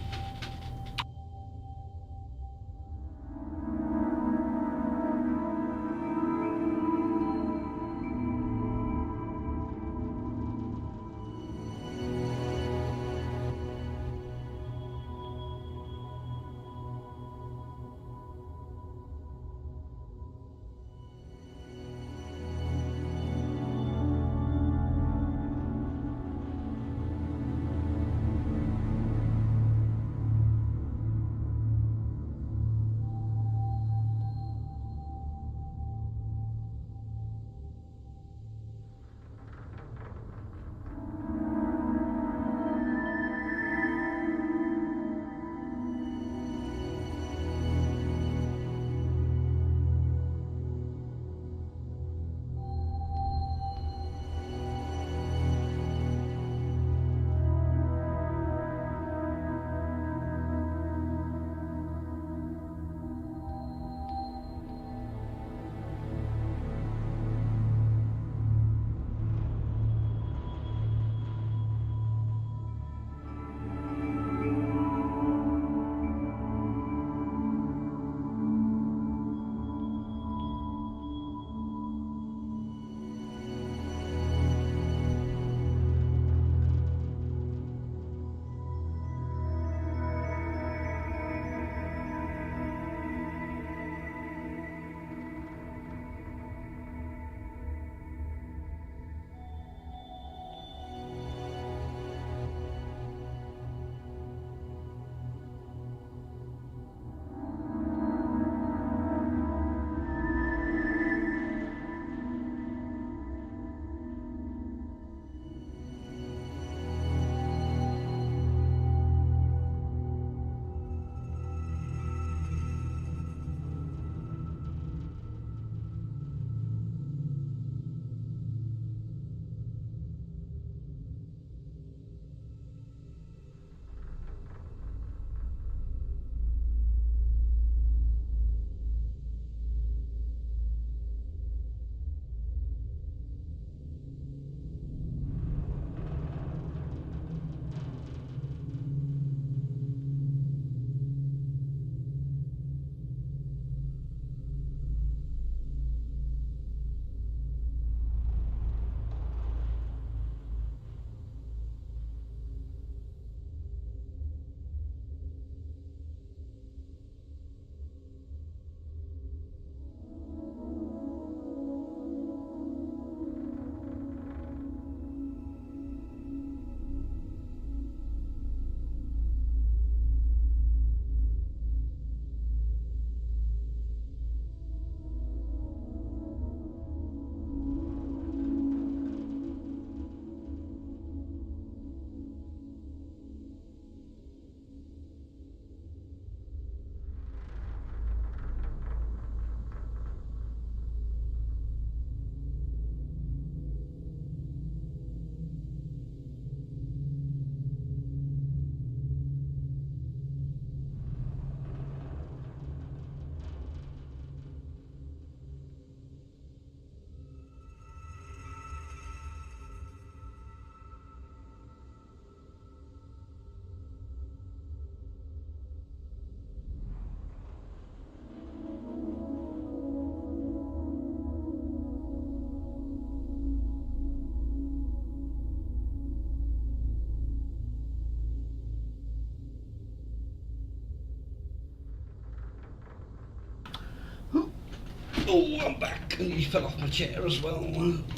Speaker 1: Oh, I'm back. And he fell off my chair as well.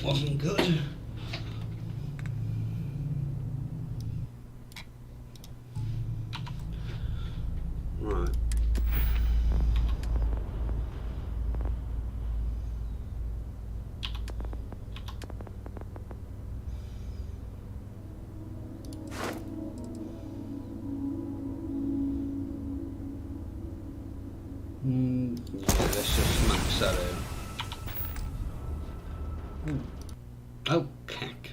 Speaker 1: Wasn't good. Right. Yeah, let's just max that out. Oh, cack.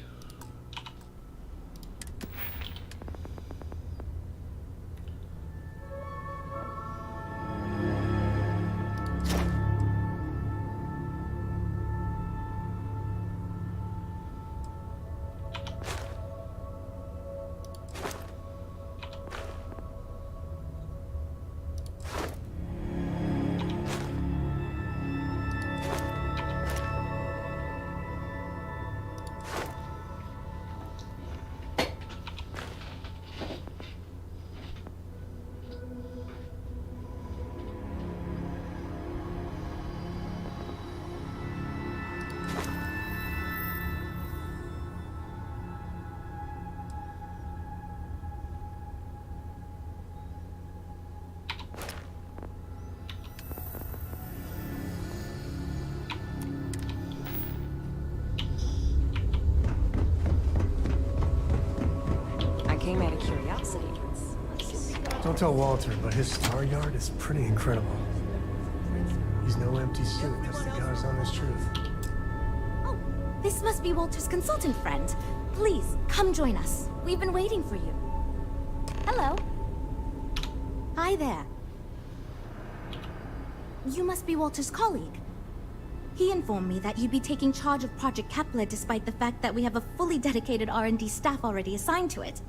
Speaker 12: came out of curiosity.
Speaker 10: Don't tell Walter, but his star yard is pretty incredible. He's no empty suit, that's the God's honest truth.
Speaker 6: This must be Walter's consultant friend. Please, come join us. We've been waiting for you. Hello. Hi there. You must be Walter's colleague. He informed me that you'd be taking charge of Project Kepler despite the fact that we have a fully dedicated R&D staff already assigned to it.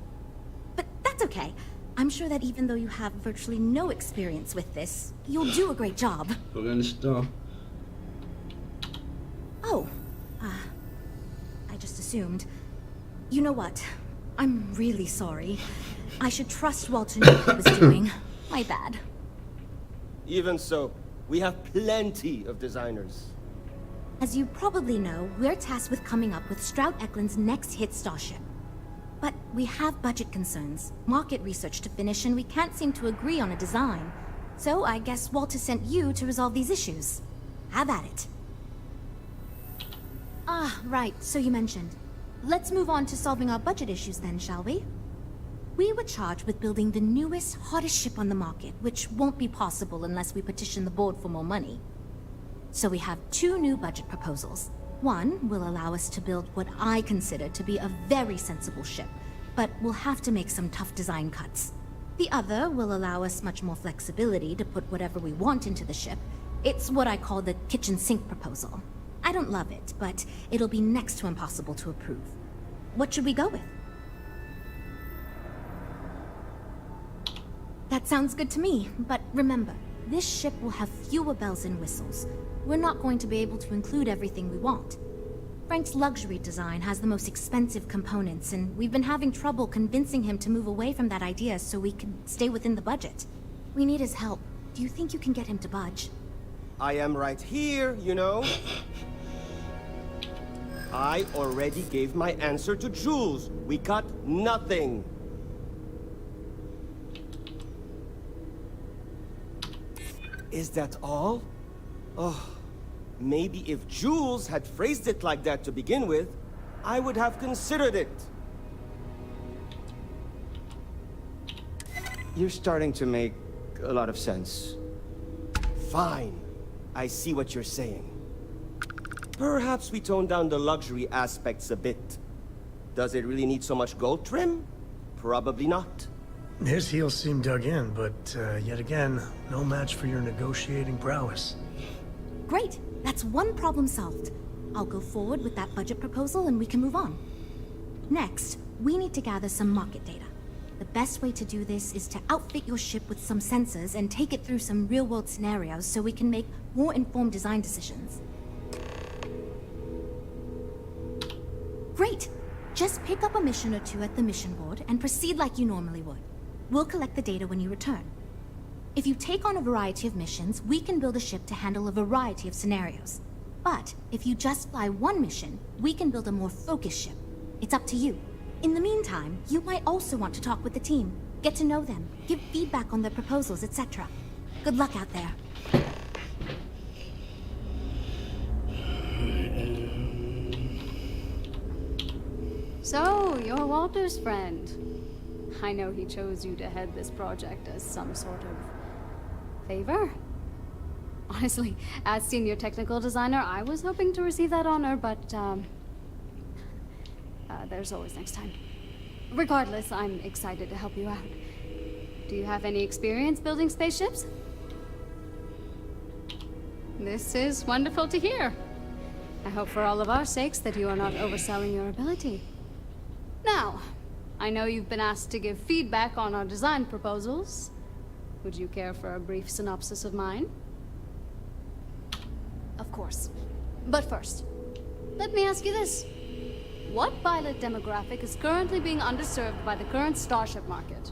Speaker 6: But that's okay. I'm sure that even though you have virtually no experience with this, you'll do a great job.
Speaker 7: We're going to start.
Speaker 6: Oh, I just assumed. You know what? I'm really sorry. I should trust Walter knew what he was doing. My bad.
Speaker 17: Even so, we have plenty of designers.
Speaker 6: As you probably know, we're tasked with coming up with Stroud Eklund's next hit starship. But we have budget concerns, market research to finish, and we can't seem to agree on a design. So I guess Walter sent you to resolve these issues. Have at it. Ah, right, so you mentioned. Let's move on to solving our budget issues then, shall we? We were charged with building the newest, hottest ship on the market, which won't be possible unless we petition the board for more money. So we have 2 new budget proposals. One will allow us to build what I consider to be a very sensible ship, but we'll have to make some tough design cuts. The other will allow us much more flexibility to put whatever we want into the ship. It's what I call the kitchen sink proposal. I don't love it, but it'll be next to impossible to approve. What should we go with? That sounds good to me, but remember, this ship will have fewer bells and whistles. We're not going to be able to include everything we want. Frank's luxury design has the most expensive components, and we've been having trouble convincing him to move away from that idea so we can stay within the budget. We need his help. Do you think you can get him to budge?
Speaker 17: I am right here, you know. I already gave my answer to Jules. We got nothing. Is that all? Oh, maybe if Jules had phrased it like that to begin with, I would have considered it. You're starting to make a lot of sense. Fine. I see what you're saying. Perhaps we tone down the luxury aspects a bit. Does it really need so much gold trim? Probably not.
Speaker 10: His heels seem dug in, but yet again, no match for your negotiating prowess.
Speaker 6: Great. That's one problem solved. I'll go forward with that budget proposal and we can move on. Next, we need to gather some market data. The best way to do this is to outfit your ship with some sensors and take it through some real-world scenarios so we can make more informed design decisions. Great! Just pick up a mission or 2 at the mission board and proceed like you normally would. We'll collect the data when you return. If you take on a variety of missions, we can build a ship to handle a variety of scenarios. But if you just fly one mission, we can build a more focused ship. It's up to you. In the meantime, you might also want to talk with the team, get to know them, give feedback on their proposals, etc. Good luck out there.
Speaker 23: So, you're Walter's friend. I know he chose you to head this project as some sort of favor. Honestly, as senior technical designer, I was hoping to receive that honor, but there's always next time. Regardless, I'm excited to help you out. Do you have any experience building spaceships? This is wonderful to hear. I hope for all of our sakes that you are not overselling your ability. Now, I know you've been asked to give feedback on our design proposals. Would you care for a brief synopsis of mine? Of course. But first, let me ask you this. What pilot demographic is currently being underserved by the current starship market?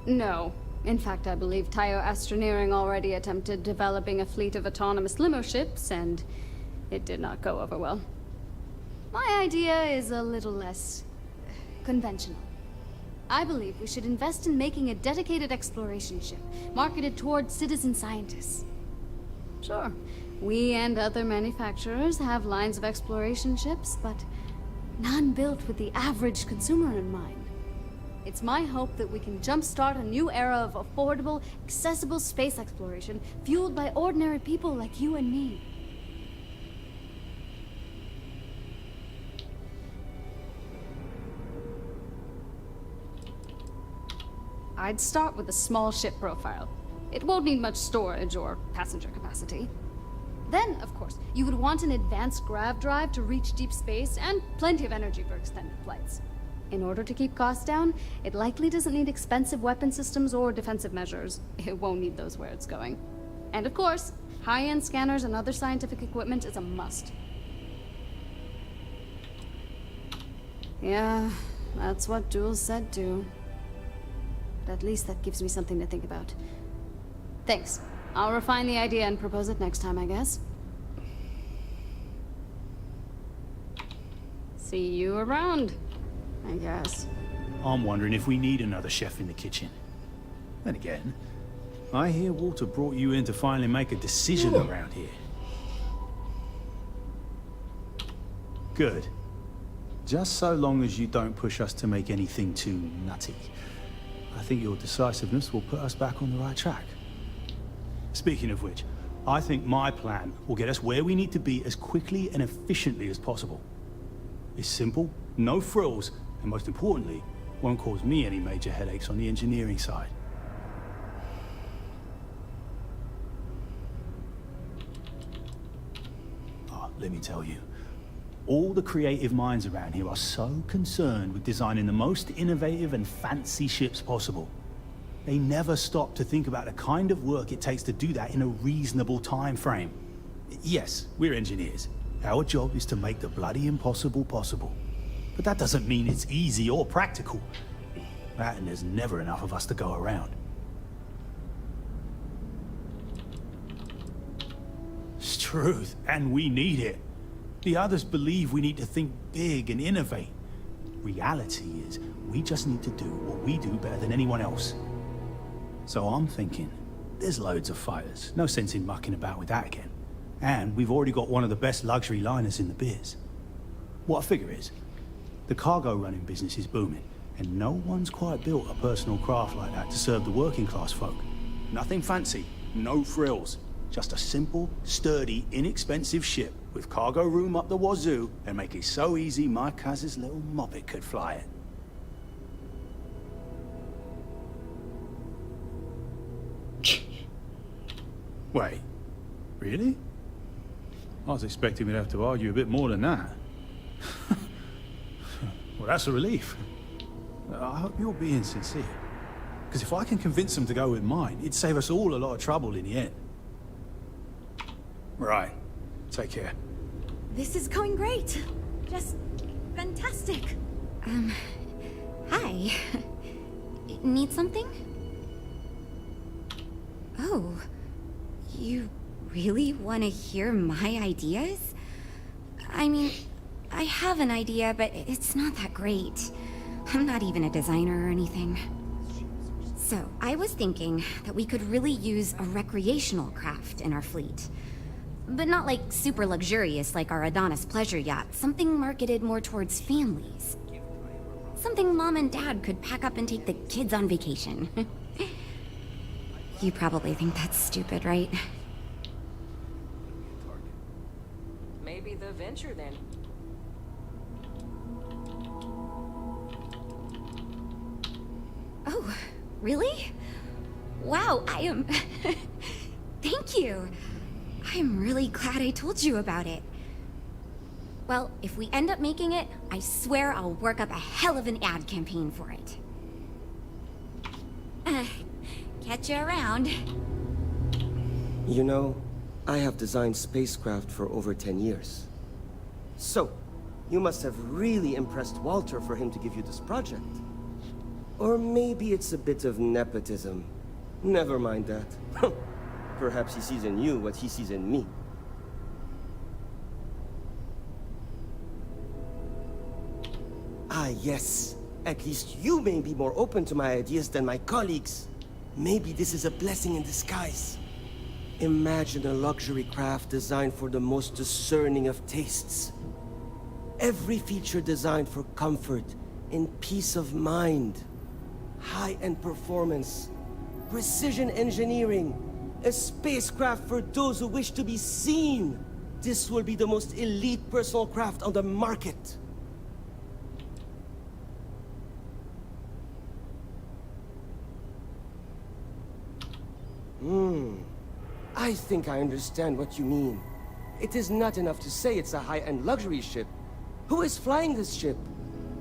Speaker 23: No. In fact, I believe Tayo Astroneering already attempted developing a fleet of autonomous limo ships, and it did not go over well. My idea is a little less conventional. I believe we should invest in making a dedicated exploration ship, marketed towards citizen scientists. Sure, We and other manufacturers have lines of exploration ships, but none built with the average consumer in mind. It's my hope that we can jumpstart a new era of affordable, accessible space exploration, fueled by ordinary people like you and me. I'd start with a small ship profile. It won't need much storage or passenger capacity. Then, of course, you would want an advanced grav drive to reach deep space and plenty of energy for extended flights. In order to keep costs down, it likely doesn't need expensive weapon systems or defensive measures. It won't need those where it's going. And of course, high-end scanners and other scientific equipment is a must. Yeah, that's what Jules said too. But at least that gives me something to think about. Thanks. I'll refine the idea and propose it next time, I guess. See you around, I guess.
Speaker 2: I'm wondering if we need another chef in the kitchen. Then again, I hear Walter brought you in to finally make a decision around here. Good. Just so long as you don't push us to make anything too nutty. I think your decisiveness will put us back on the right track. Speaking of which, I think my plan will get us where we need to be as quickly and efficiently as possible. It's simple, no frills, and most importantly, won't cause me any major headaches on the engineering side. Let me tell you, all the creative minds around here are so concerned with designing the most innovative and fancy ships possible. They never stop to think about the kind of work it takes to do that in a reasonable time frame. Yes, we're engineers. Our job is to make the bloody impossible possible. But that doesn't mean it's easy or practical. That and there's never enough of us to go around. It's truth, and we need it. The others believe we need to think big and innovate. Reality is, we just need to do what we do better than anyone else. So I'm thinking, there's loads of fighters. No sense in mucking about with that again. And we've already got one of the best luxury liners in the biz. What I figure is, the cargo running business is booming, and no one's quite built a personal craft like that to serve the working class folk. Nothing fancy, no frills. Just a simple, sturdy, inexpensive ship with cargo room up the wazoo and make it so easy my cousin's little moppet could fly it. Wait, really? I was expecting we'd have to argue a bit more than that. Well, that's a relief. I hope you're being sincere. Because if I can convince them to go with mine, it'd save us all a lot of trouble in the end. Right. Take care.
Speaker 6: This is going great. Just fantastic. Hi. Need something? Oh, you really want to hear my ideas? I mean, I have an idea, but it's not that great. I'm not even a designer or anything. So, I was thinking that we could really use a recreational craft in our fleet. But not like super luxurious like our Adonis pleasure yacht. Something marketed more towards families. Something Mom and Dad could pack up and take the kids on vacation. You probably think that's stupid, right?
Speaker 12: Maybe the venture then.
Speaker 6: Oh, really? Wow, I am... Thank you. I'm really glad I told you about it. Well, if we end up making it, I swear I'll work up a hell of an ad campaign for it. Catch you around.
Speaker 17: You know, I have designed spacecraft for over 10 years. So, you must have really impressed Walter for him to give you this project. Or maybe it's a bit of nepotism. Never mind that. Perhaps he sees in you what he sees in me. Ah, yes. At least you may be more open to my ideas than my colleagues. Maybe this is a blessing in disguise. Imagine a luxury craft designed for the most discerning of tastes. Every feature designed for comfort and peace of mind. High-end performance, precision engineering, a spacecraft for those who wish to be seen. This will be the most elite personal craft on the market. I think I understand what you mean. It is not enough to say it's a high-end luxury ship. Who is flying this ship?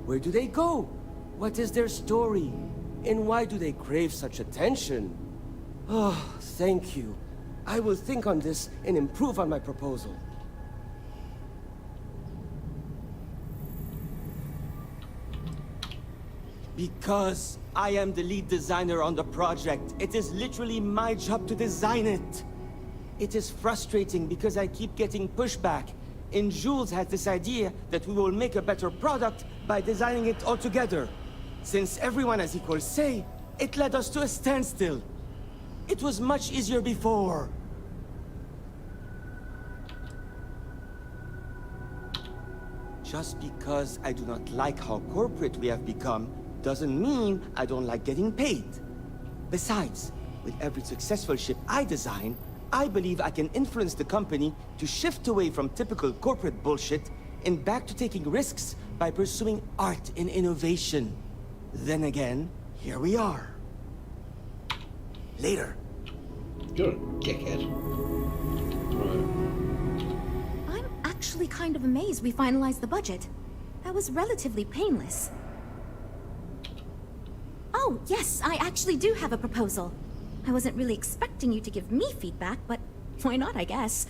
Speaker 17: Where do they go? What is their story? And why do they crave such attention? Oh, thank you. I will think on this and improve on my proposal. Because I am the lead designer on the project, it is literally my job to design it. It is frustrating because I keep getting pushback, and Jules has this idea that we will make a better product by designing it all together. Since everyone has equal say, it led us to a standstill. It was much easier before. Just because I do not like how corporate we have become, doesn't mean I don't like getting paid. Besides, with every successful ship I design, I believe I can influence the company to shift away from typical corporate bullshit and back to taking risks by pursuing art and innovation. Then again, here we are. Later.
Speaker 1: You're a dickhead.
Speaker 6: I'm actually kind of amazed we finalized the budget. That was relatively painless. Oh, yes, I actually do have a proposal. I wasn't really expecting you to give me feedback, but why not, I guess.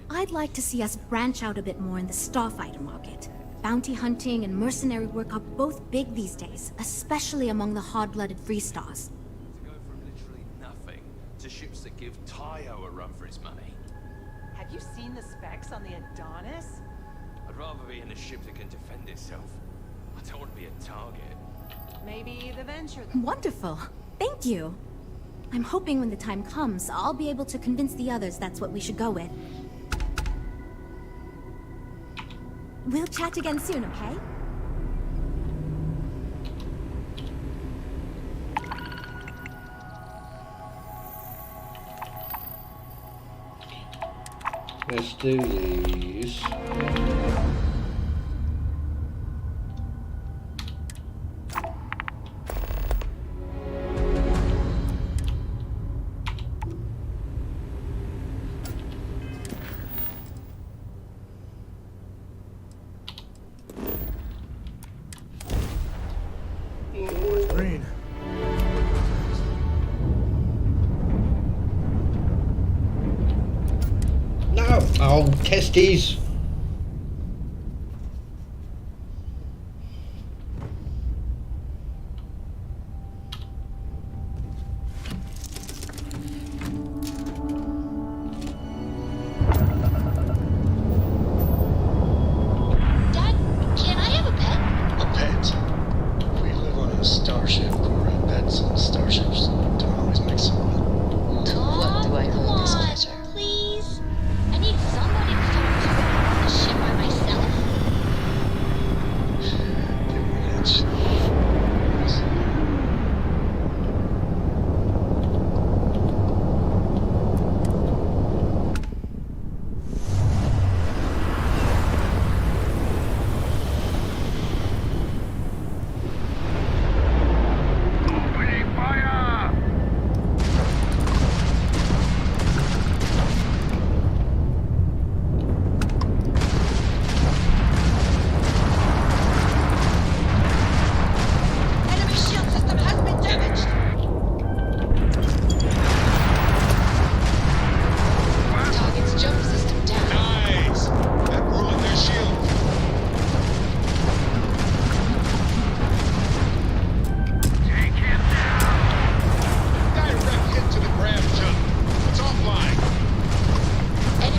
Speaker 6: I'd like to see us branch out a bit more in the starfighter market. Bounty hunting and mercenary work are both big these days, especially among the hard-blooded free stars.
Speaker 3: To go from literally nothing to ships that give Tayo a run for his money.
Speaker 19: Have you seen the specs on the Adonis?
Speaker 3: I'd rather be in a ship that can defend itself. I don't want to be a target.
Speaker 19: Maybe the Venture.
Speaker 6: Wonderful. Thank you. I'm hoping when the time comes, I'll be able to convince the others that's what we should go with. We'll chat again soon, okay?
Speaker 1: Let's do these.
Speaker 10: Green.
Speaker 1: No! Oh, testes!
Speaker 5: Dad, can I have a pet?
Speaker 20: A pet? We live on a starship, Cora. Pets and starships don't always mix so well.
Speaker 5: To what do I owe this pleasure? Please? I need somebody to talk to on the ship by myself.
Speaker 20: Give me an itch.
Speaker 5: Enemy shield system has been damaged. Target's jump system down.
Speaker 9: Nice! That ruined their shield.
Speaker 8: Take him down!
Speaker 9: Direct hit to the grav jump. It's offline.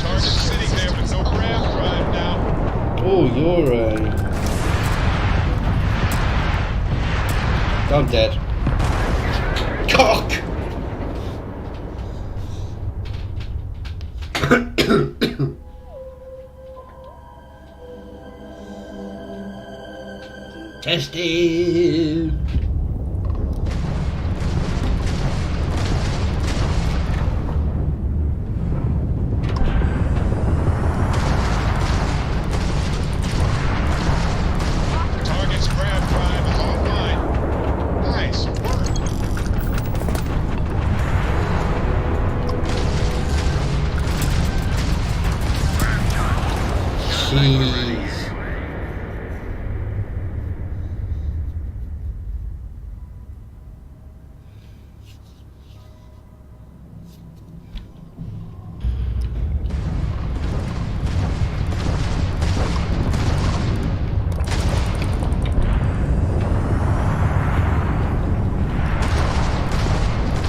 Speaker 9: Target sitting there with no grav drive now.
Speaker 1: Oh, you're I'm dead. Cock! Tested.
Speaker 9: Target's grab drive is online. Nice work.
Speaker 1: Jeez.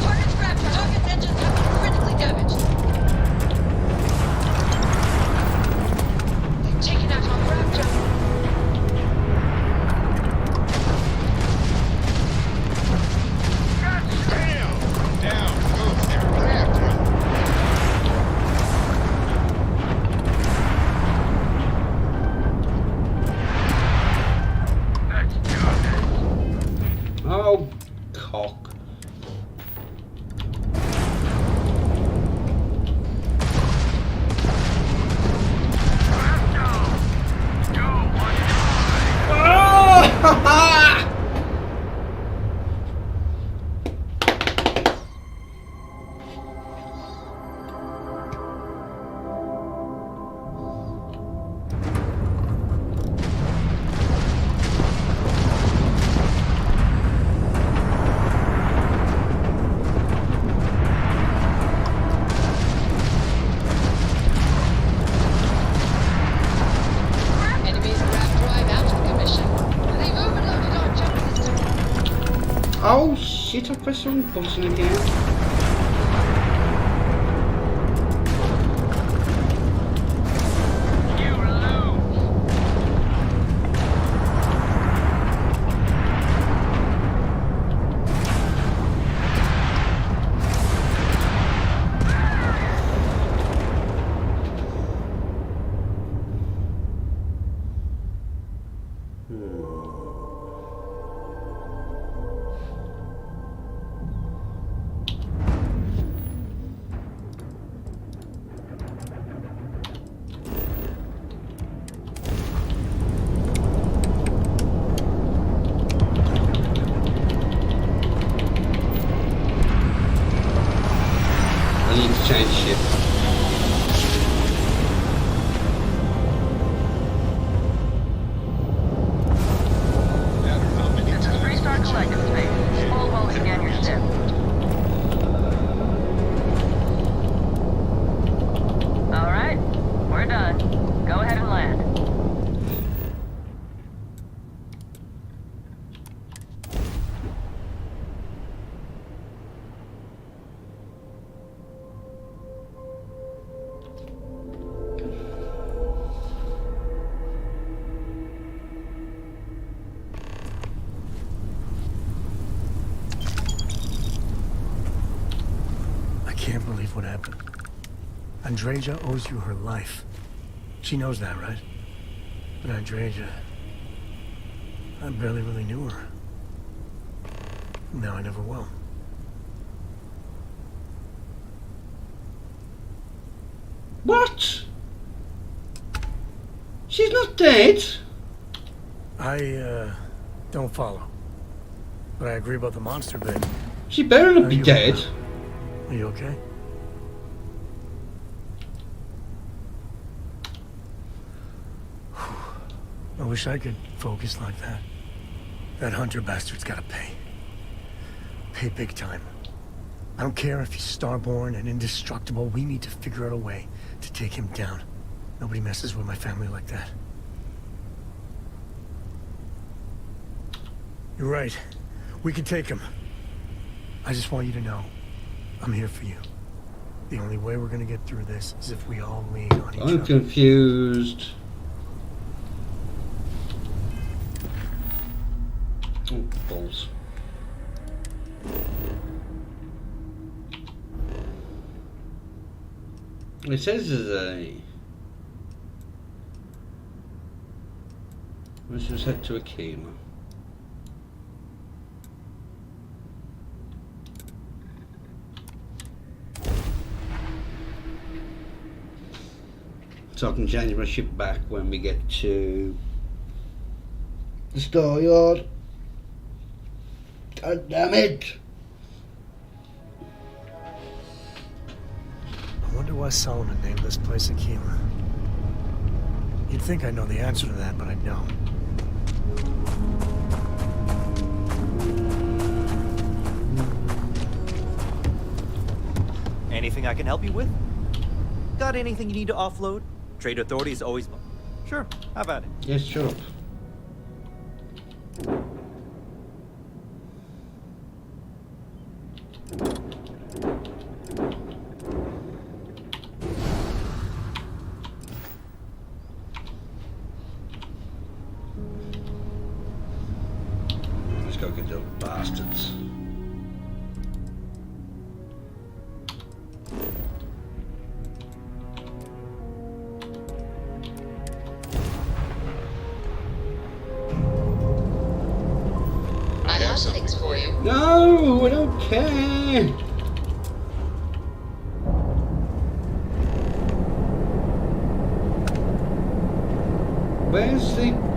Speaker 5: Target's grab drive. Target's engines have been critically damaged. They've taken out our grab drive.
Speaker 9: Down goes their grab drive.
Speaker 1: Oh, cock.
Speaker 5: Enemy's grab drive out of commission. They've overloaded our jump system.
Speaker 1: Oh shit, I pressed the wrong button again. I need to change ship.
Speaker 4: This is Three-Star Collective Space. Full hull scan your ship. All right, we're done. Go ahead and land.
Speaker 10: I can't believe what happened. Andreja owes you her life. She knows that, right? But Andreja... I barely really knew her. Now I never will.
Speaker 1: What? She's not dead.
Speaker 10: I, don't follow. But I agree about the monster bit.
Speaker 1: She better not be dead.
Speaker 10: Are you okay? I wish I could focus like that. That Hunter bastard's gotta pay. Pay big time. I don't care if he's starborn and indestructible. We need to figure out a way to take him down. Nobody messes with my family like that. You're right. We can take him. I just want you to know, I'm here for you. The only way we're gonna get through this is if we all lean on each other.
Speaker 1: I'm confused. Oh, balls.
Speaker 7: It says there's a... Let's just head to Aquila. So I can change my ship back when we get to the Star Yard. God damn it!
Speaker 10: I wonder why Solomon named this place Aquila. You'd think I know the answer to that, but I don't.
Speaker 11: Anything I can help you with? Got anything you need to offload? Trade Authority is always... Sure, how about it?
Speaker 7: Yes, sure. Let's go get those bastards.
Speaker 17: Things for you.
Speaker 7: No, I don't care. Where's the...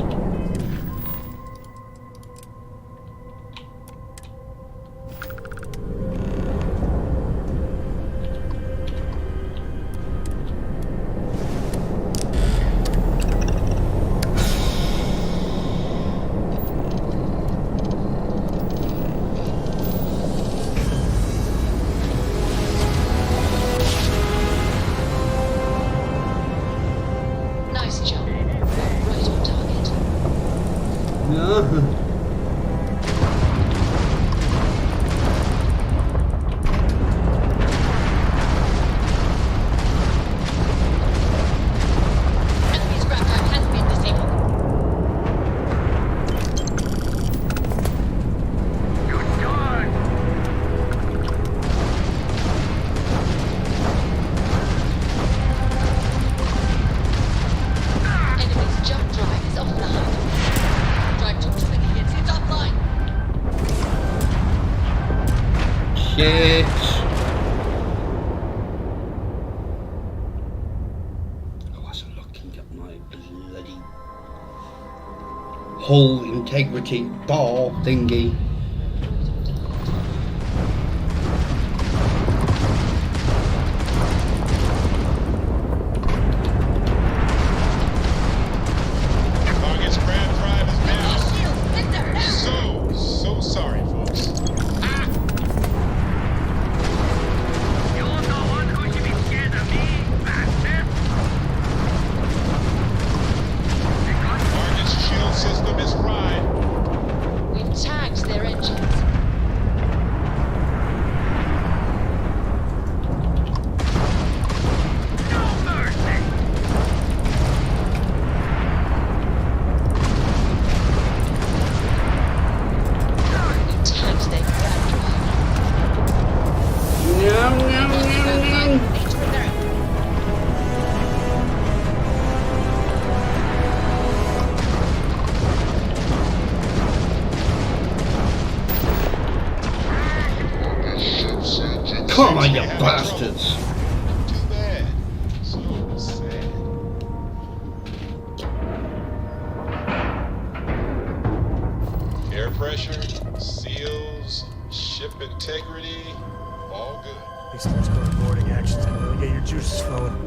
Speaker 17: Nice job. Right on target.
Speaker 7: No.
Speaker 17: Enemy's grab pack has been disabled. Enemy's jump drive is offline. Drive to 20 hits, it's offline.
Speaker 7: Shit. I wasn't looking at my bloody hull integrity bar thingy.
Speaker 9: Target's grand drive is down. So sorry, folks. Target's shield system is fried.
Speaker 17: We've tagged their engines. We've tagged their grab drive.
Speaker 7: No. Come on, you bastards.
Speaker 9: Too bad. So sad. Air pressure, seals, ship integrity, all good.
Speaker 10: At least let's go to boarding actions and really get your juices flowing.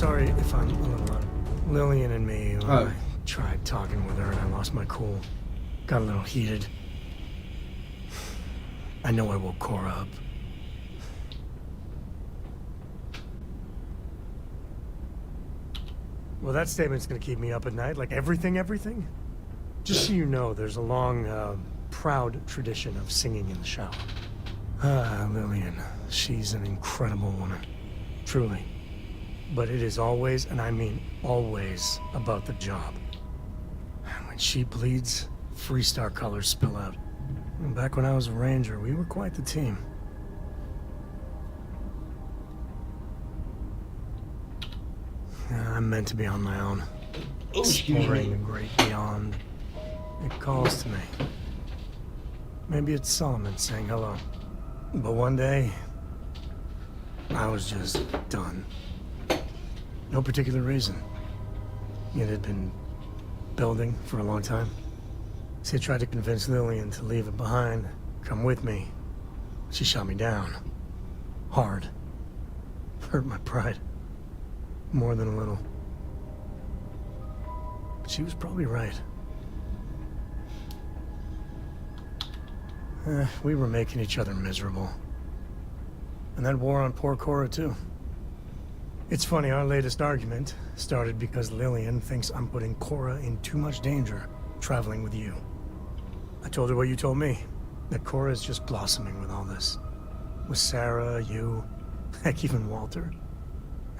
Speaker 10: sorry if I'm a little out. Lillian and me, I tried talking with her and I lost my cool. Got a little heated. I know I woke Cora up. Well, that statement's gonna keep me up at night, like everything? Just so you know, there's a long, proud tradition of singing in the shower. Lillian, she's an incredible woman. Truly. But it is always, and I mean always, about the job. When she bleeds, Freestar colors spill out. And back when I was a ranger, we were quite the team. I'm meant to be on my own. Exploring the great beyond. It calls to me. Maybe it's Solomon saying hello. But one day, I was just done. No particular reason. It had been building for a long time. She had tried to convince Lillian to leave it behind, come with me. She shot me down. Hard. Hurt my pride. More than a little. But she was probably right. We were making each other miserable. And that wore on poor Cora, too. It's funny, our latest argument started because Lillian thinks I'm putting Cora in too much danger traveling with you. I told her what you told me, that Cora is just blossoming with all this. With Sarah, you, heck, even Walter.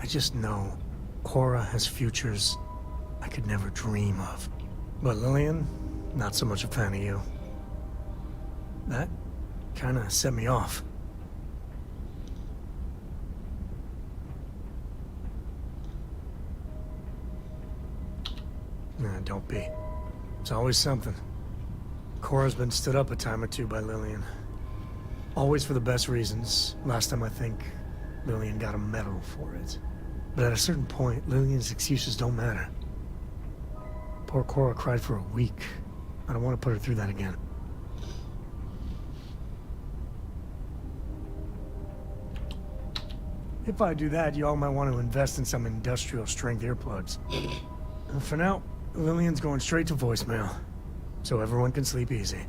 Speaker 10: I just know Cora has futures I could never dream of. But Lillian, not so much a fan of you. That kinda set me off. Nah, don't be. It's always something. Cora's been stood up a time or two by Lillian. Always for the best reasons. Last time I think Lillian got a medal for it. But at a certain point, Lillian's excuses don't matter. Poor Cora cried for a week. I don't want to put her through that again. If I do that, y'all might want to invest in some industrial strength earplugs. For now, Lillian's going straight to voicemail, so everyone can sleep easy.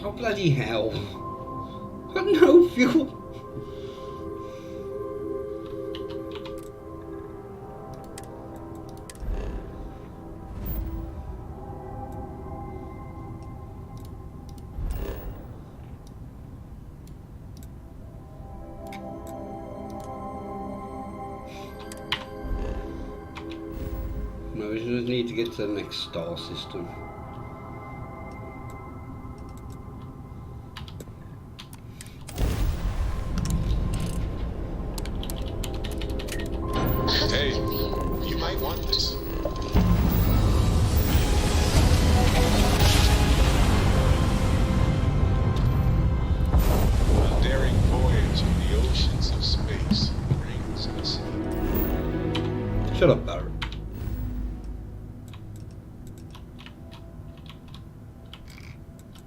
Speaker 7: Oh, bloody hell. Got no fuel. No, we just need to get to the next star system.
Speaker 9: Hey, you might want this. A daring voyage in the oceans of space brings us here.
Speaker 7: Shut up, Barrett.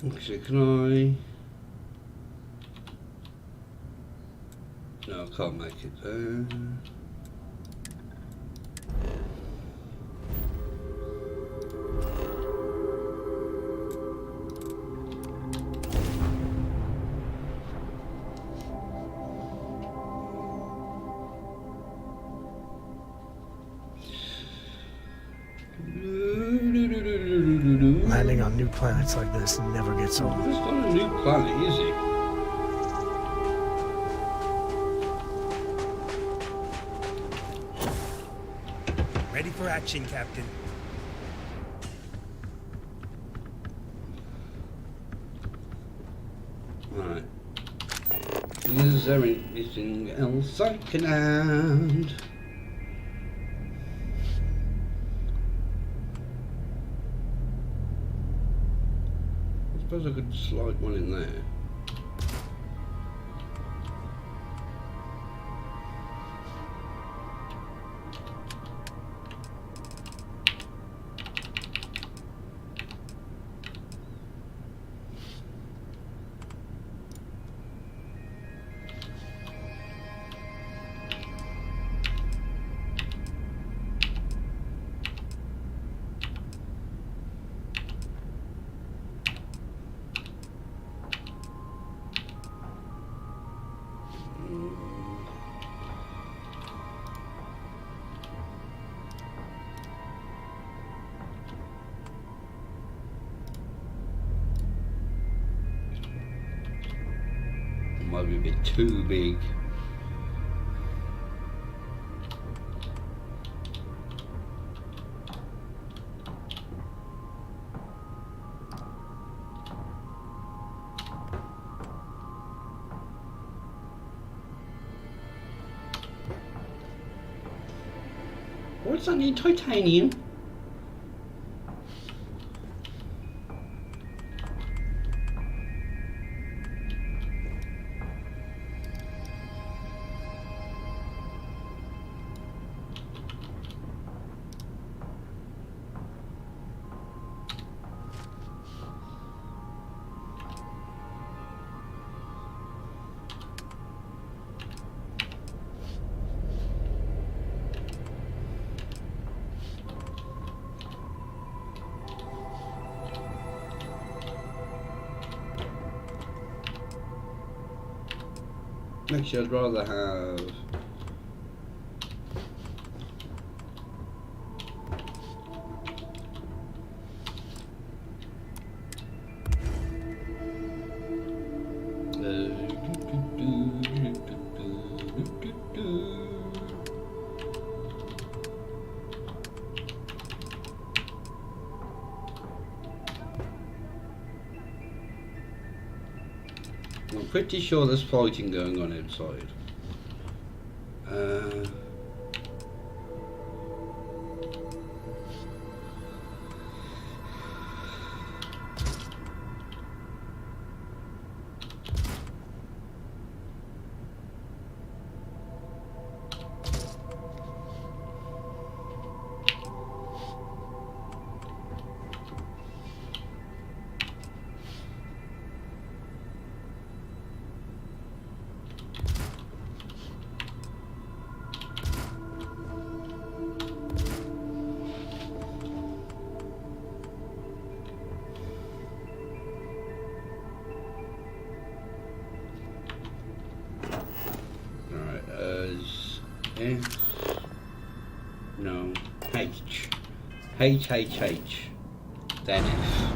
Speaker 7: Okay, can I? No, I can't make it there.
Speaker 10: Landing on new planets like this never gets old.
Speaker 7: It's not a new planet, is it?
Speaker 18: action, Captain.
Speaker 7: Right. Is there anything else I can add? I suppose I could slide one in there. Might be a bit too big. What's that need titanium? Actually, I'd rather have I'm pretty sure there's fighting going on outside. S, no, H, then F.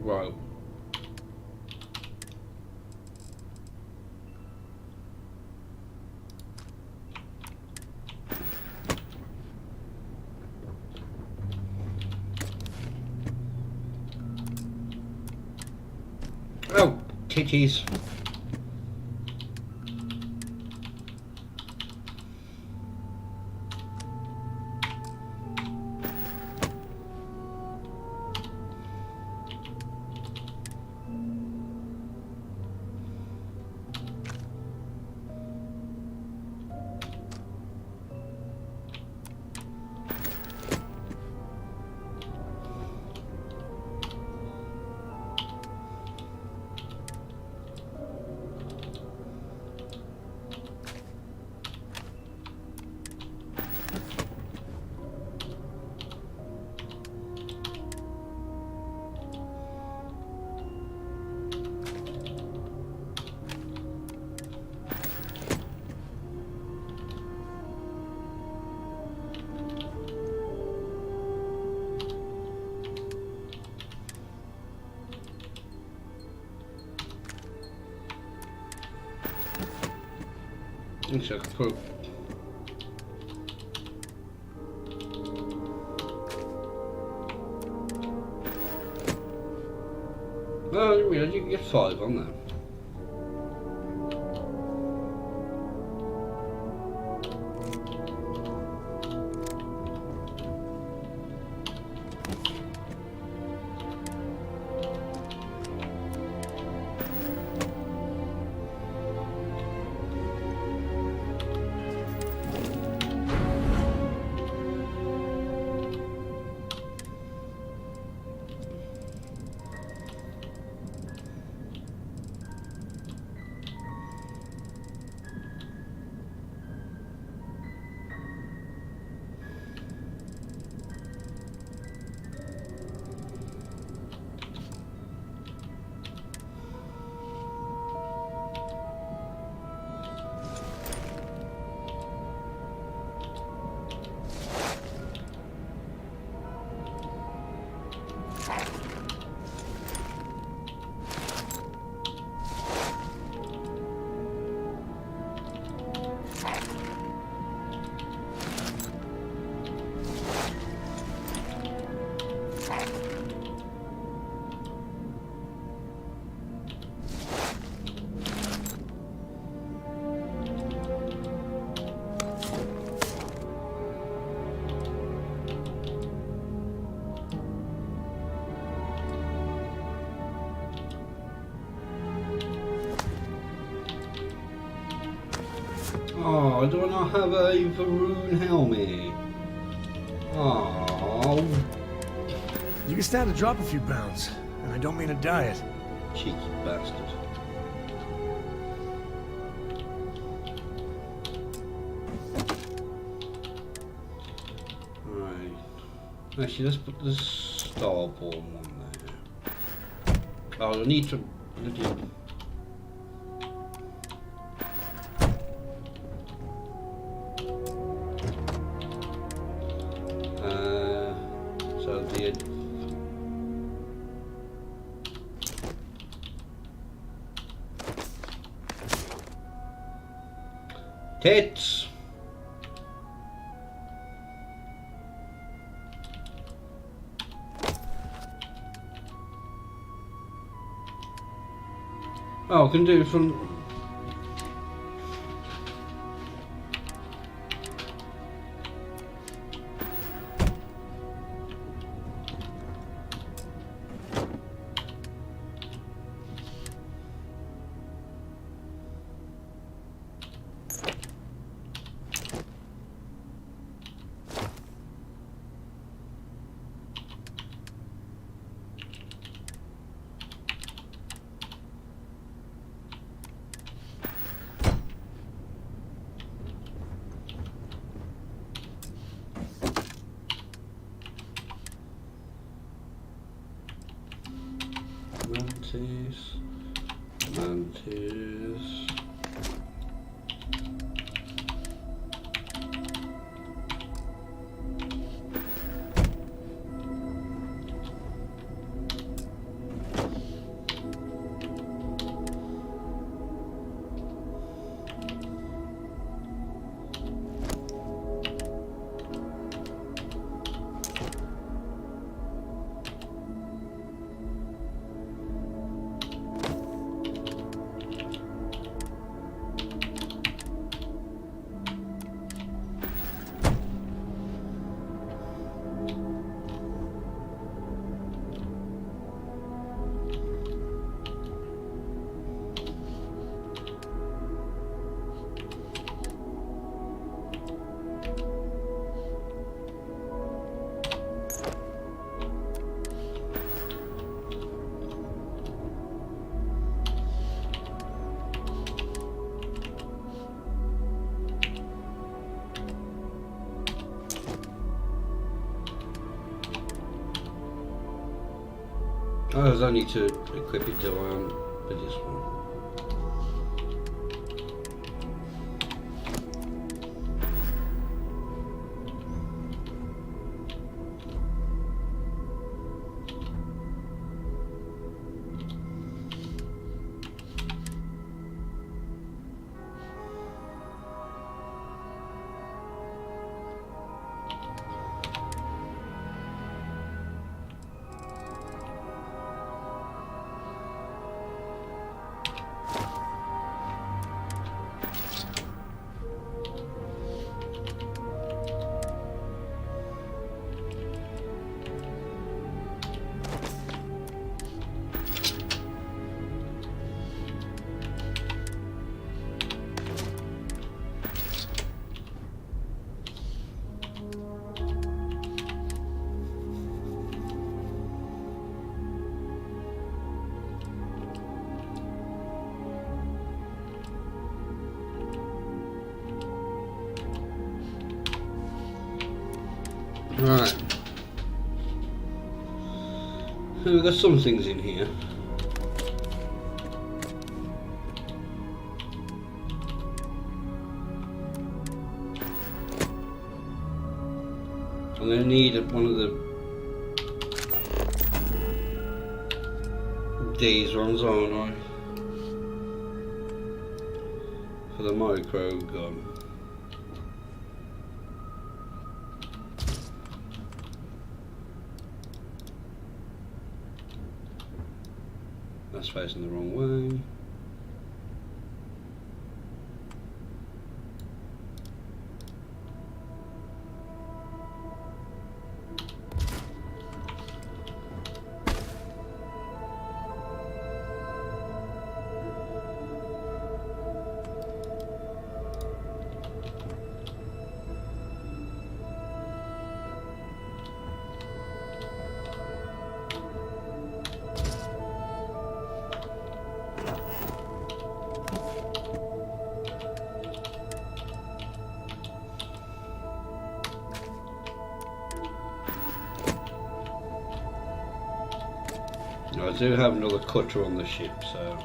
Speaker 7: Right. Oh, titties.
Speaker 1: Looks like I put. Oh, I didn't realise you can get 5 on there. Oh, do I not have a Varun helmet? Oh.
Speaker 10: You can stand to drop a few pounds, and I don't mean a diet.
Speaker 1: Cheeky bastard. Right. Actually, let's put the Starboard one there. Oh, I need to. So the tits. Oh, I can do it from. Mantis. Oh, there's only to equip it to with this one.
Speaker 7: We've got some things in here. I'm going to need one of these ones, aren't I? For the micro gun. That's facing the wrong way. I do have another cutter on the ship, so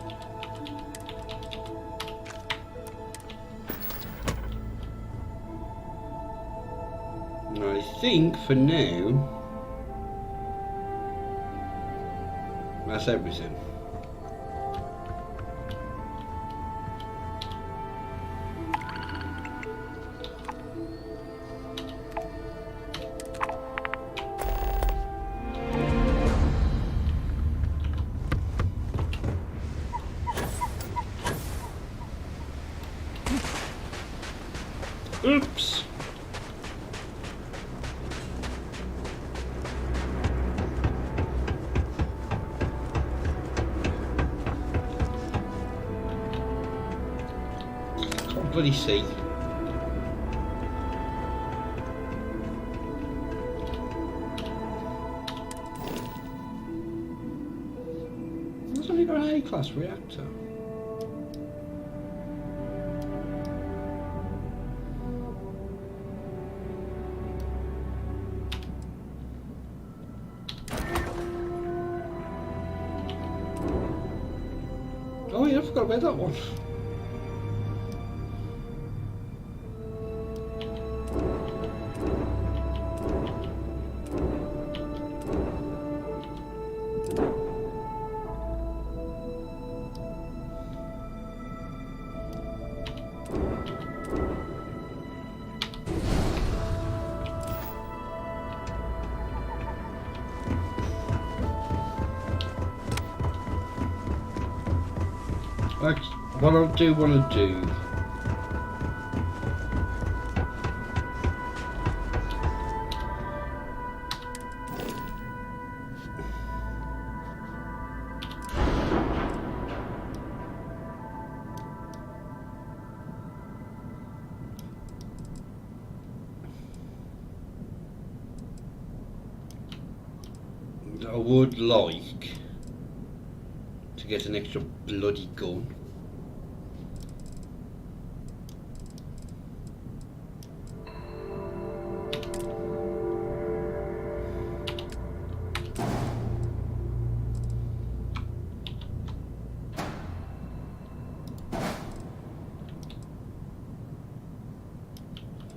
Speaker 7: and I think for now that's everything. Oops. Can't bloody see. It's only got an A-class reactor. Oh yeah, I forgot about that one. What I do want to do I would like to get an extra bloody gun.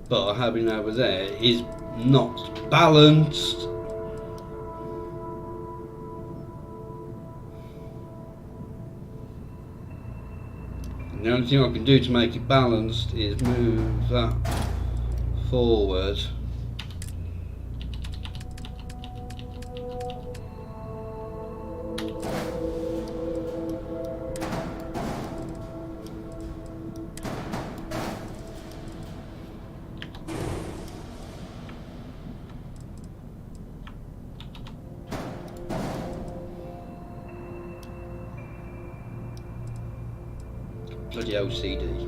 Speaker 7: But having over there is not balanced. And the only thing I can do to make it balanced is move that forward. Bloody OCD.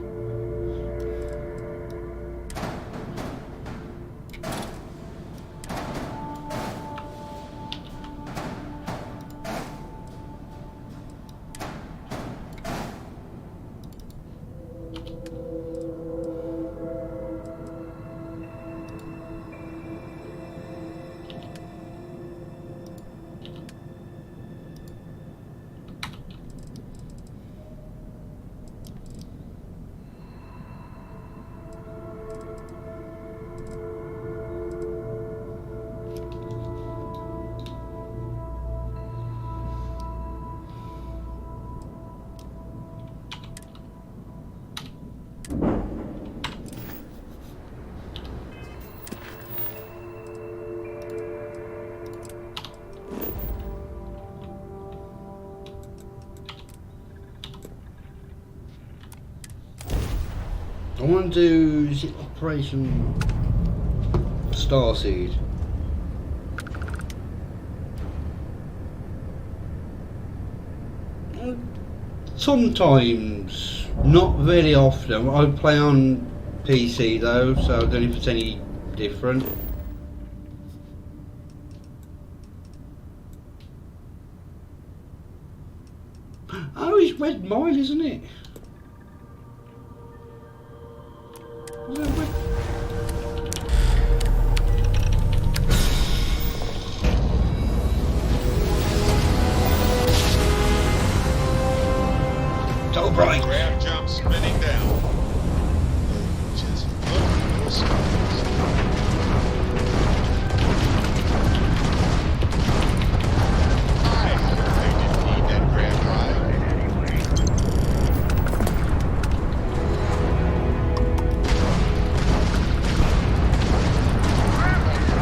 Speaker 7: I want to do, is it Operation Starseed? Sometimes, not very often. I play on PC though, so I don't know if it's any different. Oh, it's Red Mile, isn't it? Was that Red? Double break.
Speaker 9: Grab jump spinning down. Just look at those stars. I hope they didn't need that grab ride.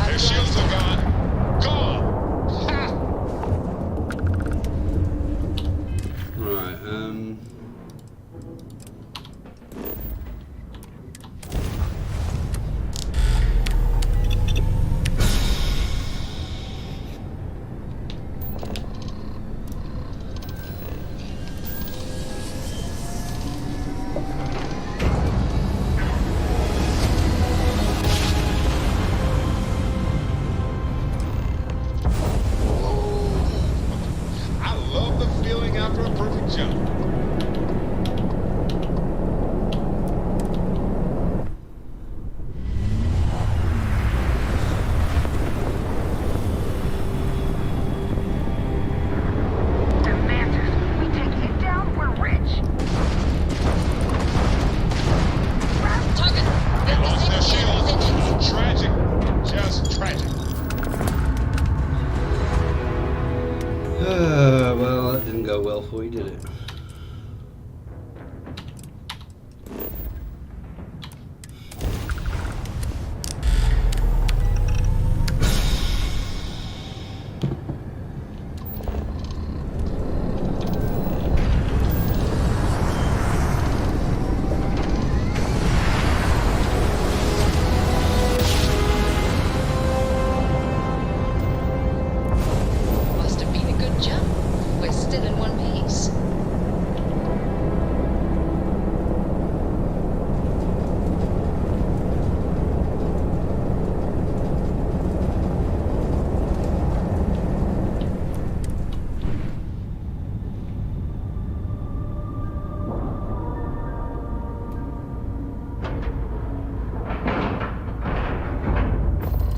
Speaker 9: Their shields are gone. Gone. Ha!
Speaker 7: Right,
Speaker 9: I love the feeling after a perfect jump.
Speaker 19: We take it down, we're rich.
Speaker 9: They lost their shields. Tragic. Just tragic.
Speaker 7: well, that didn't go well for you, did it?
Speaker 5: Must have been a good jump. We're still in one piece.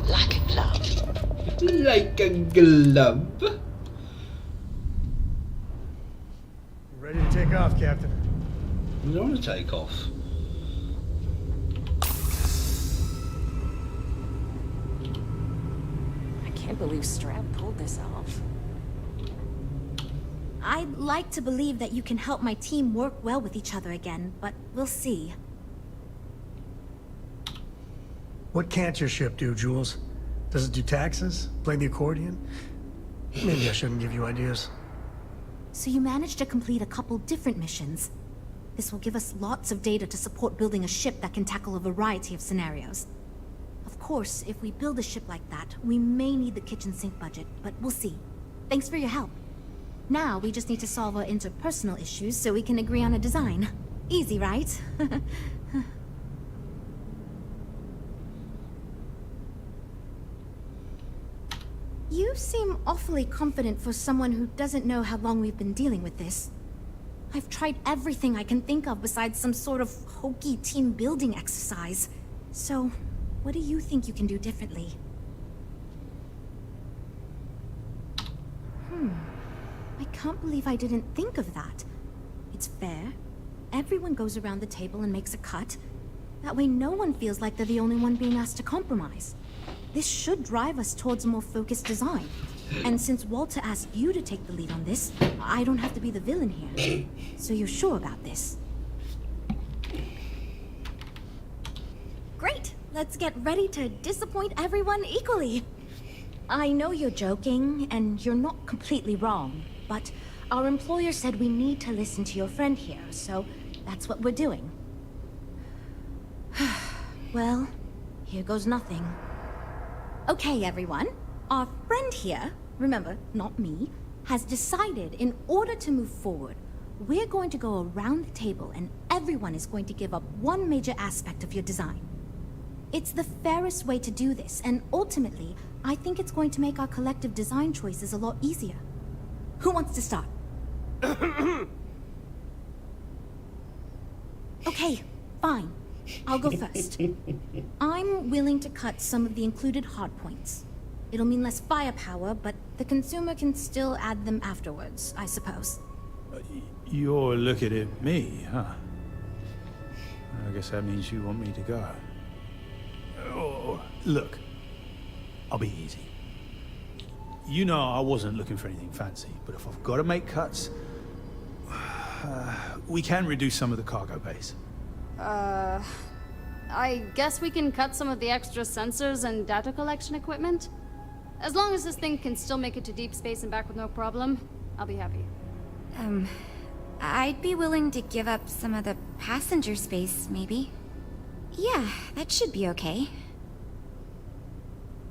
Speaker 5: Like a glove.
Speaker 7: Like a glove.
Speaker 10: Ready to take off, Captain.
Speaker 7: You don't want to take off.
Speaker 12: I can't believe Strap pulled this off.
Speaker 6: I'd like to believe that you can help my team work well with each other again, but we'll see.
Speaker 10: What can't your ship do, Jules? Does it do taxes? Play the accordion? Maybe I shouldn't give you ideas.
Speaker 6: So you managed to complete a couple different missions. This will give us lots of data to support building a ship that can tackle a variety of scenarios. Of course, if we build a ship like that, we may need the kitchen sink budget, but we'll see. Thanks for your help. Now we just need to solve our interpersonal issues so we can agree on a design. Easy, right? You seem awfully confident for someone who doesn't know how long we've been dealing with this. I've tried everything I can think of besides some sort of hokey team building exercise. So, what do you think you can do differently? I can't believe I didn't think of that. It's fair. Everyone goes around the table and makes a cut. That way no one feels like they're the only one being asked to compromise. This should drive us towards a more focused design. And since Walter asked you to take the lead on this, I don't have to be the villain here. So you're sure about this? Great! Let's get ready to disappoint everyone equally. I know you're joking, and you're not completely wrong, but our employer said we need to listen to your friend here, so that's what we're doing. Well, here goes nothing. Okay, everyone. Our friend here, remember, not me, has decided in order to move forward, we're going to go around the table and everyone is going to give up one major aspect of your design. It's the fairest way to do this, and ultimately, I think it's going to make our collective design choices a lot easier. Who wants to start? Okay, fine. I'll go first. I'm willing to cut some of the included hardpoints. It'll mean less firepower, but the consumer can still add them afterwards, I suppose.
Speaker 2: You're looking at me, huh? I guess that means you want me to go. Oh, look, I'll be easy. You know I wasn't looking for anything fancy, but if I've got to make cuts, we can reduce some of the cargo base.
Speaker 23: I guess we can cut some of the extra sensors and data collection equipment. As long as this thing can still make it to deep space and back with no problem, I'll be happy.
Speaker 18: I'd be willing to give up some of the passenger space, maybe. Yeah, that should be okay.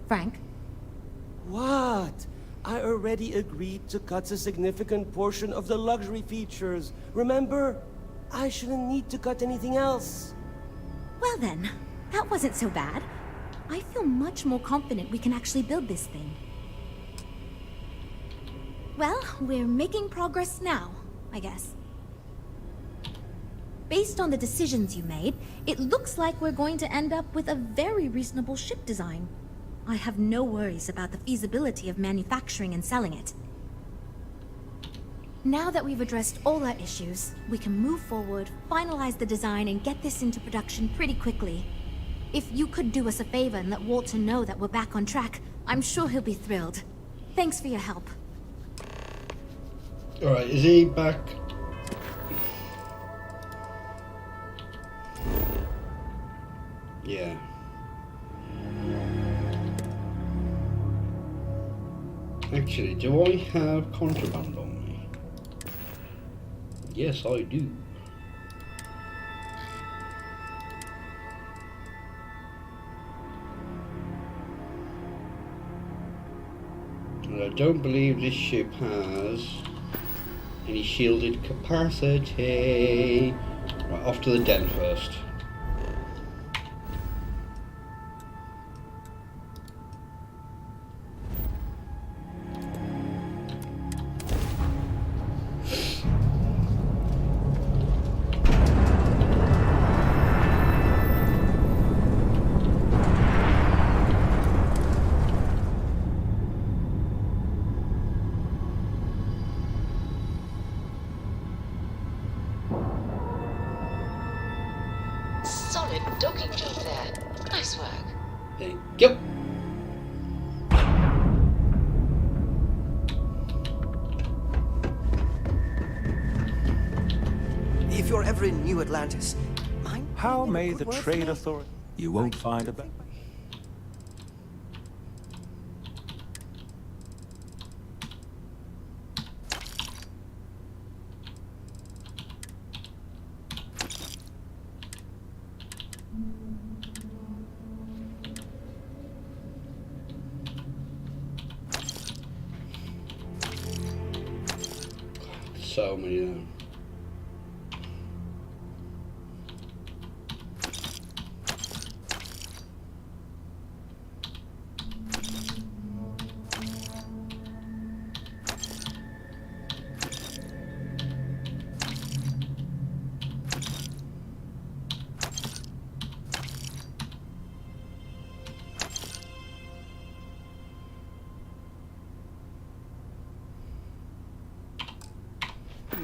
Speaker 6: Frank?
Speaker 17: What? I already agreed to cut a significant portion of the luxury features. Remember? I shouldn't need to cut anything else.
Speaker 6: Well then, that wasn't so bad. I feel much more confident we can actually build this thing. Well, we're making progress now, I guess. Based on the decisions you made, it looks like we're going to end up with a very reasonable ship design. I have no worries about the feasibility of manufacturing and selling it. Now that we've addressed all our issues, we can move forward, finalize the design, and get this into production pretty quickly. If you could do us a favor and let Walter know that we're back on track, I'm sure he'll be thrilled. Thanks for your help.
Speaker 1: Alright, is he back? Yeah. Actually, do I have contraband on me? Yes, I do. And I don't believe this ship has any shielded capacity. Right, off to the den first.
Speaker 5: Solid docking job there. Nice work.
Speaker 1: Thank you.
Speaker 21: If you're ever in New Atlantis,
Speaker 22: how may the trade authority? You won't find a better.
Speaker 1: So many of them.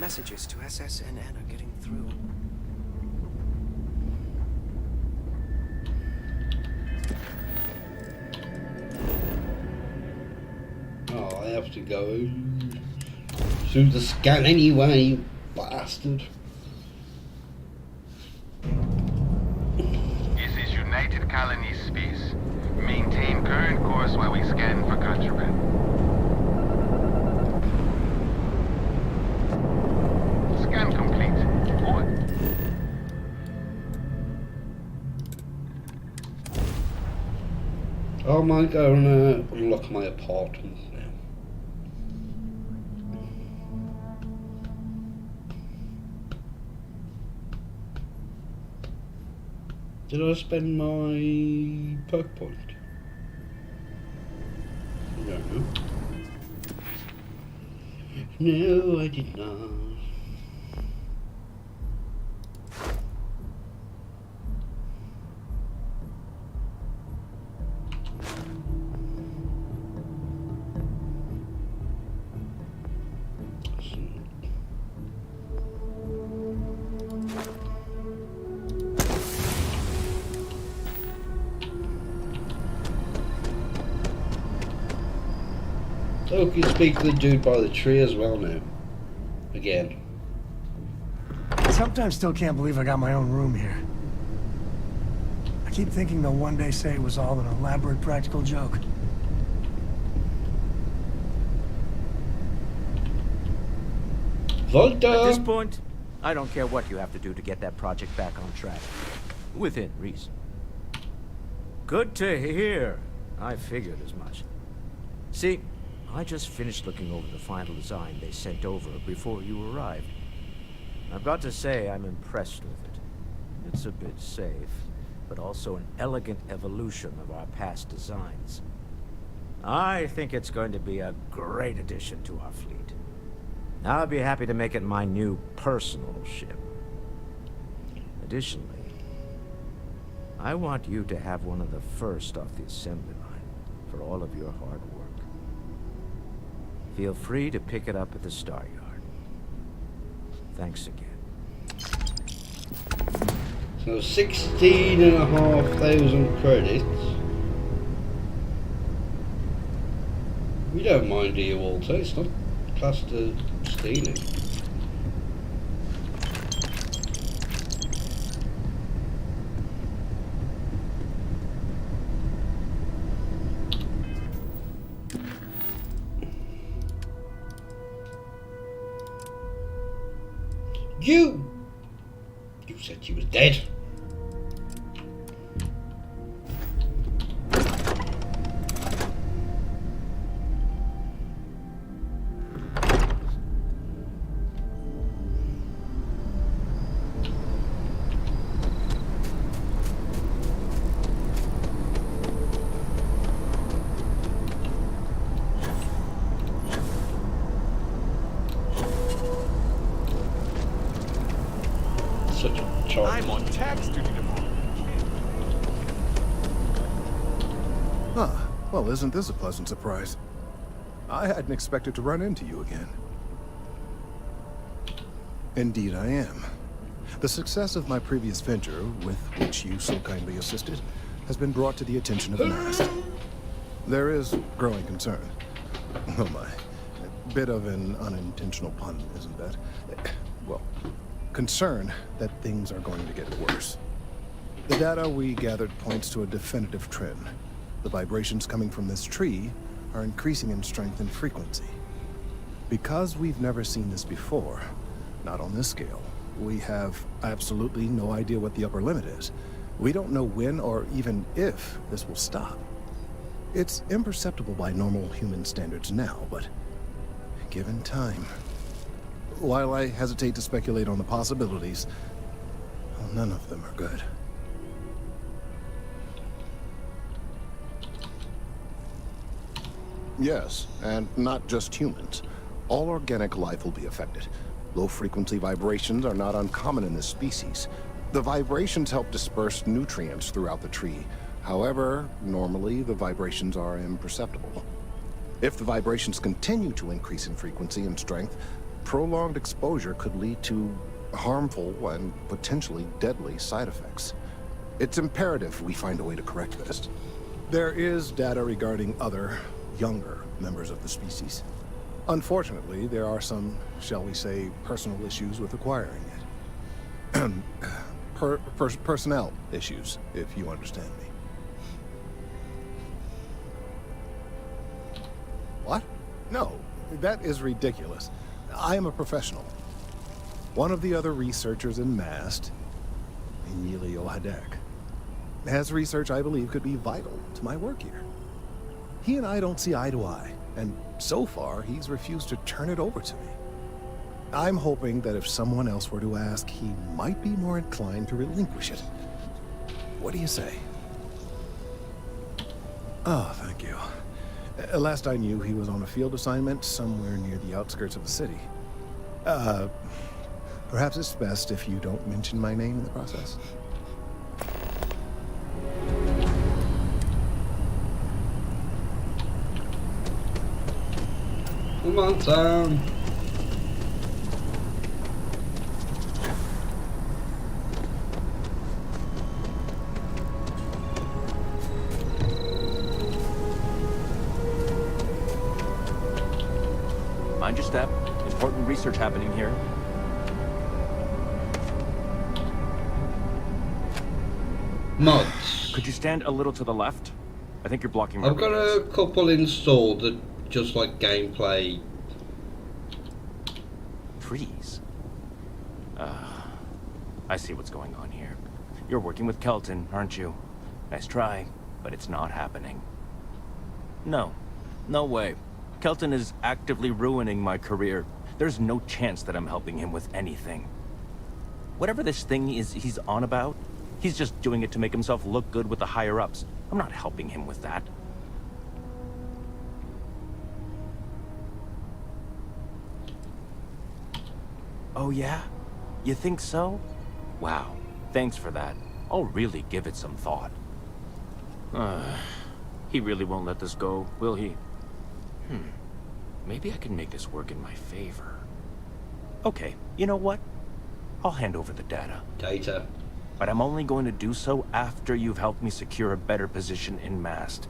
Speaker 21: messages to SSNN are getting through.
Speaker 1: Oh, I have to go through the scan anyway, you bastard.
Speaker 24: This is United Colonies Space. Maintain current course while we scan for contraband. Scan complete. Over.
Speaker 1: Oh, am I going to unlock my apartment now? Did I spend my perk point? No. No, I did not. Oh, you can speak to the dude by the tree as well now. Again.
Speaker 10: Sometimes still can't believe I got my own room here. I keep thinking they'll one day say it was all an elaborate practical joke.
Speaker 11: At this point, I don't care what you have to do to get that project back on track. Within reason. Good to hear. I figured as much. See, I just finished looking over the final design they sent over before you arrived. I've got to say I'm impressed with it. It's a bit safe, but also an elegant evolution of our past designs. I think it's going to be a great addition to our fleet. I'll be happy to make it my new personal ship. Additionally, I want you to have one of the first off the assembly line for all of your hard work. Feel free to pick it up at the Star Yard. Thanks again.
Speaker 1: So 16,500 credits. We don't mind, do you, Walter? It's not classed as stealing. You said she was dead.
Speaker 9: I'm on tax duty tomorrow.
Speaker 13: Ah, well, isn't this a pleasant surprise? I hadn't expected to run into you again. Indeed I am. The success of my previous venture, with which you so kindly assisted, has been brought to the attention of Mast. There is growing concern. Oh my. A bit of an unintentional pun, isn't that? Well, concern that things are going to get worse. The data we gathered points to a definitive trend. The vibrations coming from this tree are increasing in strength and frequency. Because we've never seen this before, not on this scale, we have absolutely no idea what the upper limit is. We don't know when or even if this will stop. It's imperceptible by normal human standards now, but given time... While I hesitate to speculate on the possibilities, well, none of them are good. Yes, and not just humans. All organic life will be affected. Low-frequency vibrations are not uncommon in this species. The vibrations help disperse nutrients throughout the tree. However, normally the vibrations are imperceptible. If the vibrations continue to increase in frequency and strength, prolonged exposure could lead to harmful and potentially deadly side effects. It's imperative we find a way to correct this. There is data regarding other, younger members of the species. Unfortunately, there are some, shall we say, personal issues with acquiring it. Personnel issues, if you understand me. What? No, that is ridiculous. I am a professional. One of the other researchers in MAST, Emilio Hadek, has research I believe could be vital to my work here. He and I don't see eye to eye, and so far, he's refused to turn it over to me. I'm hoping that if someone else were to ask, he might be more inclined to relinquish it. What do you say? Oh, thank you. Last I knew, he was on a field assignment somewhere near the outskirts of the city. Perhaps it's best if you don't mention my name in the process.
Speaker 7: Come on, Sam.
Speaker 3: Mind your step. Important research happening here.
Speaker 7: Mods.
Speaker 3: Could you stand a little to the left? I think you're blocking my
Speaker 7: I've got a couple installed that just like gameplay.
Speaker 3: Trees. I see what's going on here. You're working with Kelton, aren't you? Nice try, but it's not happening. No. No way. Kelton is actively ruining my career. There's no chance that I'm helping him with anything. Whatever this thing is he's on about, he's just doing it to make himself look good with the higher-ups. I'm not helping him with that. Oh yeah? You think so? Wow. Thanks for that. I'll really give it some thought. He really won't let this go, will he? Maybe I can make this work in my favor. Okay, you know what? I'll hand over the data.
Speaker 7: Data.
Speaker 3: But I'm only going to do so after you've helped me secure a better position in Mast.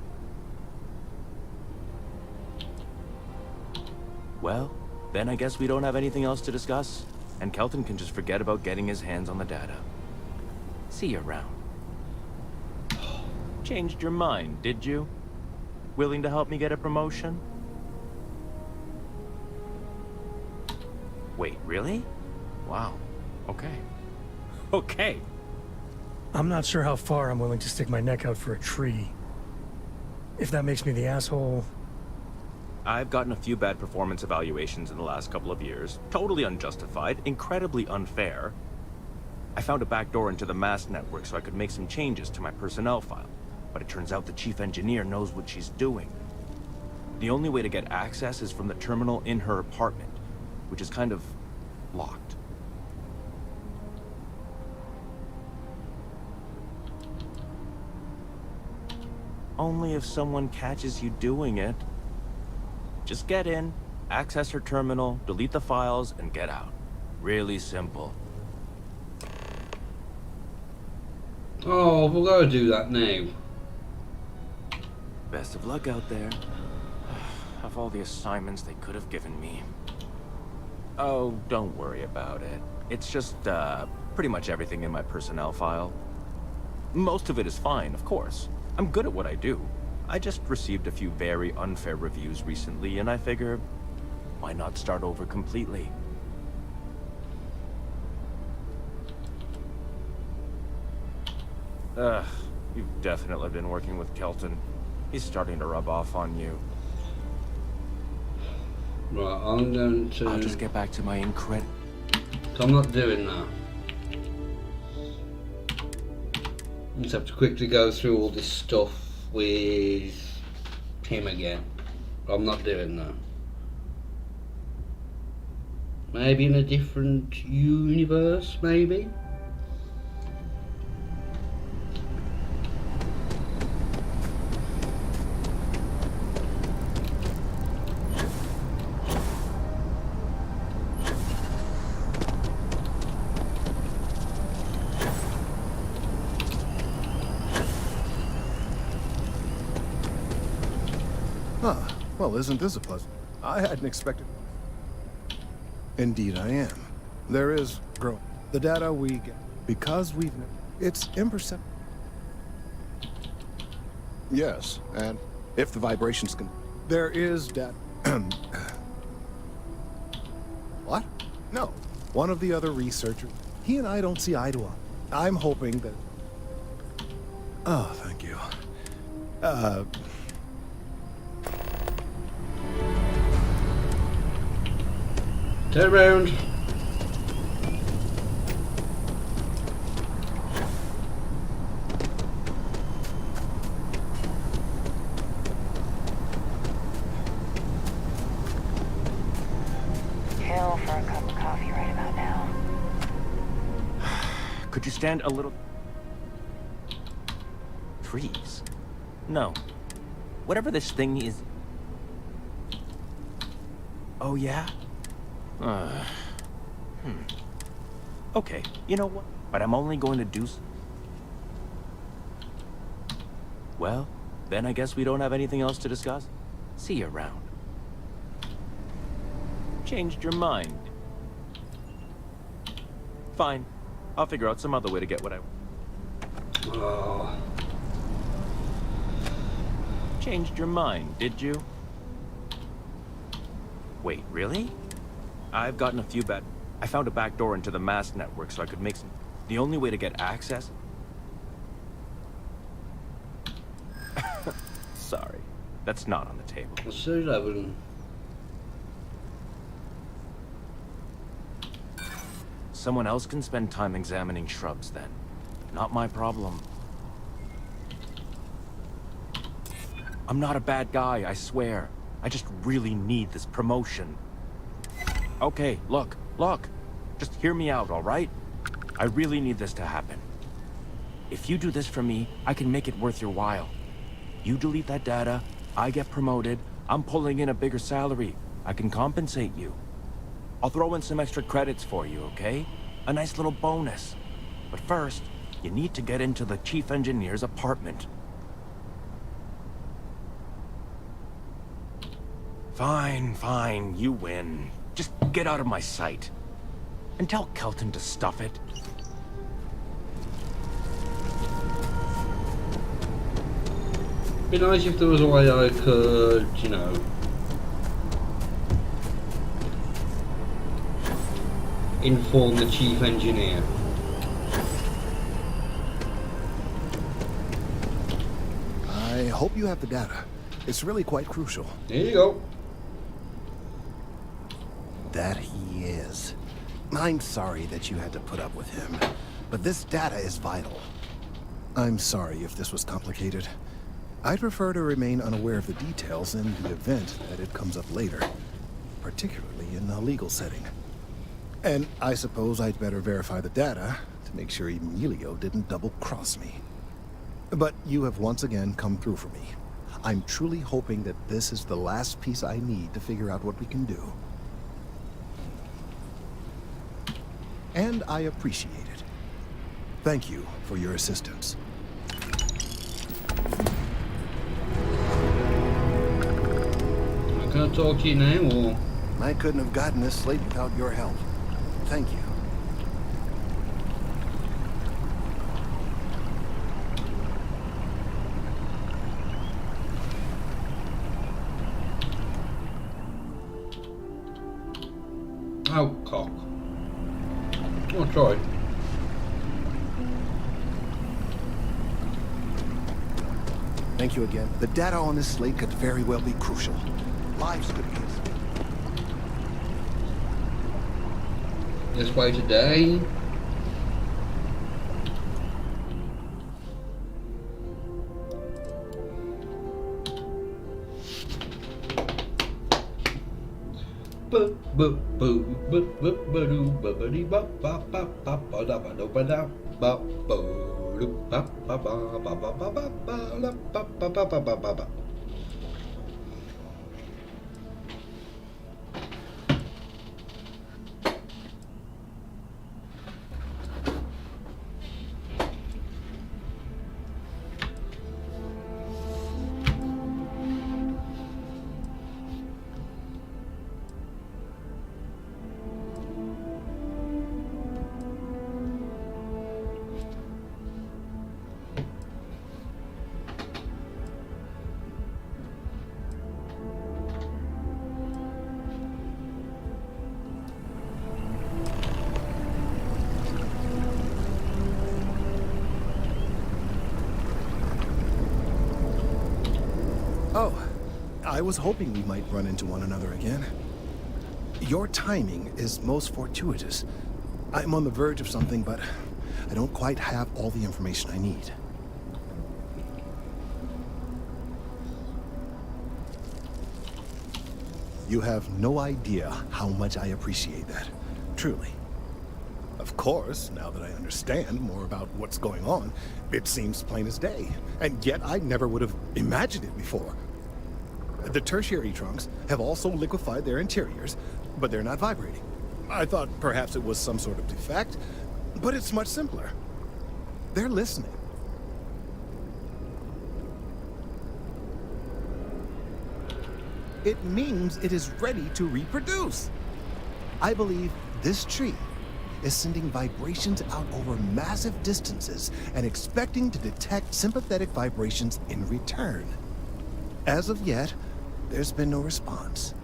Speaker 3: Well, then I guess we don't have anything else to discuss, and Kelton can just forget about getting his hands on the data. See you around. Changed your mind, did you? Willing to help me get a promotion? Wait, really? Wow. Okay. Okay.
Speaker 10: I'm not sure how far I'm willing to stick my neck out for a tree. If that makes me the asshole...
Speaker 3: I've gotten a few bad performance evaluations in the last couple of years. Totally unjustified, incredibly unfair. I found a backdoor into the Mast network so I could make some changes to my personnel file. But it turns out the chief engineer knows what she's doing. The only way to get access is from the terminal in her apartment, which is kind of locked. Only if someone catches you doing it. Just get in, access her terminal, delete the files, and get out. Really simple.
Speaker 7: Oh, we've got to do that now.
Speaker 3: Best of luck out there. Of all the assignments they could have given me. Oh, don't worry about it. It's just, pretty much everything in my personnel file. Most of it is fine, of course. I'm good at what I do. I just received a few very unfair reviews recently, and I figure, why not start over completely? You've definitely been working with Kelton. He's starting to rub off on you.
Speaker 7: Right, I'm going to...
Speaker 3: I'll just get back to my incredible...
Speaker 7: I'm not doing that. I just have to quickly go through all this stuff with him again. I'm not doing that. Maybe in a different universe, maybe?
Speaker 13: Well, isn't this a pleasant? I hadn't expected... Indeed I am. There is growth. The data we get, because we've... It's imperceptible. Yes, and if the vibrations can... There is data... What? No. One of the other researchers... He and I don't see eye to eye. I'm hoping that... Oh, thank you.
Speaker 1: Turn around.
Speaker 21: Chill for a cup of coffee right about now.
Speaker 3: Could you stand a little... Freeze? No. Whatever this thing is... Oh, yeah? Okay, you know what? But I'm only going to do... Well, then I guess we don't have anything else to discuss. See you around. Changed your mind. Fine. I'll figure out some other way to get what I want.
Speaker 1: Oh.
Speaker 3: Changed your mind, did you? Wait, really? I've gotten a few bad... I found a back door into the mass network so I could make some... The only way to get access... Sorry. That's not on the table.
Speaker 1: What's that happening?
Speaker 3: Someone else can spend time examining shrubs then. Not my problem. I'm not a bad guy, I swear. I just really need this promotion. Okay, look. Just hear me out, all right? I really need this to happen. If you do this for me, I can make it worth your while. You delete that data, I get promoted, I'm pulling in a bigger salary. I can compensate you. I'll throw in some extra credits for you, okay? A nice little bonus. But first, you need to get into the chief engineer's apartment. Fine, you win. Just get out of my sight. And tell Kelton to stuff it.
Speaker 1: Be nice if there was a way I could, you know, inform the chief engineer.
Speaker 13: I hope you have the data. It's really quite crucial.
Speaker 1: There you go.
Speaker 13: That he is. I'm sorry that you had to put up with him, but this data is vital. I'm sorry if this was complicated. I'd prefer to remain unaware of the details in the event that it comes up later, particularly in a legal setting. And I suppose I'd better verify the data to make sure Emilio didn't double-cross me. But you have once again come through for me. I'm truly hoping that this is the last piece I need to figure out what we can do. And I appreciate it. Thank you for your assistance.
Speaker 1: Can I talk to you now, or...?
Speaker 13: I couldn't have gotten this slate without your help. Thank you.
Speaker 1: Oh, cock. I'll try.
Speaker 13: Thank you again. The data on this slate could very well be crucial. Lives could be.
Speaker 1: This way today.
Speaker 13: Oh, I was hoping we might run into one another again. Your timing is most fortuitous. I'm on the verge of something, but I don't quite have all the information I need. You have no idea how much I appreciate that. Truly. Of course, now that I understand more about what's going on, it seems plain as day. And yet I never would have imagined it before. The tertiary trunks have also liquefied their interiors, but they're not vibrating. I thought perhaps it was some sort of defect, but it's much simpler. They're listening. It means it is ready to reproduce. I believe this tree is sending vibrations out over massive distances and expecting to detect sympathetic vibrations in return. As of yet, there's been no response.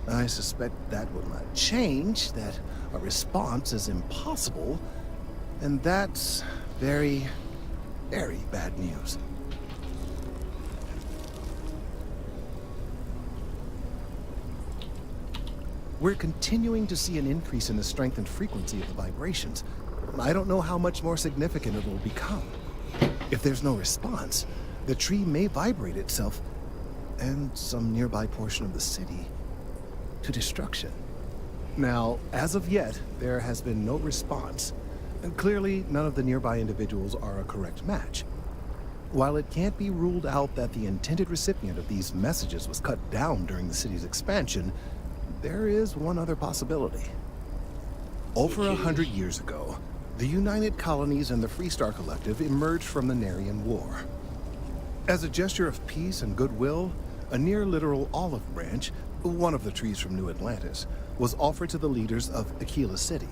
Speaker 13: I suspect that will not change, that a response is impossible, and that's very, very bad news. We're continuing to see an increase in the strength and frequency of the vibrations. I don't know how much more significant it will become. If there's no response, the tree may vibrate itself and some nearby portion of the city to destruction. Now, as of yet, there has been no response, and clearly none of the nearby individuals are a correct match. While it can't be ruled out that the intended recipient of these messages was cut down during the city's expansion, there is one other possibility. Over 100 years ago, the United Colonies and the Freestar Collective emerged from the Narian War. As a gesture of peace and goodwill, a near-literal olive branch, one of the trees from New Atlantis, was offered to the leaders of Aquila City.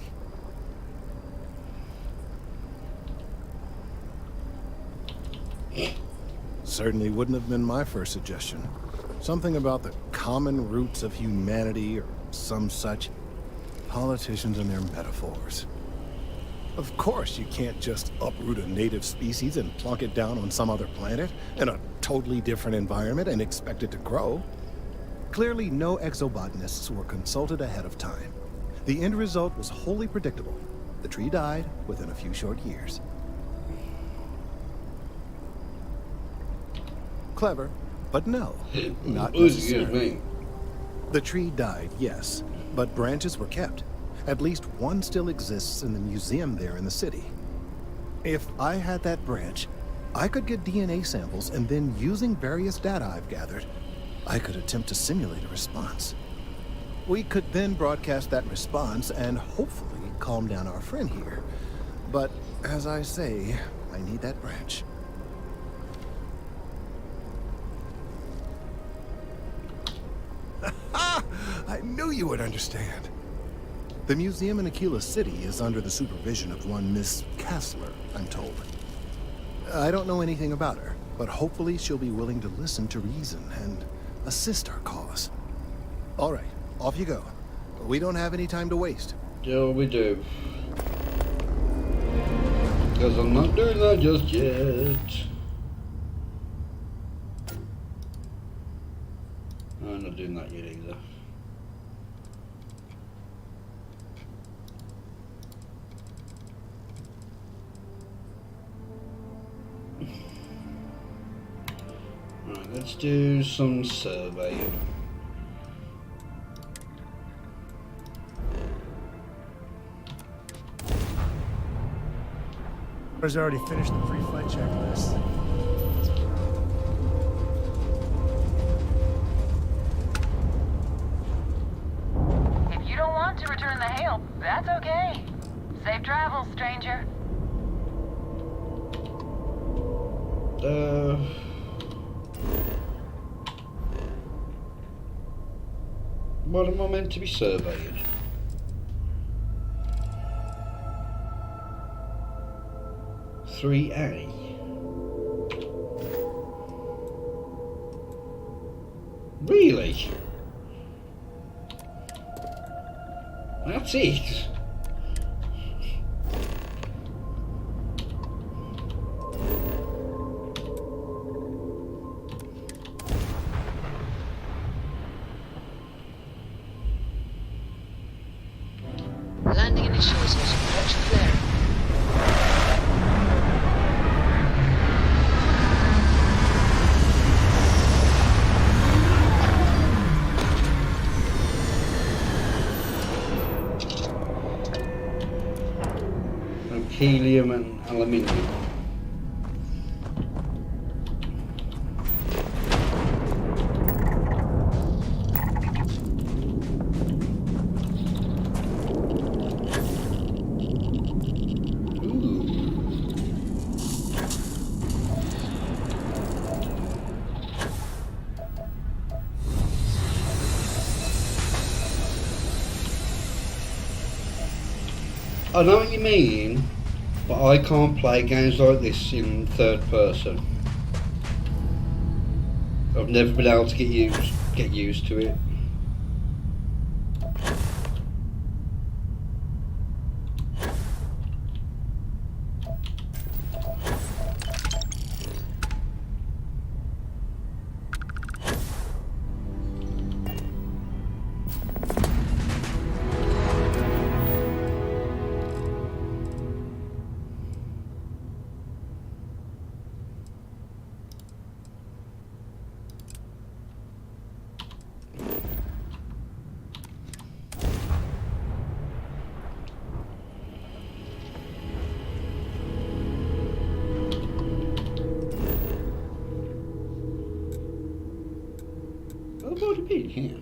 Speaker 13: Certainly wouldn't have been my first suggestion. Something about the common roots of humanity or some such. Politicians and their metaphors. Of course you can't just uproot a native species and plunk it down on some other planet in a totally different environment and expect it to grow. Clearly no exobotanists were consulted ahead of time. The end result was wholly predictable. The tree died within a few short years. Clever, but no, not necessarily. The tree died, yes, but branches were kept. At least one still exists in the museum there in the city. If I had that branch, I could get DNA samples, and then using various data I've gathered, I could attempt to simulate a response. We could then broadcast that response and hopefully calm down our friend here. But as I say, I need that branch. I knew you would understand. The museum in Aquila City is under the supervision of one Miss Kessler, I'm told. I don't know anything about her, but hopefully she'll be willing to listen to reason and assist our cause. All right, off you go. We don't have any time to waste.
Speaker 1: Yeah, we do. Because I'm not doing that just yet. I'm not doing that yet either. Right, let's do some surveying.
Speaker 10: Has already finished the pre-flight checklist.
Speaker 4: If you don't want to return the hail, that's okay. Safe travels, stranger.
Speaker 1: What am I meant to be surveyed? (3A). Really? That's it? helium and aluminium. I know what you mean, but I can't play games like this in third person. I've never been able to get used to it. I've already been here.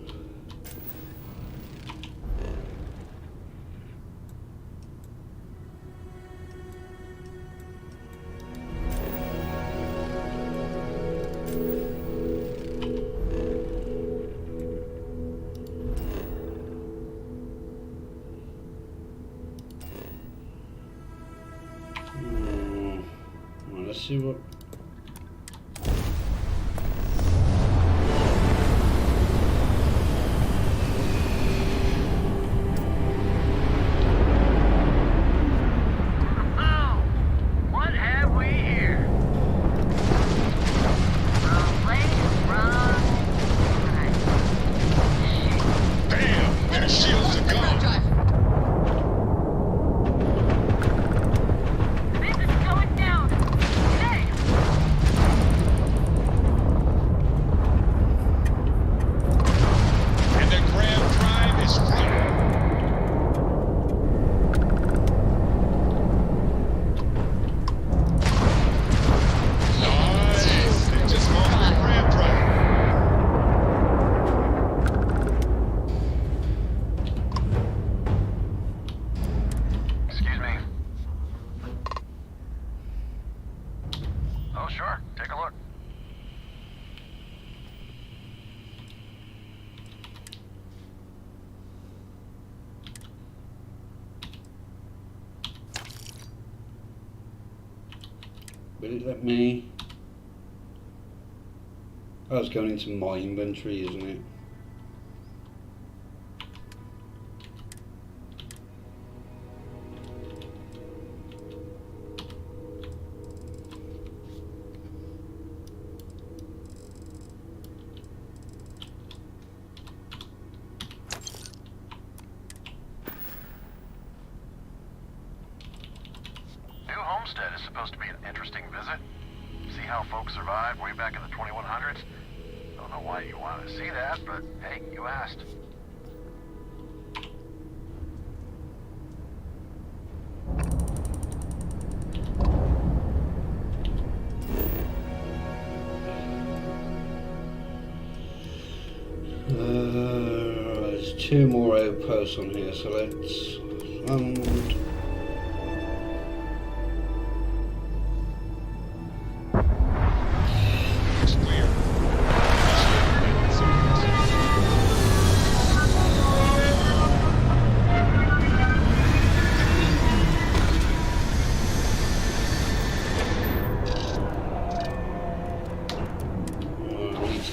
Speaker 1: Well, let's see what. Will it let me? Oh, it's going into my inventory, isn't it?
Speaker 14: Homestead is supposed to be an interesting visit. See how folks survived way back in the 2100s? Don't know why you want to see that, but hey, you asked.
Speaker 1: There's two more outposts on here, so let's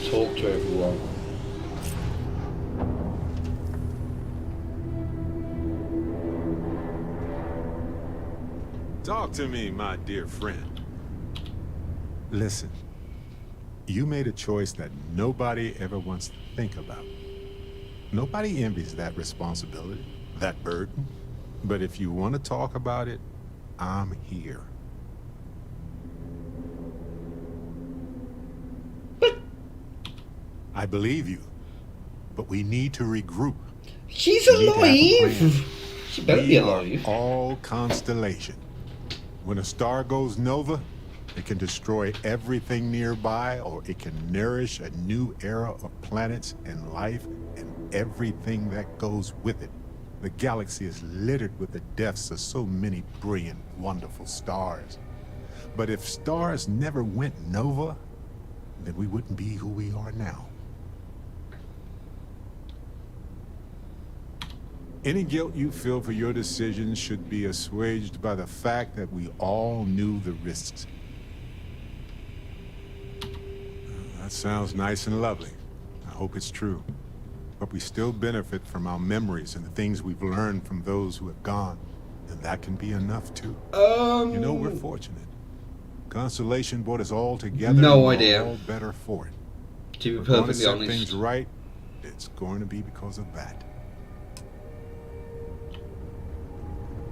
Speaker 1: talk to everyone.
Speaker 9: Talk to me, my dear friend. Listen, you made a choice that nobody ever wants to think about. Nobody envies that responsibility, that burden. But if you want to talk about it, I'm here. I believe you, but we need to regroup.
Speaker 1: She's alive. She better be alive.
Speaker 9: All Constellation. When a star goes nova, it can destroy everything nearby, or it can nourish a new era of planets and life and everything that goes with it. The galaxy is littered with the deaths of so many brilliant, wonderful stars. But if stars never went nova, then we wouldn't be who we are now. Any guilt you feel for your decisions should be assuaged by the fact that we all knew the risks. That sounds nice and lovely. I hope it's true. But we still benefit from our memories and the things we've learned from those who have gone. And that can be enough, too. You know, we're fortunate. Constellation brought us all together.
Speaker 1: No
Speaker 9: and
Speaker 1: idea.
Speaker 9: we're all better for it.
Speaker 1: To be
Speaker 9: If we're going
Speaker 1: perfectly
Speaker 9: set
Speaker 1: honest.
Speaker 9: things right, it's going to be because of that.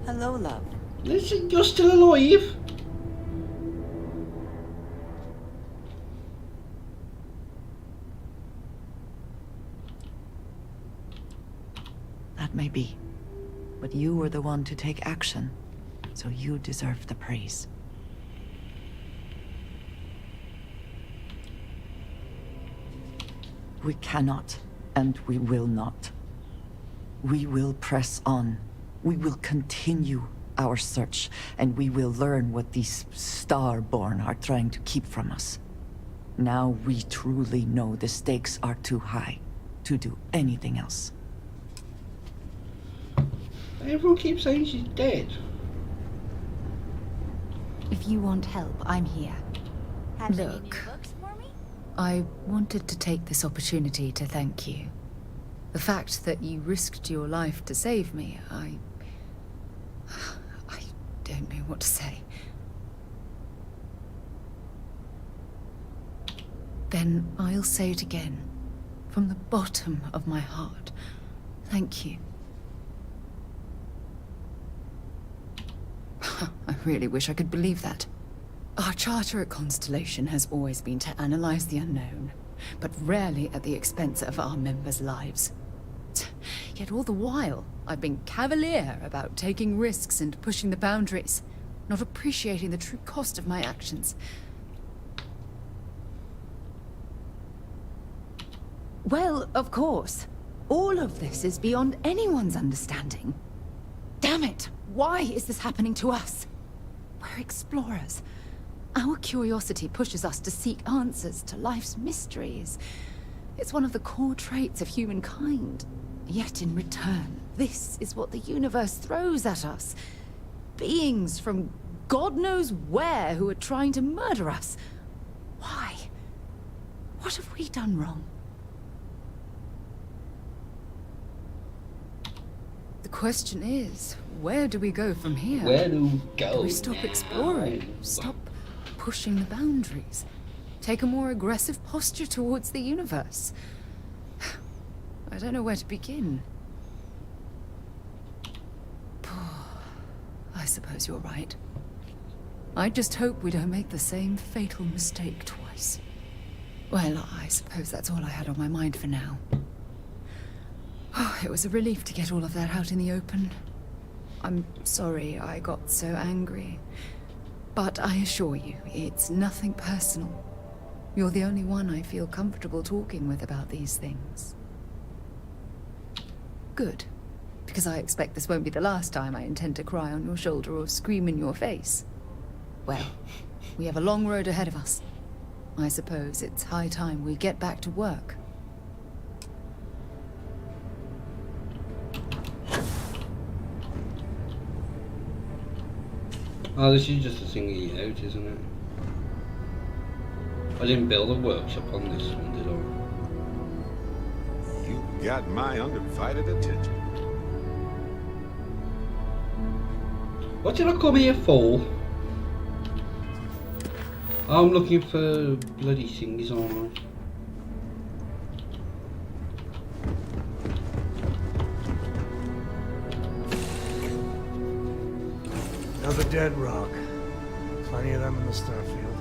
Speaker 8: Hello, love.
Speaker 1: Listen, you're still alive?
Speaker 8: That may be. But you were the one to take action, so you deserve the praise. We cannot, and we will not. We will press on. We will continue our search, and we will learn what these Starborn are trying to keep from us. Now we truly know the stakes are too high to do anything else.
Speaker 1: Everyone keeps saying she's dead.
Speaker 15: If you want help, I'm here. Look, I wanted to take this opportunity to thank you. The fact that you risked your life to save me, I don't know what to say. Then I'll say it again, from the bottom of my heart. Thank you. I really wish I could believe that. Our charter at Constellation has always been to analyze the unknown, but rarely at the expense of our members' lives. Yet all the while, I've been cavalier about taking risks and pushing the boundaries, not appreciating the true cost of my actions. Well, of course, all of this is beyond anyone's understanding. Damn it! Why is this happening to us? We're explorers. Our curiosity pushes us to seek answers to life's mysteries. It's one of the core traits of humankind. Yet in return, this is what the universe throws at us. Beings from God knows where who are trying to murder us. Why? What have we done wrong? The question is, where do we go from here?
Speaker 1: Where do we go
Speaker 15: Do we stop
Speaker 1: now?
Speaker 15: exploring? Stop pushing the boundaries? Take a more aggressive posture towards the universe? I don't know where to begin. I suppose you're right. I just hope we don't make the same fatal mistake twice. Well, I suppose that's all I had on my mind for now. It was a relief to get all of that out in the open. I'm sorry I got so angry. But I assure you, it's nothing personal. You're the only one I feel comfortable talking with about these things. Good. Because I expect this won't be the last time I intend to cry on your shoulder or scream in your face. Well, we have a long road ahead of us. I suppose it's high time we get back to work.
Speaker 1: Oh, this is just a single out, isn't it? I didn't build a workshop on this one, did I?
Speaker 9: You got my undivided attention.
Speaker 1: What did I come here for? I'm looking for bloody things on.
Speaker 10: Another dead rock. Plenty of them in the Starfield.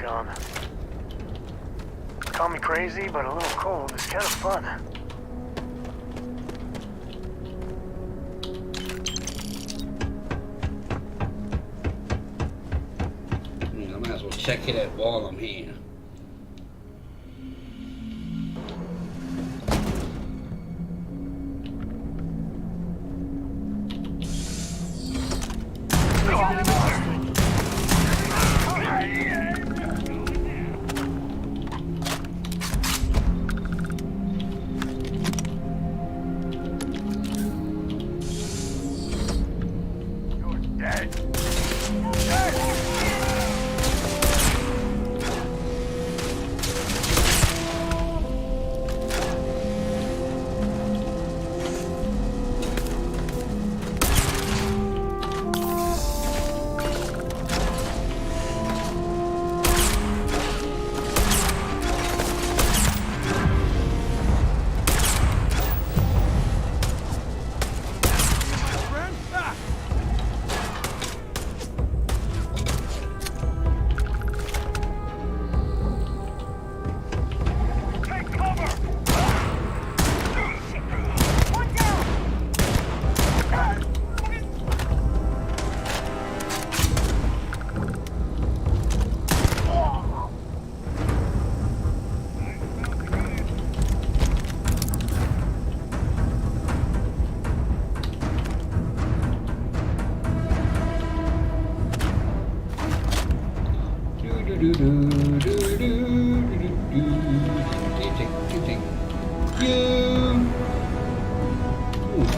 Speaker 10: gone. Call me crazy, but a little cold is kind of fun.
Speaker 7: I might as well check it out while I'm here.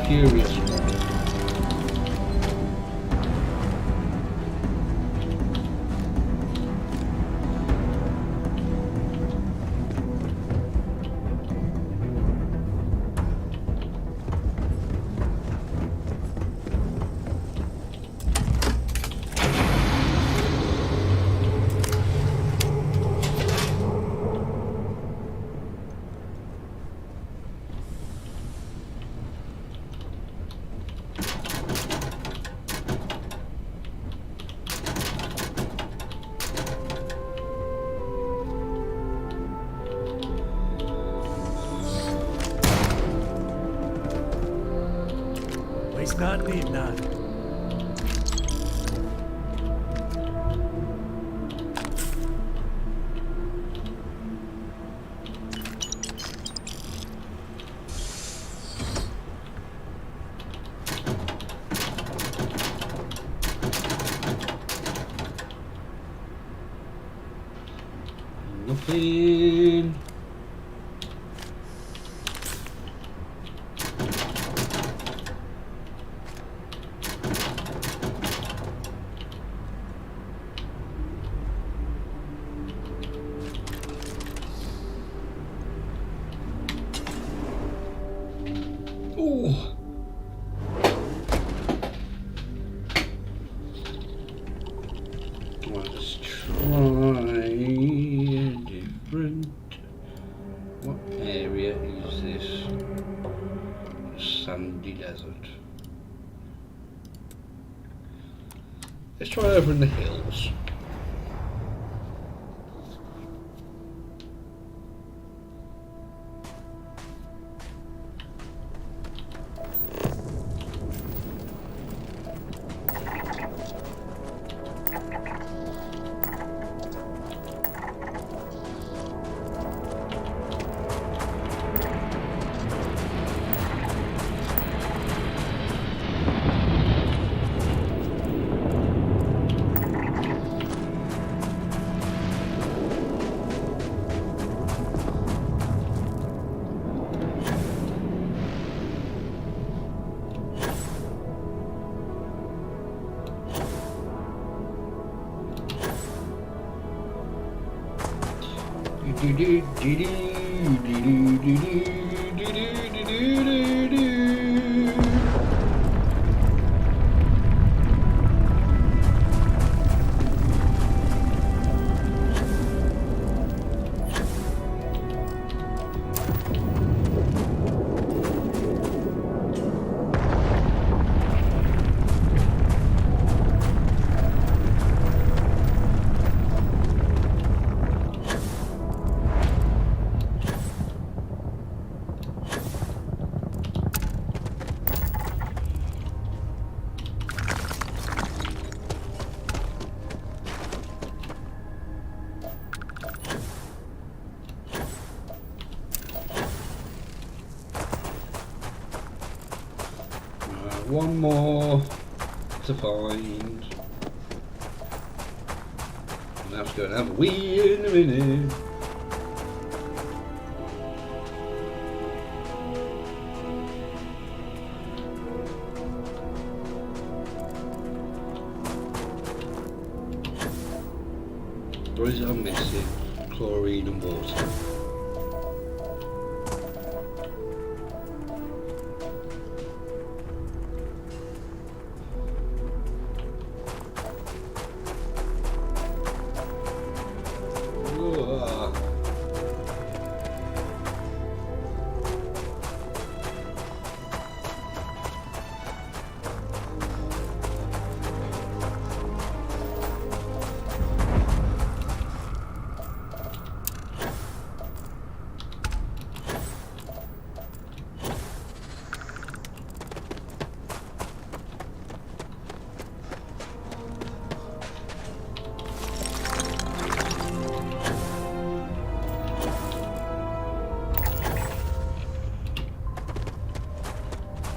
Speaker 7: Curious.
Speaker 10: Least not need not.
Speaker 7: Nothing. Oh. Let's try a different. What area is this? Sandy desert. Let's try over in the hills.
Speaker 1: one more to find. I'm gonna have to go and have a wee in a minute. What is it I'm missing? Chlorine and water.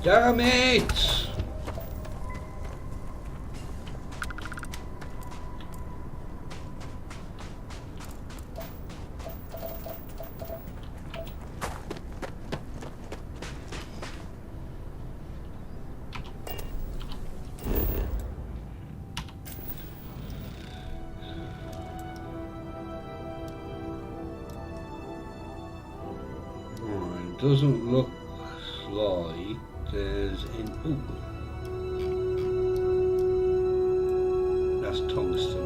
Speaker 1: Damn it! Right, doesn't look like there's in. Ooh. That's tungsten.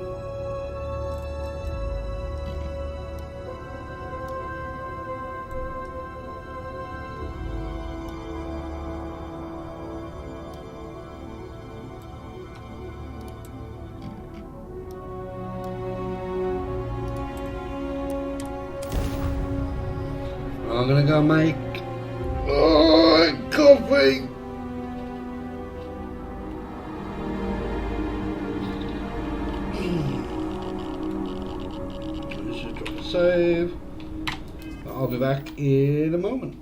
Speaker 1: I'm gonna go make coffee. Just drop a save. I'll be back in a moment.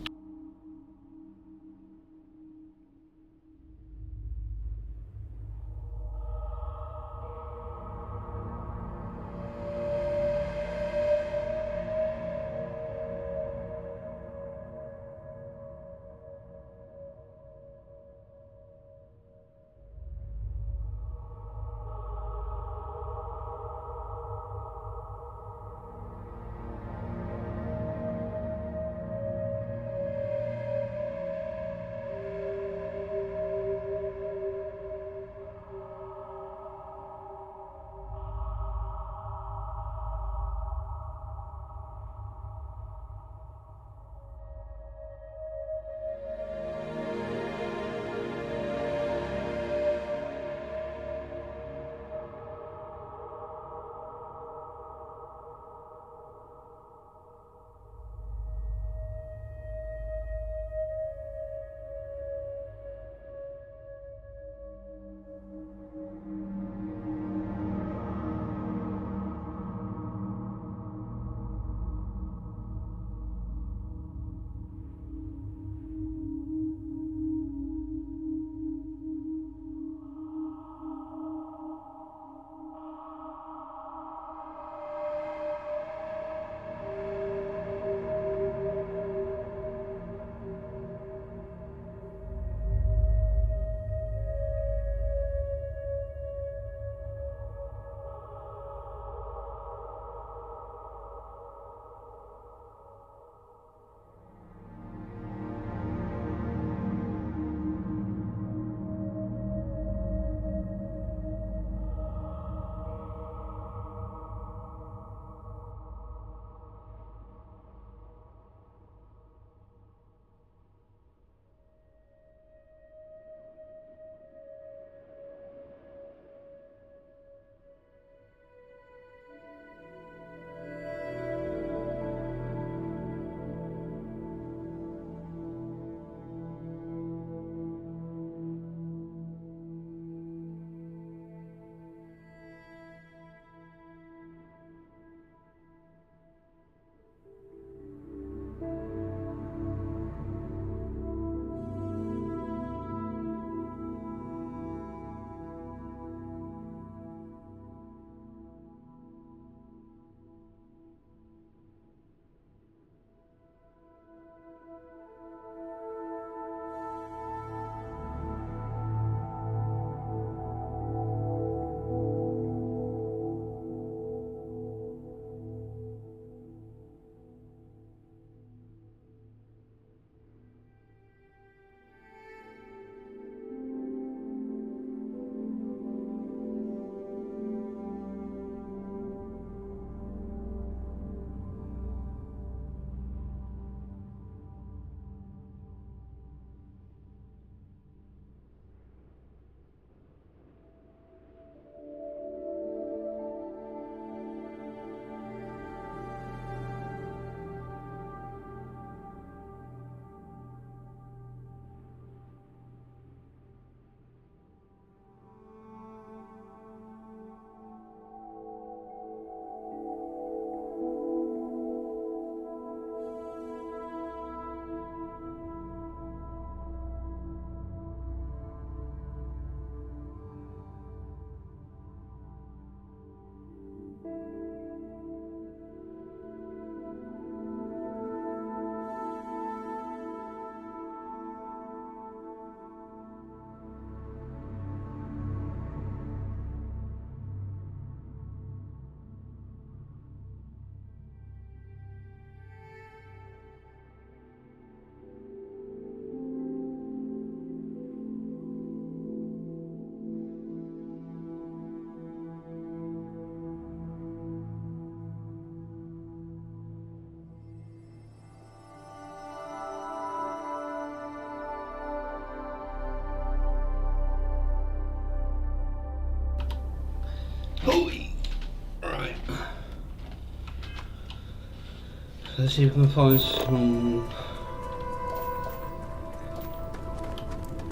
Speaker 1: Let's see if we can find some.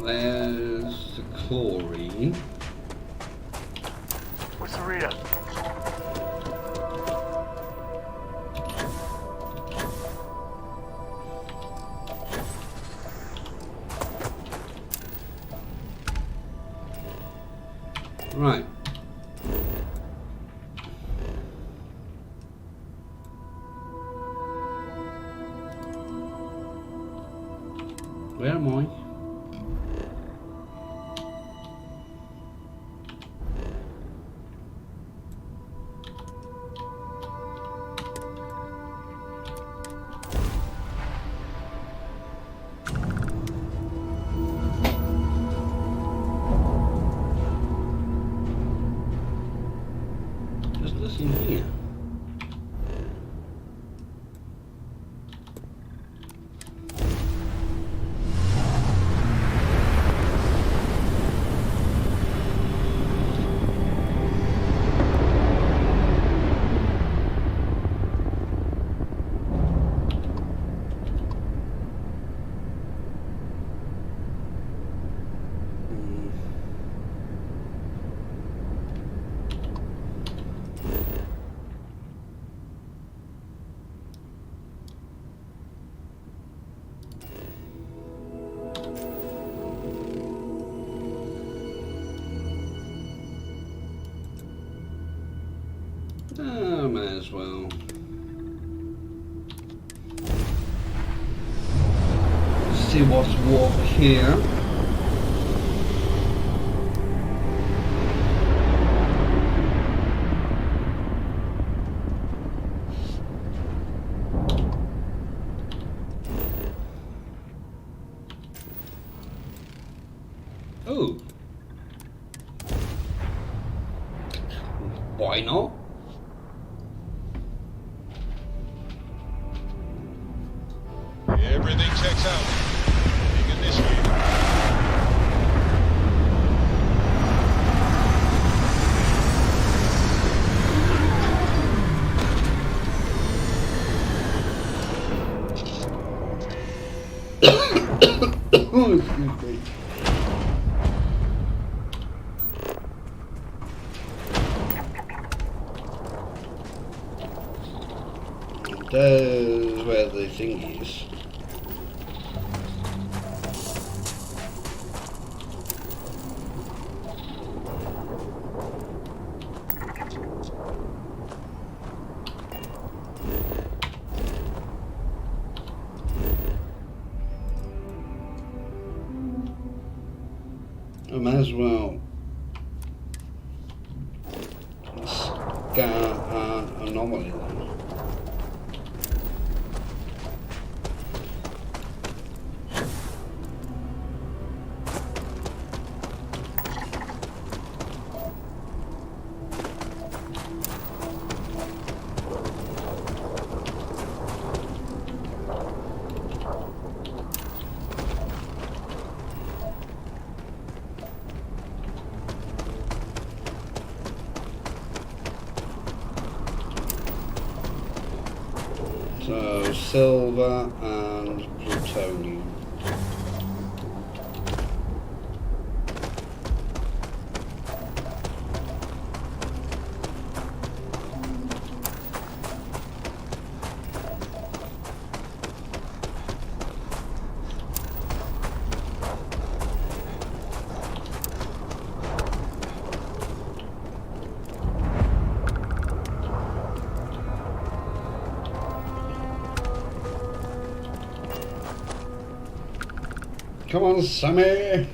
Speaker 1: There's the chlorine.
Speaker 12: What's the reader?
Speaker 1: Right. Where am I? There's nothing here. Might as well. See what's what here. Oh. Why not?
Speaker 9: Everything checks out. Being initiated.
Speaker 1: Oh, excuse me. There's where the thing is. I might as well scan anomaly then. So silver and plutonium. Come on, Sammy!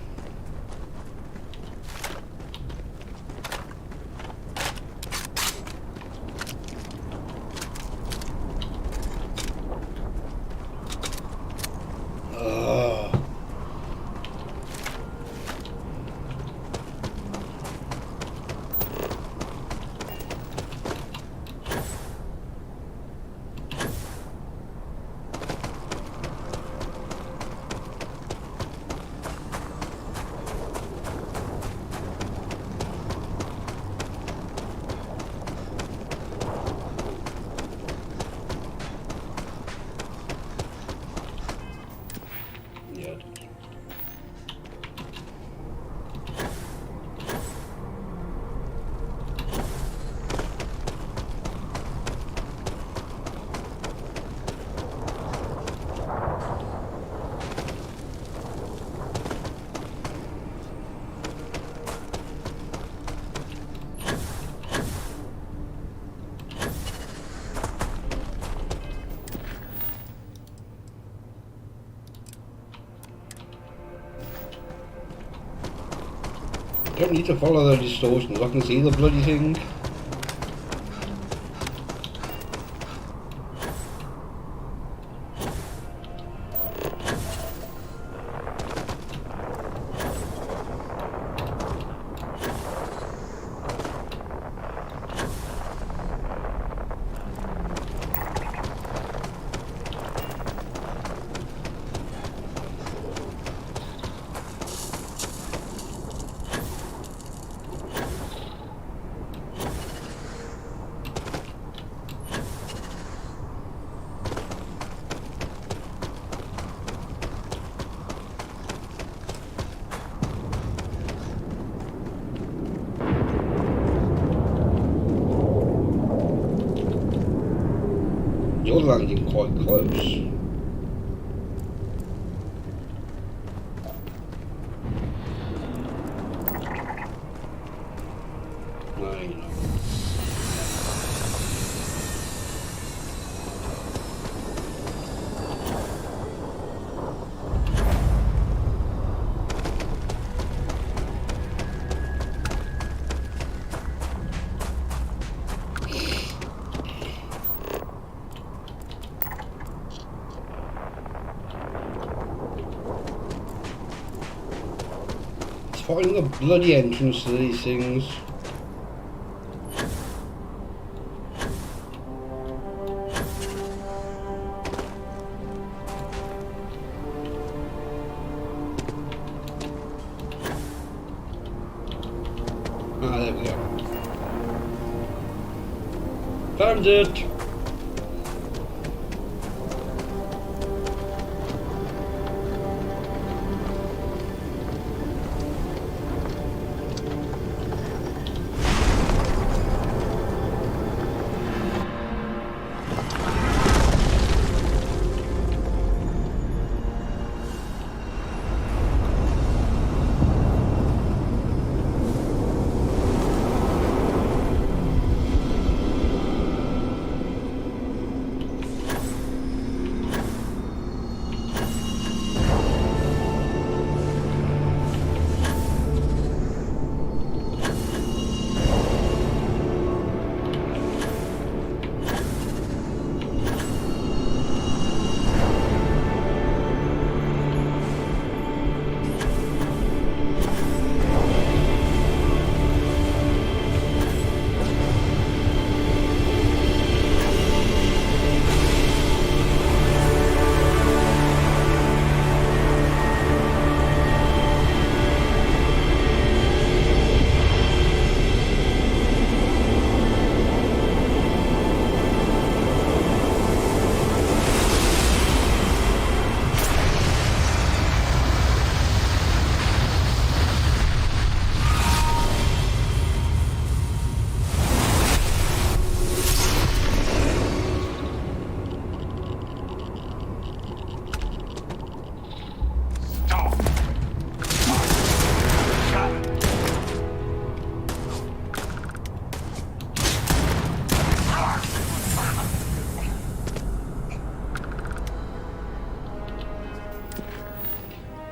Speaker 1: Don't need to follow the distortions, I can see the bloody thing. You're landing quite close. No, you're not. Finding the bloody entrance to these things. Ah, there we go. Found it!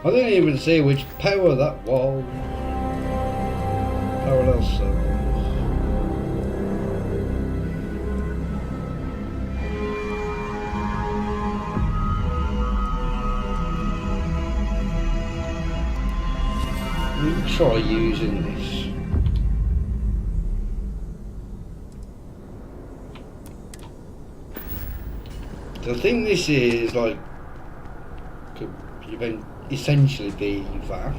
Speaker 1: I didn't even see which power that was. Parallel circles. Let me try using this. I think this is like could essentially be that.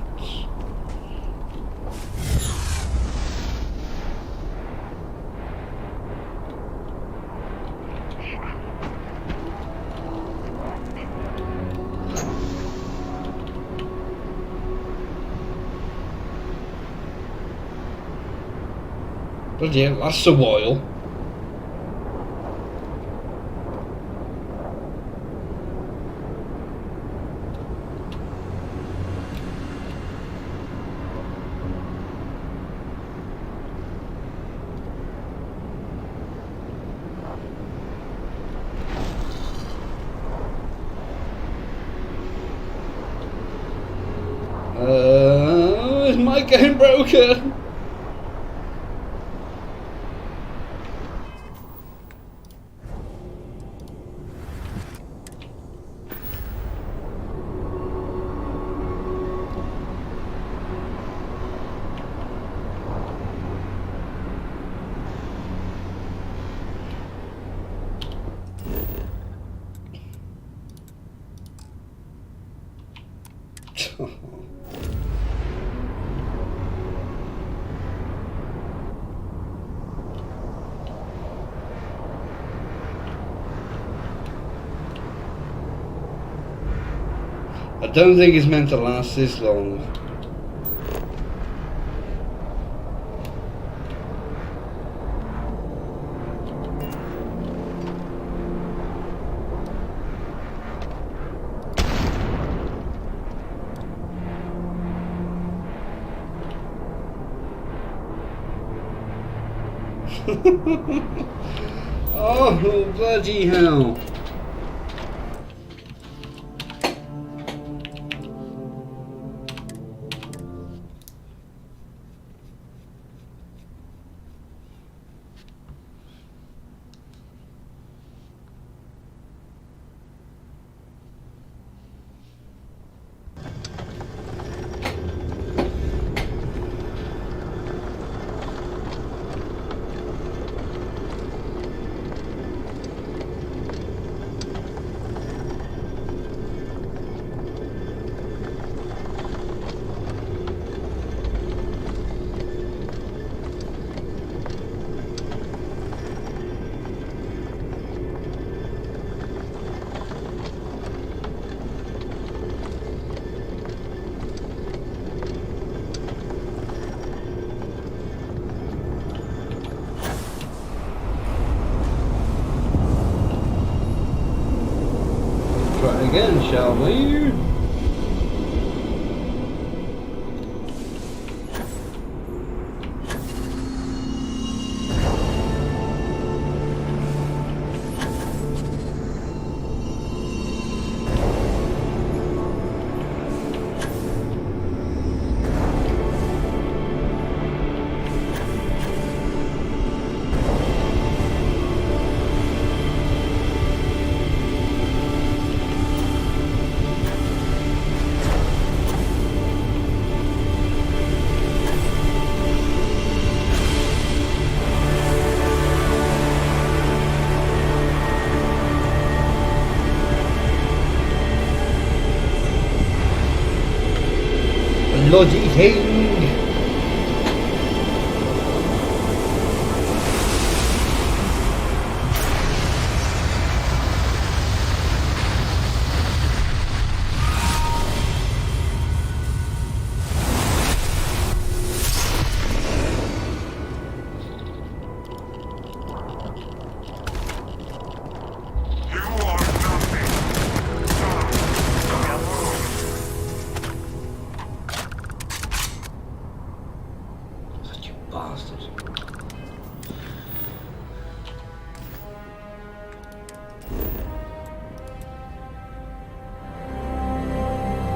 Speaker 1: But yeah, it lasts a while. Is my getting broken. I don't think it's meant to last this long. Oh, bloody hell. Try again, shall we? Bloody thing!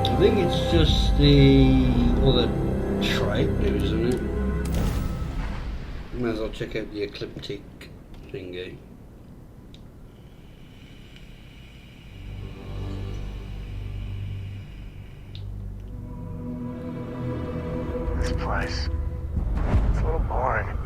Speaker 1: I think it's just the other tripe, isn't it? Might as well check out the ecliptic thingy.
Speaker 12: This place, it's a little boring.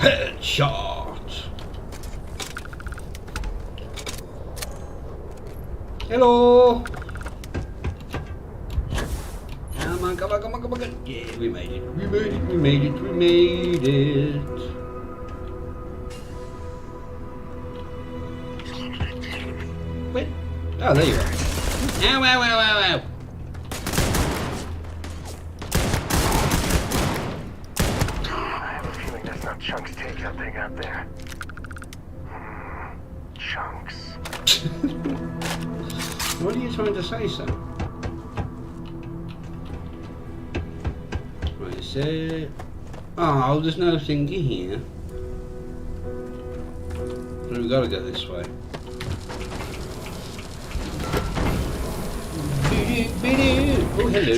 Speaker 1: Headshot! Hello! on, come on, come on, come on. Yeah, we made it. We made it, we made it, we made it. Wait. Oh, there you are. Ow, ow, ow, ow, ow.
Speaker 12: I have a feeling that's not Chunks' takeout they got there. Chunks.
Speaker 1: What are you trying to say, Sam? Right, so... Oh, there's no thingy here. So we've got to go this way. Oh, hello.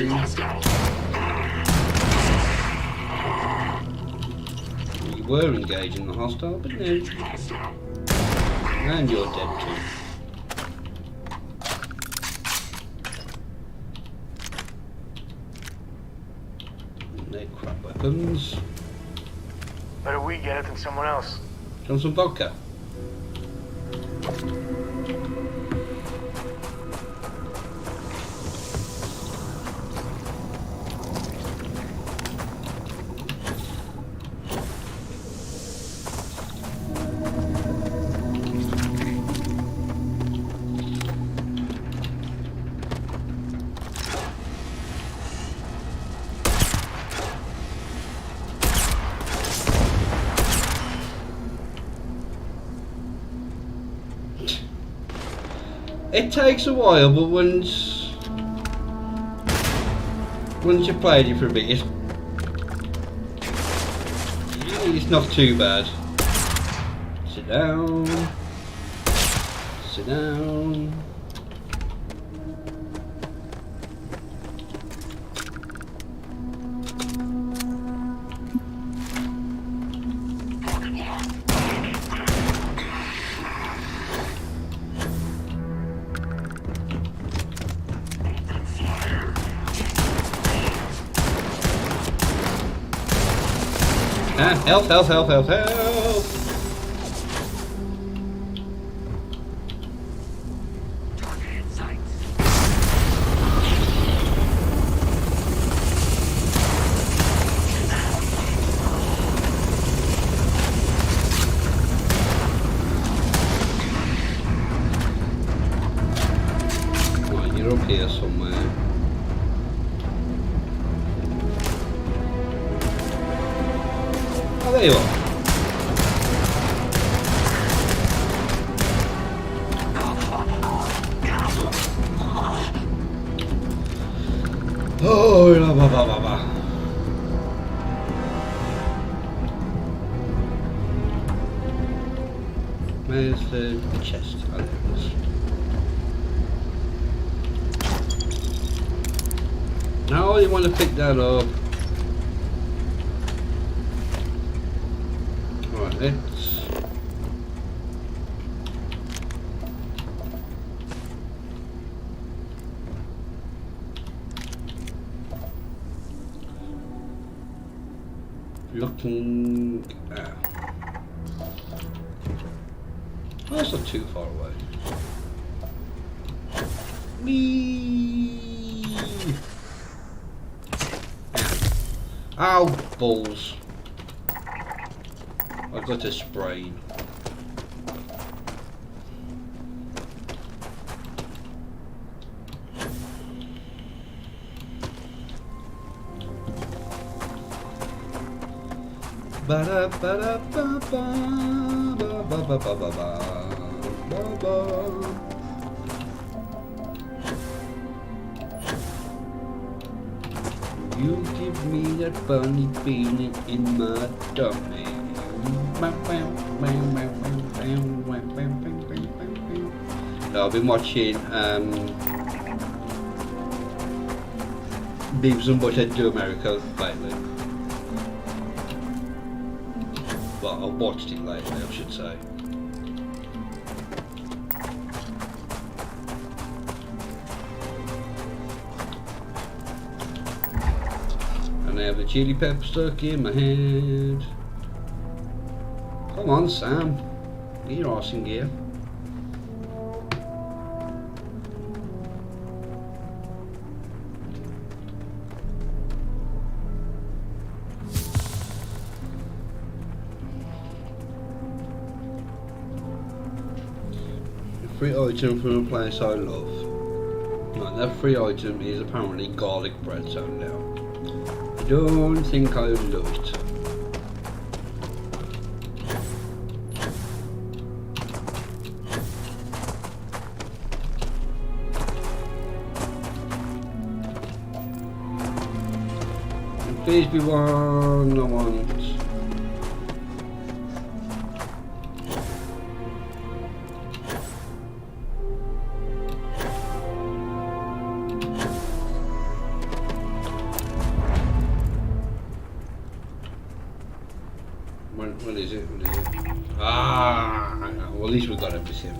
Speaker 1: We were engaging the hostile, but no. And you're dead too. They're crap weapons.
Speaker 12: Better we get it than someone else.
Speaker 1: Want some vodka? It takes a while, but once you've played it for a bit, it's not too bad. Sit down. Sit down. Help, help, help, help, help! Right, you're up here somewhere. There you are. Oh, la ba ba ba ba. Where's the chest? Oh, there it is. Now you want to pick that up. It's looking at... Oh, that's not too far away. Whee! Ow, balls. I've got a sprain. Ba da ba da ba ba ba ba ba ba ba ba ba. You give me that funny feeling in my tummy. I've been watching Beavis and Butthead Do America lately. Well, I've watched it lately, I should say. And I have a chili pepper stuck in my head. Come on, Sam. Get your arse in gear. Free item from a place I love. Right, that free item is apparently garlic bread, so now I don't think I would love it. Please be one I want. What is it? What is it? Ah, well, at least we got everything.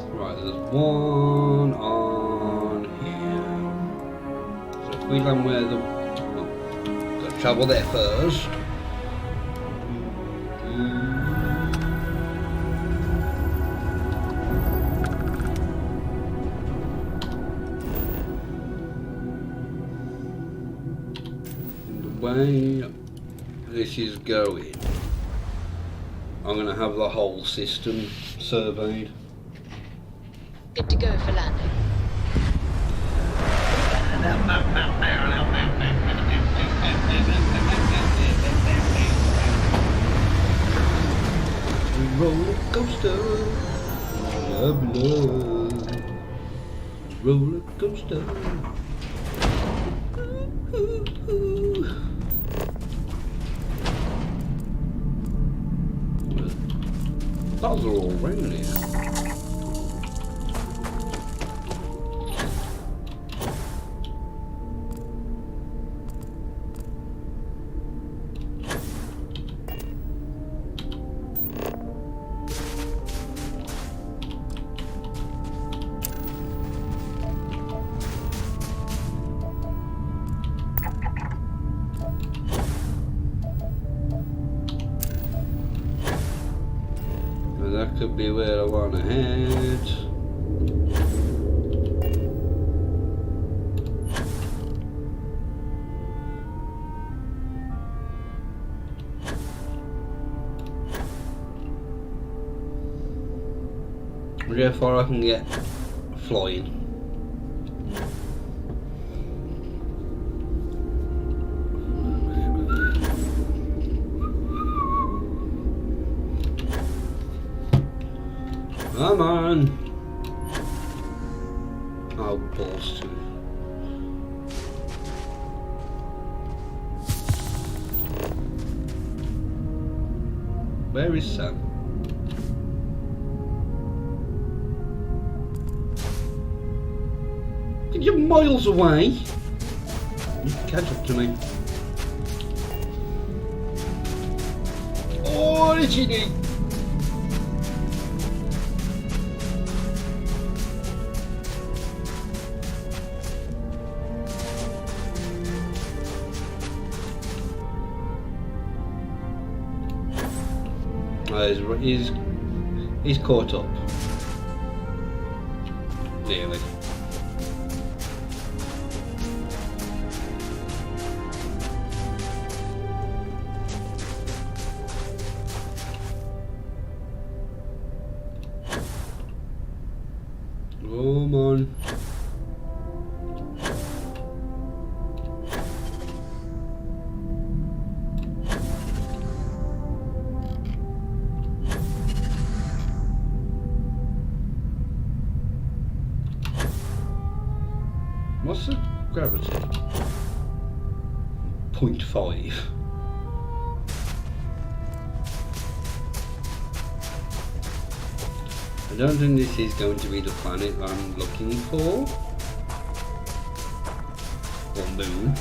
Speaker 1: Right, there's one on here. So if we land where the... Well, gotta travel there first. And the way this is going, I'm gonna have the whole system surveyed.
Speaker 5: Good to go for landing.
Speaker 1: Roller coaster, love, love, roller coaster. Those are all round here. That could be where I want to head. Wonder how far I can get flying. Come on! Oh, balls too. Where is Sam? You're miles away. You can catch up to me. Oh, what did she do? He's caught up. Nearly. Come on. What's the gravity? 0.5. I don't think this is going to be the planet I'm looking for. Or moon.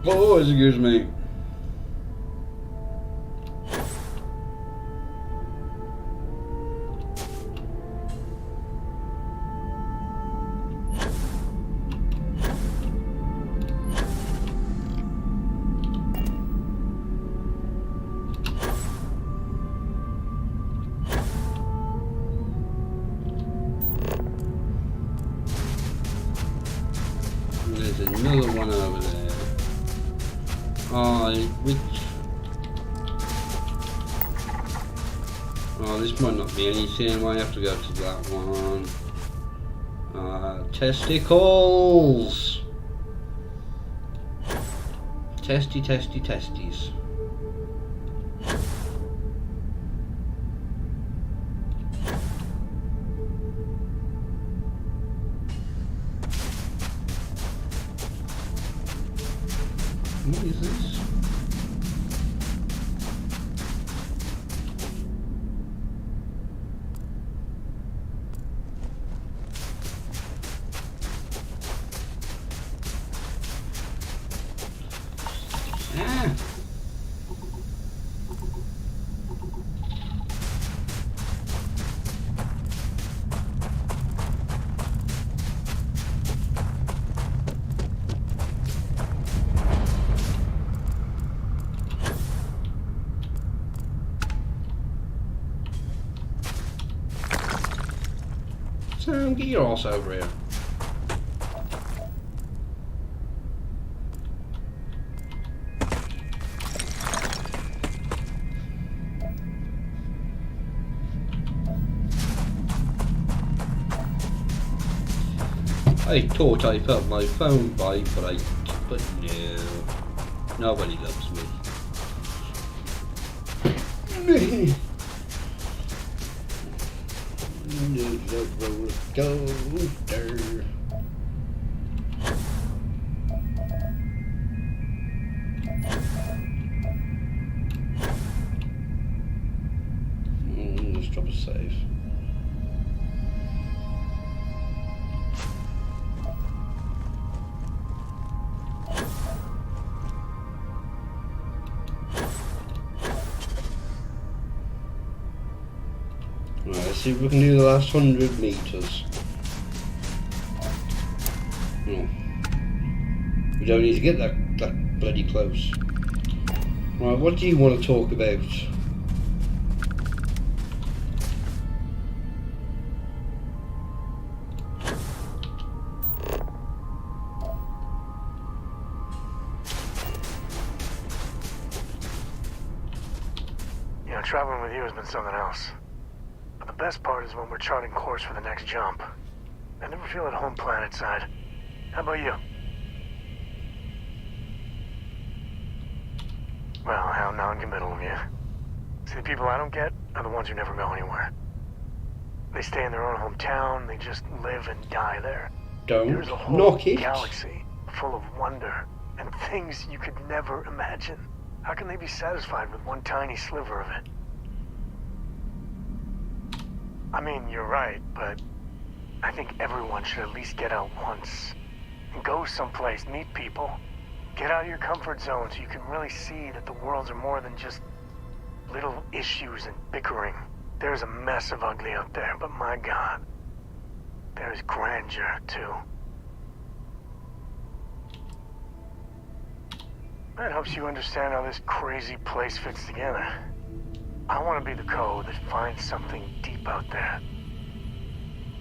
Speaker 1: Oh, excuse me. There's another one over there. Which... Oh, this might not be anything. I might have to go to that one. Testicles! Testies. What is this? Ah! Sam, get your ass over here. I thought I felt my phone vibe, but no, nobody loves me. The roller coaster. Let's drop a save. Let's see if we can do the last 100 meters. No. We don't need to get that bloody close. Right, what do you want to talk about?
Speaker 12: You know, traveling with you has been something else. But the best part is when we're charting course for the next jump. I never feel at home planet side. How about you? Well, how non-committal of you. See, the people I don't get are the ones who never go anywhere. They stay in their own hometown, they just live and die there. There's a whole
Speaker 1: knock it.
Speaker 12: galaxy full of wonder and things you could never imagine. How can they be satisfied with one tiny sliver of it? I mean, you're right, but I think everyone should at least get out once. And go someplace, meet people. Get out of your comfort zone so you can really see that the worlds are more than just little issues and bickering. There's a mess of ugly out there, but my God, there's grandeur, too. That helps you understand how this crazy place fits together. I want to be the code that finds something deep out there.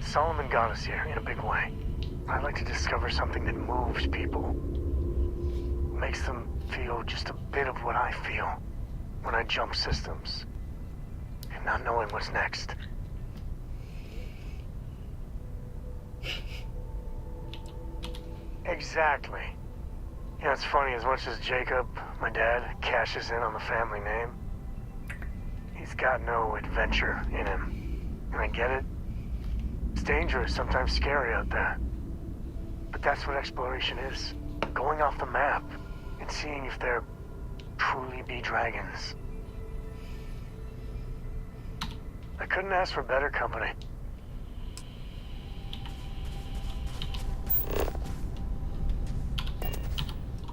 Speaker 12: Solomon got us here in a big way. I'd like to discover something that moves people. Makes them feel just a bit of what I feel when I jump systems. And not knowing what's next. Exactly. You know, it's funny, as much as Jacob, my dad, cashes in on the family name, he's got no adventure in him. And I get it. It's dangerous, sometimes scary out there. But that's what exploration is. Going off the map and seeing if there truly be dragons. I couldn't ask for better company.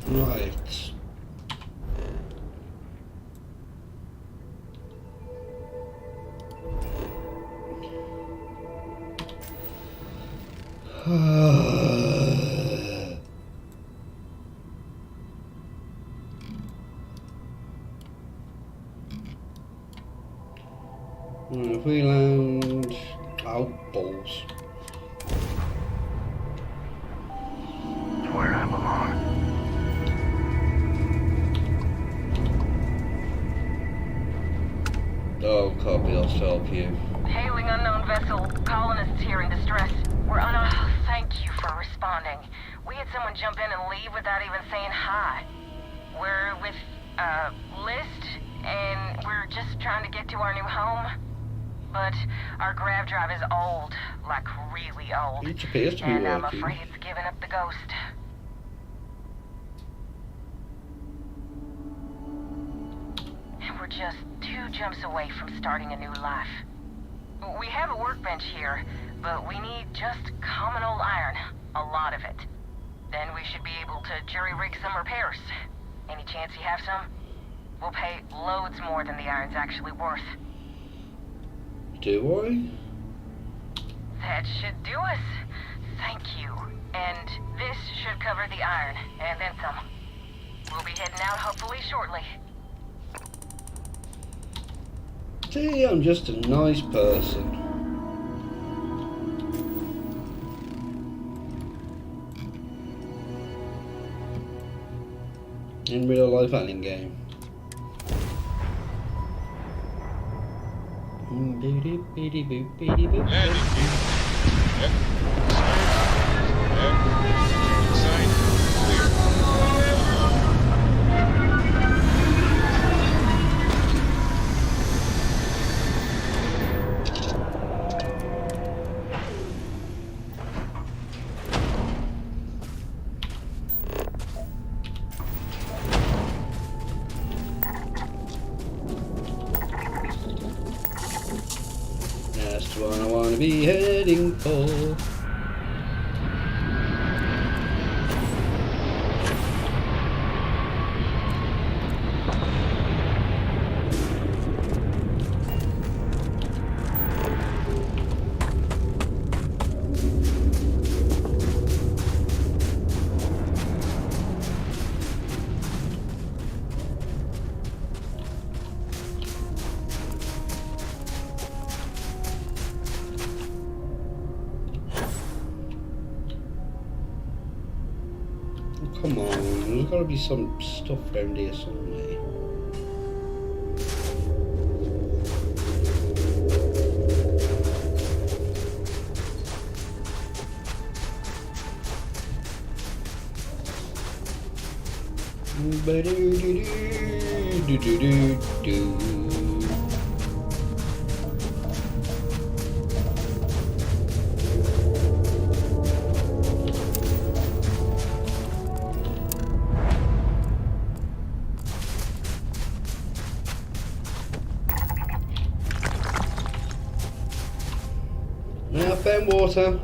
Speaker 1: Right. If we land... Oh, balls.
Speaker 12: Where
Speaker 1: Oh, copy, I'll help you.
Speaker 4: Hailing unknown vessel. Colonists here in distress. Thank you for responding. We had someone jump in and leave without even saying hi. We're with, List, and we're just trying to get to our new home. But our grav drive is old. Like, really old.
Speaker 1: It appears to be
Speaker 4: and I'm
Speaker 1: working.
Speaker 4: afraid it's giving up the ghost. And we're just 2 jumps away from starting a new life. We have a workbench here, but we need just common old iron. A lot of it. Then we should be able to jury-rig some repairs. Any chance you have some? We'll pay loads more than the iron's actually worth.
Speaker 1: Do I?
Speaker 4: That should do us. Thank you. And this should cover the iron, and then some. We'll be heading out hopefully shortly.
Speaker 1: See, I'm just a nice person. In real life and in game. That's what I want to be heading for. Come on, there's got to be some stuff around here somewhere. Now I found water.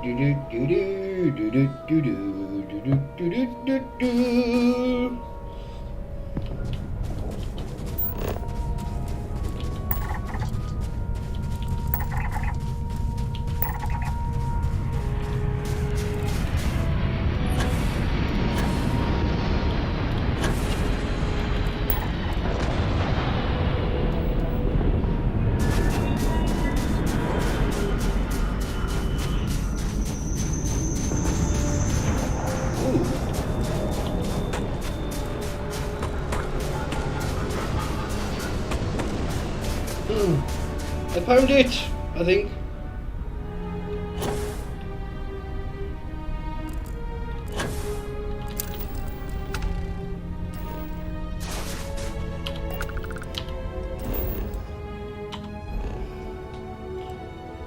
Speaker 1: Do do do do do do do do do do do do. I found it, I think.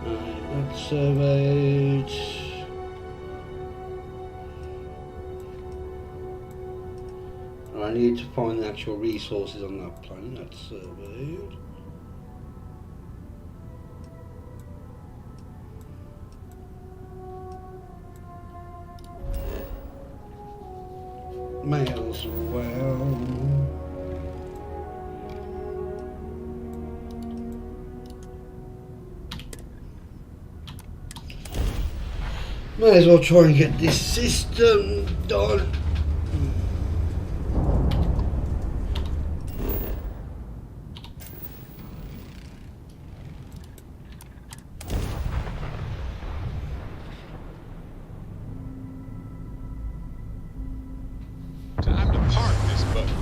Speaker 1: Right, let's survey it. I need to find the actual resources on that planet. That's surveyed. Mails well. Might as well try and get this system done.
Speaker 9: Time to park this buggy.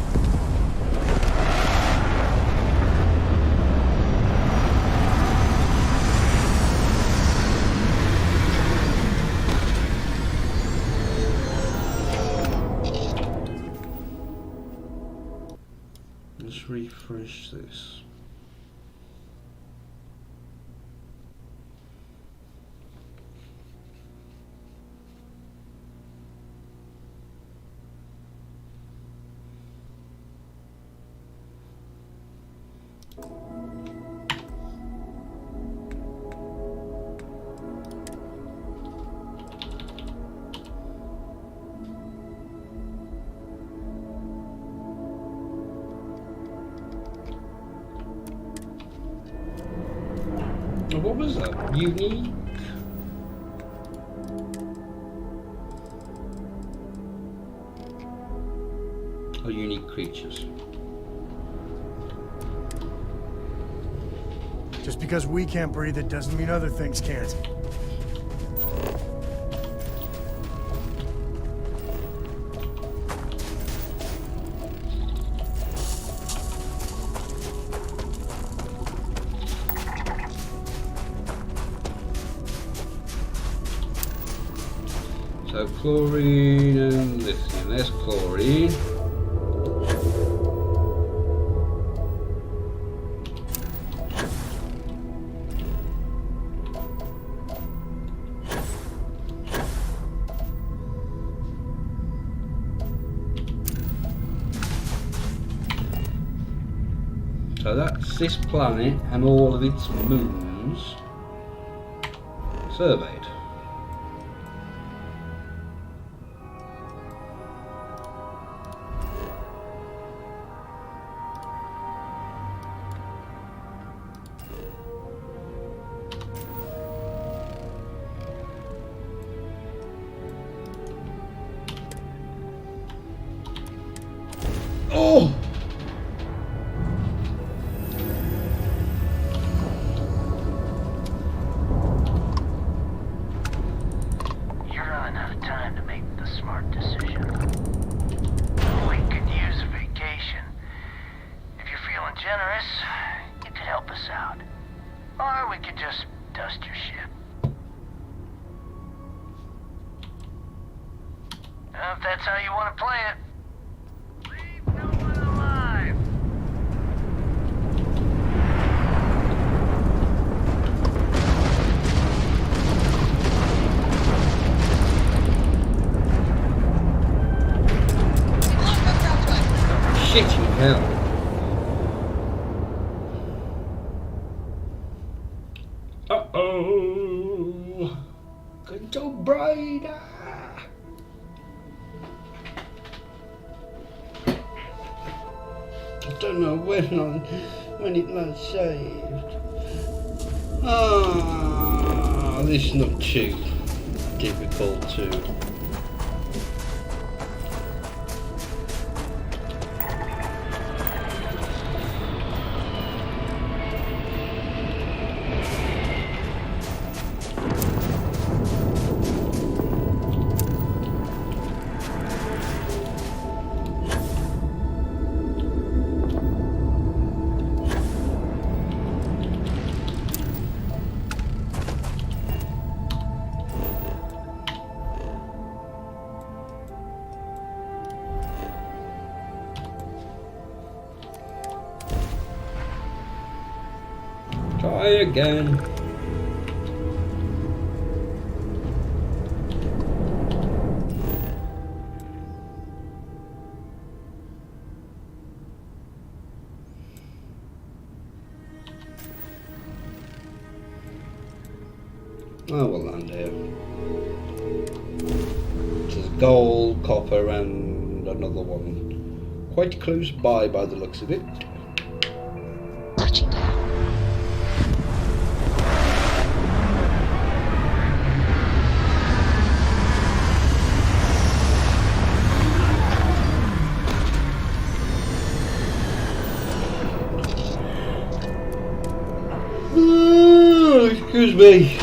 Speaker 1: Let's refresh this. What was that? Unique? Or unique creatures?
Speaker 10: Just because we can't breathe it doesn't mean other things can't.
Speaker 1: So chlorine and lithium. There's chlorine. So that's this planet and all of its moons surveyed. Oh!
Speaker 2: You're running out of time to make the smart decision. We could use a vacation. If you're feeling generous, you could help us out. Or we could just dust your ship. If that's how you want to play it. Leave no one alive!
Speaker 1: Shitty hell. Uh-oh. Control brighter. I don't know when it last saved. Ah, this is not too difficult to. Try again. Oh, we'll land here. There's gold, copper, and another one. Quite close by the looks of it.
Speaker 5: Touching down.
Speaker 1: Excuse me.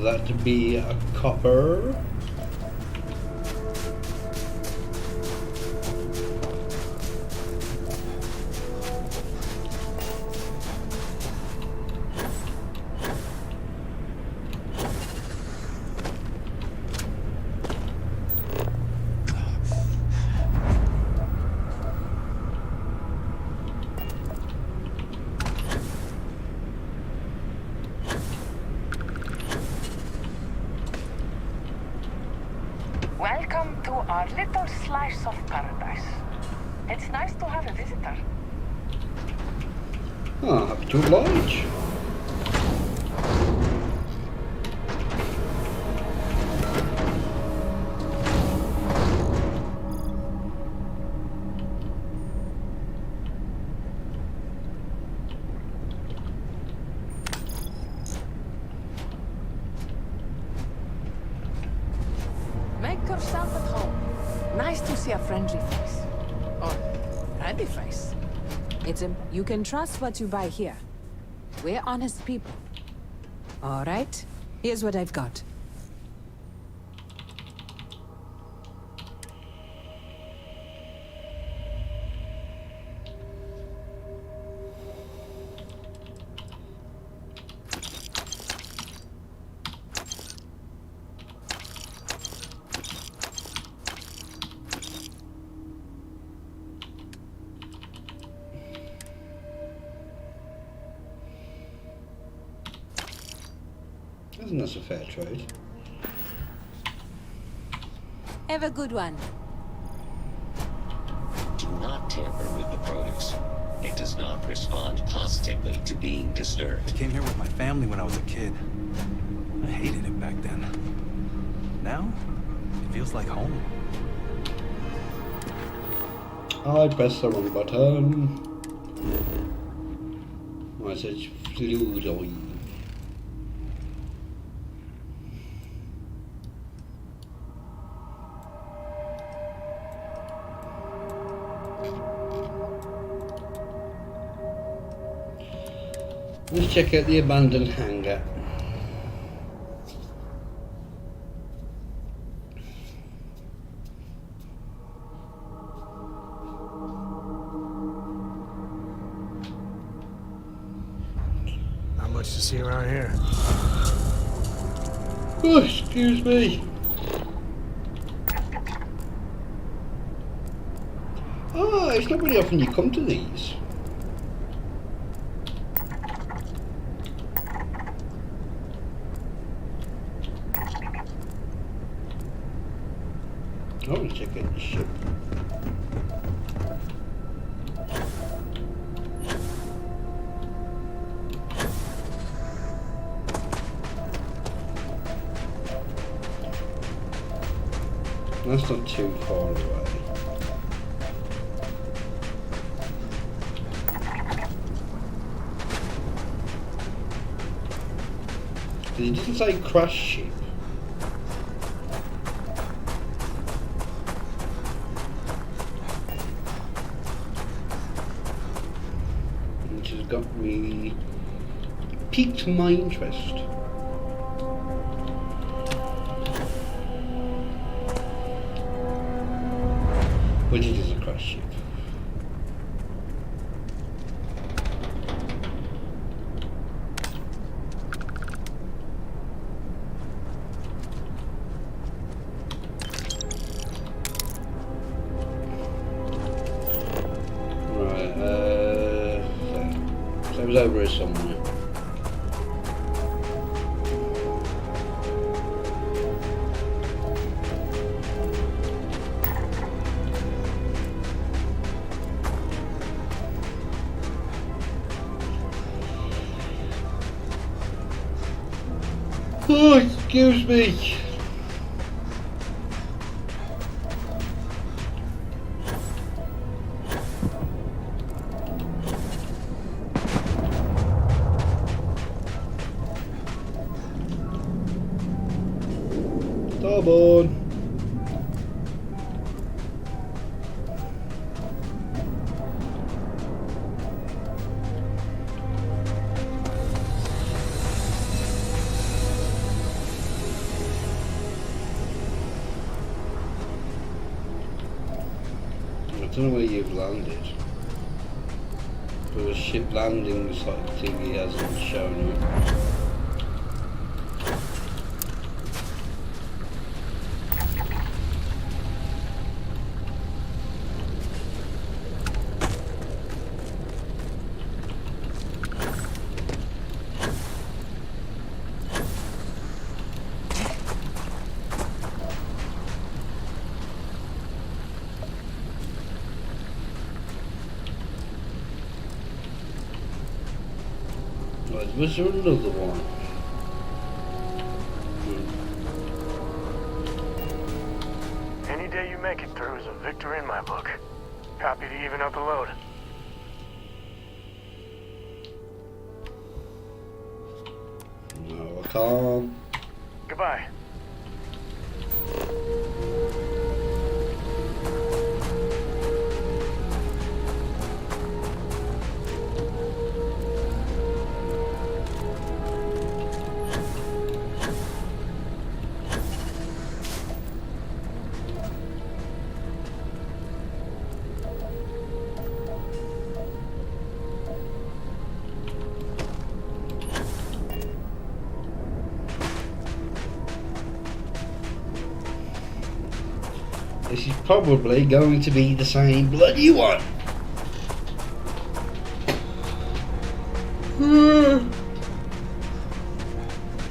Speaker 1: That to be a copper.
Speaker 16: Welcome to our little slice of paradise. It's nice to have a visitor.
Speaker 1: Ah, happy to oblige.
Speaker 16: Make yourself at home. Nice to see a friendly face. Or ready face. You can trust what you buy here. We're honest people. All right, here's what I've got.
Speaker 1: Isn't this a fair trade?
Speaker 16: Have a good one.
Speaker 19: Do not tamper with the produce. It does not respond positively to being disturbed.
Speaker 22: I came here with my family when I was a kid. I hated it back then. Now, it feels like home.
Speaker 1: I pressed the wrong button. I said fluidoid. Let's check out the abandoned hangar.
Speaker 10: Not much to see around here.
Speaker 1: Oh, excuse me. Ah, it's not very often you come to these. I want to check out the ship. That's not too far away. It didn't say crash ship. which has got me piqued my interest. Which it is a crash ship. Right, so it was over here somewhere. Oh, excuse me. Starboard. I don't know where you've landed, but a ship landing site thingy hasn't shown up. Was there another one?
Speaker 12: Any day you make it through is a victory in my book. Happy to even out the load.
Speaker 1: No, I can't.
Speaker 12: Goodbye.
Speaker 1: This is probably going to be the same bloody one.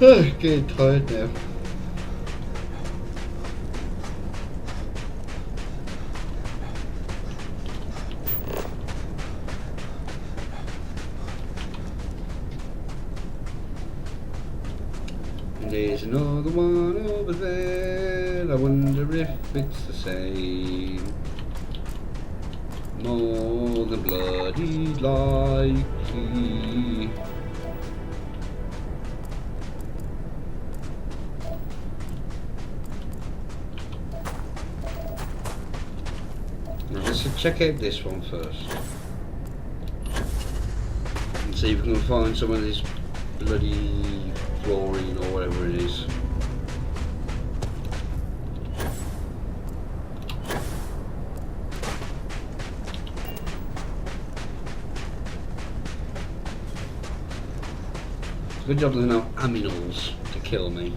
Speaker 1: Oh, getting tired now. There's another one over there. I wonder if it's the same. More than bloody likely. Now let's check out this one first. And see if we can find some of this bloody fluorine or whatever it is. Good job there's no aminals to kill me.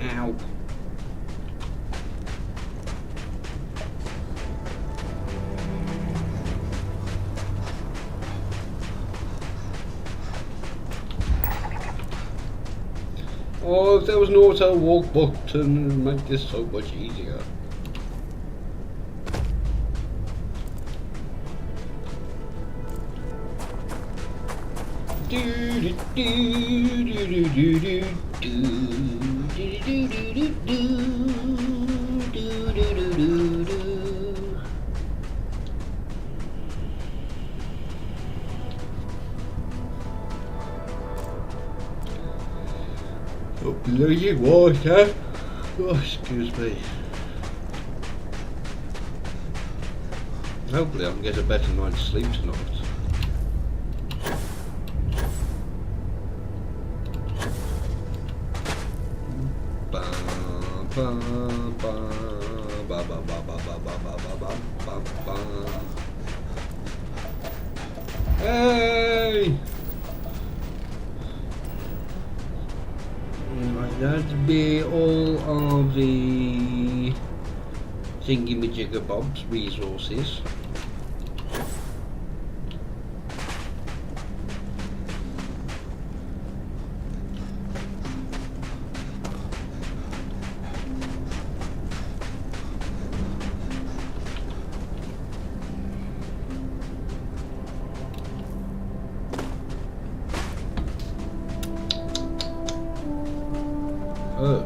Speaker 1: Ow. Oh, if there was an auto walk button, it would make this so much easier. Bloody water. Oh, excuse me. Hopefully I can get a better night's sleep tonight. Hey! Right, that'd be all of the thingy-majigger-bobs resources. Oh.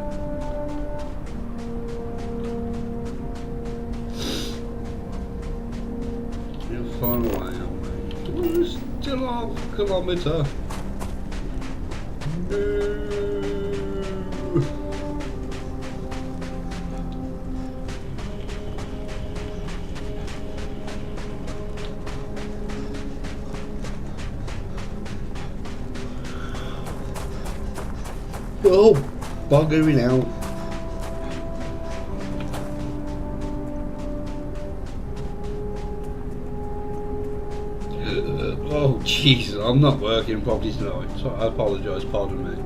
Speaker 1: You're far away, aren't we? We're still off a kilometre. No. Oh, buggering out. Oh Jesus, I'm not working properly tonight, so I apologise, pardon me.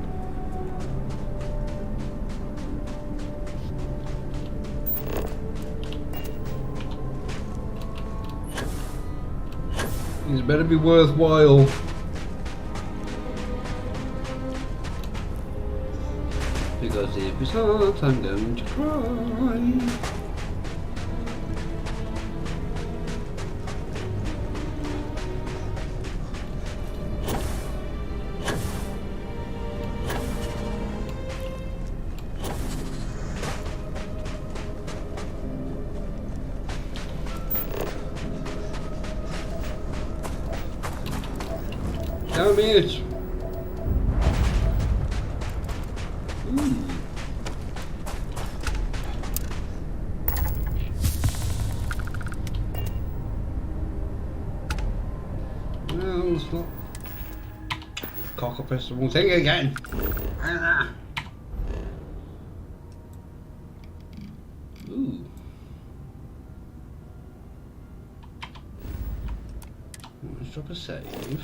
Speaker 1: It better be worthwhile. Because if it's not, I'm going to cry. Damn it! No, it's not. Cock up the wrong thing again. Ah. Ooh. Let's drop a save.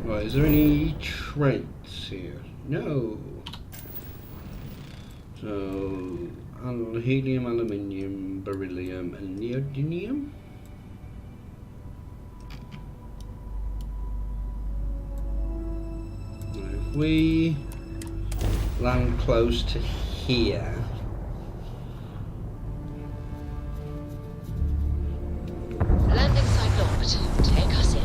Speaker 1: Right, is there any traits here? No. So, helium, aluminium, beryllium, and neodymium? If we land close to here,
Speaker 5: Landing site locked. Take us in.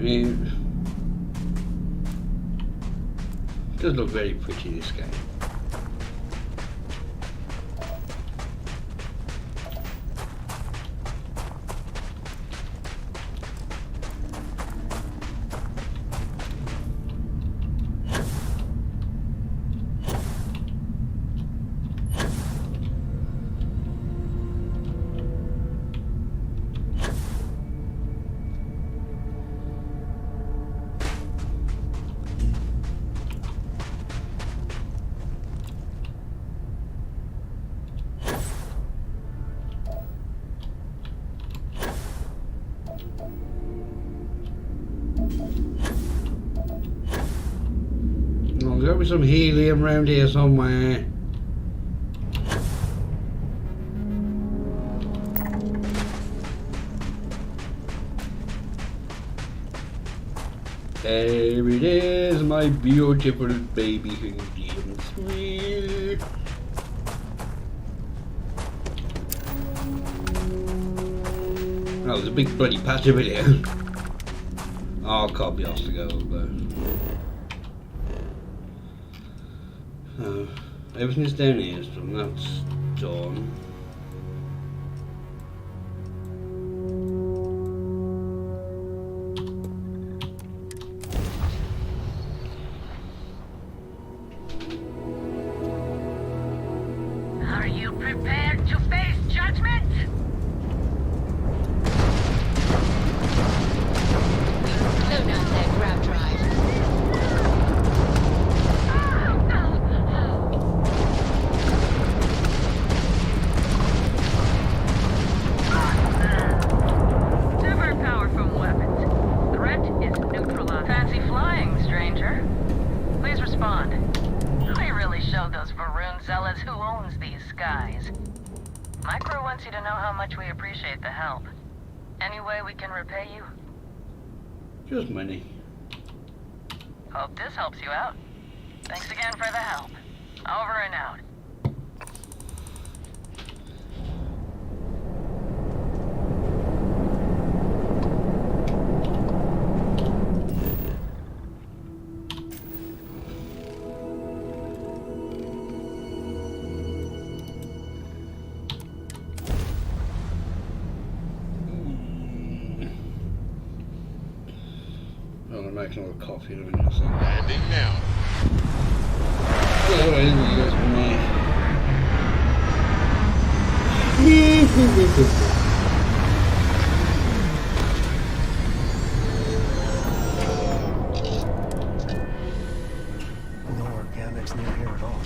Speaker 1: mean, it does look very pretty, this game. There's got to be some helium around here somewhere. There it is, my beautiful baby helium sweet. Oh, there's a big bloody patch of it here. Oh, I can't be asked to go up there. Everything's down here, so that's done.
Speaker 4: Are you prepared to face judgment?
Speaker 5: Slow down that grab drive.
Speaker 4: Divert power from weapons. Threat is neutralized. Fancy flying, stranger. Please respond. We really showed those Varun zealots who owns these skies. Micro wants you to know how much we appreciate the help. Any way we can repay you?
Speaker 1: Just money.
Speaker 4: Hope this helps you out. Thanks again for the help. Over and out.
Speaker 1: I'm gonna make another coffee in a minute. So.
Speaker 14: Landing now.
Speaker 1: Oh, anyway, that's me.
Speaker 10: No organics near here at all.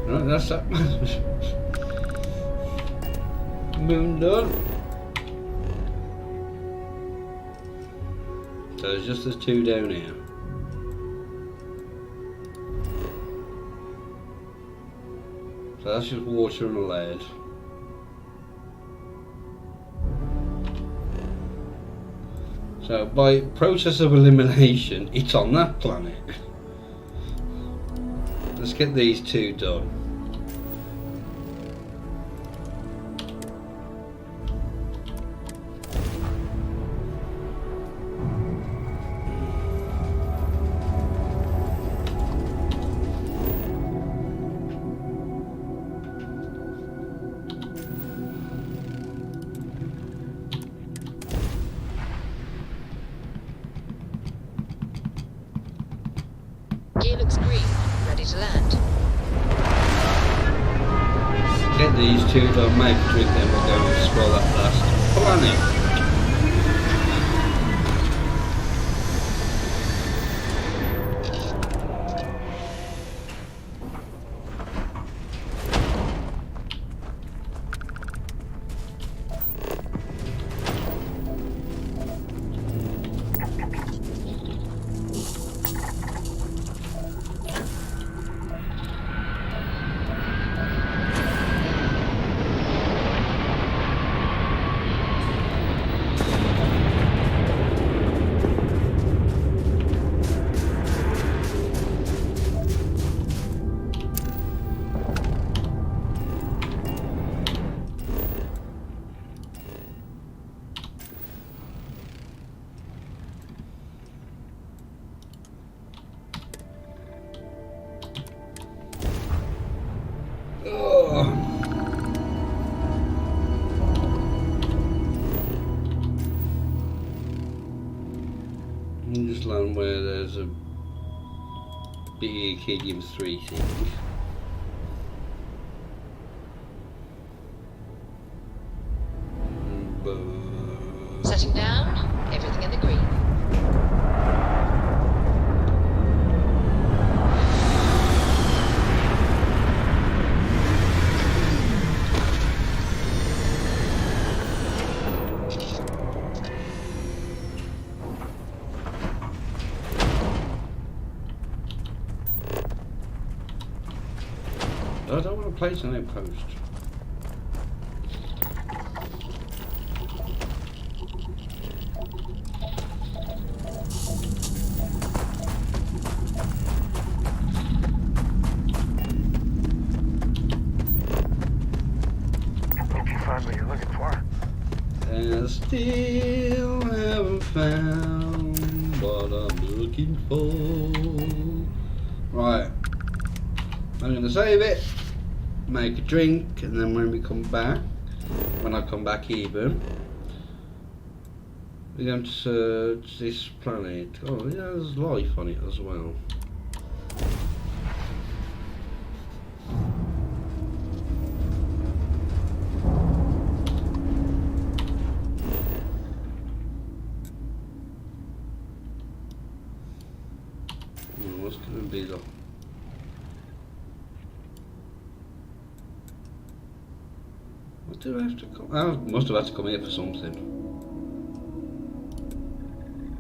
Speaker 1: Right, that's that. Boom, done. So there's just the two down here. So that's just water and lead. So by process of elimination, it's on that planet. Let's get these two done.
Speaker 5: Gear looks green. Ready to land.
Speaker 1: Get these two done, make a drink, then we'll go and explore that last planet.
Speaker 7: as a big Helium 3 thing.
Speaker 5: Setting down, everything in the green.
Speaker 7: I don't want to place an outpost.
Speaker 12: Hope you find what you're looking for.
Speaker 7: And I still haven't found what I'm looking for. Right. I'm going to save it, make a drink, and then when I come back even, we're going to search this planet. Oh yeah, there's life on it as well. What's going to be the... What did I have to come? I must have had to come here for something.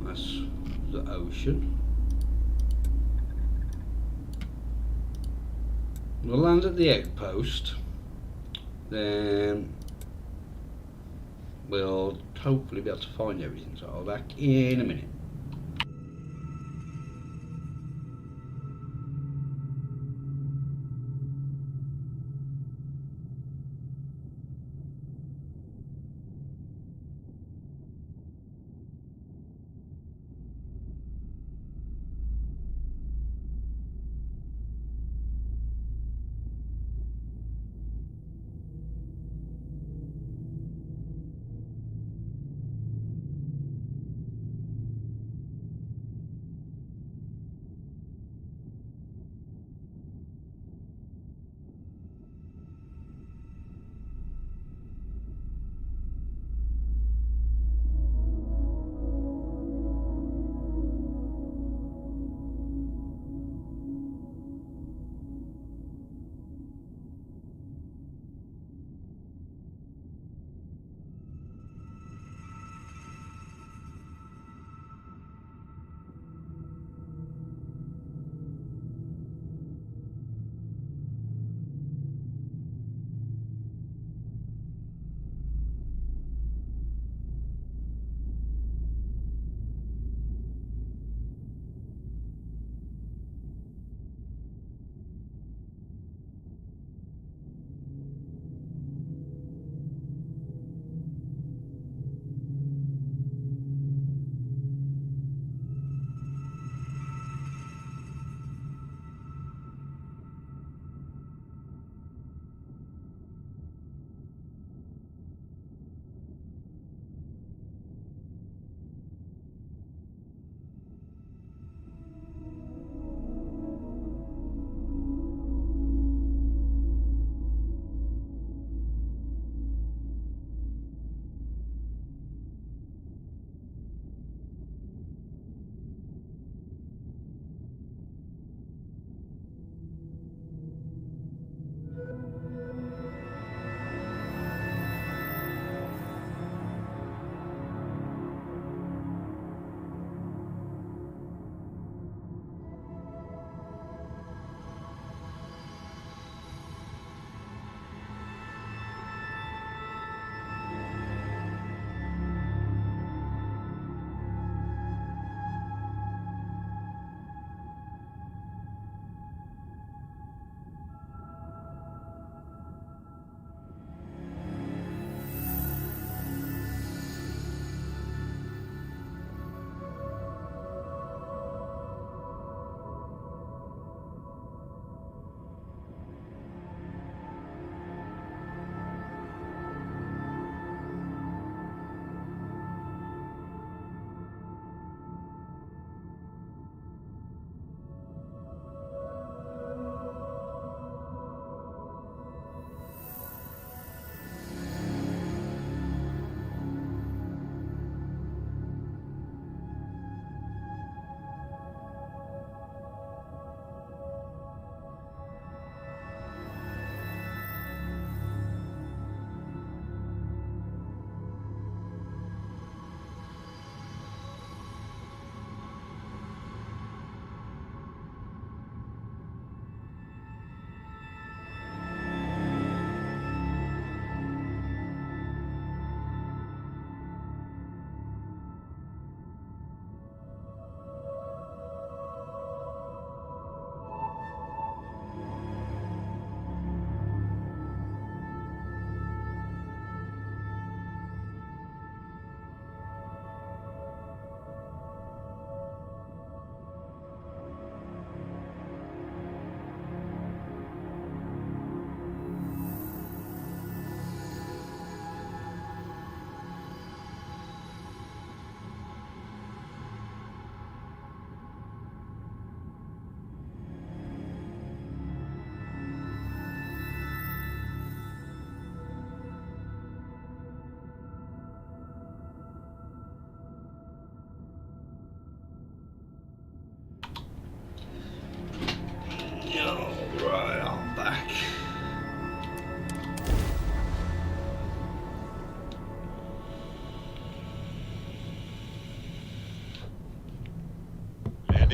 Speaker 7: That's the ocean. We'll land at the outpost. Then we'll hopefully be able to find everything. So I'll be back in a minute.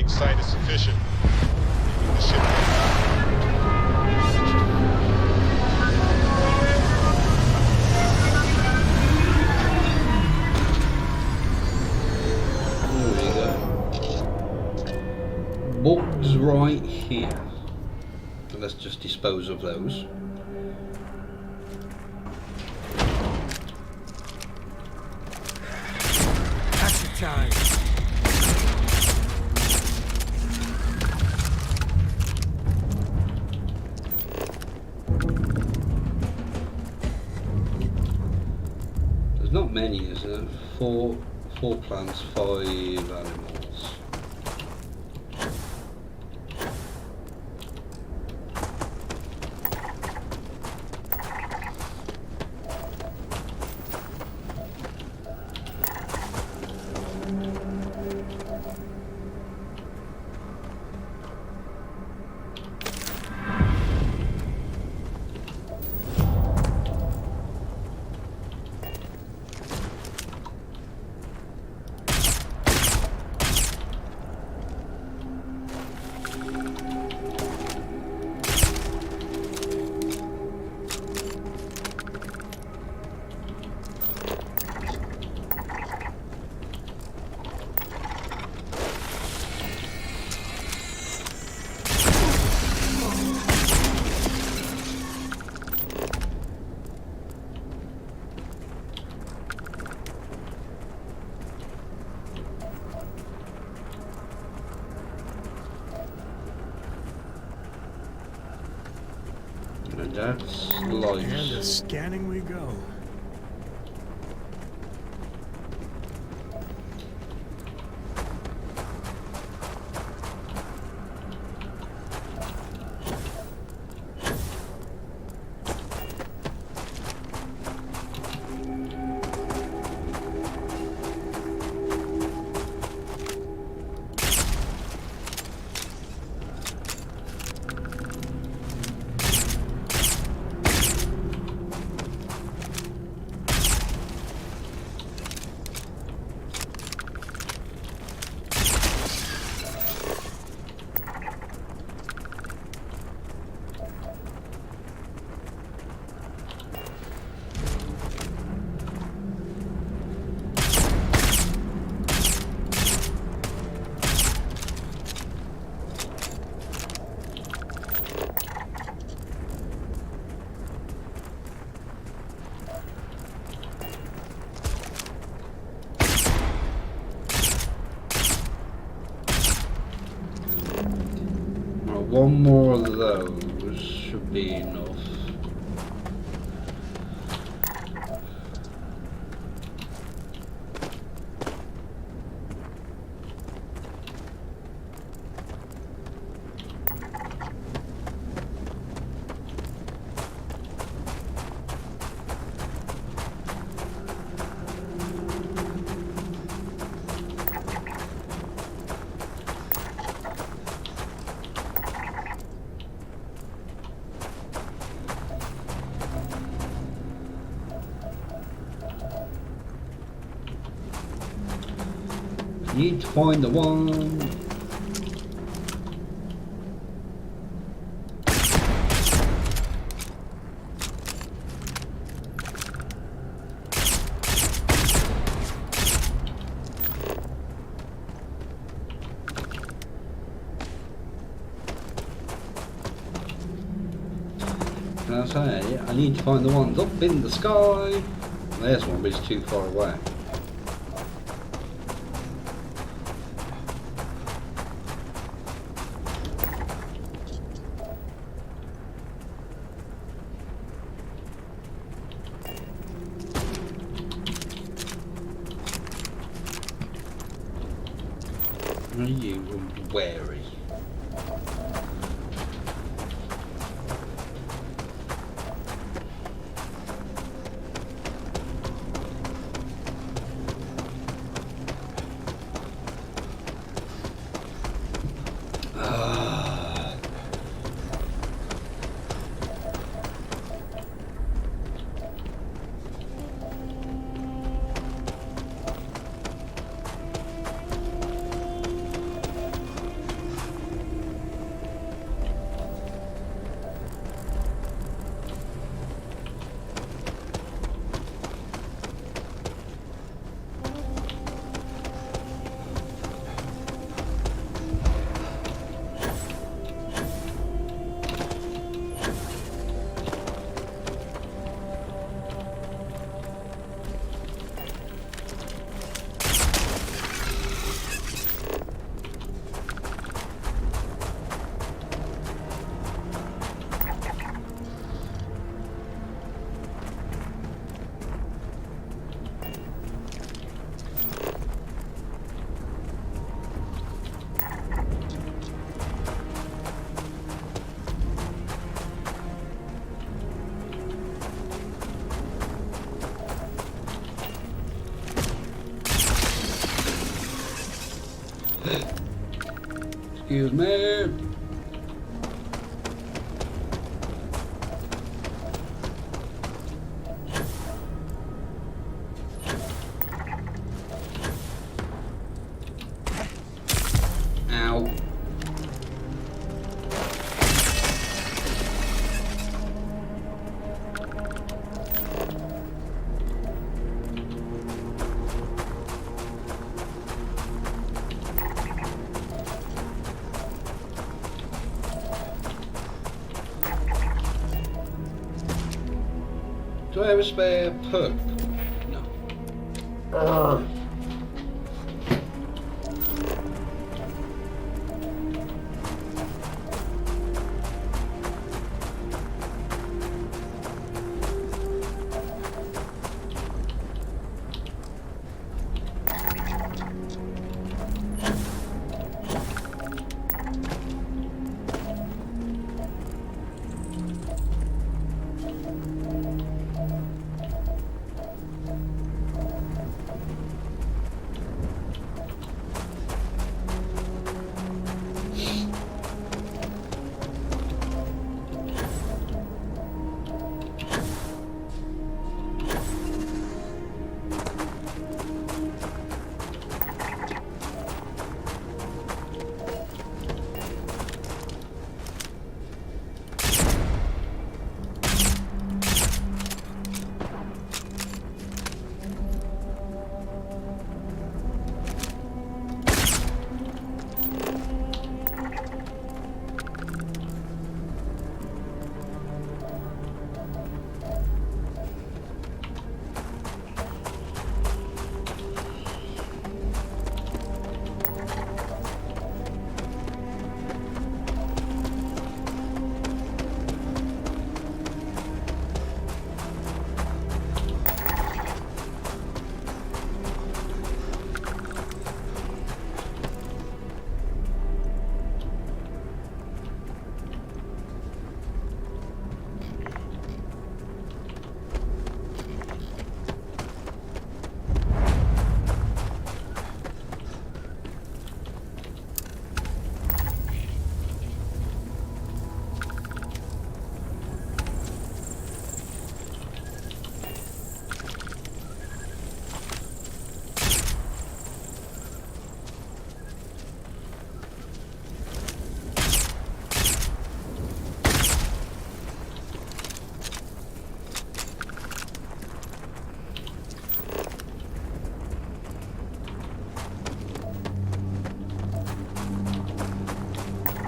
Speaker 9: landing site is sufficient. The ship
Speaker 1: bugs right here. So let's just dispose of those.
Speaker 10: Action time.
Speaker 1: There's not many, is there? Four plants, 5 animals. And that's light.
Speaker 10: And to scanning we go.
Speaker 1: One more of those should be enough. Need to find the one. Can I say, I need to find the ones up in the sky. There's one, but it's too far away. Are you wary?
Speaker 7: Excuse me. Ow. Do I have a spare perk? No. Urgh.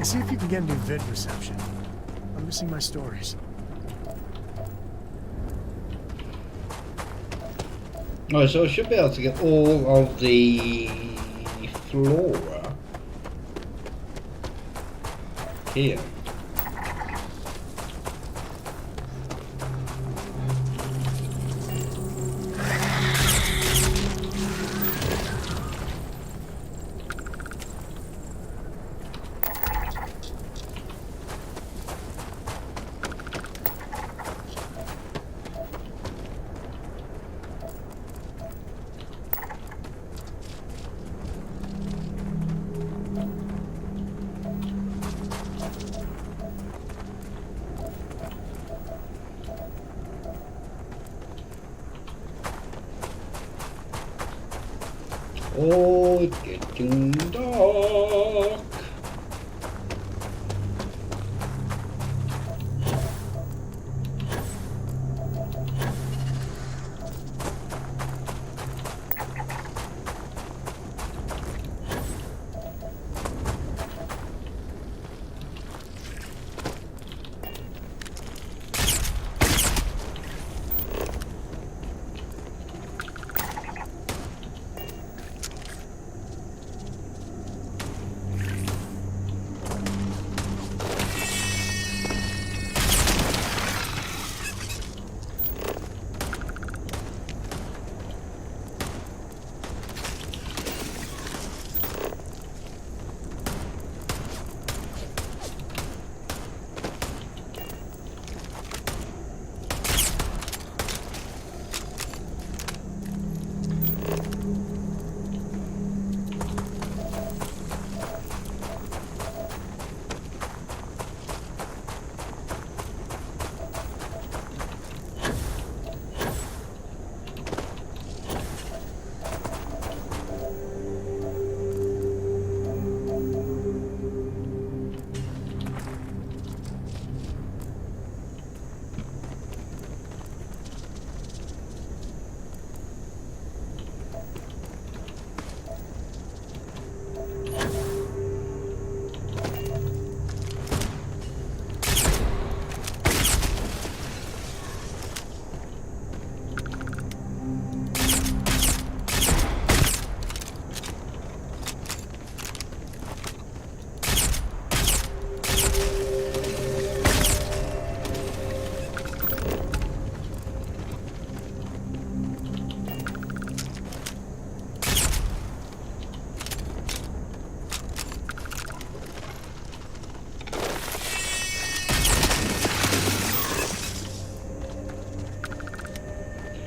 Speaker 10: See if you can get new vid reception. I'm missing my stories.
Speaker 1: Alright, so I should be able to get all of the flora here. Oh, it's getting dark.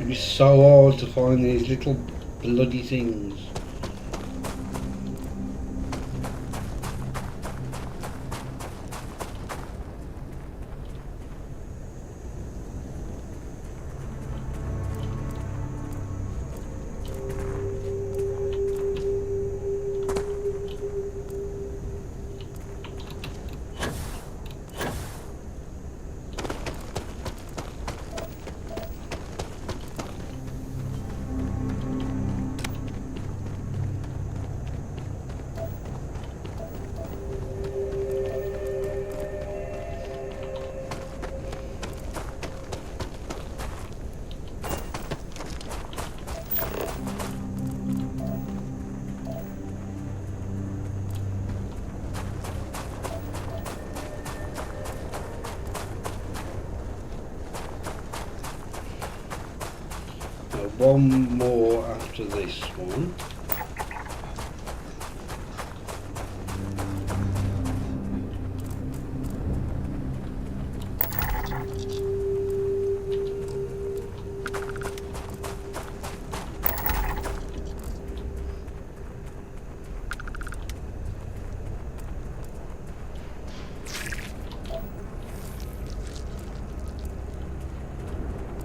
Speaker 1: It was so hard to find these little bloody things. One more after this one.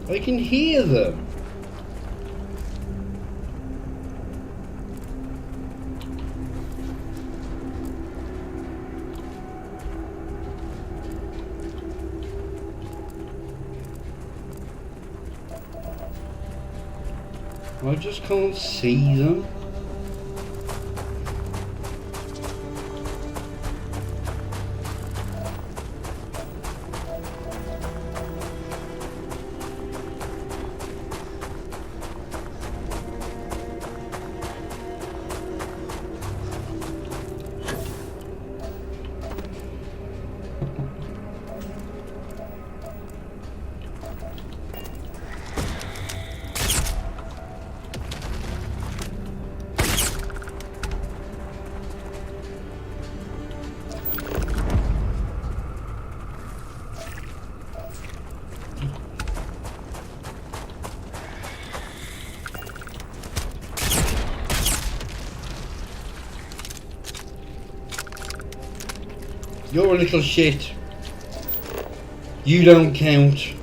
Speaker 1: I can hear them. I just can't see them. You're a little shit. You don't count.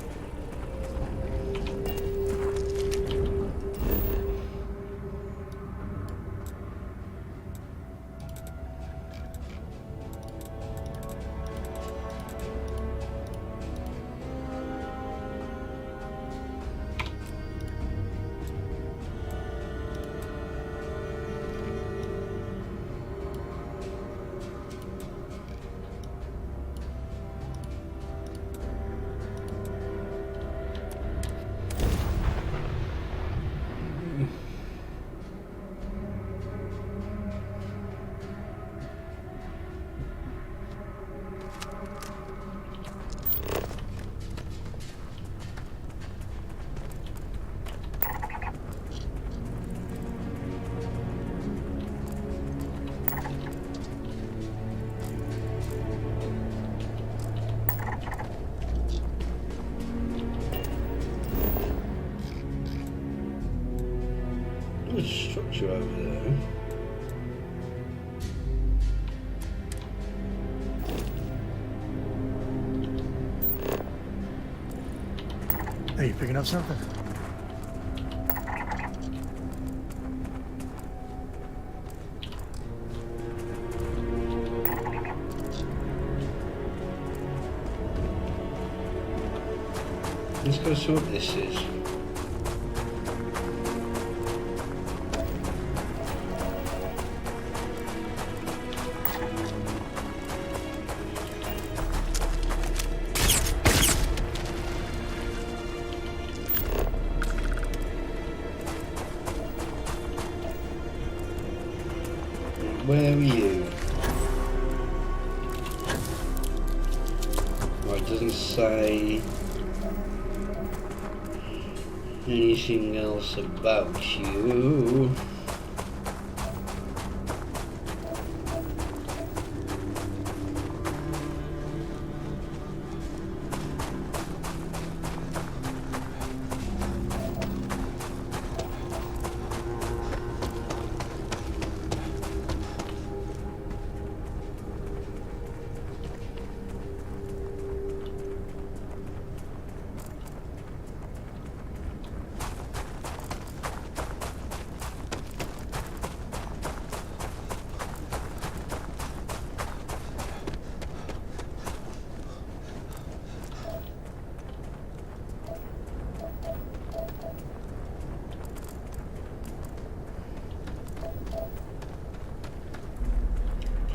Speaker 1: There's a structure over there.
Speaker 10: Hey, you picking up something?
Speaker 1: Let's go see what this is. Where are you? Well, it doesn't say anything else about you.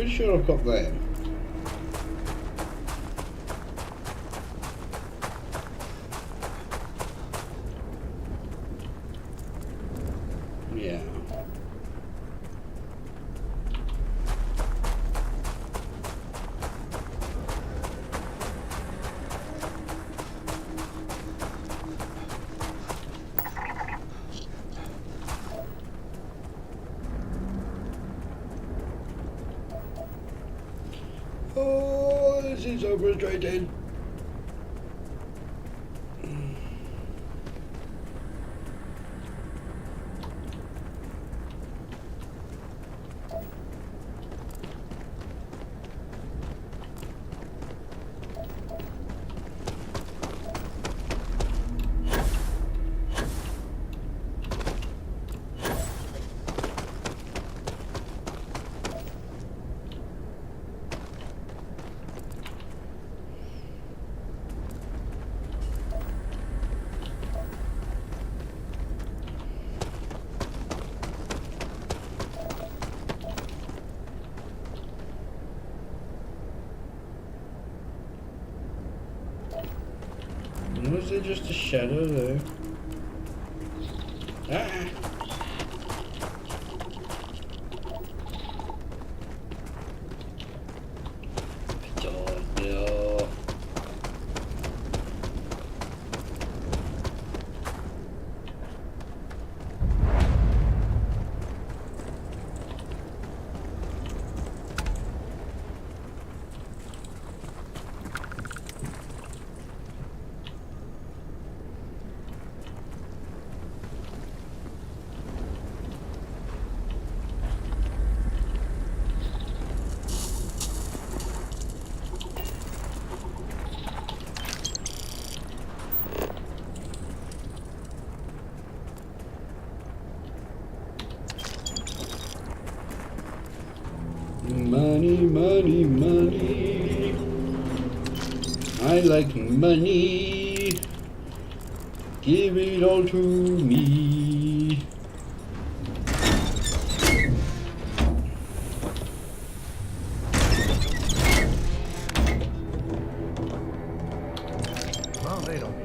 Speaker 1: pretty sure I've got them. Yeah. Oh, this is so frustrating. Was there just a shadow there? Ah! Oh no. Money, money, money. I like money. Give it all to me.
Speaker 10: Well, they don't.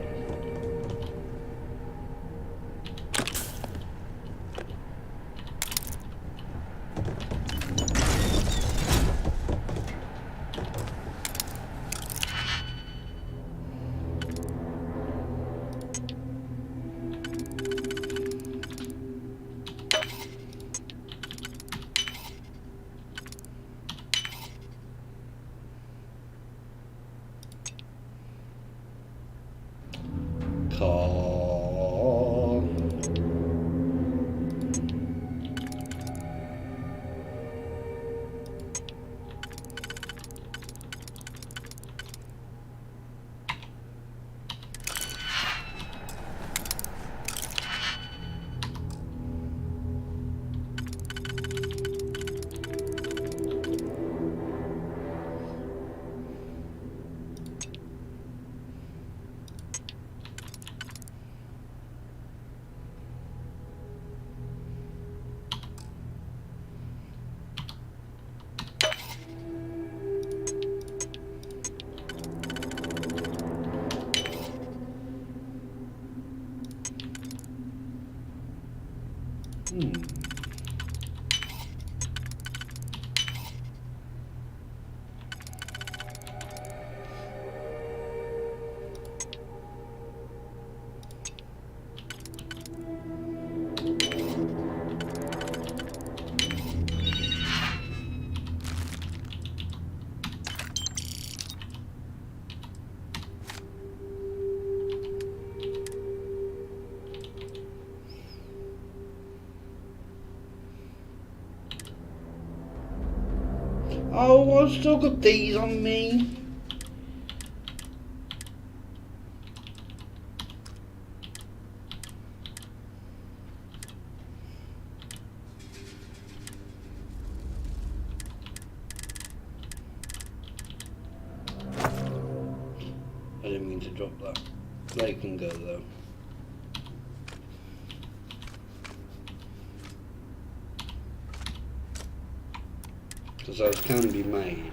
Speaker 1: Call. Oh, I've still got these on me. I didn't mean to drop that. They can go though. because those can be made.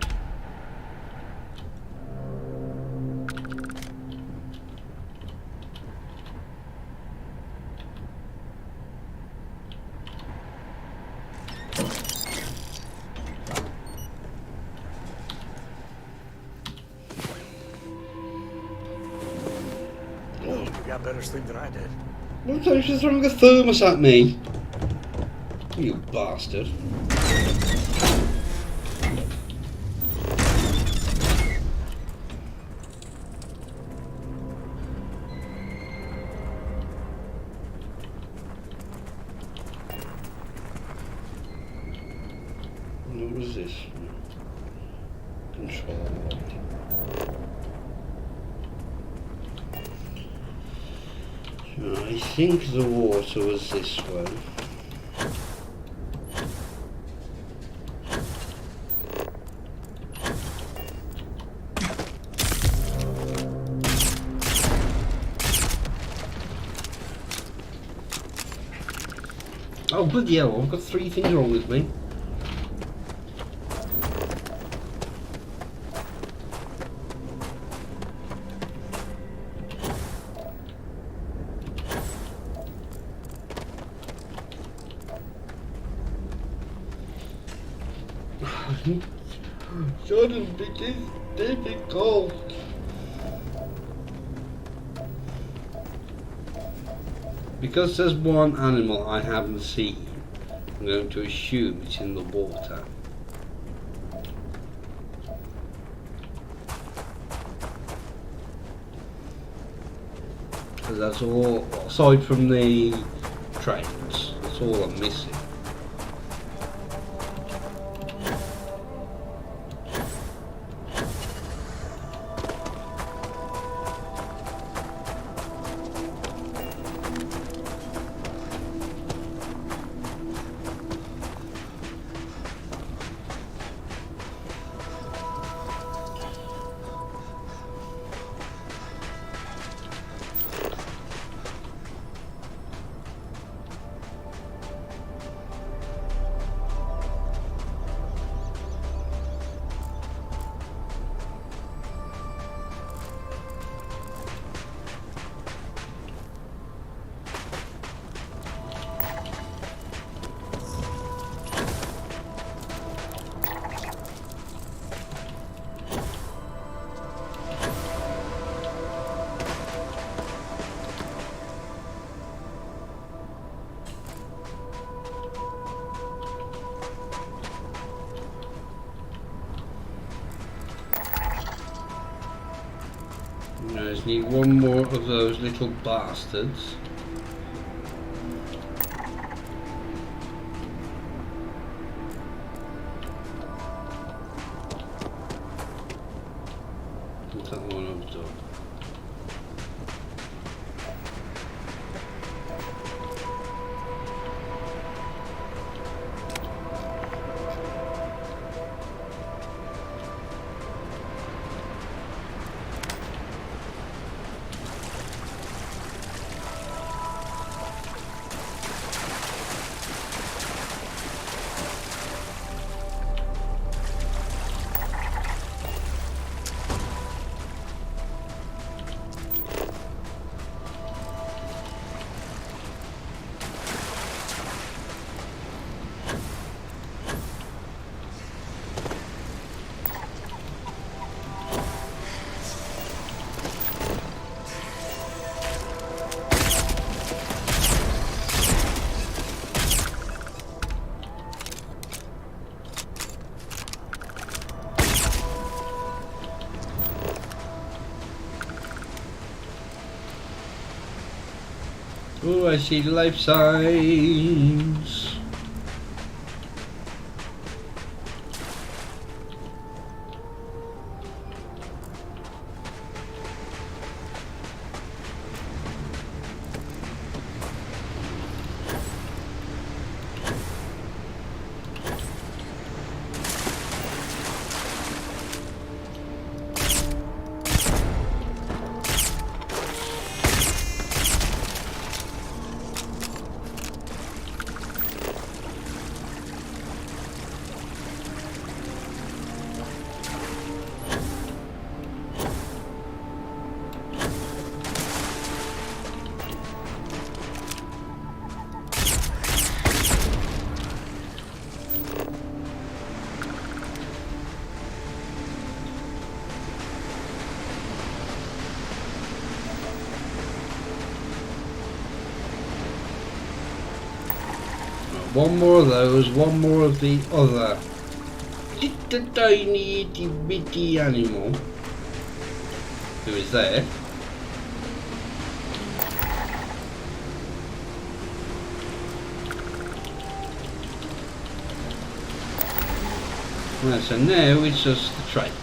Speaker 10: You got better sleep than I did.
Speaker 1: What the hell is throwing a thermos at me? You bastard. What was this? Control. I think the water was this way. Oh, bloody hell, I've got 3 things wrong with me. Shouldn't be this difficult. Because there's one animal I haven't seen, I'm going to assume it's in the water. Because that's all, aside from the trains, that's all I'm missing. I just need one more of those little bastards. What's that one I've done? Oh, I see life signs. one more of those, one more of the other little tiny itty bitty animal who is there. Right, so now it's just the traits.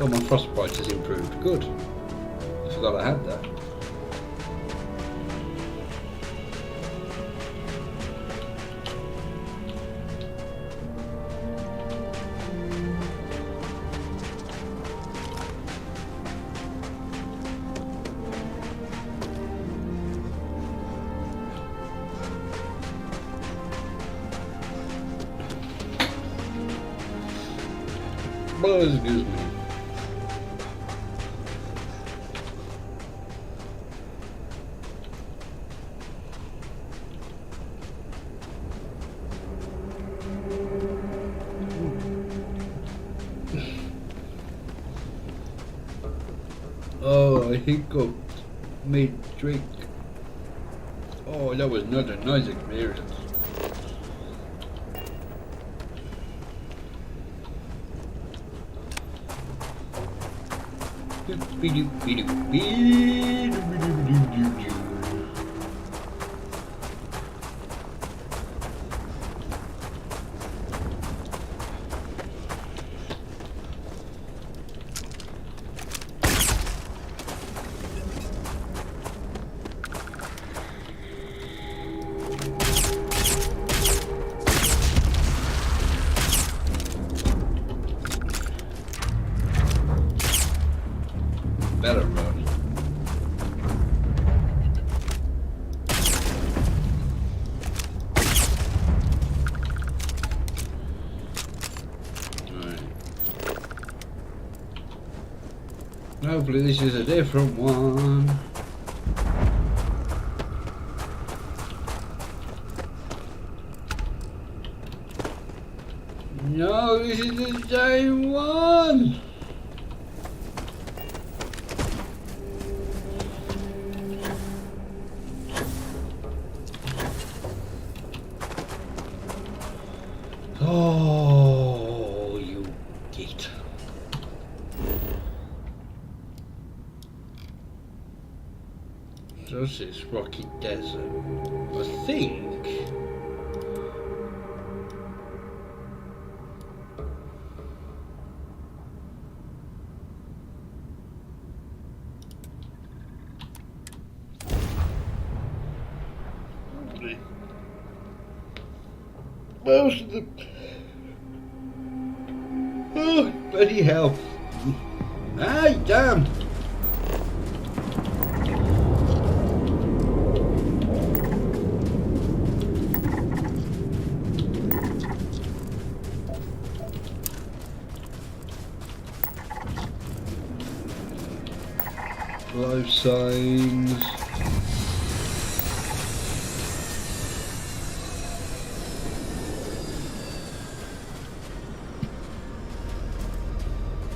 Speaker 1: Oh, my frostbite has improved. Good. I forgot I had that. Oh, excuse me. Oh, I hiccuped mid-drink. Oh, that was not a nice experience. Better run. Right. Hopefully this is a different one. No, this is the same one. Oh, you git. This is Rocky Desert, I think. Most of the... Oh, bloody hell. Hey, damn. Life signs.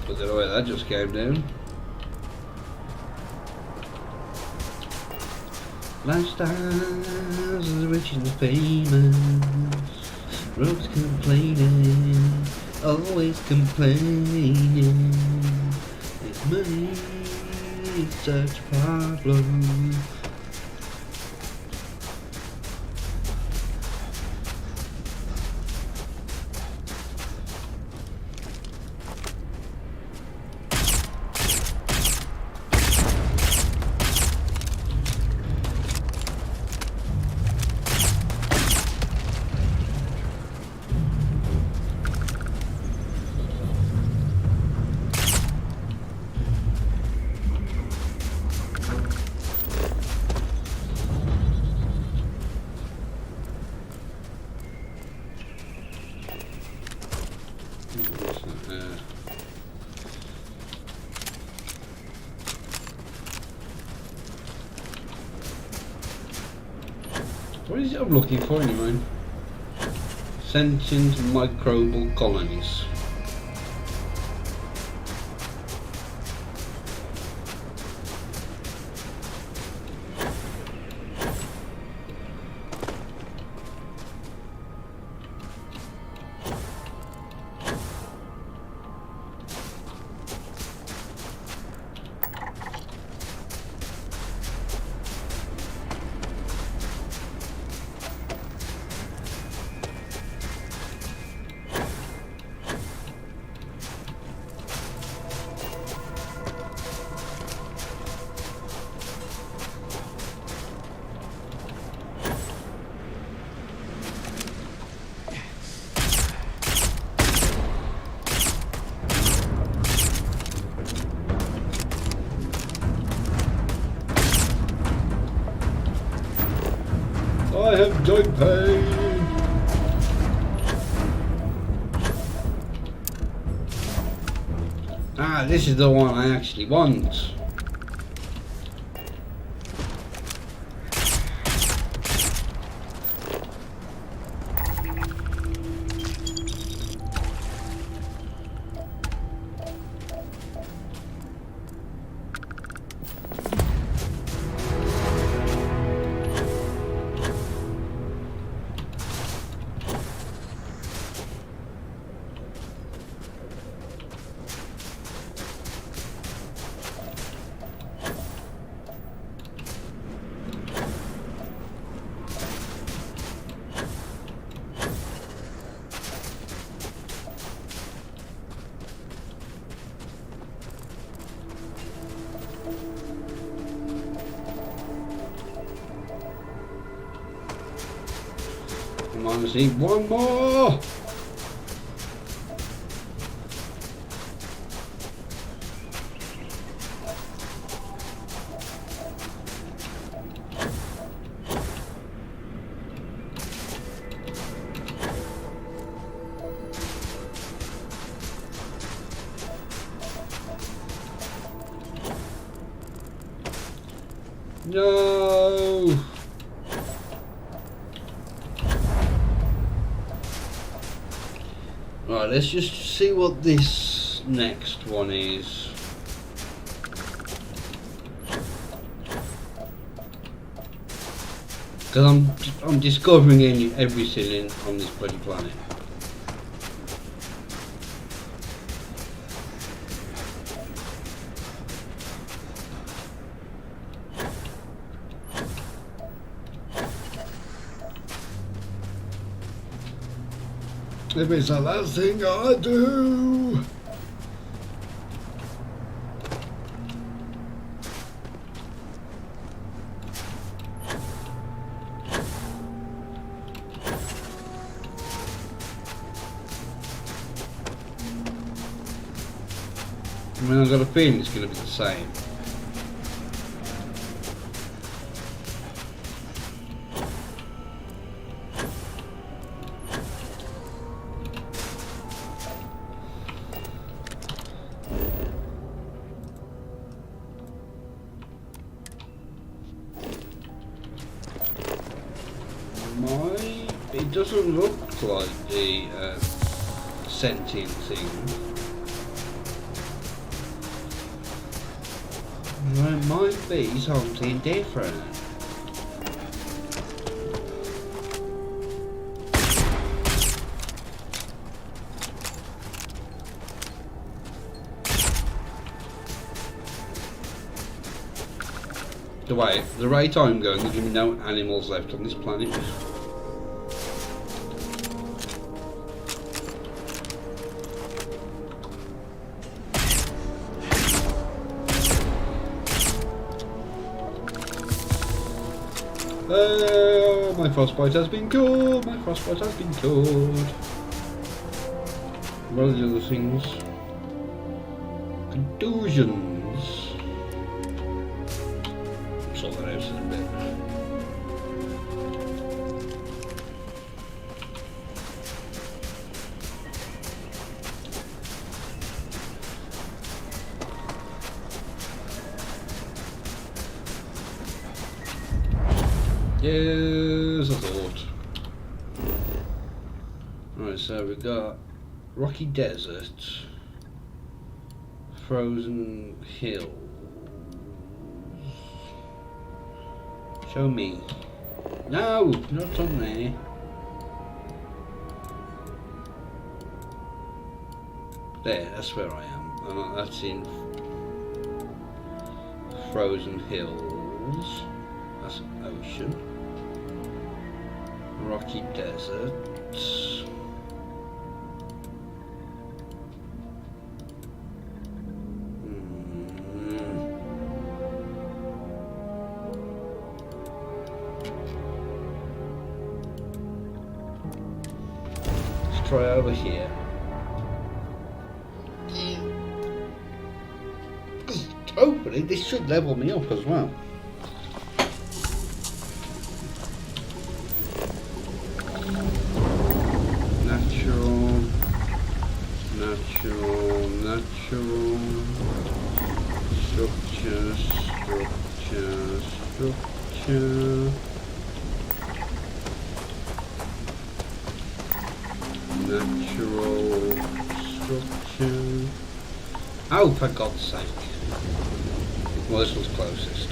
Speaker 1: I don't know where that just came down. Lifestyles of the rich and the famous. Rogues complaining, always complaining. It's money, it's such a problem. What is it I'm looking for anyway? Sentient microbial colonies. I have joint pain. Ah, this is the one I actually want. Come on, let's eat one more. No. Right, let's just see what this next one is. Because I'm discovering everything on this bloody planet. If it's the last thing I do. I mean, I've got a feeling it's going to be the same. It doesn't look like the sentient thing. Well, it might be something different. The rate I'm going, there's going to be no animals left on this planet. My frostbite has been cured. My frostbite has been cured. What are the other things? Contusions. Sort that out in a bit. Yes, I thought. Right, so we've got Rocky Desert, Frozen Hills. Show me. No, not on there. There, that's where I am. And that's in Frozen Hills. That's an ocean. Rocky Desert. Let's try over here. Hopefully this should level me up as well. Natural. Structure. Natural structure. Oh, for God's sake. Well, this was closest.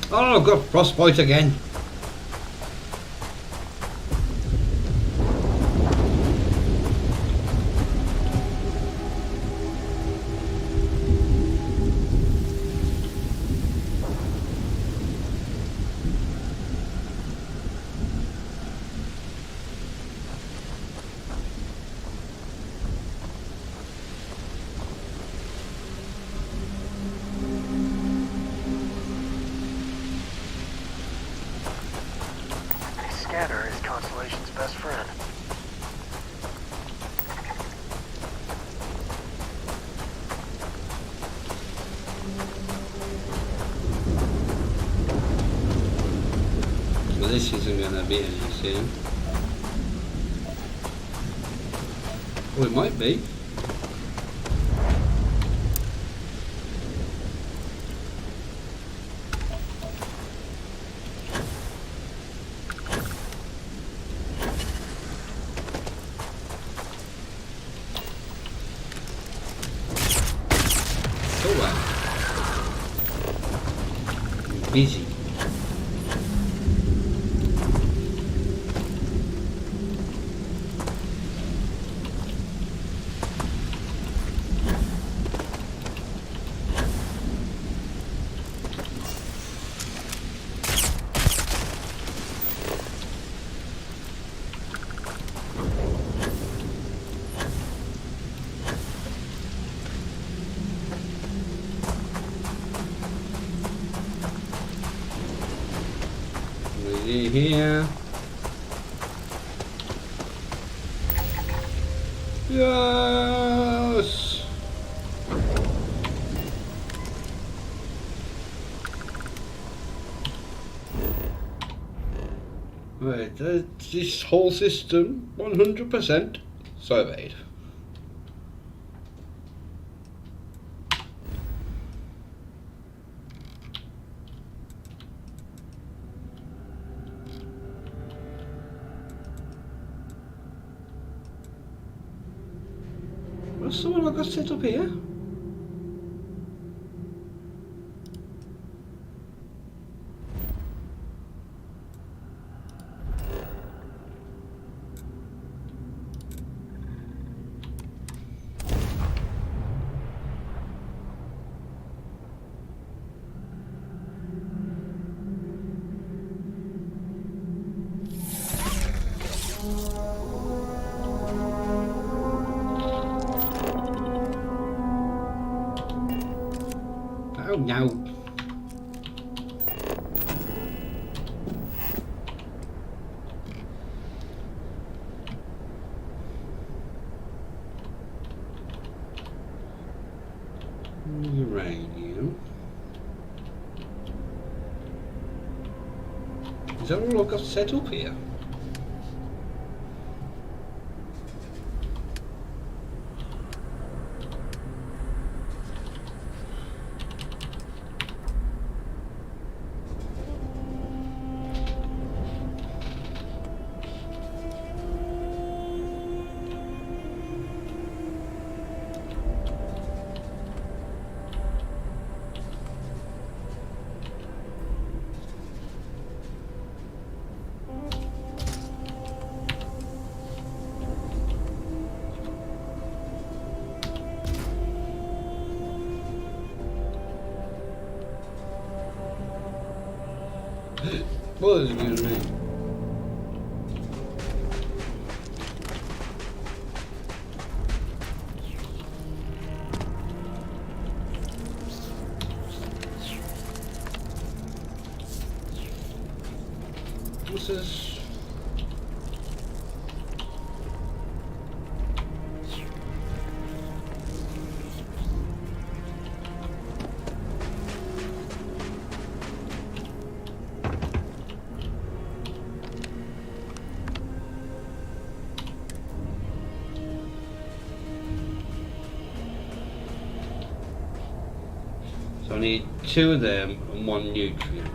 Speaker 1: Oh, I've got frostbite again.
Speaker 12: Scanner is Constellation's best friend.
Speaker 1: Well, this isn't going to be anything. Oh, it might be. Busy. Here. Yes. Right, this whole system 100% surveyed. What's the one I got set up here?
Speaker 7: Oh no. Uranium. Is that all I've got set up here? What is it going to be? What's this? So I need 2 of them and 1 nutrient.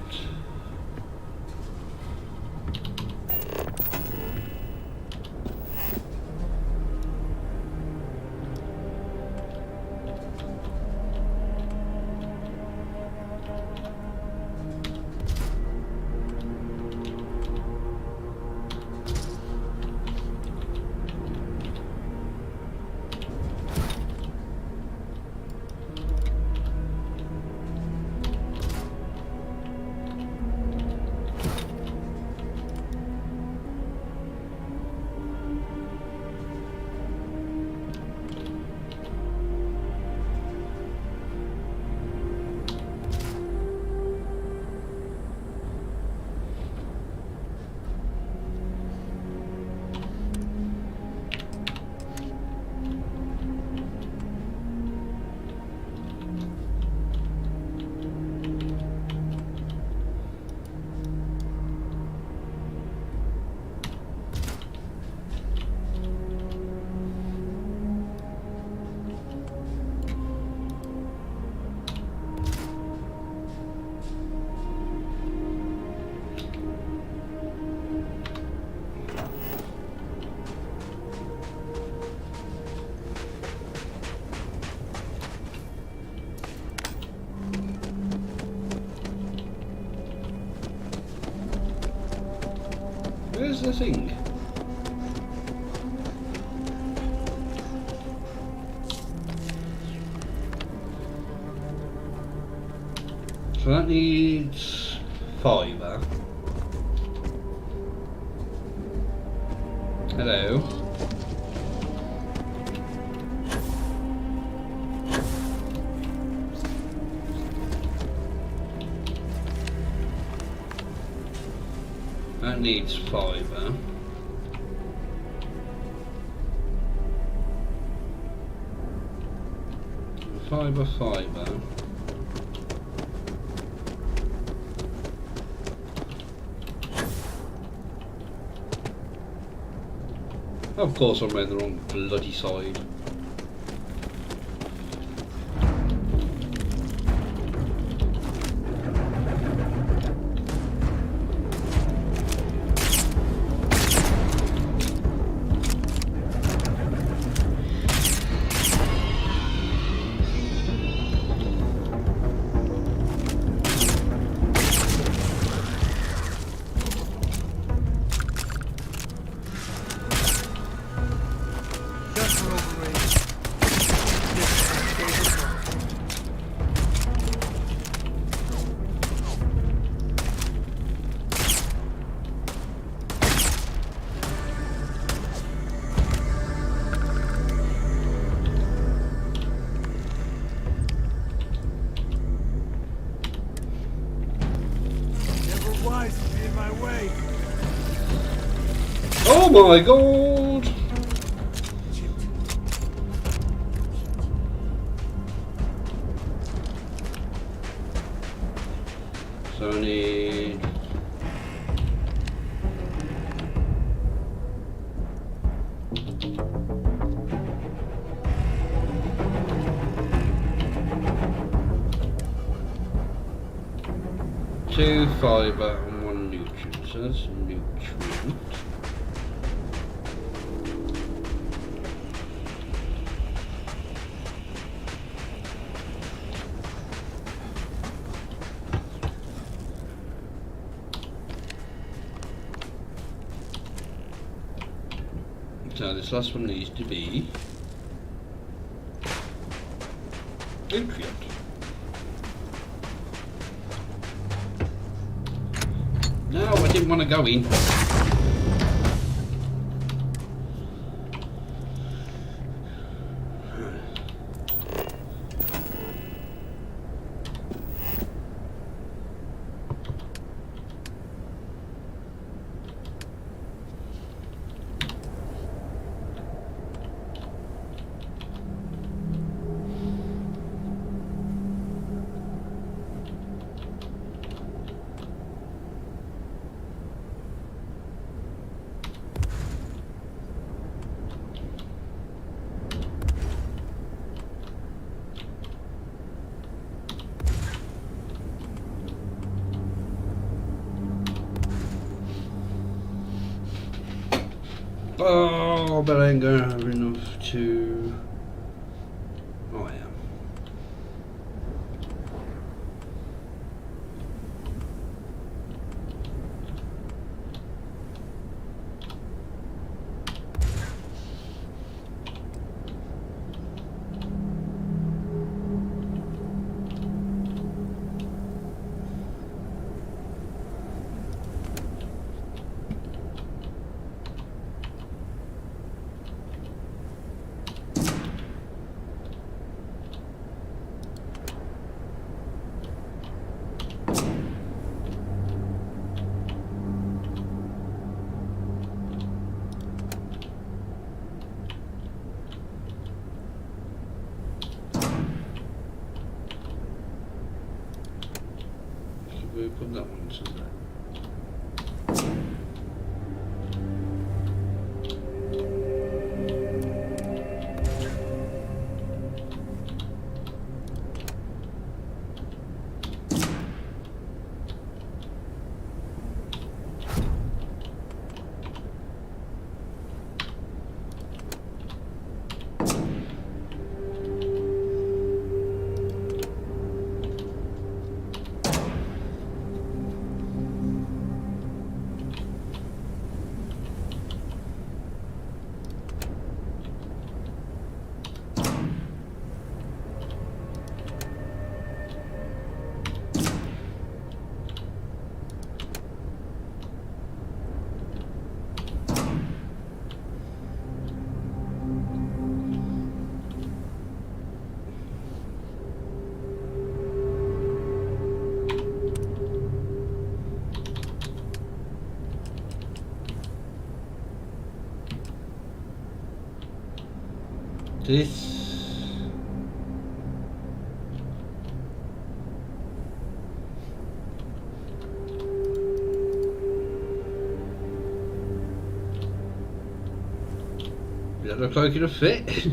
Speaker 7: Where's the thing? So that needs fibre. Hello. That needs fibre. Fibre. Of course I'm on the wrong bloody side.
Speaker 12: Just for overrated.
Speaker 1: my god! So I need... two fibre and one nutrient. So that's nutrient. So this last one needs to be nutrient. No, I didn't want to go in. Oh, but I ain't gonna have enough to... Oh, I am. We put that one somewhere. This does that look like it'll fit?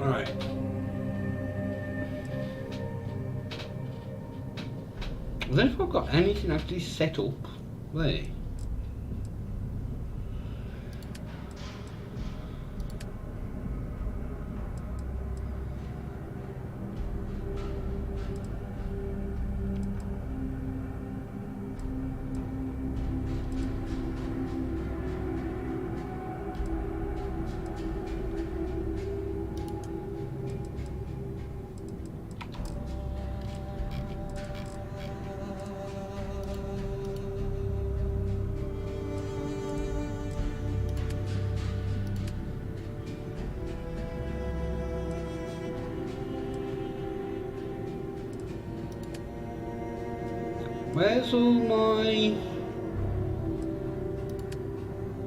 Speaker 1: Alright. Then if I've got anything actually set up Where? Where's all my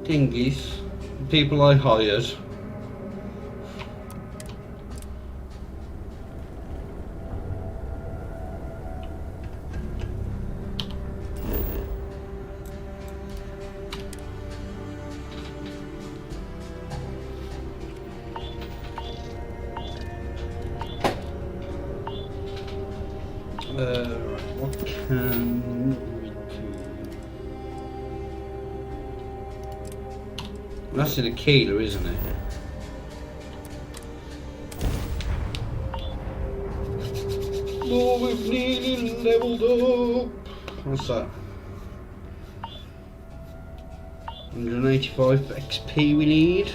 Speaker 1: thingies? The people I hired. What can we do? That's in a Keeler, isn't it? Oh, we've nearly leveled up. What's that? 185 XP we need.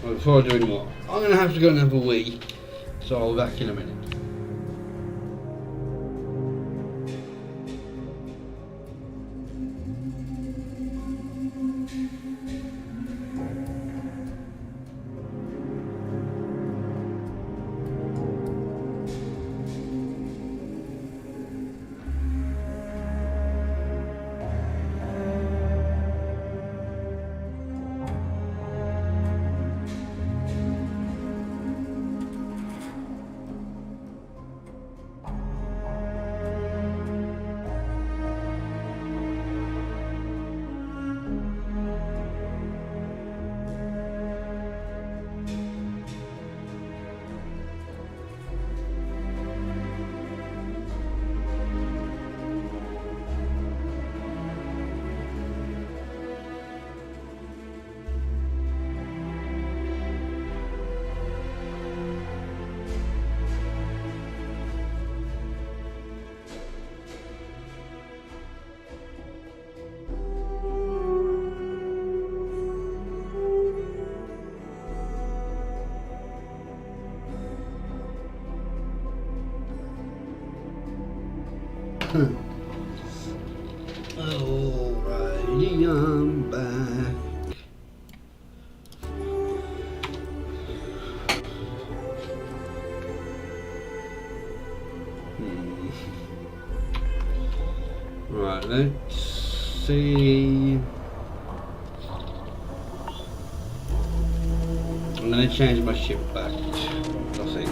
Speaker 1: Well, before I do any more, I'm going to have to go and have a wee, so I'll be back in a minute. Alrighty, I'm back. Right, let's see. I'm gonna change my ship back, I think.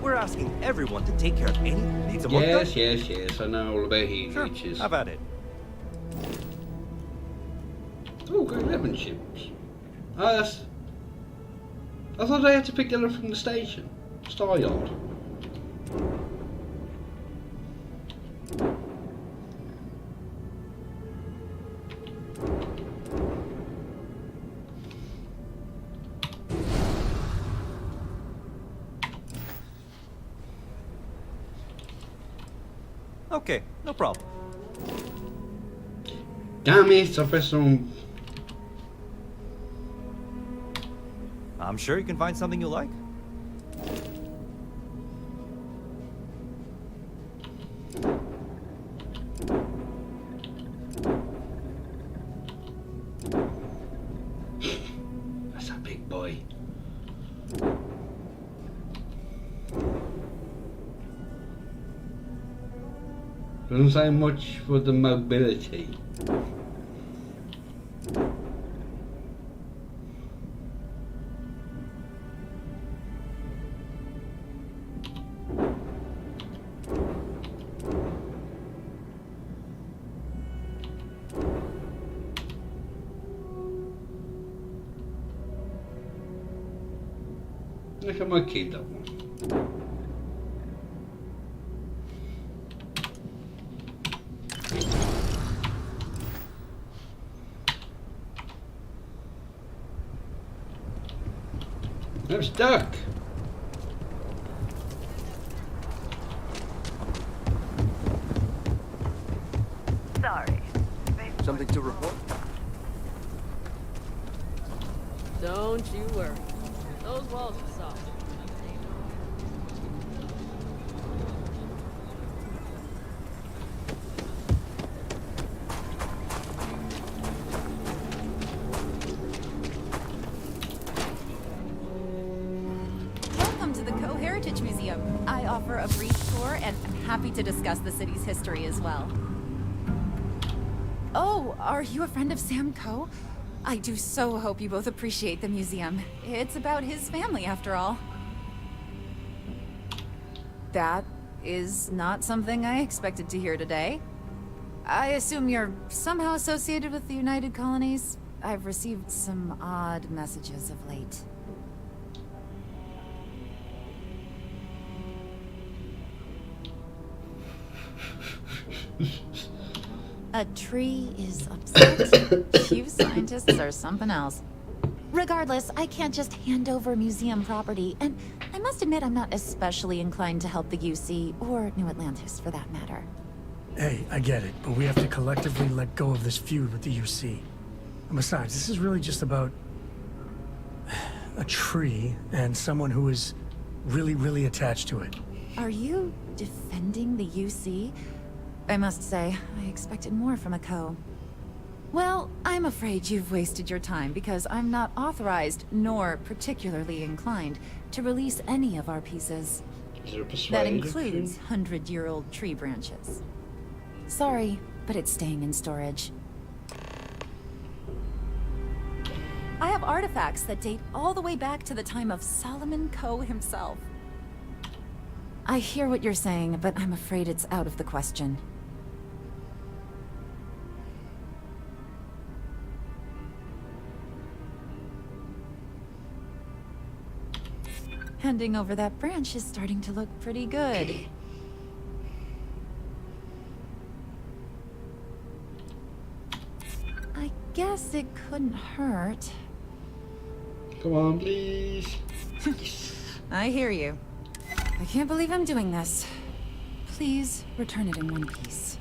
Speaker 22: We're asking everyone to take care of any needs of work done.
Speaker 1: Yes, I know all about heat reaches.
Speaker 22: How about it?
Speaker 1: Oh, got 11 ships. Oh, that's... I thought I had to pick that up from the station. Star Yard.
Speaker 22: Okay, no problem.
Speaker 1: Damn it, I pressed on.
Speaker 22: I'm sure you can find something you like.
Speaker 1: That's a big boy. Doesn't say much for the mobility. Look at my kid, that one. I'm stuck.
Speaker 17: Sorry.
Speaker 11: Something to report?
Speaker 18: Don't you worry. Those walls are soft.
Speaker 15: Welcome to the Co-Heritage Museum. I offer a brief tour, and I'm happy to discuss the city's history as well. Oh, are you a friend of Sam Coe? I do so hope you both appreciate the museum. It's about his family, after all. That is not something I expected to hear today. I assume you're somehow associated with the United Colonies? I've received some odd messages of late. A tree is upset. You scientists are something else. Regardless, I can't just hand over museum property, and I must admit I'm not especially inclined to help the UC, or New Atlantis for that matter.
Speaker 10: Hey, I get it, but we have to collectively let go of this feud with the UC. And besides, this is really just about a tree and someone who is really, really attached to it.
Speaker 15: Are you defending the UC? I must say, I expected more from a Co. Well, I'm afraid you've wasted your time because I'm not authorized, nor particularly inclined, to release any of our pieces.
Speaker 1: Is there a
Speaker 15: That
Speaker 1: persuade
Speaker 15: includes 100-year-old tree branches. Sorry, but it's staying in storage. I have artifacts that date all the way back to the time of Solomon Coe himself. I hear what you're saying, but I'm afraid it's out of the question. Handing over that branch is starting to look pretty good. I guess it couldn't hurt.
Speaker 1: Come on, please.
Speaker 15: I hear you. I can't believe I'm doing this. Please return it in one piece.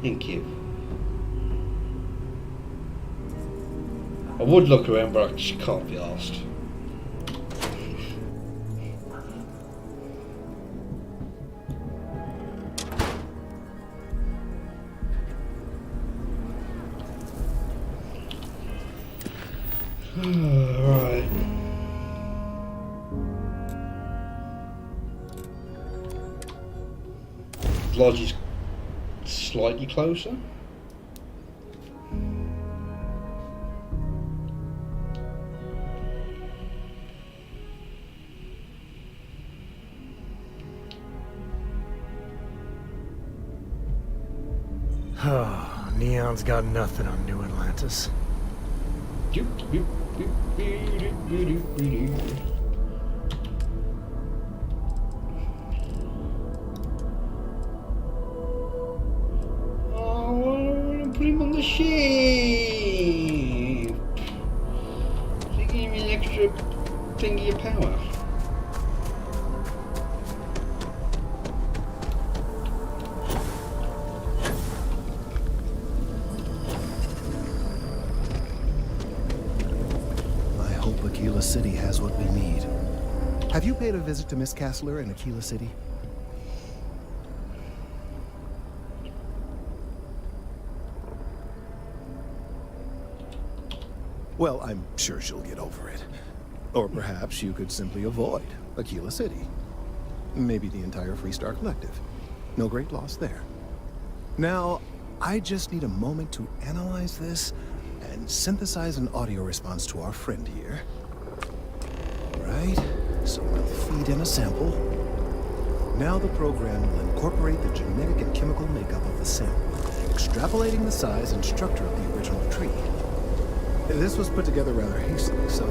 Speaker 1: Thank you. I would look around, but I just can't be asked. Right. Lodge is slightly closer.
Speaker 10: Oh, Neon's got nothing on New Atlantis.
Speaker 1: Oh, I want to put him on the ship. So you give me an extra thingy of power.
Speaker 13: Aquila City has what we need. Have you paid a visit to Miss Castler in Aquila City? Well, I'm sure she'll get over it. Or perhaps you could simply avoid Aquila City. Maybe the entire Freestar Collective. No great loss there. Now, I just need a moment to analyze this and synthesize an audio response to our friend here. Right, so we'll feed in a sample. Now the program will incorporate the genetic and chemical makeup of the sample, extrapolating the size and structure of the original tree. This was put together rather hastily, so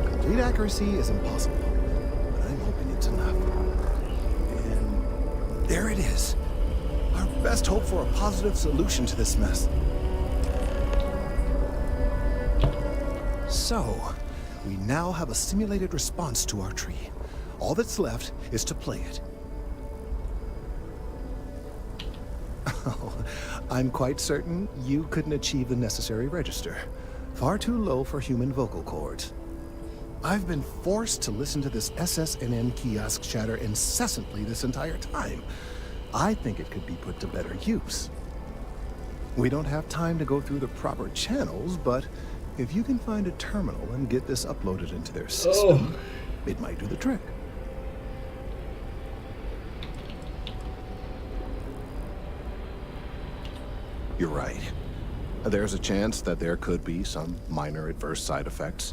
Speaker 13: complete accuracy is impossible. But I'm hoping it's enough. And there it is. Our best hope for a positive solution to this mess. So, we now have a simulated response to our tree. All that's left is to play it. Oh, I'm quite certain you couldn't achieve the necessary register. Far too low for human vocal cords. I've been forced to listen to this SSNN kiosk chatter incessantly this entire time. I think it could be put to better use. We don't have time to go through the proper channels, but if you can find a terminal and get this uploaded into their system, it might do the trick. You're right. There's a chance that there could be some minor adverse side effects,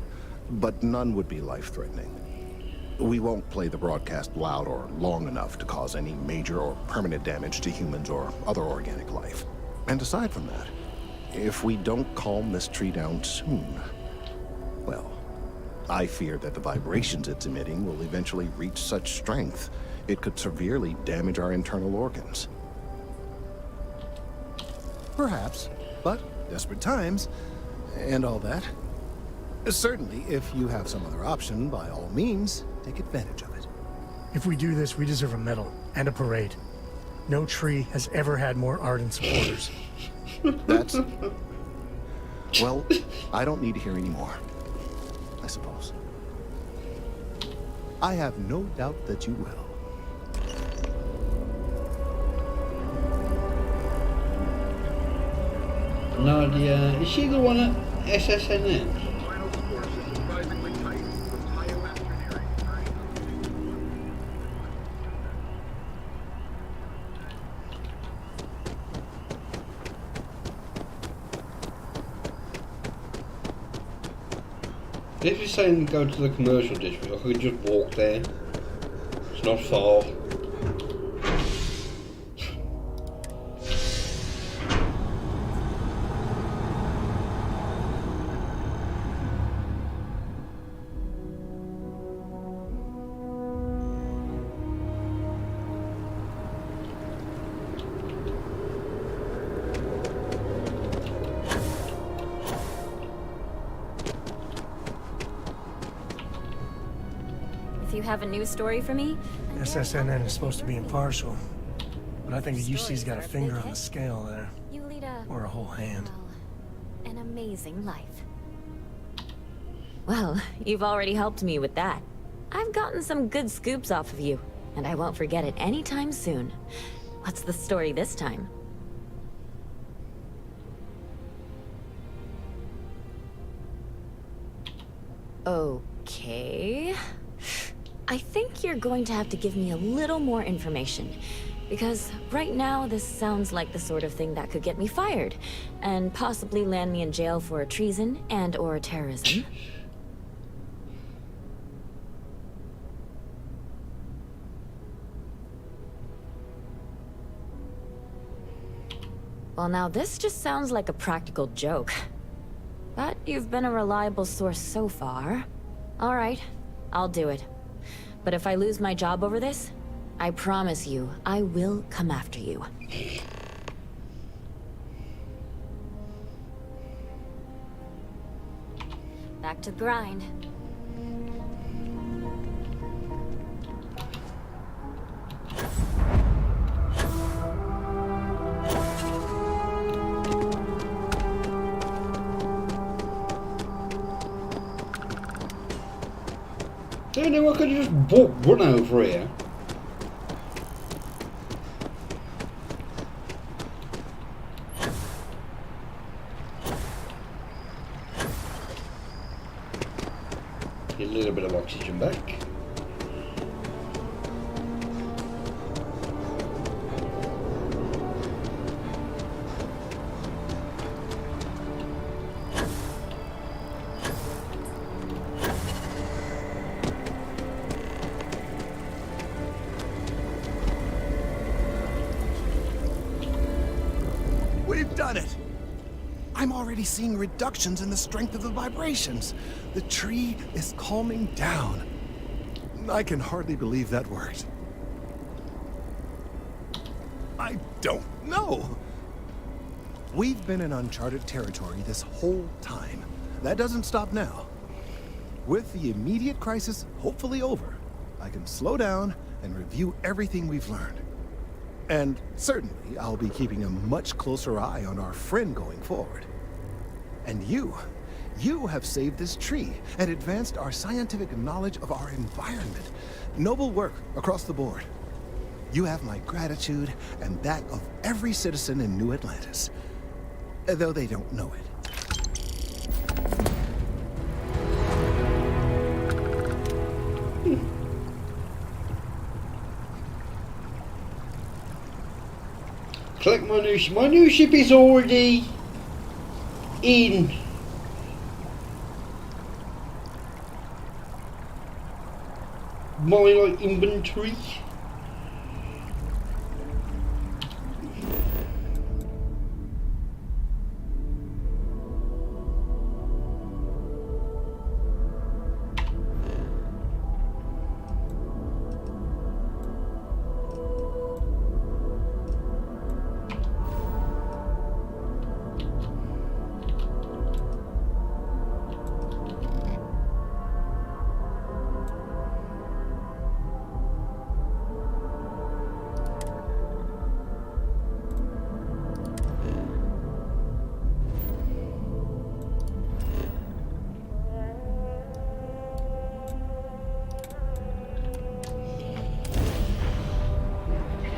Speaker 13: but none would be life-threatening. We won't play the broadcast loud or long enough to cause any major or permanent damage to humans or other organic life. And aside from that, if we don't calm this tree down soon, well, I fear that the vibrations it's emitting will eventually reach such strength it could severely damage our internal organs. Perhaps, but desperate times, and all that. Certainly, if you have some other option, by all means, take advantage of it.
Speaker 10: If we do this, we deserve a medal and a parade. No tree has ever had more ardent supporters.
Speaker 13: That's... Well, I don't need to hear any more, I suppose. I have no doubt that you will.
Speaker 7: Nadia, is she the one at SSNN? If you're saying go to the commercial district, I could just walk there. It's not far.
Speaker 6: You have a news story for me?
Speaker 10: SSNN is supposed to be impartial, but I think the UC's got a finger on the scale there.
Speaker 6: You lead
Speaker 10: or a whole hand.
Speaker 6: An amazing life. Well, you've already helped me with that. I've gotten some good scoops off of you, and I won't forget it anytime soon. What's the story this time? Okay... I think you're going to have to give me a little more information, because right now this sounds like the sort of thing that could get me fired, and possibly land me in jail for treason and/or terrorism. Well, now this just sounds like a practical joke. But you've been a reliable source so far. All right, I'll do it. But if I lose my job over this, I promise you, I will come after you. Back to the grind.
Speaker 7: I know I could just run over here. Get a little bit of oxygen back.
Speaker 13: I'm already seeing reductions in the strength of the vibrations. The tree is calming down. I can hardly believe that worked. I don't know. We've been in uncharted territory this whole time. That doesn't stop now. With the immediate crisis hopefully over, I can slow down and review everything we've learned. And certainly, I'll be keeping a much closer eye on our friend going forward. And you have saved this tree and advanced our scientific knowledge of our environment. Noble work across the board. You have my gratitude and that of every citizen in New Atlantis, though they don't know it.
Speaker 1: Collect my new ship. My new ship is already in. My inventory.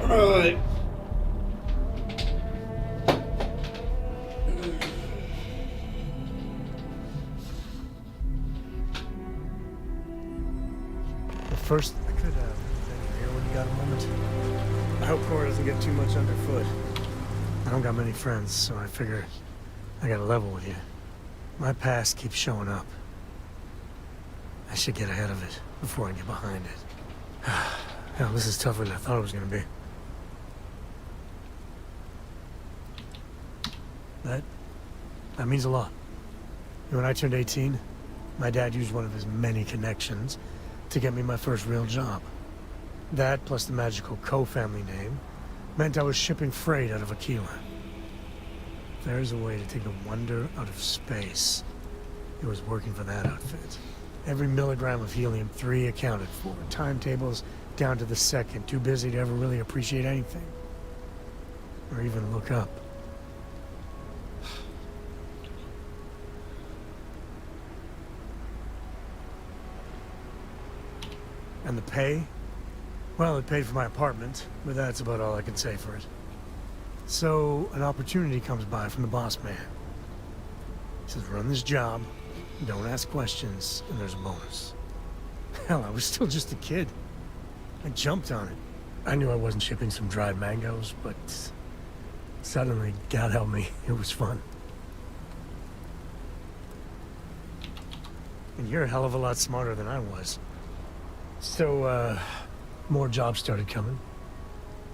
Speaker 1: Right.
Speaker 10: First, I could here when you got a moment. I hope Cora doesn't get too much underfoot. I don't got many friends, so I figure I gotta level with you. My past keeps showing up. I should get ahead of it before I get behind it. Hell, this is tougher than I thought it was gonna be. That means a lot. When I turned 18, my dad used one of his many connections to get me my first real job. That, plus the magical co-family name, meant I was shipping freight out of Aquila. If there's a way to take the wonder out of space, it was working for that outfit. Every milligram of helium-3 accounted for. Timetables down to the second, too busy to ever really appreciate anything. Or even look up. And the pay? Well, it paid for my apartment, but that's about all I can say for it. So, an opportunity comes by from the boss man. He says, run this job, don't ask questions, and there's a bonus. Hell, I was still just a kid. I jumped on it. I knew I wasn't shipping some dried mangoes, but suddenly, God help me, it was fun. And you're a hell of a lot smarter than I was. So, more jobs started coming.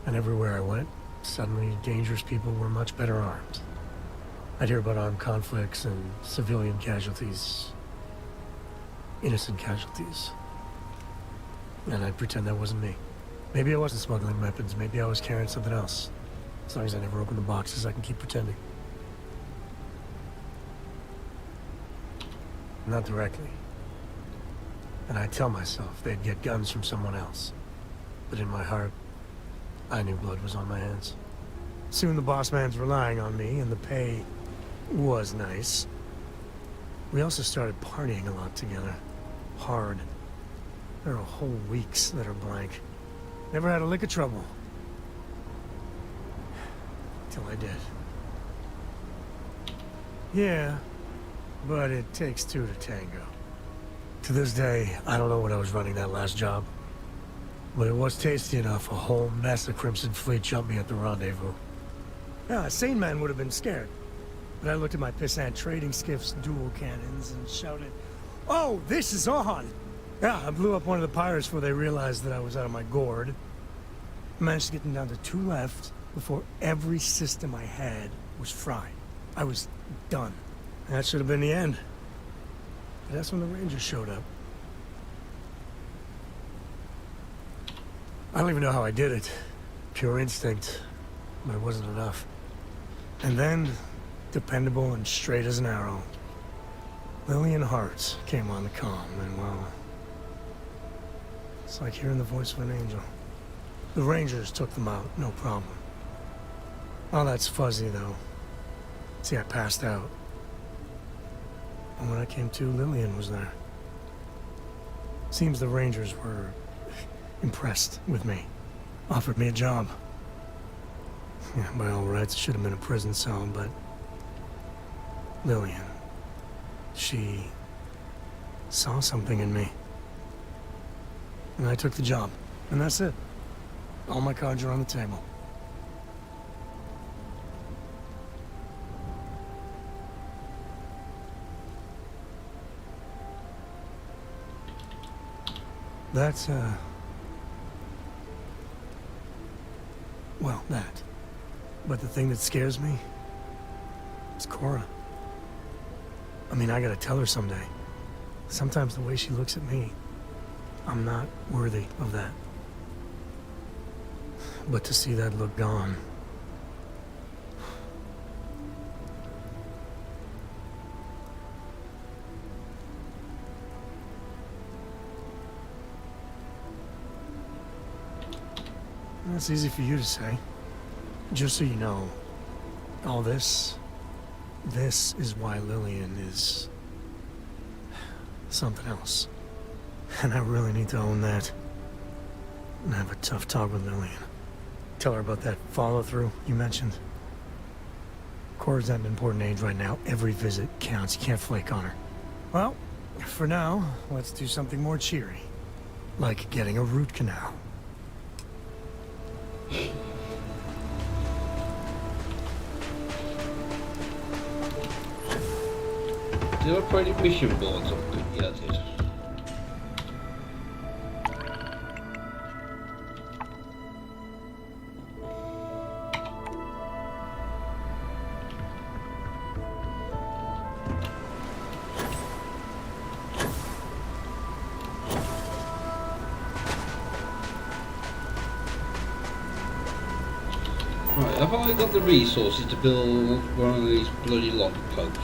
Speaker 10: And everywhere I went, suddenly dangerous people were much better armed. I'd hear about armed conflicts and civilian casualties. Innocent casualties. And I'd pretend that wasn't me. Maybe I wasn't smuggling weapons, maybe I was carrying something else. As long as I never open the boxes, I can keep pretending. Not directly. And I'd tell myself they'd get guns from someone else. But in my heart, I knew blood was on my hands. Soon the boss man's relying on me, and the pay was nice. We also started partying a lot together. Hard. There are whole weeks that are blank. Never had a lick of trouble. Till I did. Yeah, but it takes two to tango. To this day, I don't know what I was running that last job. But it was tasty enough, a whole mess of Crimson Fleet jumped me at the rendezvous. Yeah, a sane man would have been scared. But I looked at my pissant trading skiff's dual cannons and shouted, "Oh, this is on!" Yeah, I blew up one of the pirates before they realized that I was out of my gourd. I managed to get them down to 2 left before every system I had was fried. I was done. That should have been the end. But that's when the Rangers showed up. I don't even know how I did it. Pure instinct. But it wasn't enough. And then, dependable and straight as an arrow, Lillian Hart came on the comm, and well, it's like hearing the voice of an angel. The Rangers took them out, no problem. All that's fuzzy, though. See, I passed out. And when I came to, Lillian was there. Seems the Rangers were impressed with me. Offered me a job. Yeah, by all rights, it should have been a prison cell, but Lillian, she saw something in me. And I took the job. And that's it. All my cards are on the table. That's, well, that. But the thing that scares me is Cora. I mean, I gotta tell her someday. Sometimes the way she looks at me, I'm not worthy of that. But to see that look gone... That's easy for you to say. Just so you know, all this is why Lillian is something else. And I really need to own that. And have a tough talk with Lillian. Tell her about that follow-through you mentioned. Cora's at an important age right now. Every visit counts. You can't flake on her. Well, for now, let's do something more cheery. Like getting a root canal.
Speaker 1: Did I put any mission boards up? Yeah, I did. Right, have I got the resources to build one of these bloody log posts?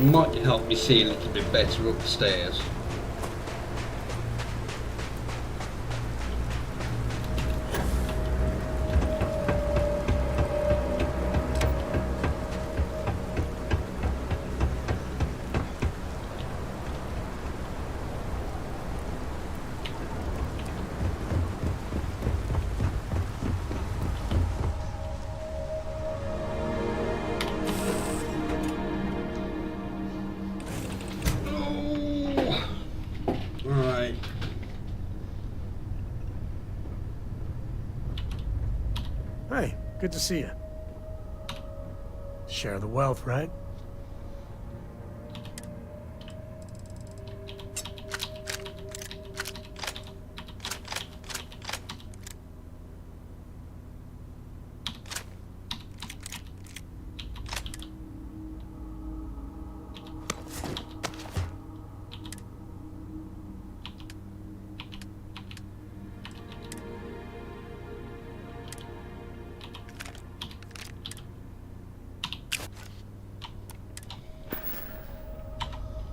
Speaker 7: Might help me see a little bit better upstairs. Alright.
Speaker 10: Hey, good to see you. Share the wealth, right?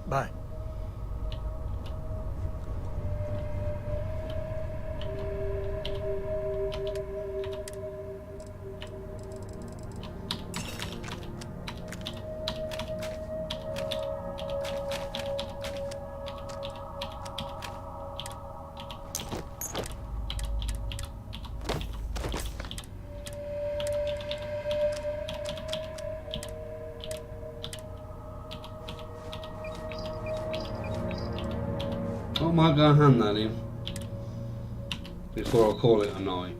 Speaker 10: Bye.
Speaker 7: What am I going to hand that in before I call it a night?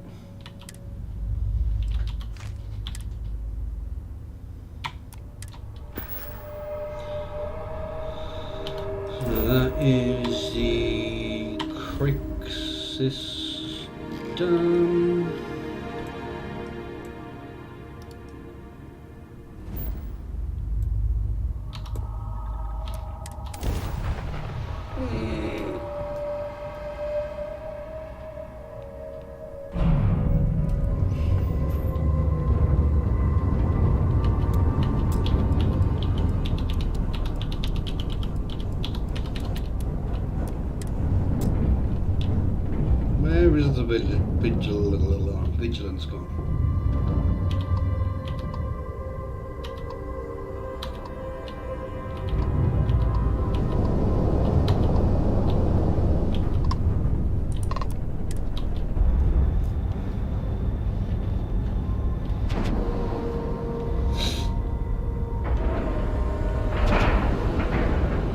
Speaker 7: So that is the crick system. Where is the vigilance gone?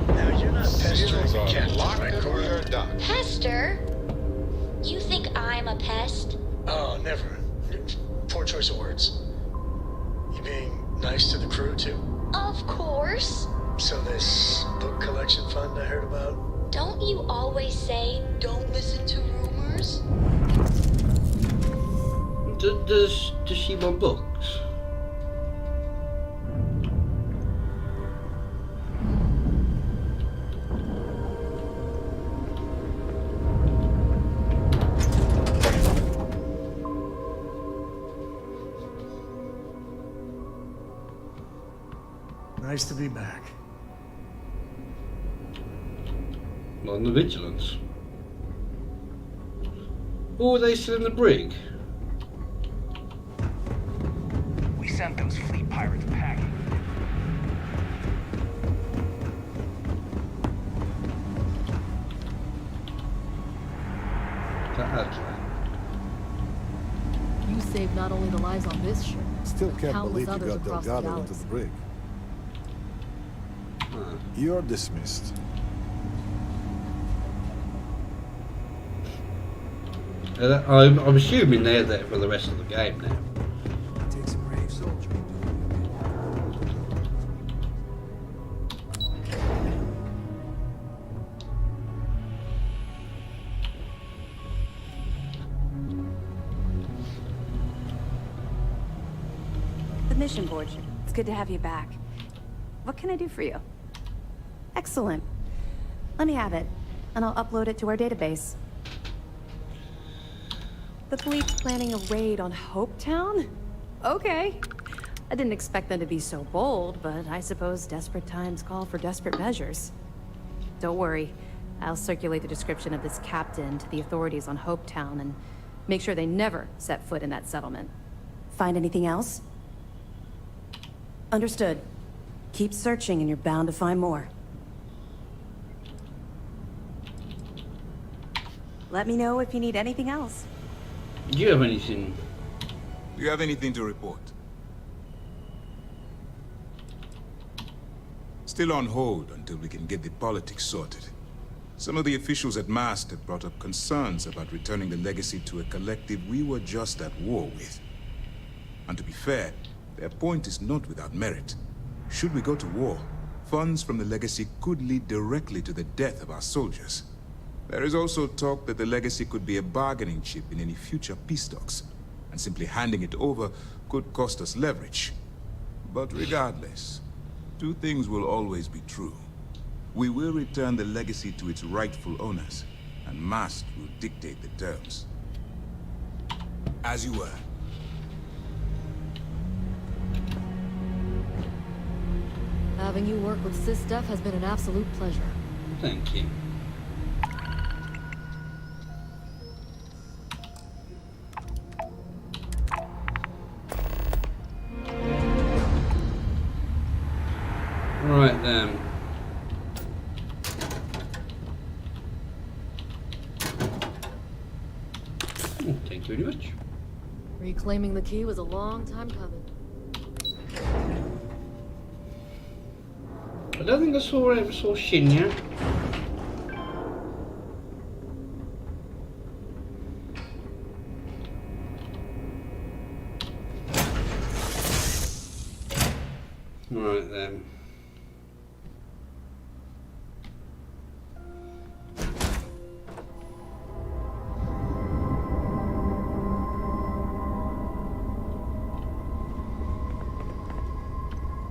Speaker 12: Now you're not pestering the captain, right, Cora?
Speaker 5: Pester? You think I'm a pest?
Speaker 12: Oh, never. Poor choice of words. You being nice to the crew, too?
Speaker 5: Of course.
Speaker 12: So this book collection fund I heard about?
Speaker 5: Don't you always say, don't listen to rumors?
Speaker 7: Does she want books?
Speaker 10: Nice to be back.
Speaker 7: On the vigilance. Oh, are they still in the brig?
Speaker 20: We sent those fleet pirates packing.
Speaker 18: You saved not only the lives on this ship,
Speaker 13: Still
Speaker 18: but
Speaker 13: can't
Speaker 18: countless
Speaker 13: believe you
Speaker 18: others
Speaker 13: got
Speaker 18: across the
Speaker 13: Delgado into
Speaker 18: galaxy.
Speaker 13: the brig. You're dismissed.
Speaker 7: I'm assuming they're there for the rest of the game now.
Speaker 22: Takes a brave soldier.
Speaker 21: The mission board. It's good to have you back. What can I do for you? Excellent. Let me have it, and I'll upload it to our database. The fleet's planning a raid on Hopetown? Okay. I didn't expect them to be so bold, but I suppose desperate times call for desperate measures. Don't worry. I'll circulate the description of this captain to the authorities on Hopetown and make sure they never set foot in that settlement. Find anything else? Understood. Keep searching and you're bound to find more. Let me know if you need anything else.
Speaker 7: Do you have anything?
Speaker 3: Do you have anything to report? Still on hold until we can get the politics sorted. Some of the officials at MAST have brought up concerns about returning the legacy to a collective we were just at war with. And to be fair, their point is not without merit. Should we go to war, funds from the legacy could lead directly to the death of our soldiers. There is also talk that the legacy could be a bargaining chip in any future peace talks, and simply handing it over could cost us leverage. But regardless, two things will always be true. We will return the legacy to its rightful owners, and MAST will dictate the terms. As you were.
Speaker 18: Having you work with SysDef has been an absolute pleasure.
Speaker 7: Thank you. Right then. Oh, thank you very much.
Speaker 18: Reclaiming the key was a long time coming.
Speaker 7: I don't think I saw Shinya. Right then.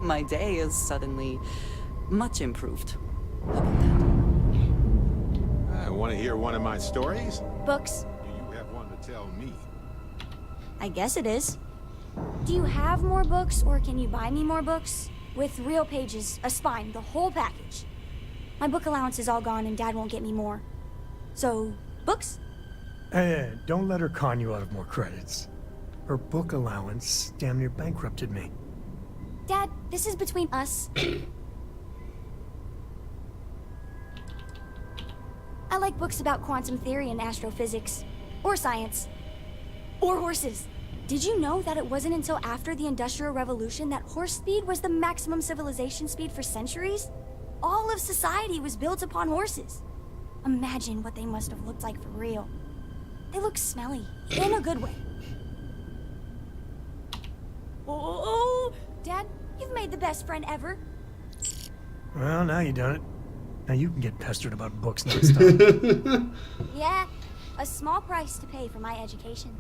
Speaker 8: My day is suddenly much improved.
Speaker 9: I want to hear one of my stories?
Speaker 23: Books.
Speaker 9: Do you have one to tell me?
Speaker 23: I guess it is. Do you have more books, or can you buy me more books? With real pages, a spine, the whole package. My book allowance is all gone and Dad won't get me more. So, books?
Speaker 10: Hey, don't let her con you out of more credits. Her book allowance damn near bankrupted me.
Speaker 23: Dad, this is between us. I like books about quantum theory and astrophysics. Or science. Or horses. Did you know that it wasn't until after the Industrial Revolution that horse speed was the maximum civilization speed for centuries? All of society was built upon horses. Imagine what they must have looked like for real. They look smelly, in a good way. Oh, Dad, you've made the best friend ever.
Speaker 10: Well, now you done it. Now you can get pestered about books nonstop.
Speaker 23: Yeah, a small price to pay for my education.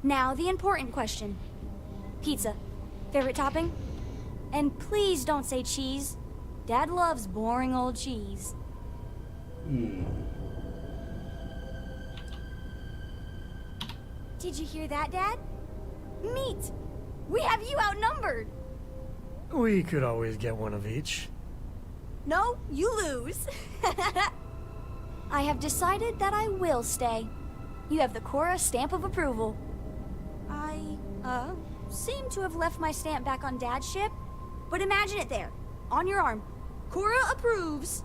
Speaker 23: Now, the important question. Pizza. Favorite topping? And please don't say cheese. Dad loves boring old cheese. Did you hear that, Dad? Meat! We have you outnumbered!
Speaker 10: We could always get one of each.
Speaker 23: No, you lose. I have decided that I will stay. You have the Cora stamp of approval. I, seem to have left my stamp back on Dad's ship, but imagine it there, on your arm. Cora approves.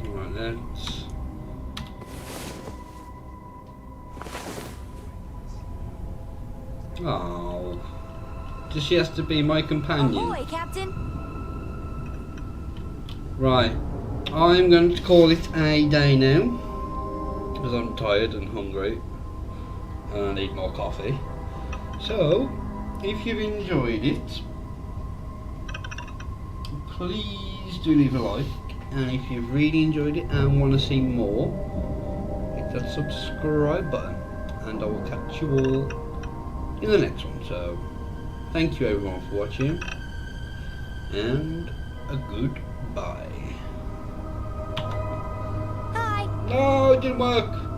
Speaker 7: Right then. Oh, just she has to be my companion.
Speaker 23: Ahoy, Captain.
Speaker 7: Right, I'm going to call it a day now because I'm tired and hungry and I need more coffee. So, if you've enjoyed it, please do leave a like, and if you've really enjoyed it and want to see more, hit that subscribe button, and I will catch you all in the next one. So, thank you everyone for watching, and a goodbye.
Speaker 23: Hi.
Speaker 7: No, it didn't work.